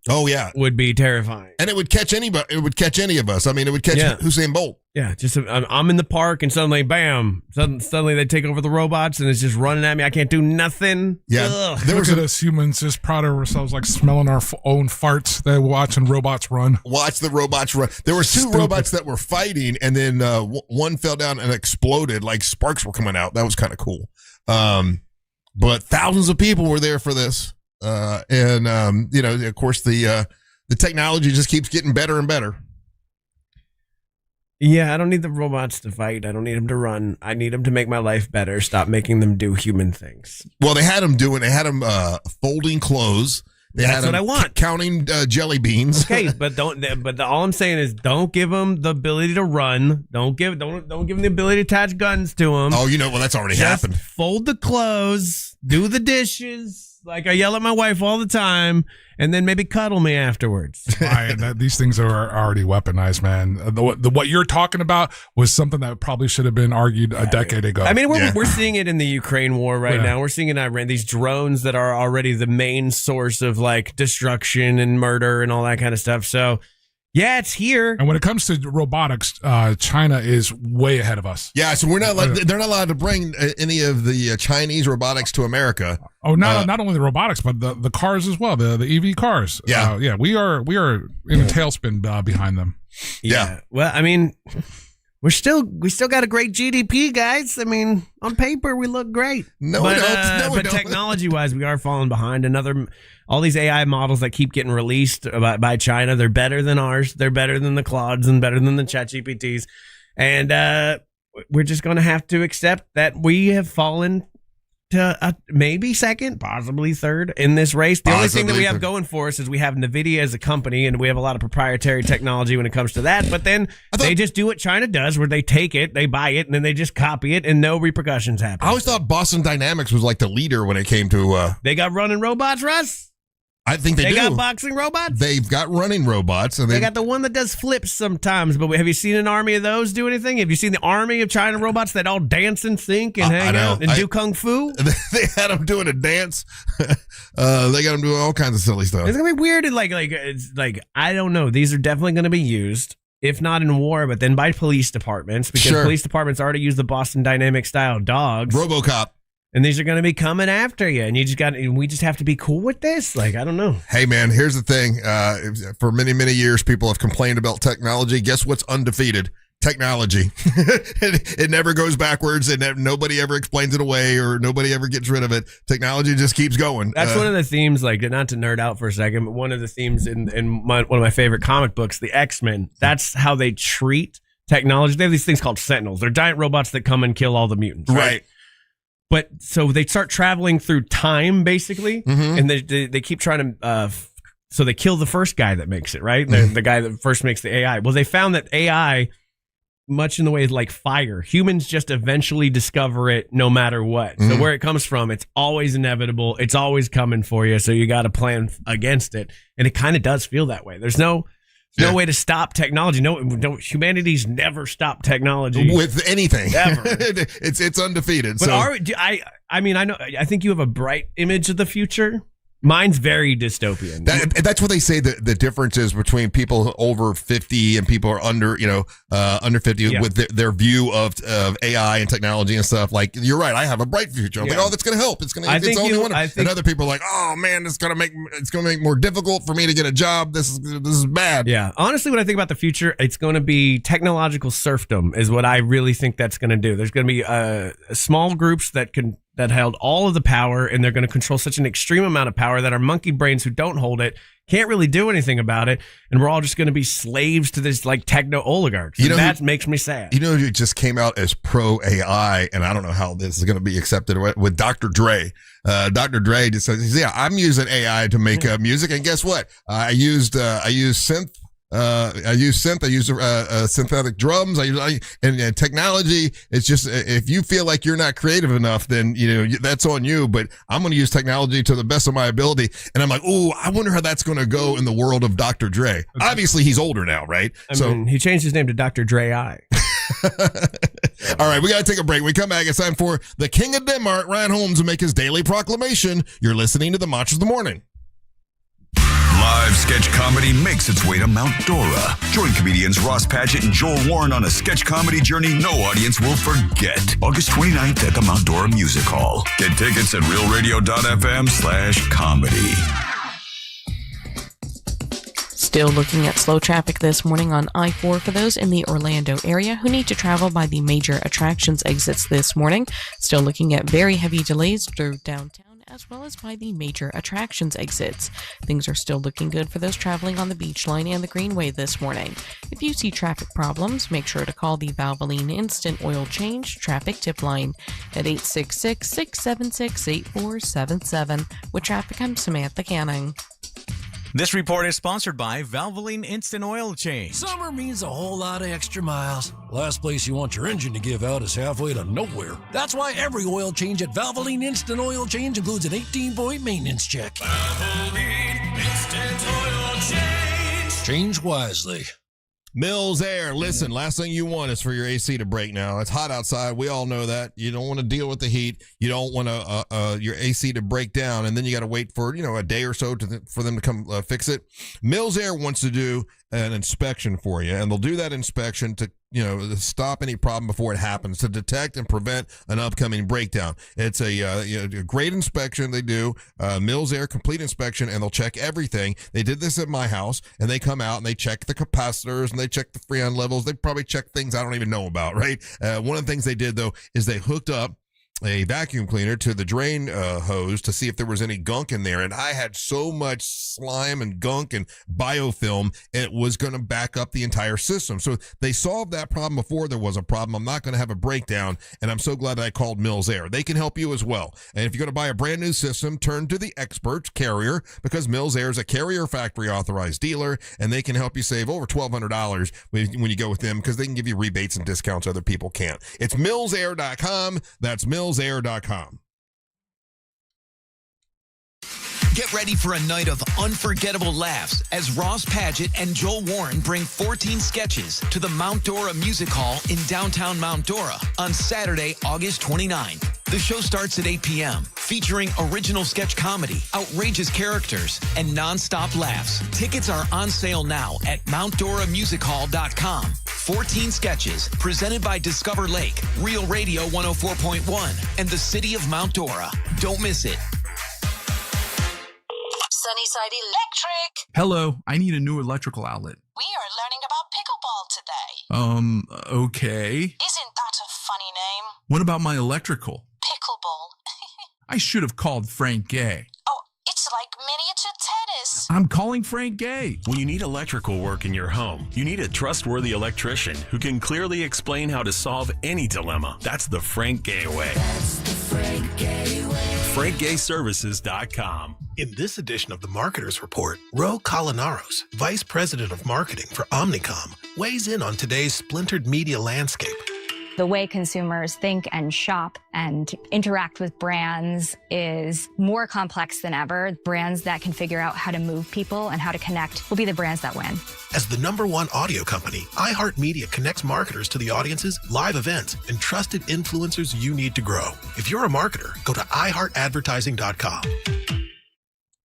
would be terrifying, and it would catch anybody. It would catch any of us. I mean, it would catch Usain Bolt. Yeah, just I'm in the park and suddenly, bam! Suddenly they take over the robots and it's just running at me. I can't do nothing. Yeah, look at us humans just proud of ourselves, like smelling our own farts. They're watching robots run. Watch the robots run. There were two robots that were fighting, and then one fell down and exploded. Like sparks were coming out. That was kind of cool. But thousands of people were there for this, and of course the technology just keeps getting better and better. Yeah, I don't need the robots to fight. I don't need them to run. I need them to make my life better. Stop making them do human things. Well, they had them folding clothes. That's what I want. Counting jelly beans. Okay, but all I'm saying is don't give them the ability to run. Don't give them the ability to attach guns to them. Oh, that's already happened. Fold the clothes, do the dishes. Like I yell at my wife all the time, and then maybe cuddle me afterwards. Ryan, these things are already weaponized, man. What you're talking about was something that probably should have been argued a decade ago. I mean, we're seeing it in the Ukraine war right now. We're seeing it in Iran. These drones that are already the main source of like destruction and murder and all that kind of stuff. So. Yeah, it's here. And when it comes to robotics, China is way ahead of us. Yeah, so they're not allowed to bring any of the Chinese robotics to America. Oh, not only the robotics, but the cars as well, the EV cars. Yeah, we are in a tailspin behind them. Yeah. Well, I mean, we still got a great GDP, guys. I mean, on paper we look great. But technology-wise, we are falling behind. All these AI models that keep getting released by China, they're better than ours. They're better than the Claudes and better than the ChatGPTs. And we're just going to have to accept that we have fallen to maybe second, possibly third in this race. The only thing that we have going for us is we have NVIDIA as a company, and we have a lot of proprietary technology when it comes to that. But then they just do what China does, where they take it, they buy it, and then they just copy it, and no repercussions happen. I always thought Boston Dynamics was like the leader when it came to... They got running robots, Russ? I think they do. They got boxing robots? They've got running robots. And they got the one that does flips sometimes, but have you seen an army of those do anything? Have you seen the army of China robots that all dance and sync and hang out and do kung fu? They had them doing a dance. They got them doing all kinds of silly stuff. It's going to be weird. I don't know. These are definitely going to be used, if not in war, but then by police departments, because police departments already use the Boston Dynamics style dogs. RoboCop. And these are going to be coming after you, and we just have to be cool with this. Like, I don't know. Hey, man, here's the thing. For many, many years, people have complained about technology. Guess what's undefeated? technology. It never goes backwards, and nobody ever explains it away, or nobody ever gets rid of it. Technology just keeps going. That's one of the themes, like, not to nerd out for a second, but one of the themes in one of my favorite comic books, the X-Men, that's how they treat technology. They have these things called Sentinels. They're giant robots that come and kill all the mutants. Right. But so they start traveling through time, basically, and they keep trying to... so they kill the first guy that makes it, right? The guy that first makes the AI. Well, they found that AI... much in the way like fire. Humans just eventually discover it no matter what. So where it comes from, it's always inevitable. It's always coming for you. So you got to plan against it. And it kind of does feel that way. There's no way to stop technology. No, humanity's never stopped technology with anything ever. It's undefeated. But So I think you have a bright image of the future. Mine's very dystopian. That's what they say the difference is between people over 50 and people are under 50 with their view of AI and technology and stuff. Like, you're right. I have a bright future. I'm like, oh, that's going to help. It's only one. And other people are like, oh man, it's going to make it more difficult for me to get a job. This is bad. Yeah. Honestly, when I think about the future, it's going to be technological serfdom is what I really think that's going to do. There's going to be small groups that held all of the power, and they're going to control such an extreme amount of power that our monkey brains who don't hold it can't really do anything about it, and we're all just going to be slaves to this like techno oligarchs. That makes me sad. You know who just came out as pro AI, and I don't know how this is going to be accepted with Dr. Dre. Dr. Dre just says, "Yeah, I'm using AI to make music, and guess what? I used synth." I use synthetic drums. And technology. It's just, if you feel like you're not creative enough, then that's on you. But I'm going to use technology to the best of my ability. And I'm like, oh, I wonder how that's going to go in the world of Dr. Dre. Obviously, he's older now, right? I mean, he changed his name to Dr. Dre I. All right, we got to take a break. When we come back, it's time for the King of Denmark, Ryan Holmes, to make his daily proclamation. You're listening to the Monsters of the Morning. Live sketch comedy makes its way to Mount Dora. Join comedians Ross Padgett and Joel Warren on a sketch comedy journey no audience will forget. August 29th at the Mount Dora Music Hall. Get tickets at realradio.fm/comedy. Still looking at slow traffic this morning on I-4 for those in the Orlando area who need to travel by the major attractions exits this morning. Still looking at very heavy delays through downtown, as well as by the major attractions exits. Things are still looking good for those traveling on the Beach Line and the Greenway this morning. If you see traffic problems, make sure to call the Valvoline Instant Oil Change Traffic Tip Line at 866-676-8477. With traffic, I'm Samantha Canning. This report is sponsored by Valvoline Instant Oil Change. Summer means a whole lot of extra miles. Last place you want your engine to give out is halfway to nowhere. That's why every oil change at Valvoline Instant Oil Change includes an 18-point maintenance check. Valvoline Instant Oil Change. Change wisely. Mills Air, listen, last thing you want is for your AC to break now. It's hot outside. We all know that. You don't want to deal with the heat. You don't want your AC to break down, and then you got to wait for, a day or so for them to come fix it. Mills Air wants to do an inspection for you, and they'll do that inspection to stop any problem before it happens, to detect and prevent an upcoming breakdown. It's a great inspection they do, Mills Air complete inspection, and they'll check everything. They did this at my house, and they come out and they check the capacitors and they check the freon levels. They probably check things I don't even know about, right? One of the things they did though is they hooked up a vacuum cleaner to the drain hose to see if there was any gunk in there. And I had so much slime and gunk and biofilm, it was going to back up the entire system. So they solved that problem before there was a problem. I'm not going to have a breakdown. And I'm so glad that I called Mills Air. They can help you as well. And if you're going to buy a brand new system, turn to the experts, Carrier, because Mills Air is a Carrier factory authorized dealer, and they can help you save over $1,200 when you go with them, because they can give you rebates and discounts other people can't. It's millsair.com. That's millsair.com. Get ready for a night of unforgettable laughs as Ross Padgett and Joel Warren bring 14 sketches to the Mount Dora Music Hall in downtown Mount Dora on Saturday, August 29th. The show starts at 8 p.m., featuring original sketch comedy, outrageous characters, and nonstop laughs. Tickets are on sale now at MountDoraMusicHall.com. 14 sketches presented by Discover Lake, Real Radio 104.1, and the City of Mount Dora. Don't miss it. Sunnyside Electric. Hello, I need a new electrical outlet. We are learning about pickleball today. Okay. Isn't that a funny name? What about my electrical? Pickleball. I should have called Frank Gay. Oh, it's like miniature tennis. I'm calling Frank Gay. When you need electrical work in your home, you need a trustworthy electrician who can clearly explain how to solve any dilemma. That's the Frank Gay way. That's the Frank Gay way. FrankGayServices.com. In this edition of the Marketers Report, Ro Colinaros, Vice President of Marketing for Omnicom, weighs in on today's splintered media landscape. The way consumers think and shop and interact with brands is more complex than ever. Brands that can figure out how to move people and how to connect will be the brands that win. As the #1 audio company, iHeartMedia connects marketers to the audiences, live events, and trusted influencers you need to grow. If you're a marketer, go to iHeartAdvertising.com.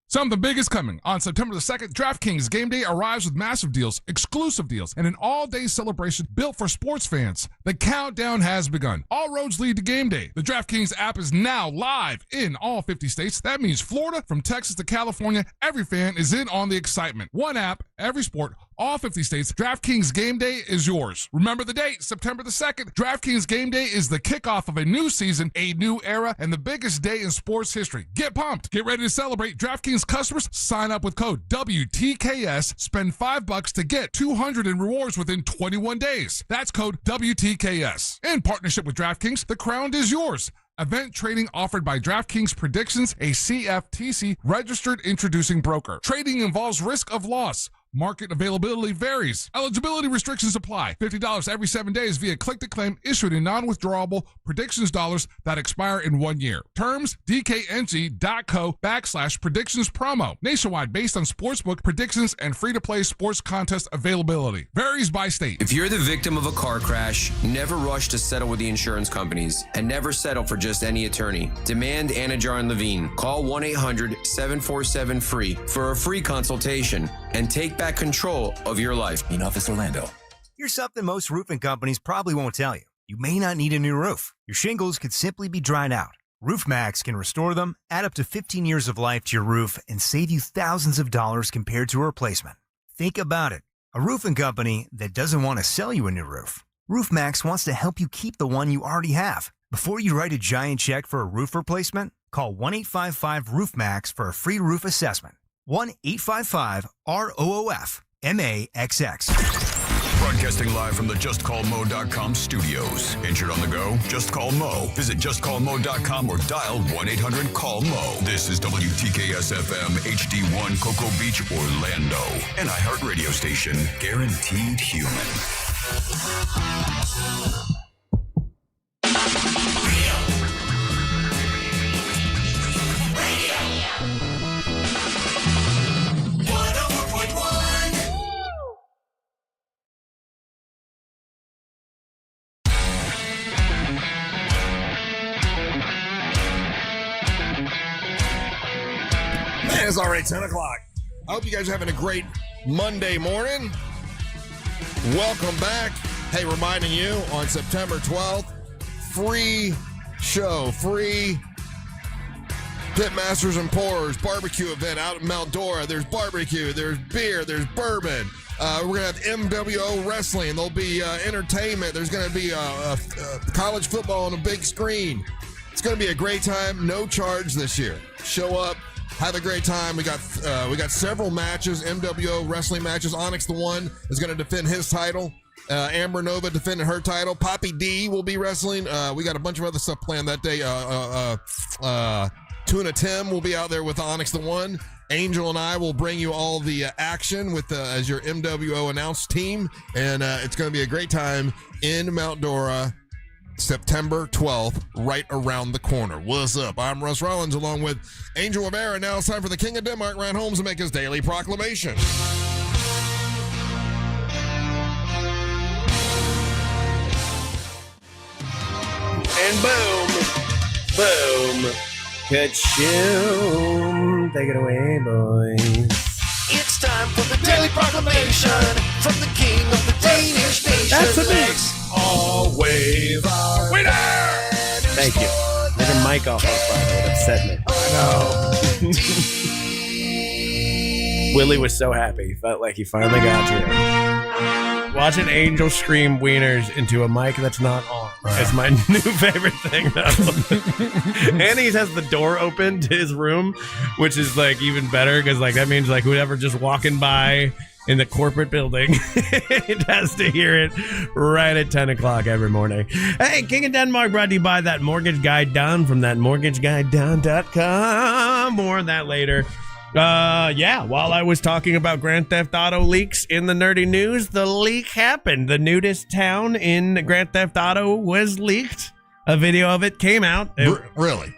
Something big is coming. On September the 2nd, DraftKings Game Day arrives with massive deals, exclusive deals, and an all-day celebration built for sports fans. The countdown has begun. All roads lead to Game Day. The DraftKings app is now live in all 50 states. That means Florida, from Texas to California, every fan is in on the excitement. One app, every sport, all 50 states. DraftKings Game Day is yours. Remember the date, September the 2nd. DraftKings Game Day is the kickoff of a new season, a new era, and the biggest day in sports history. Get pumped. Get ready to celebrate. DraftKings customers, sign up with code WTKS. Spend $5 to get $200 in rewards within 21 days. That's code WTKS. In partnership with DraftKings, the crown is yours. Event trading offered by DraftKings Predictions, a CFTC registered introducing broker. Trading involves risk of loss. Market availability varies. Eligibility restrictions apply. $50 every 7 days via click-to-claim issued in non-withdrawable predictions dollars that expire in 1 year. Terms, dkng.co/predictions promo. Nationwide based on sportsbook predictions and free-to-play sports contest availability. Varies by state. If you're the victim of a car crash, never rush to settle with the insurance companies and never settle for just any attorney. Demand Anajar and Levine. Call 1-800-747-FREE for a free consultation and take back control of your life. In Office Orlando. Here's something most roofing companies probably won't tell you. You may not need a new roof. Your shingles could simply be dried out. RoofMax can restore them, add up to 15 years of life to your roof, and save you thousands of dollars compared to a replacement. Think about it. A roofing company that doesn't want to sell you a new roof. RoofMax wants to help you keep the one you already have. Before you write a giant check for a roof replacement, call 1-855-ROOFMAX for a free roof assessment. 1-855-ROOF-MAXX. Broadcasting live from the JustCallMo.com studios. Injured on the go? Just call Mo. Visit JustCallMo.com or dial 1-800-CALL-MO. This is WTKS-FM HD1 Cocoa Beach, Orlando. An iHeart radio station. Guaranteed human. It's already 10 o'clock. I hope you guys are having a great Monday morning. Welcome back. Hey, reminding you on September 12th, free show, free Pitmasters and Pourers barbecue event out in Mount Dora. There's barbecue, there's beer, there's bourbon. We're going to have MWO wrestling. There'll be entertainment. There's going to be college football on a big screen. It's going to be a great time. No charge this year. Show up. Have a great time. We got several matches, MWO wrestling matches. Onyx the One is going to defend his title. Amber Nova defending her title. Poppy D will be wrestling. We got a bunch of other stuff planned that day. Tuna Tim will be out there with Onyx the One. Angel and I will bring you all the action with as your MWO announced team. And it's going to be a great time in Mount Dora. September 12th, right around the corner. What's up? I'm Russ Rollins along with Angel Rivera. Now it's time for the King of Denmark, Ryan Holmes, to make his daily proclamation. And boom, boom, ka-choom. Take it away, boys. It's time for the daily proclamation from the king of the Danish nation. That's a mix. Always our winner. Thank you. Let your mic off on Friday. It upset me. I know. Willie was so happy. He felt like he finally got here. Watching Angel scream wieners into a mic that's not on is my new favorite thing, though. And he has the door open to his room, which is like even better because like that means like whoever just walking by in the corporate building, it has to hear it right at 10 o'clock every morning. Hey, King of Denmark brought to you by that Mortgage Guide Down from that mortgageguidedown.com. More on that later. While I was talking about Grand Theft Auto leaks in the nerdy news, the leak happened. The nudist town in Grand Theft Auto was leaked. A video of it came out. Really?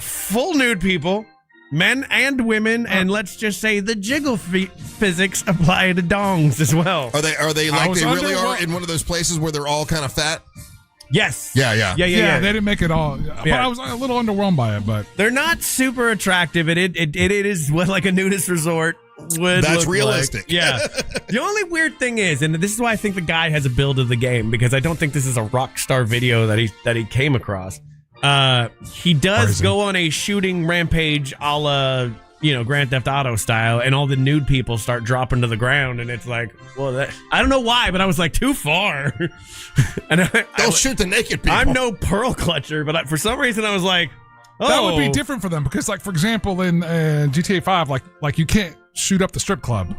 Full nude people. Men and women, and let's just say the jiggle physics apply to dongs as well. Are they like they really are in one of those places where they're all kind of fat? Yes. Yeah. They didn't make it all. But I was a little underwhelmed by it. But they're not super attractive. It is what like a nudist resort would. That's look realistic. Like. Yeah. The only weird thing is, and this is why I think the guy has a build of the game because I don't think this is a Rockstar video that he came across. He does go on a shooting rampage a la, Grand Theft Auto style, and all the nude people start dropping to the ground, and it's like, well, I don't know why, but I was like, too far. And they'll shoot the naked people. I'm no pearl clutcher, but for some reason I was like, oh. That would be different for them because, like, for example, in GTA 5, like you can't shoot up the strip club.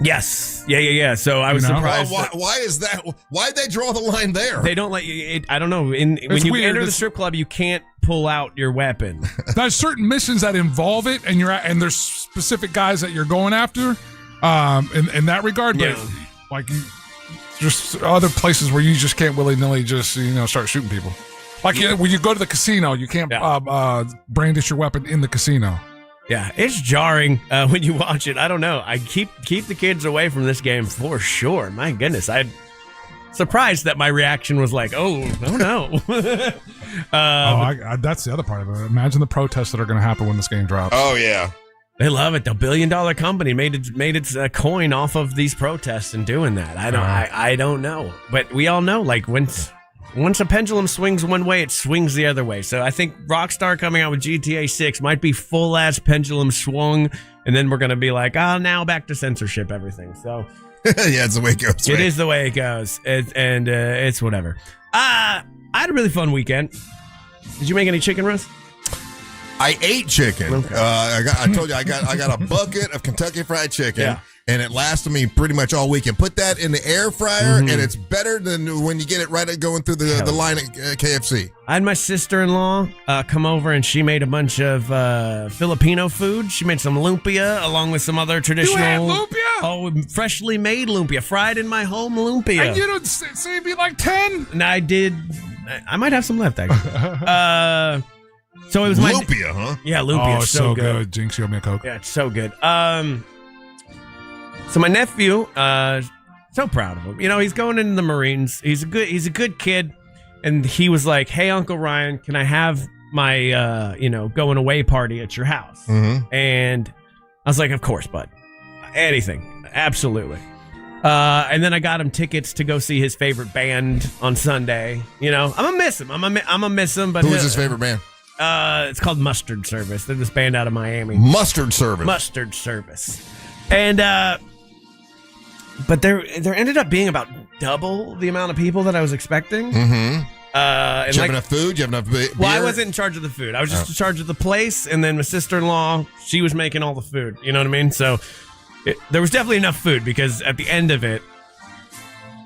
Yes. Yeah. So I was surprised. Why is that? Why'd they draw the line there? They don't let you. I don't know. When you enter the strip club, you can't pull out your weapon. There's certain missions that involve it, and there's specific guys that you're going after, in that regard. But like, just other places where you just can't willy nilly just start shooting people. Like when you go to the casino, you can't brandish your weapon in the casino. Yeah, it's jarring when you watch it. I don't know. I keep the kids away from this game for sure. My goodness, I'm surprised that my reaction was like, oh no. That's the other part of it. Imagine the protests that are going to happen when this game drops. Oh yeah, they love it. The $1 billion company made its coin off of these protests and doing that. I don't know, but we all know like Once a pendulum swings one way, it swings the other way. So I think Rockstar coming out with GTA 6 might be full-ass pendulum swung, and then we're going to be like, now back to censorship everything. So yeah, it's the way it goes. It is the way it goes, and it's whatever. I had a really fun weekend. Did you make any chicken, Russ? I ate chicken. Okay. I told you I got a bucket of Kentucky Fried Chicken, and it lasted me pretty much all weekend. Put that in the air fryer, and it's better than when you get it right at going through the line at KFC. I had my sister-in-law come over, and she made a bunch of Filipino food. She made some lumpia along with some other traditional. You had lumpia? Oh, freshly made lumpia, fried in my home lumpia. And you don't save me like 10? And I did. I might have some left, actually. So it was my lumpia, huh? Yeah, lumpia. Oh, it's so good. Jinx, you owe me a Coke. Yeah, it's so good. So my nephew, so proud of him. He's going into the Marines. He's a good kid, and he was like, "Hey, Uncle Ryan, can I have my going away party at your house?" Mm-hmm. And I was like, "Of course, bud. Anything, absolutely." And then I got him tickets to go see his favorite band on Sunday. I'm gonna miss him. I'm gonna miss him. But who was his favorite band? It's called Mustard Service. They're this band out of Miami. Mustard Service. And but there ended up being about double the amount of people that I was expecting. Mm-hmm. And you have enough food? You have enough beer? Well, I wasn't in charge of the food. I was just in charge of the place, and then my sister-in-law, she was making all the food. You know what I mean? So there was definitely enough food because at the end of it,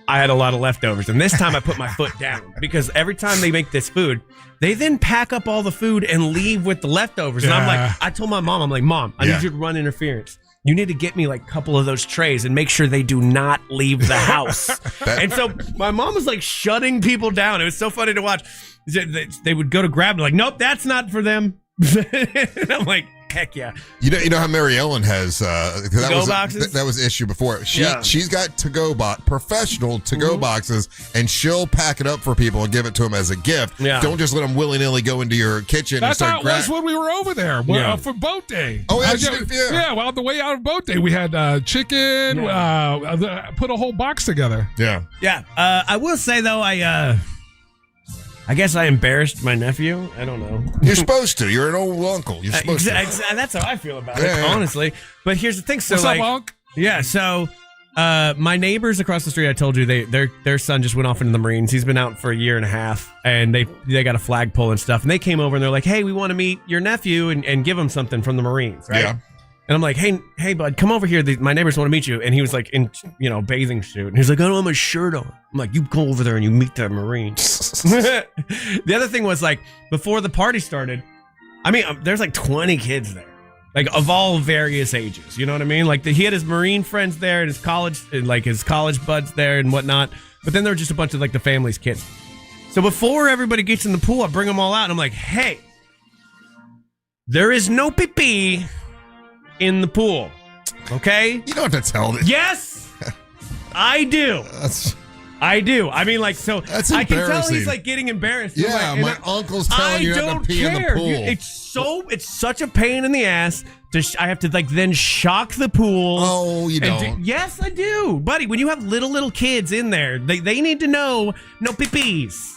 I had a lot of leftovers. And this time I put my foot down because every time they make this food, they then pack up all the food and leave with the leftovers. And I'm like, I told my mom, Mom, I need you to run interference. You need to get me like a couple of those trays and make sure they do not leave the house. And so my mom was like shutting people down. It was so funny to watch. They would go to grab it, like, nope, that's not for them. And I'm like, heck yeah. You know how Mary Ellen has to-go boxes? That was the issue before. She's got professional to-go boxes, and she'll pack it up for people and give it to them as a gift. Yeah. Don't just let them willy-nilly go into your kitchen and start That's how it was when we were over there for boat day. Oh, yeah. Well, on the way out of boat day, we had chicken, put a whole box together. Yeah. Yeah. I will say, though, I I guess I embarrassed my nephew. I don't know. You're supposed to. You're an old uncle. You're supposed to. That's how I feel about it, honestly. But here's the thing. So, What's like, up, Unc? yeah. So, my neighbors across the street, I told you, their son just went off into the Marines. He's been out for a year and a half, and they got a flagpole and stuff. And they came over and they're like, "Hey, we want to meet your nephew and give him something from the Marines." Right? Yeah. And I'm like, hey, bud, come over here. My neighbors want to meet you. And he was like in, bathing suit. And he's like, I don't have my shirt on. I'm like, you go over there and you meet that Marine. The other thing was, like, before the party started, I mean, there's like 20 kids there, like of all various ages. You know what I mean? Like he had his Marine friends there and his college buds there and whatnot. But then there were just a bunch of like the family's kids. So before everybody gets in the pool, I bring them all out and I'm like, hey, there is no pee-pee in the pool, okay? You don't have to tell this. Yes, I do. I do. I mean, like, so that's I can tell embarrassing. he's like getting embarrassed. Yeah, like, my uncle's telling you not to pee in the pool. It's such a pain in the ass. I have to like then shock the pool. Oh, you don't? Yes, I do, buddy. When you have little kids in there, they need to know no pee-pees.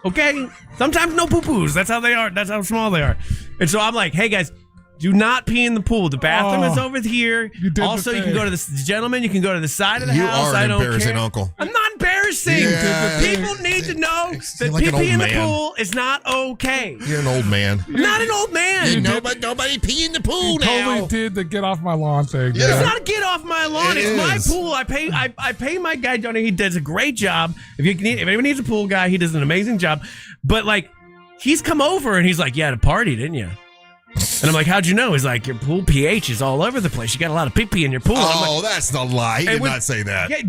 Okay, sometimes no poo-poos. That's how they are. That's how small they are. And so I'm like, hey guys, do not pee in the pool. The bathroom is over here. Also, you can go to the gentleman. You can go to the side of the house. You are an I don't embarrassing care. uncle. I'm not embarrassing. Yeah. People need to know that like an pee in old the man. pool is not okay. You're an old man. I'm not an old man. Nobody pee in the pool You now. totally did the get off my lawn thing. Yeah. It's not a get off my lawn. It It's my is. pool. I pay my guy Johnny. He does a great job. If anyone needs a pool guy, he does an amazing job. But like, he's come over and he's like, "Yeah, at a party, didn't you?" And I'm like, how'd you know? He's like, your pool pH is all over the place. You got a lot of pee-pee in your pool. Oh, that's the lie. He did not say that. Yeah,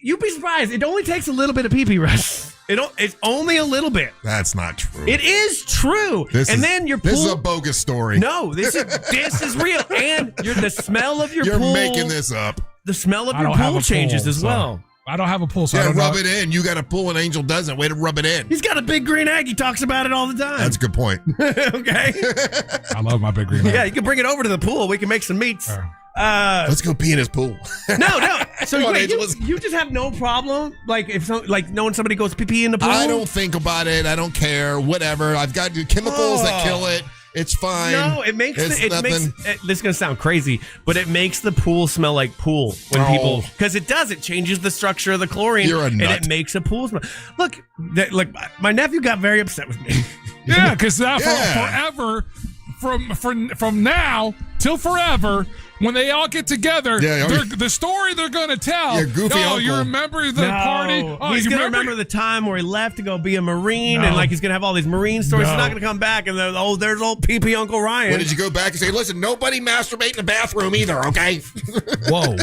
you'd be surprised. It only takes a little bit of pee-pee, Russ. It's only a little bit. That's not true. It is true. Then your pool. This is a bogus story. No, this is real. And the smell of your You're pool. You're making this up. The smell of your pool changes as well. I don't have a pool, so yeah, I don't rub know. it in. You got a pool and Angel doesn't. Way to rub it in. He's got a big green egg. He talks about it all the time. That's a good point. Okay. I love my big green egg. Yeah, you can bring it over to the pool. We can make some meats. Let's go pee in his pool. No. So Come on, wait, Angel, you just have no problem, like if knowing somebody goes pee in the pool. I don't think about it. I don't care. Whatever. I've got chemicals that kill it. It's fine. No, it makes nothing. this is gonna sound crazy, but it makes the pool smell like pool when people, because it does. It changes the structure of the chlorine. You're a nut. And it makes a pool smell. Look, my nephew got very upset with me. Yeah, because forever, from now till forever, when they all get together, the story they're going to tell. Yeah, goofy uncle. You remember the party? Oh, he's going to remember the time where he left to go be a Marine, and like he's going to have all these Marine stories. He's not going to come back and there's old pee-pee Uncle Ryan. When did you go back and say, listen, nobody masturbate in the bathroom either, okay? Whoa.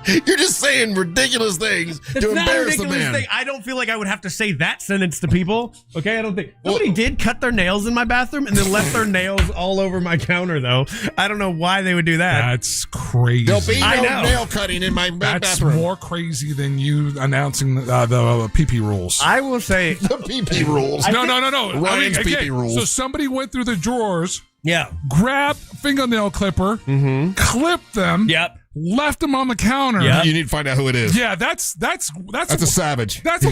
You're just saying ridiculous things to embarrass the man. Thing. I don't feel like I would have to say that sentence to people. Okay, I don't think. Somebody did cut their nails in my bathroom and then left their nails all over my counter, though. I don't know why they would do that. That's crazy. There'll be no nail cutting in my bathroom. That's more crazy than you announcing the pee-pee rules. I will say the pee-pee rules. No. Ryan's pee-pee rules. So somebody went through the drawers. Yeah. Grabbed fingernail clipper. Mm-hmm. Clipped them. Yep. Left them on the counter. Yeah. You need to find out who it is. Yeah, that's a savage. That's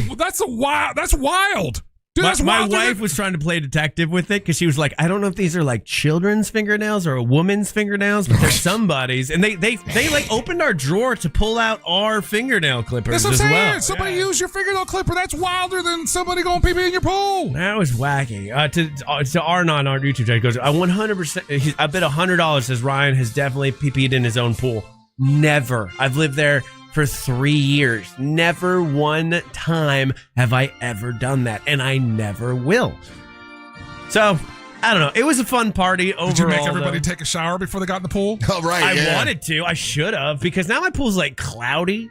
wild. Dude, that's my wild. wife was trying to play detective with it because she was like, I don't know if these are like children's fingernails or a woman's fingernails, but they're somebody's. And they like opened our drawer to pull out our fingernail clippers That's what I'm as saying. well. Somebody use your fingernail clipper. That's wilder than somebody going pee-pee in your pool. That was wacky. To Arnon, our YouTube channel, goes, I 100%, I bet $100 says Ryan has definitely pee-peed in his own pool. Never. I've lived there for 3 years. Never one time have I ever done that, and I never will. So, I don't know. It was a fun party overall. Did you make everybody take a shower before they got in the pool? Oh, right. I wanted to. I should have, because now my pool's like cloudy.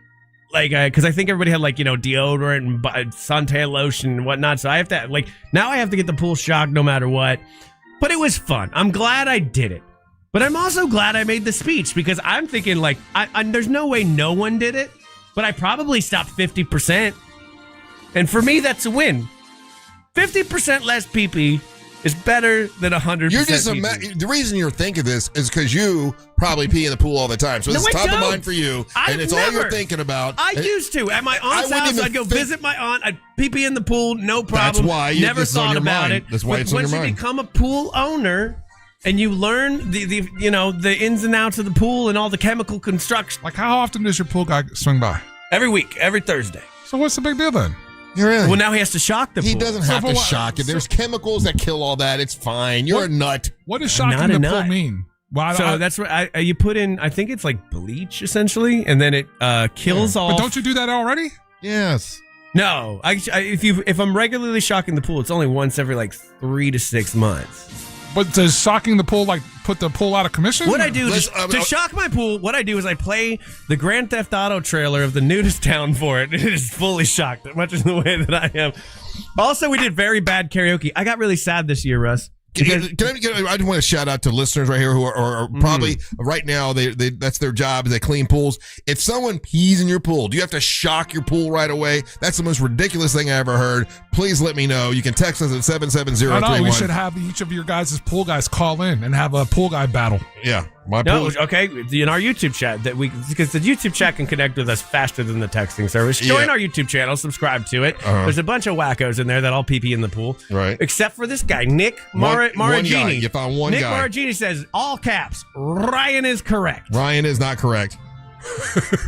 Like, because I think everybody had like, deodorant and suntan lotion and whatnot. So I have to, now I have to get the pool shocked no matter what. But it was fun. I'm glad I did it. But I'm also glad I made the speech because I'm thinking there's no way no one did it, but I probably stopped 50%. And for me, that's a win. 50% less pee-pee is better than 100%. You're just the reason you're thinking this is because you probably pee in the pool all the time. So this is top of mind for you, and it's all you're thinking about. I used to. At my aunt's house, I'd go visit my aunt. I'd pee in the pool, no problem. That's why never thought about it. That's why it's on your mind. Once you become a pool owner and you learn the ins and outs of the pool and all the chemical construction. Like, how often does your pool guy swing by? Every week, every Thursday. So what's the big deal then? Really? Well, now he has to shock the pool. He doesn't have to shock it. There's chemicals that kill all that. It's fine. You're a nut. What does shocking the pool mean? Well, that's what you put in. I think it's like bleach essentially, and then it kills off. But don't you do that already? Yes. No, if I'm regularly shocking the pool, it's only once every like 3 to 6 months. But does shocking the pool put the pool out of commission? What I do to shock my pool, what I do is I play the Grand Theft Auto trailer of the Nudist Town for it. It is fully shocked, much in the way that I am. Also, we did very bad karaoke. I got really sad this year, Russ. I just want to shout out to listeners right here who are probably right now, they that's their job. They clean pools. If someone pees in your pool, do you have to shock your pool right away? That's the most ridiculous thing I ever heard. Please let me know. You can text us at 77031. I know, we should have each of your guys' pool guys call in and have a pool guy battle. Yeah. Okay, in our YouTube chat because the YouTube chat can connect with us faster than the texting service. Join our YouTube channel, subscribe to it. There's a bunch of wackos in there that all pee in the pool, right? Except for this guy, Nick Maragini. You found one Nick guy. Maragini says all caps. Ryan is correct. Ryan is not correct.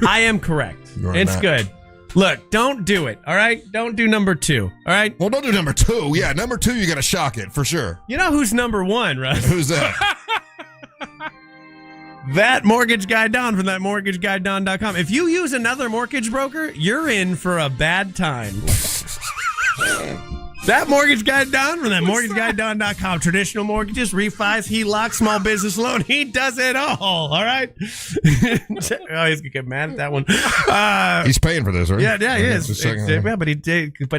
I am correct. It's good. Look, don't do it. All right, don't do number 2. All right. Well, don't do number 2. Yeah, number 2, you got to shock it for sure. You know who's number 1, Russ? Who's that? That mortgage guy Don from thatmortgageguyDon.com. If you use another mortgage broker, you're in for a bad time. That mortgage guy Don from thatmortgageguyDon.com. Traditional mortgages, refis, HELOC, small business loan. He does it all right? He's gonna get mad at that one. He's paying for this, right? Yeah, he is. Yeah, but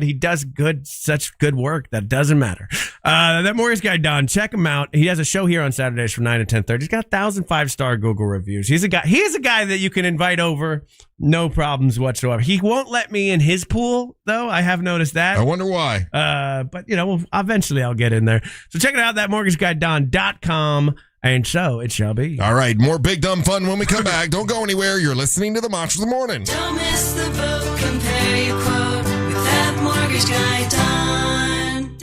he does such good work that doesn't matter. That mortgage guy Don, check him out. He has a show here on Saturdays from 9 to 10:30. He's got 1,000 5-star Google reviews. He's a guy that you can invite over, no problems whatsoever. He won't let me in his pool, though. I have noticed that. I wonder why. But eventually I'll get in there. So check it out, thatmortgageguyDon.com. And so it shall be. All right, more big dumb fun when we come back. Don't go anywhere. You're listening to the Monsters of the Morning. Don't miss the boat. Compare your quote with thatmortgageguyDon.com.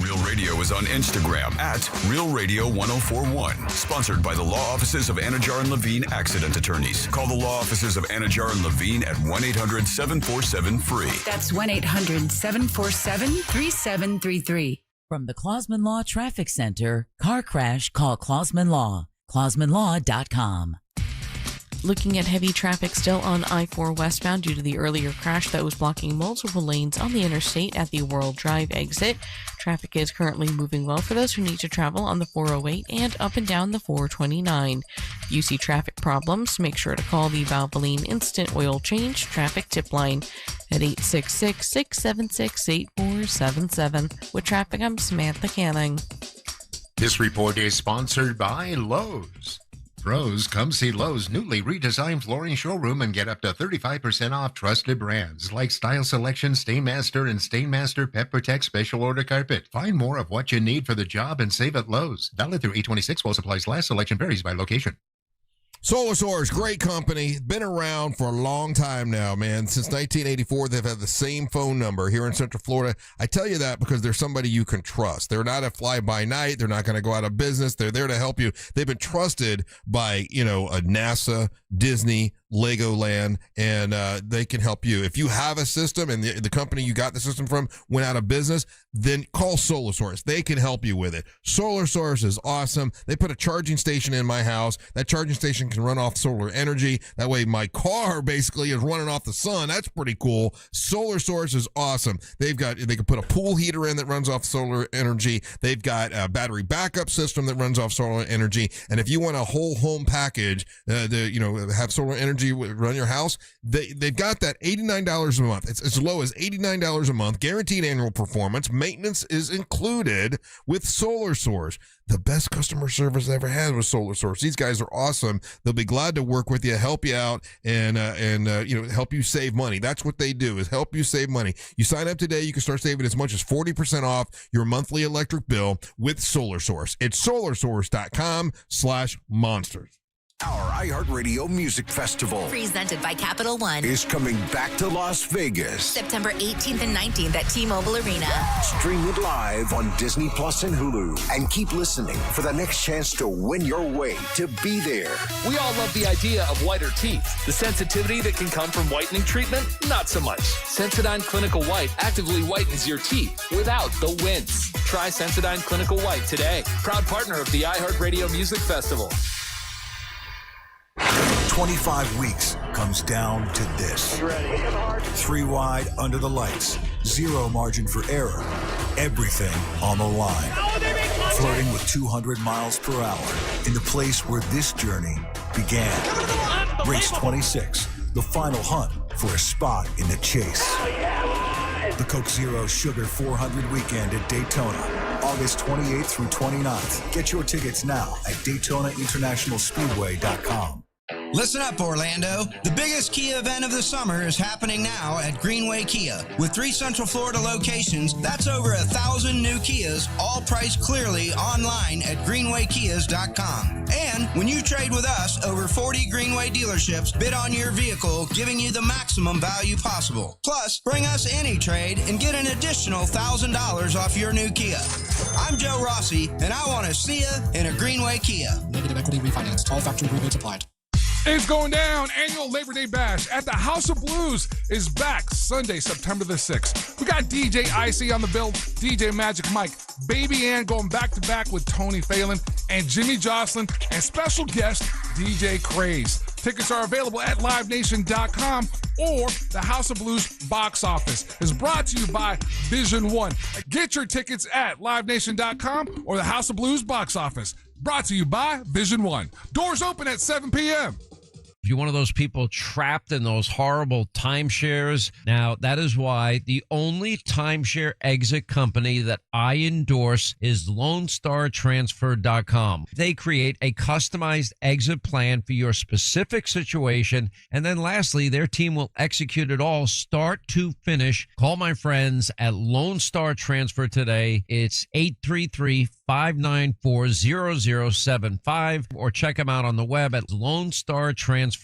Real Radio is on Instagram at Real Radio 1041. Sponsored by the law offices of Anajar and Levine Accident Attorneys. Call the law offices of Anajar and Levine at 1-800-747-FREE. That's 1-800-747-3733. From the Clausman Law Traffic Center, car crash, call Clausman Law. ClausmanLaw.com. Looking at heavy traffic still on I-4 westbound due to the earlier crash that was blocking multiple lanes on the interstate at the World Drive exit. Traffic is currently moving well for those who need to travel on the 408 and up and down the 429. If you see traffic problems, make sure to call the Valvoline Instant Oil Change Traffic Tip Line at 866-676-8477. With traffic, I'm Samantha Canning. This report is sponsored by Lowe's. Pros, come see Lowe's newly redesigned flooring showroom and get up to 35% off trusted brands like Style Selection, Stainmaster, and Stainmaster Pet Protect Special Order Carpet. Find more of what you need for the job and save at Lowe's. Valid through 8/26 while supplies last. Selection varies by location. Solar Source, great company. Been around for a long time now, man. Since 1984, they've had the same phone number here in Central Florida. I tell you that because they're somebody you can trust. They're not a fly-by-night. They're not going to go out of business. They're there to help you. They've been trusted by, a NASA, Disney, Legoland, and they can help you. If you have a system and the company you got the system from went out of business, then call Solar Source. They can help you with it. Solar Source is awesome. They put a charging station in my house. That charging station can run off solar energy. That way my car basically is running off the sun. That's pretty cool. Solar Source is awesome. They can put a pool heater in that runs off solar energy. They've got a battery backup system that runs off solar energy. And if you want a whole home package, have solar energy energy run your house, they've got that $89 a month. It's as low as $89 a month, guaranteed annual performance. Maintenance is included with Solar Source. The best customer service I ever had was Solar Source. These guys are awesome. They'll be glad to work with you, help you out, and help you save money. That's what they do, is help you save money. You sign up today, you can start saving as much as 40% off your monthly electric bill with Solar Source. It's solarsource.com/monsters. Our iHeartRadio Music Festival presented by Capital One is coming back to Las Vegas. September 18th and 19th at T-Mobile Arena. Stream it live on Disney Plus and Hulu. And keep listening for the next chance to win your way to be there. We all love the idea of whiter teeth. The sensitivity that can come from whitening treatment, not so much. Sensodyne Clinical White actively whitens your teeth without the wince. Try Sensodyne Clinical White today. Proud partner of the iHeartRadio Music Festival. 25 weeks comes down to this. 3 wide under the lights. 0 margin for error. Everything on the line. Flirting with 200 miles per hour in the place where this journey began. Race 26, the final hunt for a spot in the chase. The Coke Zero Sugar 400 weekend at Daytona, August 28th through 29th. Get your tickets now at DaytonaInternationalSpeedway.com. Listen up, Orlando. The biggest Kia event of the summer is happening now at Greenway Kia. With 3 Central Florida locations, that's over 1,000 new Kias, all priced clearly online at greenwaykias.com. And when you trade with us, over 40 Greenway dealerships bid on your vehicle, giving you the maximum value possible. Plus, bring us any trade and get an additional $1,000 off your new Kia. I'm Joe Rossi, and I want to see you in a Greenway Kia. Negative equity refinance. All factory rebates applied. It's going down. Annual Labor Day Bash at the House of Blues is back Sunday, September the 6th. We got DJ Icy on the bill, DJ Magic Mike, Baby Ann going back-to-back with Tony Phelan and Jimmy Jocelyn, and special guest DJ Craze. Tickets are available at livenation.com or the House of Blues box office. It's brought to you by Vision One. Get your tickets at livenation.com or the House of Blues box office. Brought to you by Vision One. Doors open at 7 p.m. If you're one of those people trapped in those horrible timeshares, now that is why the only timeshare exit company that I endorse is LoneStarTransfer.com. They create a customized exit plan for your specific situation. And then lastly, their team will execute it all start to finish. Call my friends at Lone Star Transfer today. It's 833-594-0075 or check them out on the web at LoneStarTransfer.com.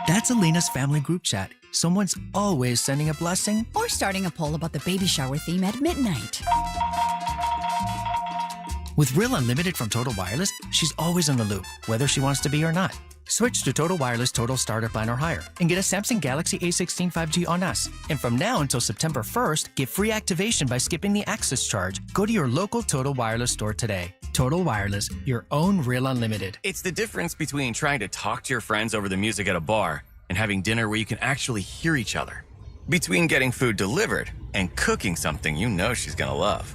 That's Alina's family group chat. Someone's always sending a blessing or starting a poll about the baby shower theme at midnight. With Real Unlimited from Total Wireless, she's always in the loop, whether she wants to be or not. Switch to Total Wireless Total Starter Plan or higher and get a Samsung Galaxy A16 5G on us. And from now until September 1st, get free activation by skipping the access charge. Go to your local Total Wireless store today. Total Wireless, your own Real Unlimited. It's the difference between trying to talk to your friends over the music at a bar and having dinner where you can actually hear each other. Between getting food delivered and cooking something you know she's gonna love.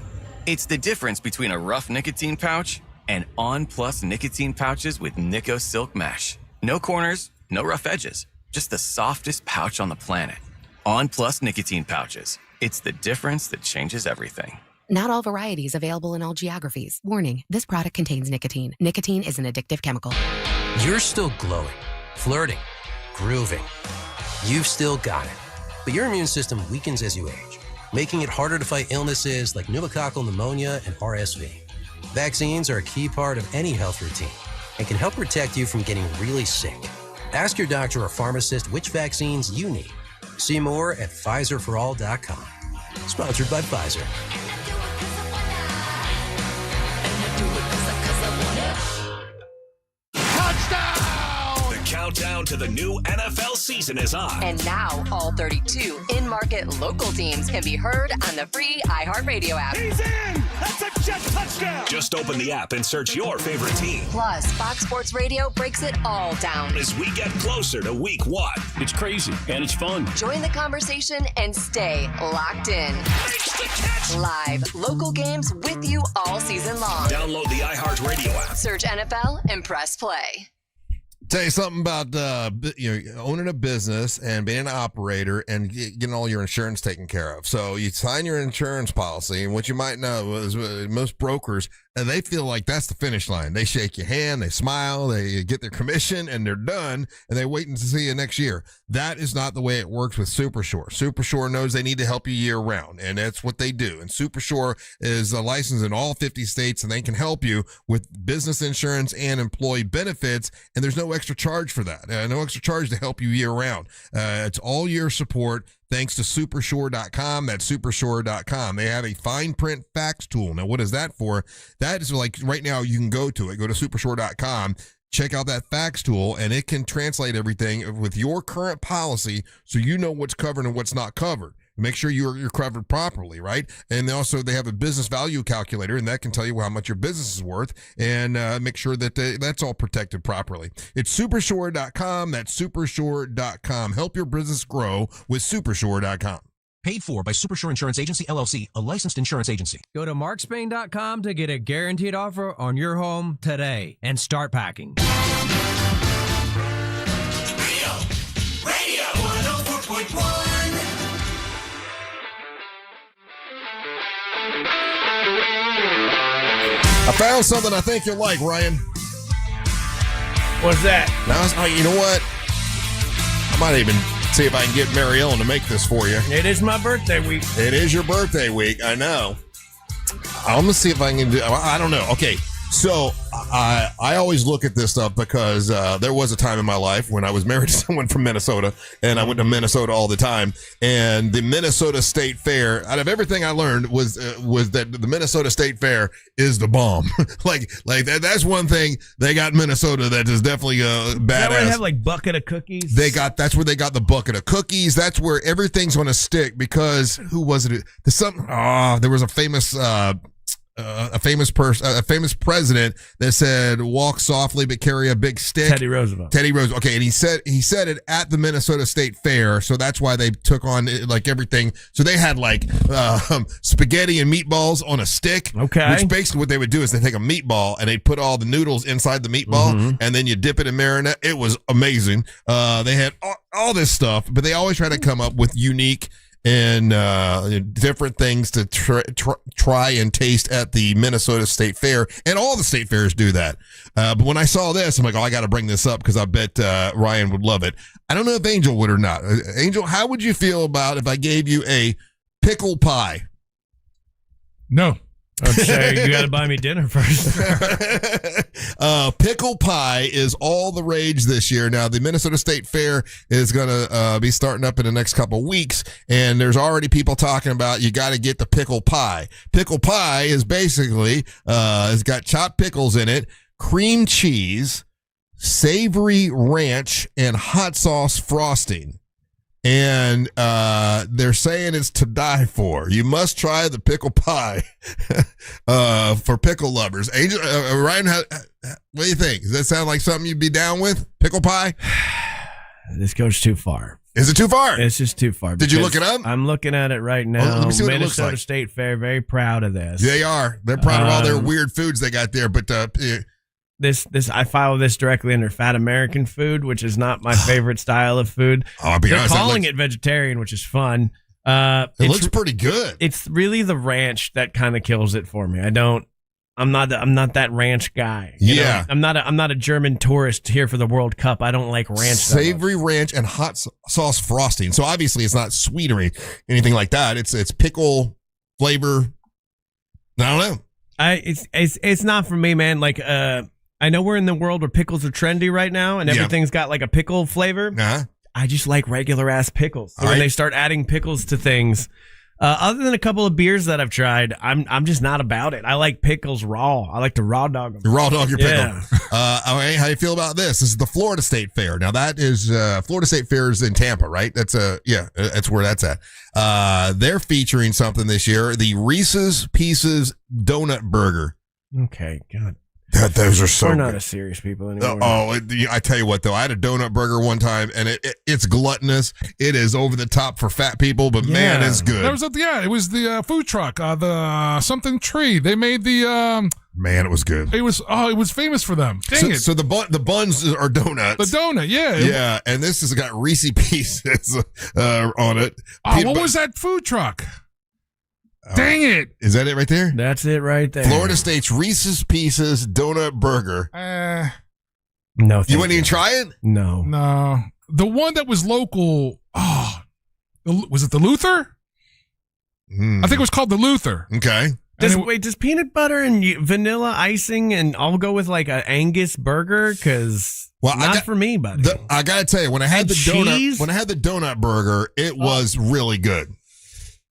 It's the difference between a rough nicotine pouch and On Plus nicotine pouches with Nico Silk Mesh. No corners, no rough edges, just the softest pouch on the planet. On Plus nicotine pouches. It's the difference that changes everything. Not all varieties available in all geographies. Warning, this product contains nicotine. Nicotine is an addictive chemical. You're still glowing, flirting, grooving. You've still got it. But your immune system weakens as you age, making it harder to fight illnesses like pneumococcal pneumonia and RSV. Vaccines are a key part of any health routine and can help protect you from getting really sick. Ask your doctor or pharmacist which vaccines you need. See more at PfizerForAll.com. Sponsored by Pfizer. The countdown to the new NFL season is on. And now, all 32 in-market local teams can be heard on the free iHeartRadio app. He's in! That's a jet touchdown! Just open the app and search your favorite team. Plus, Fox Sports Radio breaks it all down. As we get closer to week 1. It's crazy, and it's fun. Join the conversation and stay locked in. Live, local games with you all season long. Download the iHeartRadio app. Search NFL and press play. Tell you something about owning a business and being an operator and getting all your insurance taken care of. So you sign your insurance policy, and what you might know is most brokers, they feel like that's the finish line. They shake your hand, they smile, they get their commission, and they're done, and they wait to see you next year. That is not the way it works with Supershore. Supershore knows they need to help you year round, and that's what they do. And Supershore is licensed in all 50 states, and they can help you with business insurance and employee benefits, and there's no extra charge for that. No extra charge to help you year round. It's all year support. Thanks to Supershore.com. That's Supershore.com. They have a fine print fax tool. Now, what is that for? That is like right now you can go to it. Go to Supershore.com. Check out that fax tool, and it can translate everything with your current policy so you know what's covered and what's not covered. Make sure you're covered properly, right? And they have a business value calculator, and that can tell you how much your business is worth and make sure that that's all protected properly. It's Supershore.com. That's Supershore.com. Help your business grow with Supershore.com. Paid for by Supershore Insurance Agency, LLC, a licensed insurance agency. Go to markspain.com to get a guaranteed offer on your home today and start packing. Radio 104.1. I found something I think you'll like, Ryan. What's that? Now, you know what? I might even see if I can get Mary Ellen to make this for you. It is my birthday week. It is your birthday week. I know. I'm going to see if I can do. I don't know. Okay. So I always look at this stuff because there was a time in my life when I was married to someone from Minnesota, and I went to Minnesota all the time. And the Minnesota State Fair, out of everything I learned, was that the Minnesota State Fair is the bomb. like that's one thing they got in Minnesota that is definitely badass. Is that where they have like bucket of cookies? That's where they got the bucket of cookies. That's where everything's going to stick because who was it? There was a famous. A famous president that said, "Walk softly but carry a big stick." Teddy Roosevelt. Okay, and he said it at the Minnesota State Fair, so that's why they took on like everything. So they had like spaghetti and meatballs on a stick. Okay. Which basically what they would do is they take a meatball and they'd put all the noodles inside the meatball, and then you dip it in marinade. It was amazing. They had all this stuff, but they always try to come up with unique and different things to try and taste at the Minnesota State Fair, and all the state fairs do that. But when I saw this, I'm like, I got to bring this up because I bet Ryan would love it. I don't know if Angel would or not. Angel, how would you feel about if I gave you a pickle pie? No. I'm saying you got to buy me dinner first. Pickle pie is all the rage this year. Now, the Minnesota State Fair is going to be starting up in the next couple of weeks, and there's already people talking about you got to get the pickle pie. Pickle pie is basically it's got chopped pickles in it, cream cheese, savory ranch, and hot sauce frosting. And they're saying it's to die for. You must try the pickle pie for pickle lovers. Angel, Ryan, what do you think? Does that sound like something you'd be down with? Pickle pie? This goes too far. Is it too far? It's just too far. Did you look it up? I'm looking at it right now. Let me see what Minnesota it looks like. State Fair, very proud of this. They are. They're proud of all their weird foods they got there. But This I follow this directly under Fat American Food, which is not my favorite style of food. I'll be honest, they're calling it vegetarian, which is fun. It looks pretty good. It's really the ranch that kind of kills it for me. I'm not that ranch guy. You know? I'm not a German tourist here for the World Cup. I don't like ranch. Savory ranch and hot sauce frosting. So obviously it's not sweet or anything like that. It's pickle flavor. I don't know. It's not for me, man. Like I know we're in the world where pickles are trendy right now, and everything's got like a pickle flavor. Uh-huh. I just like regular ass pickles. So when they start adding pickles to things, Other than a couple of beers that I've tried, I'm just not about it. I like pickles raw. I like to raw dog them. Raw dog your pickle. Yeah. All right, how do you feel about this? This is the Florida State Fair. Now that is Florida State Fair is in Tampa, right? That's that's where that's at. They're featuring something this year, the Reese's Pieces Donut Burger. Okay, God. Those are so We're not good. as serious people anymore. I tell you what, though, I had a donut burger one time, and it's gluttonous. It is over the top for fat people, but man, it's good. It was the food truck, the something tree. They made the man, it was good. It was famous for them. Dang it! So the buns are donuts. The donut, yeah, yeah, and this has got Reese's Pieces on it. What was that food truck? Dang it! Is that it right there? That's it right there. Florida State's Reese's Pieces Donut Burger. No, you wouldn't even try it? No. The one that was local. Oh, was it the Luther? I think it was called the Luther. Okay. Does peanut butter and vanilla icing and I'll go with like an Angus burger? Because not for me, buddy. I gotta tell you, when I had the donut burger, it was really good.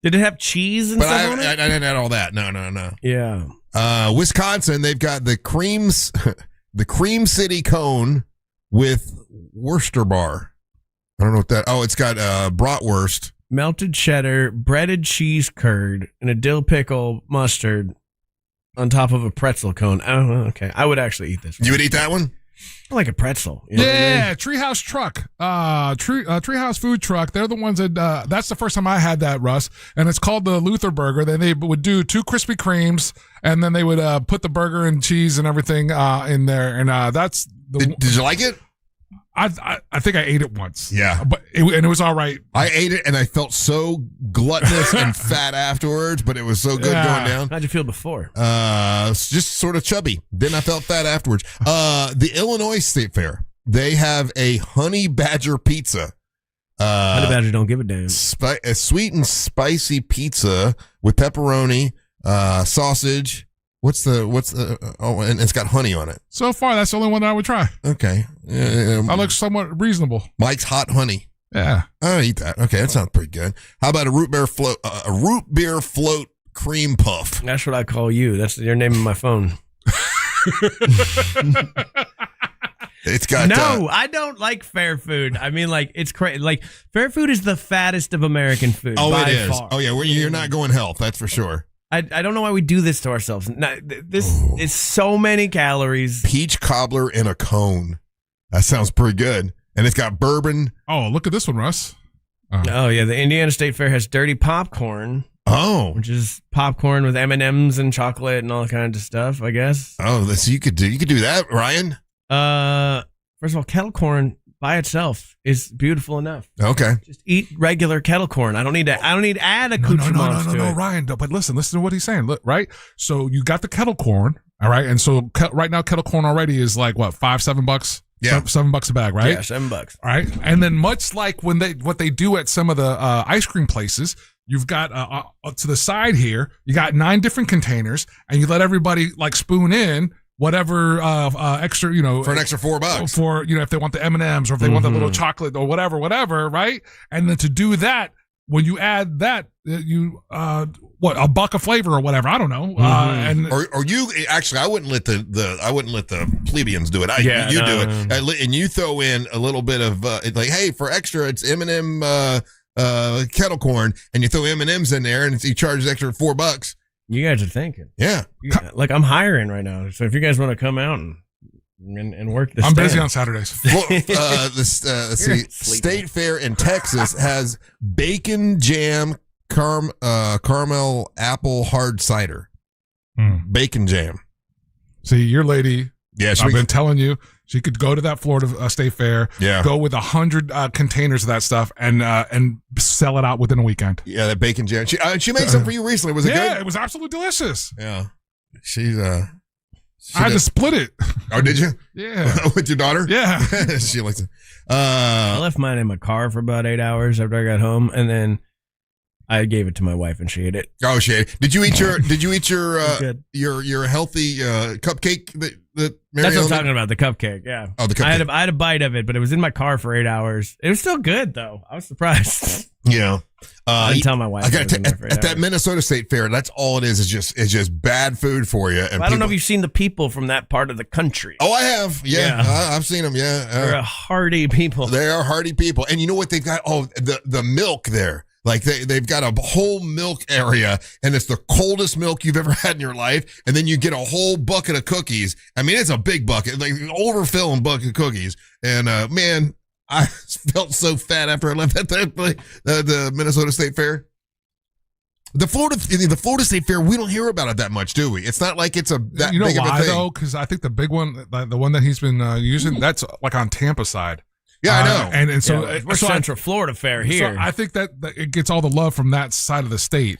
Did it have cheese and stuff on it? I didn't add all that. No. Yeah. Wisconsin, they've got the Cream City Cone with Worcester bar. I don't know what that. Oh, it's got bratwurst, melted cheddar, breaded cheese curd, and a dill pickle mustard on top of a pretzel cone. Oh, okay. I would actually eat this one. You would eat that one? I like a pretzel. You know what I mean? Treehouse Truck. Treehouse Food Truck. They're the ones that, that's the first time I had that, Russ. And it's called the Luther Burger. Then they would do 2 Krispy Kremes, and then they would put the burger and cheese and everything in there. And that's the. Did you like it? I think I ate it once. Yeah. But it was all right. I ate it, and I felt so gluttonous and fat afterwards, but it was so good going down. How'd you feel before? Just sort of chubby. Then I felt fat afterwards. The Illinois State Fair, they have a honey badger pizza. Honey badger don't give a damn. A sweet and spicy pizza with pepperoni, sausage. What's the and it's got honey on it. So far, that's the only one that I would try. Okay. That looks somewhat reasonable. Mike's Hot Honey. Yeah. I'll eat that. Okay, that sounds pretty good. How about a root beer float cream puff? That's what I call you. That's your name on my phone. It's got no. I don't like fair food. I mean, like it's crazy. Like fair food is the fattest of American food. Oh, by it is. far. Oh yeah, you're not going health. That's for sure. I don't know why we do this to ourselves. This is so many calories. Peach cobbler in a cone. That sounds pretty good. And it's got bourbon. Oh, look at this one, Russ. Oh yeah, the Indiana State Fair has dirty popcorn. Oh, which is popcorn with M&Ms and chocolate and all kinds of stuff, I guess. Oh, so you could do that, Ryan. First of all, kettle corn by itself is beautiful enough. Okay. Just eat regular kettle corn. I don't need to add accoutrements to it. Ryan. But listen to what he's saying. Look, right? So you got the kettle corn, all right? And so right now, kettle corn already is like what, $5-7? Yeah, $7 a bag, right? Yeah, $7. All right. And then much like what they do at some of the ice cream places, you've got to the side here, you got 9 different containers, and you let everybody like spoon in whatever extra, for an extra $4 for, if they want the M&Ms or if they want the little chocolate or whatever, right? And then to do that, when you add that, you a buck of flavor or whatever, I don't know. Or you actually, I wouldn't let the plebeians do it. You do it, and you throw in a little bit of like, hey, for extra, it's M&M kettle corn, and you throw M&Ms in there, and you charge extra $4. You guys are thinking. Yeah. Like I'm hiring right now. So if you guys want to come out and work this, I'm busy on Saturdays. Well, let's see. State Fair in Texas has bacon jam caramel apple hard cider. Bacon jam. See, your lady. Yeah, I've been telling you. She could go to that Florida State Fair, go with 100 containers of that stuff, and sell it out within a weekend. Yeah, that bacon jam. She made some for you recently. Was it good? Yeah, it was absolutely delicious. Yeah, she's I had to split it. Oh, did you? Yeah, with your daughter. Yeah, she likes it. I left mine in my car for about 8 hours after I got home, and then I gave it to my wife, and she ate it. Oh, she ate it. Did you eat your healthy cupcake that That's what I'm talking about, the cupcake. Yeah. Oh, the cupcake. I had a bite of it, but it was in my car for 8 hours. It was still good though. I was surprised. Yeah. I didn't tell my wife. I got at that Minnesota State Fair. That's all it is. It's just bad food for you. And I don't know if you've seen the people from that part of the country. Oh, I have. Yeah. I've seen them. Yeah. They're a hardy people. They are hardy people. And you know what they've got? Oh, the milk there. Like they've got a whole milk area, and it's the coldest milk you've ever had in your life. And then you get a whole bucket of cookies. I mean, it's a big bucket, like an overfilling bucket of cookies. And man, I felt so fat after I left the Minnesota State Fair. The Florida State Fair, we don't hear about it that much, do we? It's not like it's that big of a thing. You know why though? Because I think the big one, the one that he's been using, that's like on Tampa side. Yeah, I know. And so we're Central Florida Fair here. So I think that it gets all the love from that side of the state.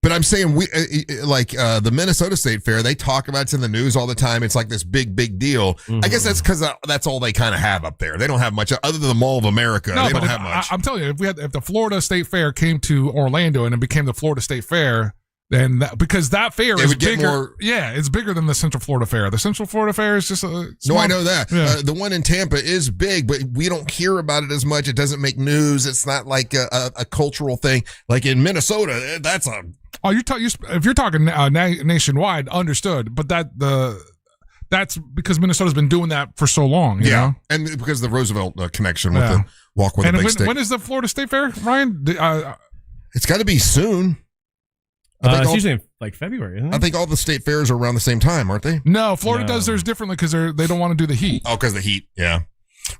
But I'm saying the Minnesota State Fair, they talk about it in the news all the time. It's like this big deal. Mm-hmm. I guess that's because that's all they kind of have up there. They don't have much other than the Mall of America. They don't have much. I'm telling you, if the Florida State Fair came to Orlando and it became the Florida State Fair, then because that fair is bigger. It's bigger than the Central Florida Fair. The Central Florida Fair is just a small. No, I know that. Yeah. The one in Tampa is big, but we don't hear about it as much. It doesn't make news. It's not like a cultural thing. Like in Minnesota, that's a. Oh, if you're talking nationwide, understood. But that's because Minnesota's been doing that for so long. You know? And because of the Roosevelt connection with the walk with a big stick. When is the Florida State Fair, Ryan? It's got to be soon. It's usually like February, isn't it? I think all the state fairs are around the same time, aren't they? No, Florida does theirs differently because they don't want to do the heat. Oh, because the heat, yeah.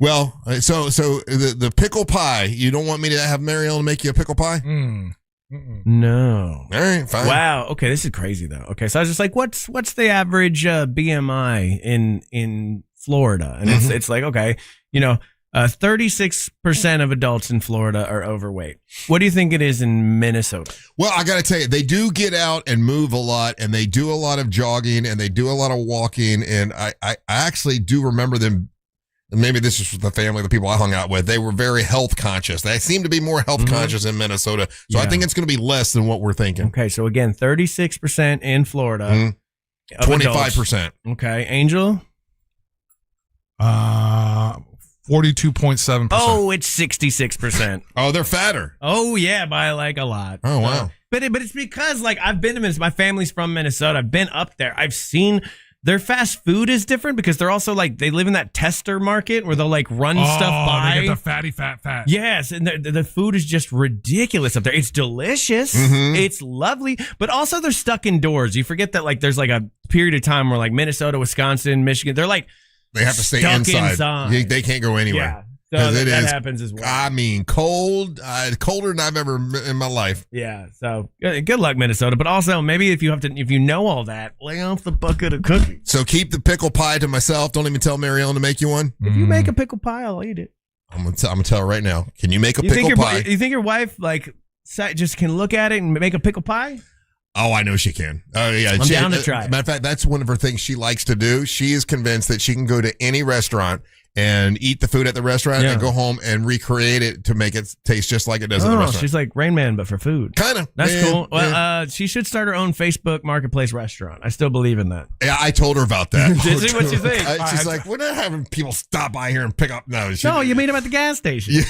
Well, so the pickle pie. You don't want me to have Mary Ellen make you a pickle pie? No. All right, fine. Wow. Okay, this is crazy though. Okay, so I was just like, what's the average BMI in Florida? And it's like, okay, 36% of adults in Florida are overweight. What do you think it is in Minnesota? Well, I got to tell you, they do get out and move a lot, and they do a lot of jogging, and they do a lot of walking. And I actually do remember them. And maybe this is the family, the people I hung out with. They were very health conscious. They seem to be more health conscious in Minnesota. So I think it's going to be less than what we're thinking. Okay, so again, 36% in Florida. 25%. Okay, Angel? 42.7%. Oh, it's 66%. Oh, they're fatter. Oh, yeah, by like a lot. Oh, wow. But it's because like I've been to Minnesota. My family's from Minnesota. I've been up there. I've seen their fast food is different because they're also like they live in that tester market where they'll like run stuff by. They get the fatty fat. Yes, and the food is just ridiculous up there. It's delicious. Mm-hmm. It's lovely, but also they're stuck indoors. You forget that like there's like a period of time where like Minnesota, Wisconsin, Michigan, they're like they have to stay inside. They can't go anywhere. Yeah. So that happens as well. I mean, colder than I've ever in my life. Yeah. So good luck, Minnesota. But also, maybe if you know all that, lay off the bucket of cookies. So keep the pickle pie to myself. Don't even tell Mary Ellen to make you one. If you make a pickle pie, I'll eat it. I'm gonna tell her right now. Can you make a pickle pie? You think your wife like just can look at it and make a pickle pie? Oh, I know she can. Oh, yeah. I'm down to try it. Matter of fact, that's one of her things she likes to do. She is convinced that she can go to any restaurant and eat the food at the restaurant and go home and recreate it to make it taste just like it does at the restaurant. She's like Rain Man, but for food. Kind of. That's cool. Well, she should start her own Facebook Marketplace restaurant. I still believe in that. Yeah, I told her about that. Did you? What you think? She's like, we're not having people stop by here and pick up. No, you meet them at the gas station. Yeah,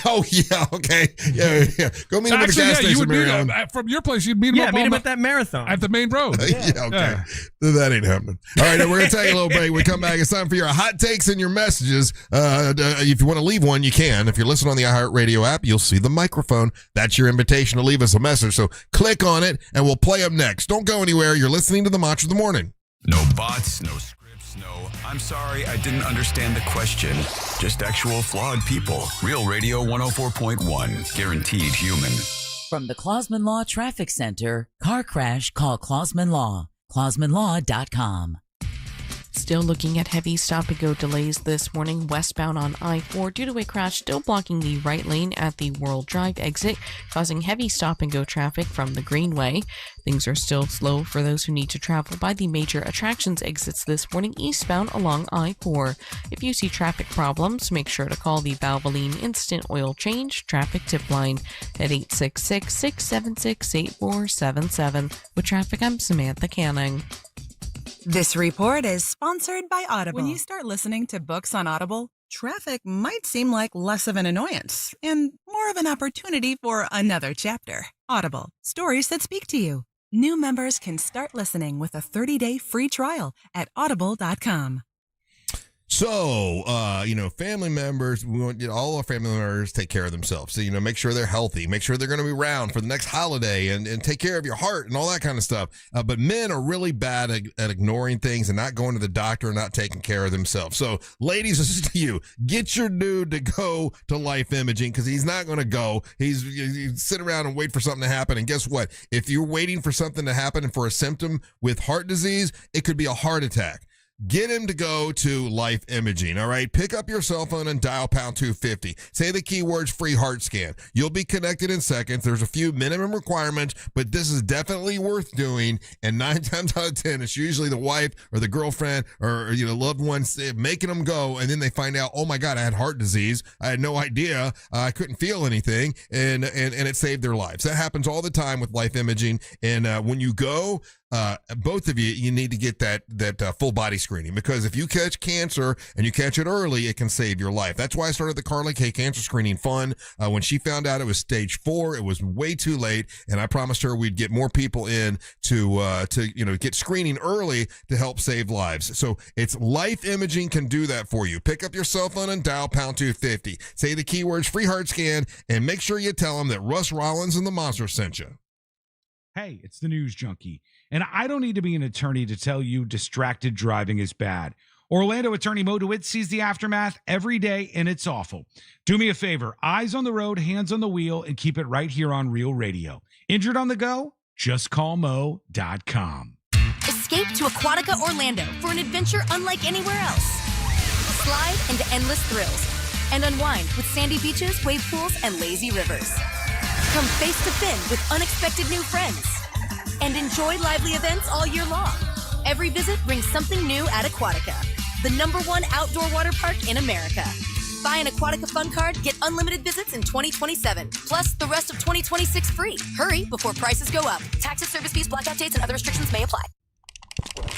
okay. Yeah. Go meet them at the gas station. You would meet from your place. You'd meet them meet them at that marathon. At the main road. Okay. That ain't happening. All right, we're going to take a little break. We come back. It's time for your hot takes and your messages. If you want to leave one, you can. If you're listening on the iHeartRadio app, you'll see the microphone. That's your invitation to leave us a message. So click on it, and we'll play them next. Don't go anywhere. You're listening to the Mantra of the Morning. No bots, no scripts, no, I'm sorry, I didn't understand the question. Just actual flawed people. Real Radio 104.1. Guaranteed human. From the Clausman Law Traffic Center, car crash, call Clausman Law. ClausmanLaw.com. Still looking at heavy stop-and-go delays this morning westbound on I-4 due to a crash still blocking the right lane at the World Drive exit, causing heavy stop-and-go traffic from the Greenway. Things are still slow for those who need to travel by the major attractions exits this morning eastbound along I-4. If you see traffic problems, make sure to call the Valvoline Instant Oil Change Traffic Tip Line at 866-676-8477. With traffic, I'm Samantha Canning. This report is sponsored by Audible. When you start listening to books on Audible, traffic might seem like less of an annoyance and more more of an opportunity for another chapter. Audible, stories that speak to you. New members can start listening with a 30-day free trial at audible.com. So, family members, we want all our family members take care of themselves. So, make sure they're healthy, make sure they're going to be around for the next holiday and take care of your heart and all that kind of stuff. But men are really bad at ignoring things and not going to the doctor and not taking care of themselves. So, ladies, this is to you. Get your dude to go to Life Imaging because he's not going to go. He's sit around and wait for something to happen. And guess what? If you're waiting for something to happen and for a symptom with heart disease, it could be a heart attack. Get him to go to Life Imaging, all right? Pick up your cell phone and dial pound 250. Say the keywords free heart scan. You'll be connected in seconds. There's a few minimum requirements, but this is definitely worth doing. And 9 times out of 10, it's usually the wife or the girlfriend or loved ones making them go. And then they find out, oh my God, I had heart disease. I had no idea. I couldn't feel anything. And it saved their lives. That happens all the time with Life Imaging. And when you go, both of you need to get that full body screening because if you catch cancer and you catch it early, it can save your life. That's why I started the Carly K Cancer Screening Fund. When she found out it was stage 4, it was way too late, and I promised her we'd get more people in to get screening early to help save lives. So it's Life Imaging can do that for you. Pick up your cell phone and dial pound 250. Say the keywords free heart scan and make sure you tell them that Russ Rollins and the Monster sent you. Hey, it's the News Junkie. And I don't need to be an attorney to tell you distracted driving is bad. Orlando attorney Mo DeWitt sees the aftermath every day, and it's awful. Do me a favor, eyes on the road, hands on the wheel, and keep it right here on Real Radio. Injured on the go? Just call Mo.com. Escape to Aquatica Orlando for an adventure unlike anywhere else. Slide into endless thrills and unwind with sandy beaches, wave pools, and lazy rivers. Come face to fin with unexpected new friends and enjoy lively events all year long. Every visit brings something new at Aquatica, the #1 outdoor water park in America. Buy an Aquatica Fun Card, get unlimited visits in 2027, plus the rest of 2026 free. Hurry before prices go up. Taxes, service fees, blackout dates, and other restrictions may apply.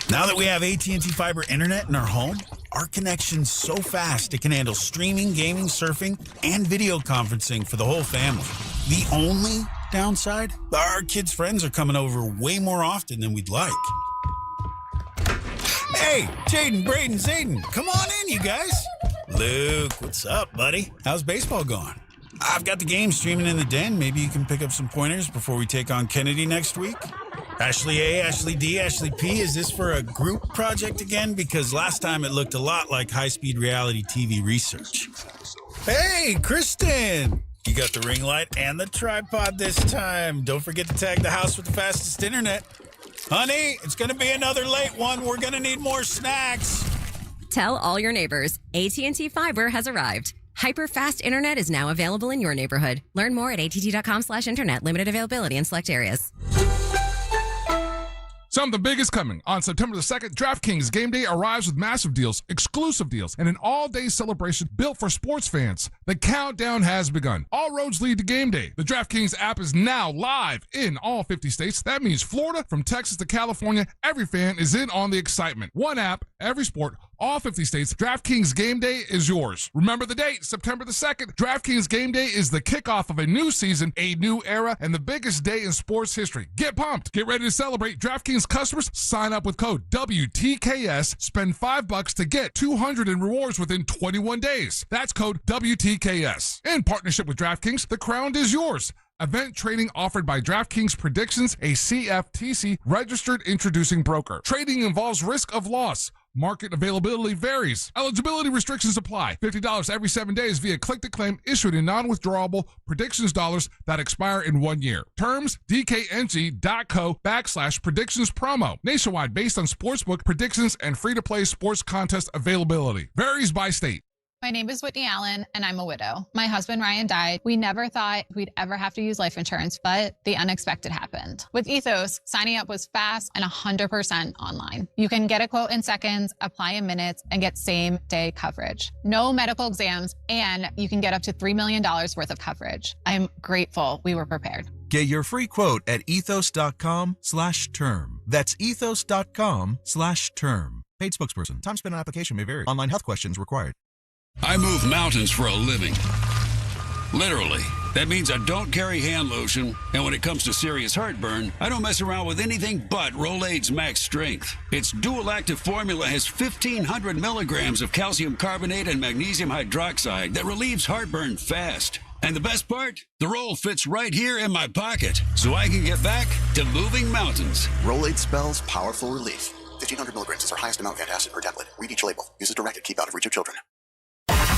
Now that we have AT&T Fiber Internet in our home, our connection's so fast it can handle streaming, gaming, surfing, and video conferencing for the whole family. The only downside? Our kids' friends are coming over way more often than we'd like. Hey, Jaden, Braden, Zayden, come on in, you guys. Luke, what's up, buddy? How's baseball going? I've got the game streaming in the den. Maybe you can pick up some pointers before we take on Kennedy next week. Ashley A, Ashley D, Ashley P, is this for a group project again? Because last time it looked a lot like high-speed reality TV research. Hey, Kristen! You got the ring light and the tripod this time. Don't forget to tag the house with the fastest internet. Honey, it's going to be another late one. We're going to need more snacks. Tell all your neighbors, AT&T Fiber has arrived. Hyper-fast internet is now available in your neighborhood. Learn more at att.com/internet. Limited availability in select areas. Something big is coming. On September the 2nd, DraftKings Game Day arrives with massive deals, exclusive deals, and an all-day celebration built for sports fans. The countdown has begun. All roads lead to Game Day. The DraftKings app is now live in all 50 states. That means Florida, from Texas to California, every fan is in on the excitement. One app, every sport, all 50 states. DraftKings Game Day is yours. Remember the date, September the 2nd. DraftKings Game Day is the kickoff of a new season, a new era, and the biggest day in sports history. Get pumped. Get ready to celebrate. DraftKings customers sign up with code WTKS. Spend $5 to get $200 in rewards within 21 days. That's code WTKS. In partnership with DraftKings, the crown is yours. Event trading offered by DraftKings Predictions, a CFTC registered introducing broker. Trading involves risk of loss. Market availability varies. Eligibility restrictions apply. $50 every 7 days via click-to-claim issued in non-withdrawable predictions dollars that expire in 1 year. Terms, dkng.co/predictions promo. Nationwide based on sportsbook predictions and free-to-play sports contest availability. Varies by state. My name is Whitney Allen, and I'm a widow. My husband, Ryan, died. We never thought we'd ever have to use life insurance, but the unexpected happened. With Ethos, signing up was fast and 100% online. You can get a quote in seconds, apply in minutes, and get same-day coverage. No medical exams, and you can get up to $3 million worth of coverage. I'm grateful we were prepared. Get your free quote at ethos.com/term. That's ethos.com/term. Paid spokesperson. Time spent on application may vary. Online health questions required. I move mountains for a living. Literally. That means I don't carry hand lotion, and when it comes to serious heartburn, I don't mess around with anything but Rolaids Max Strength. Its dual-active formula has 1,500 milligrams of calcium carbonate and magnesium hydroxide that relieves heartburn fast. And the best part? The roll fits right here in my pocket, so I can get back to moving mountains. Rolaids spells powerful relief. 1,500 milligrams is our highest amount of antacid per tablet. Read each label. Use as directed. Keep out of reach of children.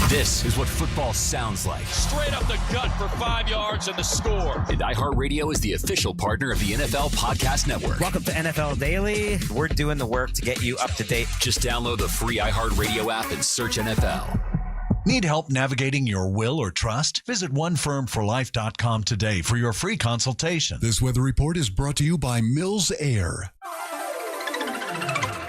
This is what football sounds like. Straight up the gut for 5 yards and the score. And iHeartRadio is the official partner of the NFL Podcast Network. Welcome to NFL Daily. We're doing the work to get you up to date. Just download the free iHeartRadio app and search NFL. Need help navigating your will or trust? Visit onefirmforlife.com today for your free consultation. This weather report is brought to you by Mills Air.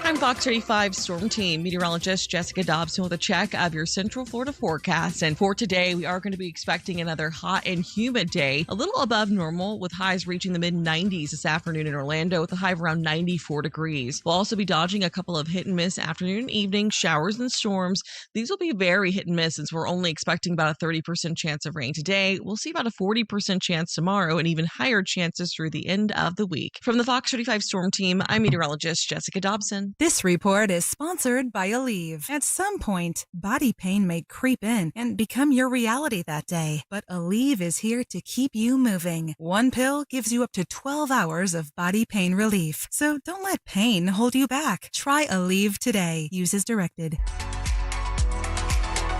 I'm Fox 35 Storm Team meteorologist Jessica Dobson with a check of your Central Florida forecast. And for today, we are going to be expecting another hot and humid day, a little above normal, with highs reaching the mid-90s this afternoon in Orlando with a high of around 94 degrees. We'll also be dodging a couple of hit and miss afternoon and evening showers and storms. These will be very hit and miss since we're only expecting about a 30% chance of rain today. We'll see about a 40% chance tomorrow and even higher chances through the end of the week. From the Fox 35 Storm Team, I'm meteorologist Jessica Dobson. This report is sponsored by Aleve. At some point, body pain may creep in and become your reality that day. But Aleve is here to keep you moving. One pill gives you up to 12 hours of body pain relief. So don't let pain hold you back. Try Aleve today. Use as directed.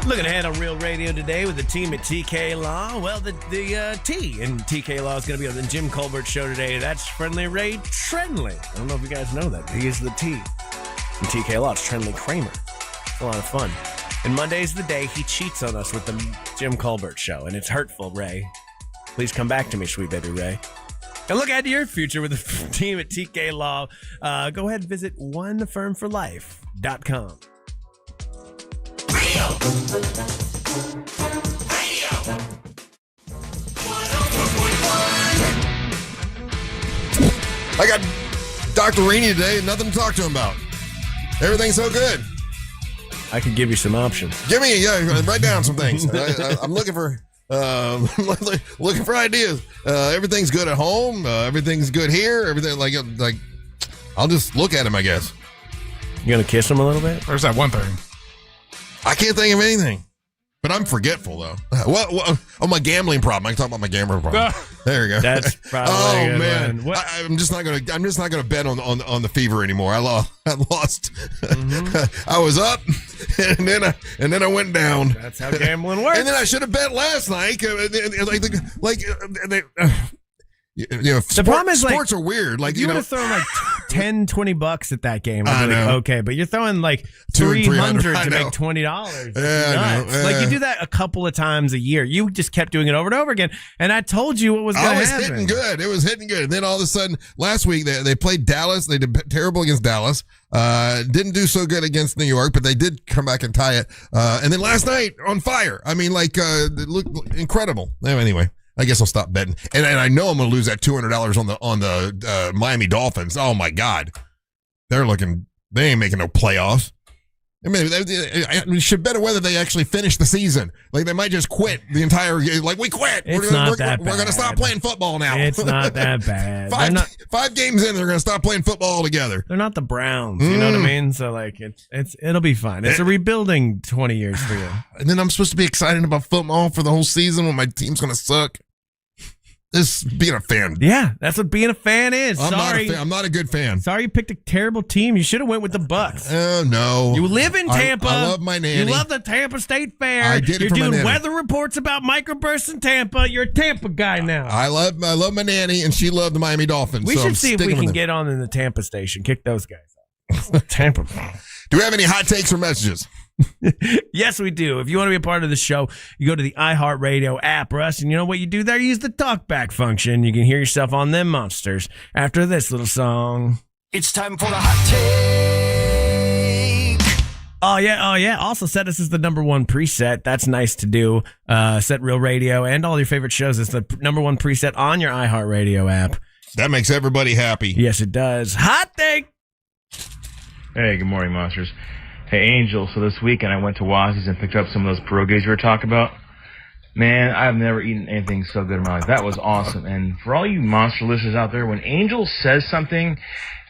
Looking ahead on Real Radio today with the team at TK Law. Well, the T in TK Law is going to be on the Jim Colbert Show today. That's Friendly Ray Trenley. I don't know if you guys know that. He is the T. In TK Law, it's Trenley Kramer. It's a lot of fun. And Monday's the day he cheats on us with the Jim Colbert Show, and it's hurtful, Ray. Please come back to me, sweet baby Ray. And look ahead to your future with the team at TK Law. Go ahead and visit onefirmforlife.com. I got Dr. Rainey today, nothing to talk to him about. Everything's so good. I can give you some options. Give me, write down some things. I'm looking for looking for ideas. Everything's good at home. Everything's good here. Everything like I'll just look at him, I guess. You gonna kiss him a little bit? There's that one thing. I can't think of anything. But I'm forgetful, though. What? Oh, my gambling problem. I can talk about my gambling problem. There you go. That's probably a good man. one. I'm just not gonna bet on the Fever anymore. I lost. Mm-hmm. I was up, and then I went down. That's how gambling works. And then I should have bet last night. The problem is sports are weird. Like you would have thrown like $10-$20 at that game. I know. Okay, but you're throwing like $300 to make $20. Yeah, I know. Like you do that a couple of times a year. You just kept doing it over and over again. And I told you what was going to happen. Hitting good. It was hitting good. And then all of a sudden, last week they played Dallas. They did terrible against Dallas. Didn't do so good against New York, but they did come back and tie it. And then last night on fire. I mean, it looked incredible. Anyway. I guess I'll stop betting. And I know I'm going to lose that $200 on the Miami Dolphins. Oh, my God. They ain't making no playoffs. I mean, we should bet on whether they actually finish the season. Like, they might just quit the entire – like, we quit. We're going to stop playing football now. It's not that bad. 5 games in, they're going to stop playing football altogether. They're not the Browns. You know what I mean? So, like, it'll be fine. It's a rebuilding 20 years for you. And then I'm supposed to be excited about football for the whole season when my team's going to suck. This is being a fan. Yeah, that's what being a fan is. I'm not a good fan. Sorry you picked a terrible team. You should have went with the Bucks. Oh, no. You live in Tampa. I love my nanny. You love the Tampa State Fair. I did it for my nanny. You're doing weather reports about microbursts in Tampa. You're a Tampa guy now. I love my nanny, and she loved the Miami Dolphins. We should see if we can get on in the Tampa station. Kick those guys off. Tampa. Do we have any hot takes or messages? Yes, we do. If you want to be a part of the show, you go to the iHeartRadio app, Russ, and you know what you do there? You use the talkback function. You can hear yourself on them monsters after this little song. It's time for the hot take. Oh, yeah. Also set us as the number one preset. That's nice to do. Set Real Radio and all your favorite shows as the number one preset on your iHeartRadio app. That makes everybody happy. Yes, it does. Hot take. Hey, good morning, monsters. Hey, Angel, so this weekend I went to Wazzy's and picked up some of those pierogies you were talking about. Man, I've never eaten anything so good in my life. That was awesome. And for all you monster listeners out there, when Angel says something,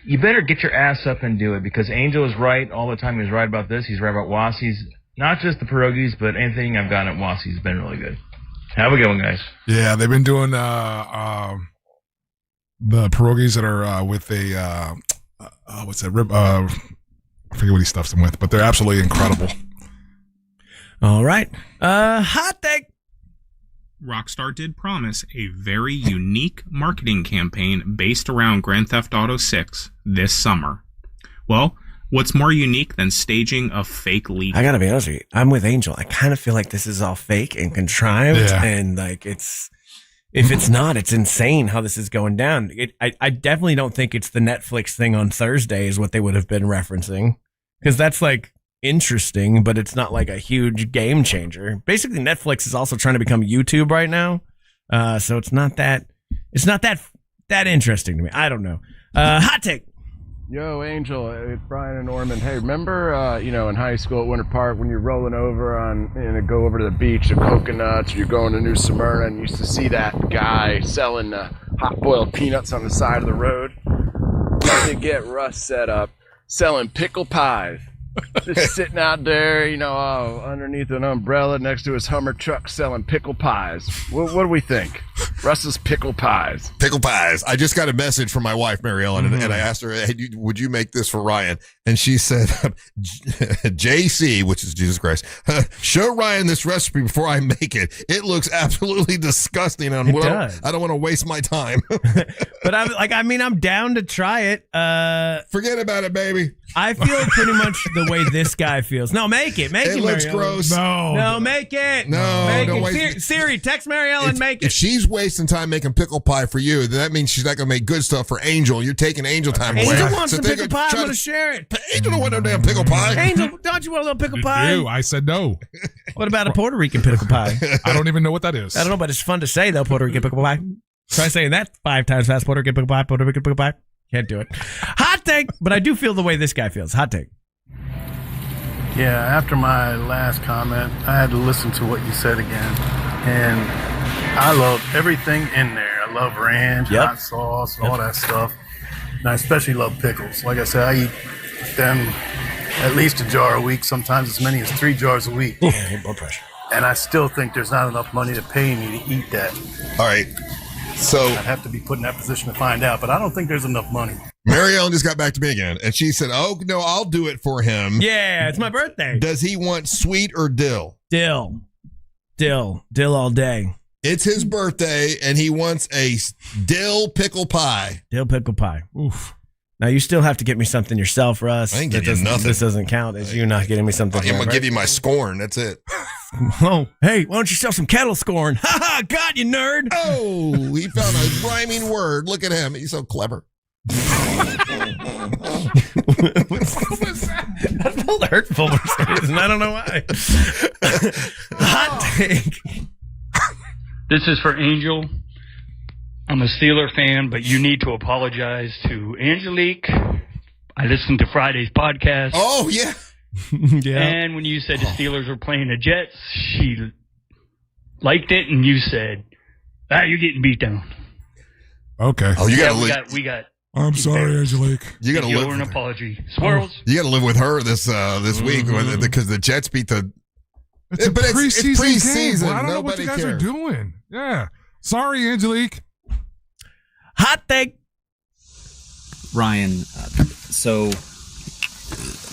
you better get your ass up and do it, because Angel is right all the time. He's right about this. He's right about Wassie's. Not just the pierogies, but anything I've gotten at Wassie's has been really good. Have a good one, guys. Yeah, they've been doing the pierogies that are with a what's that rib? I forget what he stuffs them with, but they're absolutely incredible. All right, hot take. Rockstar did promise a very unique marketing campaign based around Grand Theft Auto 6 this summer. Well, what's more unique than staging a fake leak? I gotta be honest with you. I'm with Angel. I kind of feel like this is all fake and contrived, and like if it's not, it's insane how this is going down. I definitely don't think it's the Netflix thing on Thursday is what they would have been referencing, because that's like interesting, but it's not like a huge game changer. Basically, Netflix is also trying to become YouTube right now, so it's not that interesting to me. I don't know. Hot take. Yo, Angel, it's Brian and Norman. Hey, remember, in high school at Winter Park when you're rolling over and go over to the beach to Coconuts, or you're going to New Smyrna, and you used to see that guy selling hot-boiled peanuts on the side of the road? How to get Russ set up selling pickle pies. Just sitting out there, underneath an umbrella next to his Hummer truck selling pickle pies. What do we think? Russ's pickle pies. Pickle pies. I just got a message from my wife, Mary Ellen, and I asked her, hey, would you make this for Ryan? And she said, JC, which is Jesus Christ, show Ryan this recipe before I make it. It looks absolutely disgusting. I don't want to waste my time. But I'm down to try it. Forget about it, baby. I feel pretty much the way this guy feels. No, make it. Make it, looks Mary gross. Ellen. No, make it. No, make don't it. waste Siri, text Mary Ellen, make it. If she's wasting time making pickle pie for you, then that means she's not going to make good stuff for Angel. You're taking Angel time away. Angel wants some pickle pie. I'm going to share it. Angel don't want no damn pickle pie. Angel, don't you want a little pickle pie? No, I said no. What about a Puerto Rican pickle pie? I don't even know what that is. I don't know, but it's fun to say, though, Puerto Rican pickle pie. Try saying that 5 times fast. Puerto Rican pickle pie, Puerto Rican pickle pie. Can't do it. Hot take, but I do feel the way this guy feels. Hot take. Yeah, after my last comment, I had to listen to what you said again. And I love everything in there. I love ranch, hot sauce, all that stuff. And I especially love pickles. Like I said, I eat them at least a jar a week, sometimes as many as 3 jars a week. Yeah, blood pressure. And I still think there's not enough money to pay me to eat that. All right. So I'd have to be put in that position to find out, but I don't think there's enough money. Mary Ellen just got back to me again, and she said, oh, no, I'll do it for him. Yeah, it's my birthday. Does he want sweet or dill? Dill all day. It's his birthday, and he wants a dill pickle pie. Dill pickle pie. Oof. Now, you still have to get me something yourself, Russ. I ain't giving you nothing. This doesn't count as you not getting me something. I'm going to give you my scorn. That's it. Oh, hey, why don't you sell some kettle scorn? Ha ha, got you, nerd. Oh, he found a rhyming word. Look at him. He's so clever. What was that? That felt hurtful for some reason. I don't know why. Hot take. This is for Angel. I'm a Steeler fan, but you need to apologize to Angelique. I listened to Friday's podcast. Oh, yeah. Yeah. And when you said the Steelers were playing the Jets, she liked it, and you said, you're getting beat down. Okay. Oh, you got we got. I'm sorry, Angelique. You got to live an apology. Swirls. You got to live with her this week because the Jets beat the. It's a preseason game. I don't know what Nobody you guys cares. are doing. Yeah. Sorry, Angelique. Hot take. Ryan, so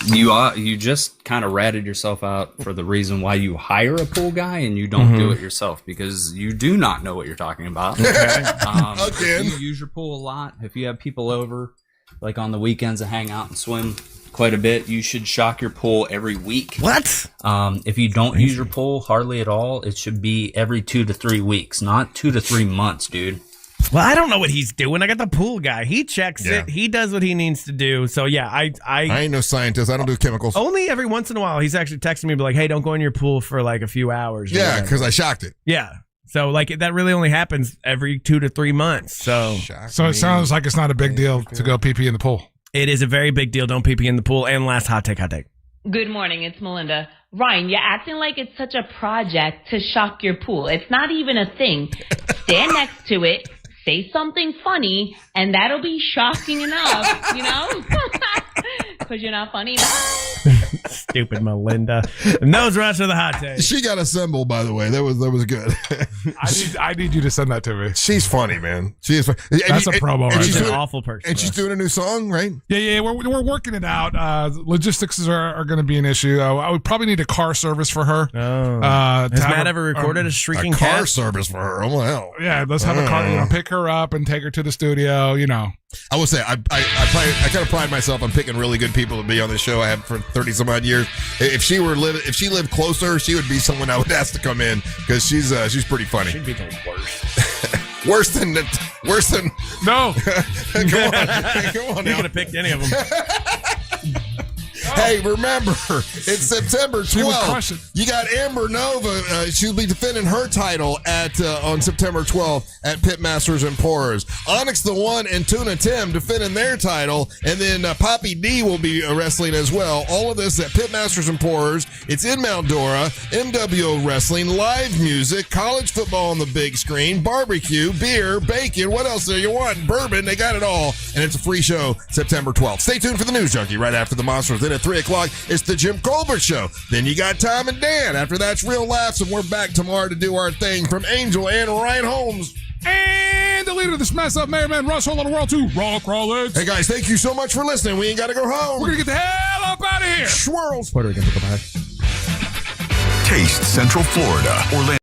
you just kind of ratted yourself out for the reason why you hire a pool guy and you don't do it yourself, because you do not know what you're talking about. Again. If you use your pool a lot, if you have people over like on the weekends to hang out and swim quite a bit, you should shock your pool every week. What? If you don't use your pool hardly at all, it should be every 2 to 3 weeks, not 2 to 3 months, dude. Well, I don't know what he's doing. I got the pool guy. He checks Yeah. it. He does what he needs to do. So, yeah, I ain't no scientist. I don't do chemicals. Only every once in a while, he's actually texting me, be like, hey, don't go in your pool for like a few hours. Yeah, because I shocked it. Yeah. So, like, that really only happens every 2 to 3 months. So it sounds like it's not a big deal to go pee-pee in the pool. It is a very big deal. Don't pee-pee in the pool. And last hot take. Good morning. It's Melinda. Ryan, you're acting like it's such a project to shock your pool. It's not even a thing. Stand next to it, say something funny, and that'll be shocking enough, you know? Because you're not funny enough. Stupid Melinda. And those Russ are the hot takes. She got a symbol, by the way. That was good. I need you to send that to me. She's funny, man. She is funny. That's a promo, right? She's an awful person. And she's doing a new song, right? Yeah. We're working it out. Logistics are going to be an issue. I would probably need a car service for her. Oh. Has Matt ever recorded a shrieking car cat? service for her? Oh, hell. Yeah, let's have a car. Pick her up and take her to the studio. I will say I kind of pride myself on picking really good people to be on this show. I have for 30 some odd years. If she lived closer, she would be someone I would ask to come in because she's pretty funny. She'd be the worst. Worse than no. Come on. You could have picked any of them. Hey, remember, it's September 12th. You got Amber Nova. She'll be defending her title on September 12th at Pitmasters and Pourers. Onyx the One and Tuna Tim defending their title. And then Poppy D will be wrestling as well. All of this at Pitmasters and Pourers. It's in Mount Dora. MWO Wrestling, live music, college football on the big screen, barbecue, beer, bacon. What else do you want? Bourbon. They got it all. And it's a free show September 12th. Stay tuned for the News Junkie right after the Monsters. Then at 3 o'clock, it's the Jim Colbert Show. Then you got Tom and Dan. After that's Real Laughs, and we're back tomorrow to do our thing from Angel and Ryan Holmes. And the leader of this mess up, Mayor Man Russ, all on the world too. Raw Crawlers. Hey guys, thank you so much for listening. We ain't got to go home. We're going to get the hell up out of here. Swirls. Puerto Rican pickle pie. Taste Central Florida, Orlando.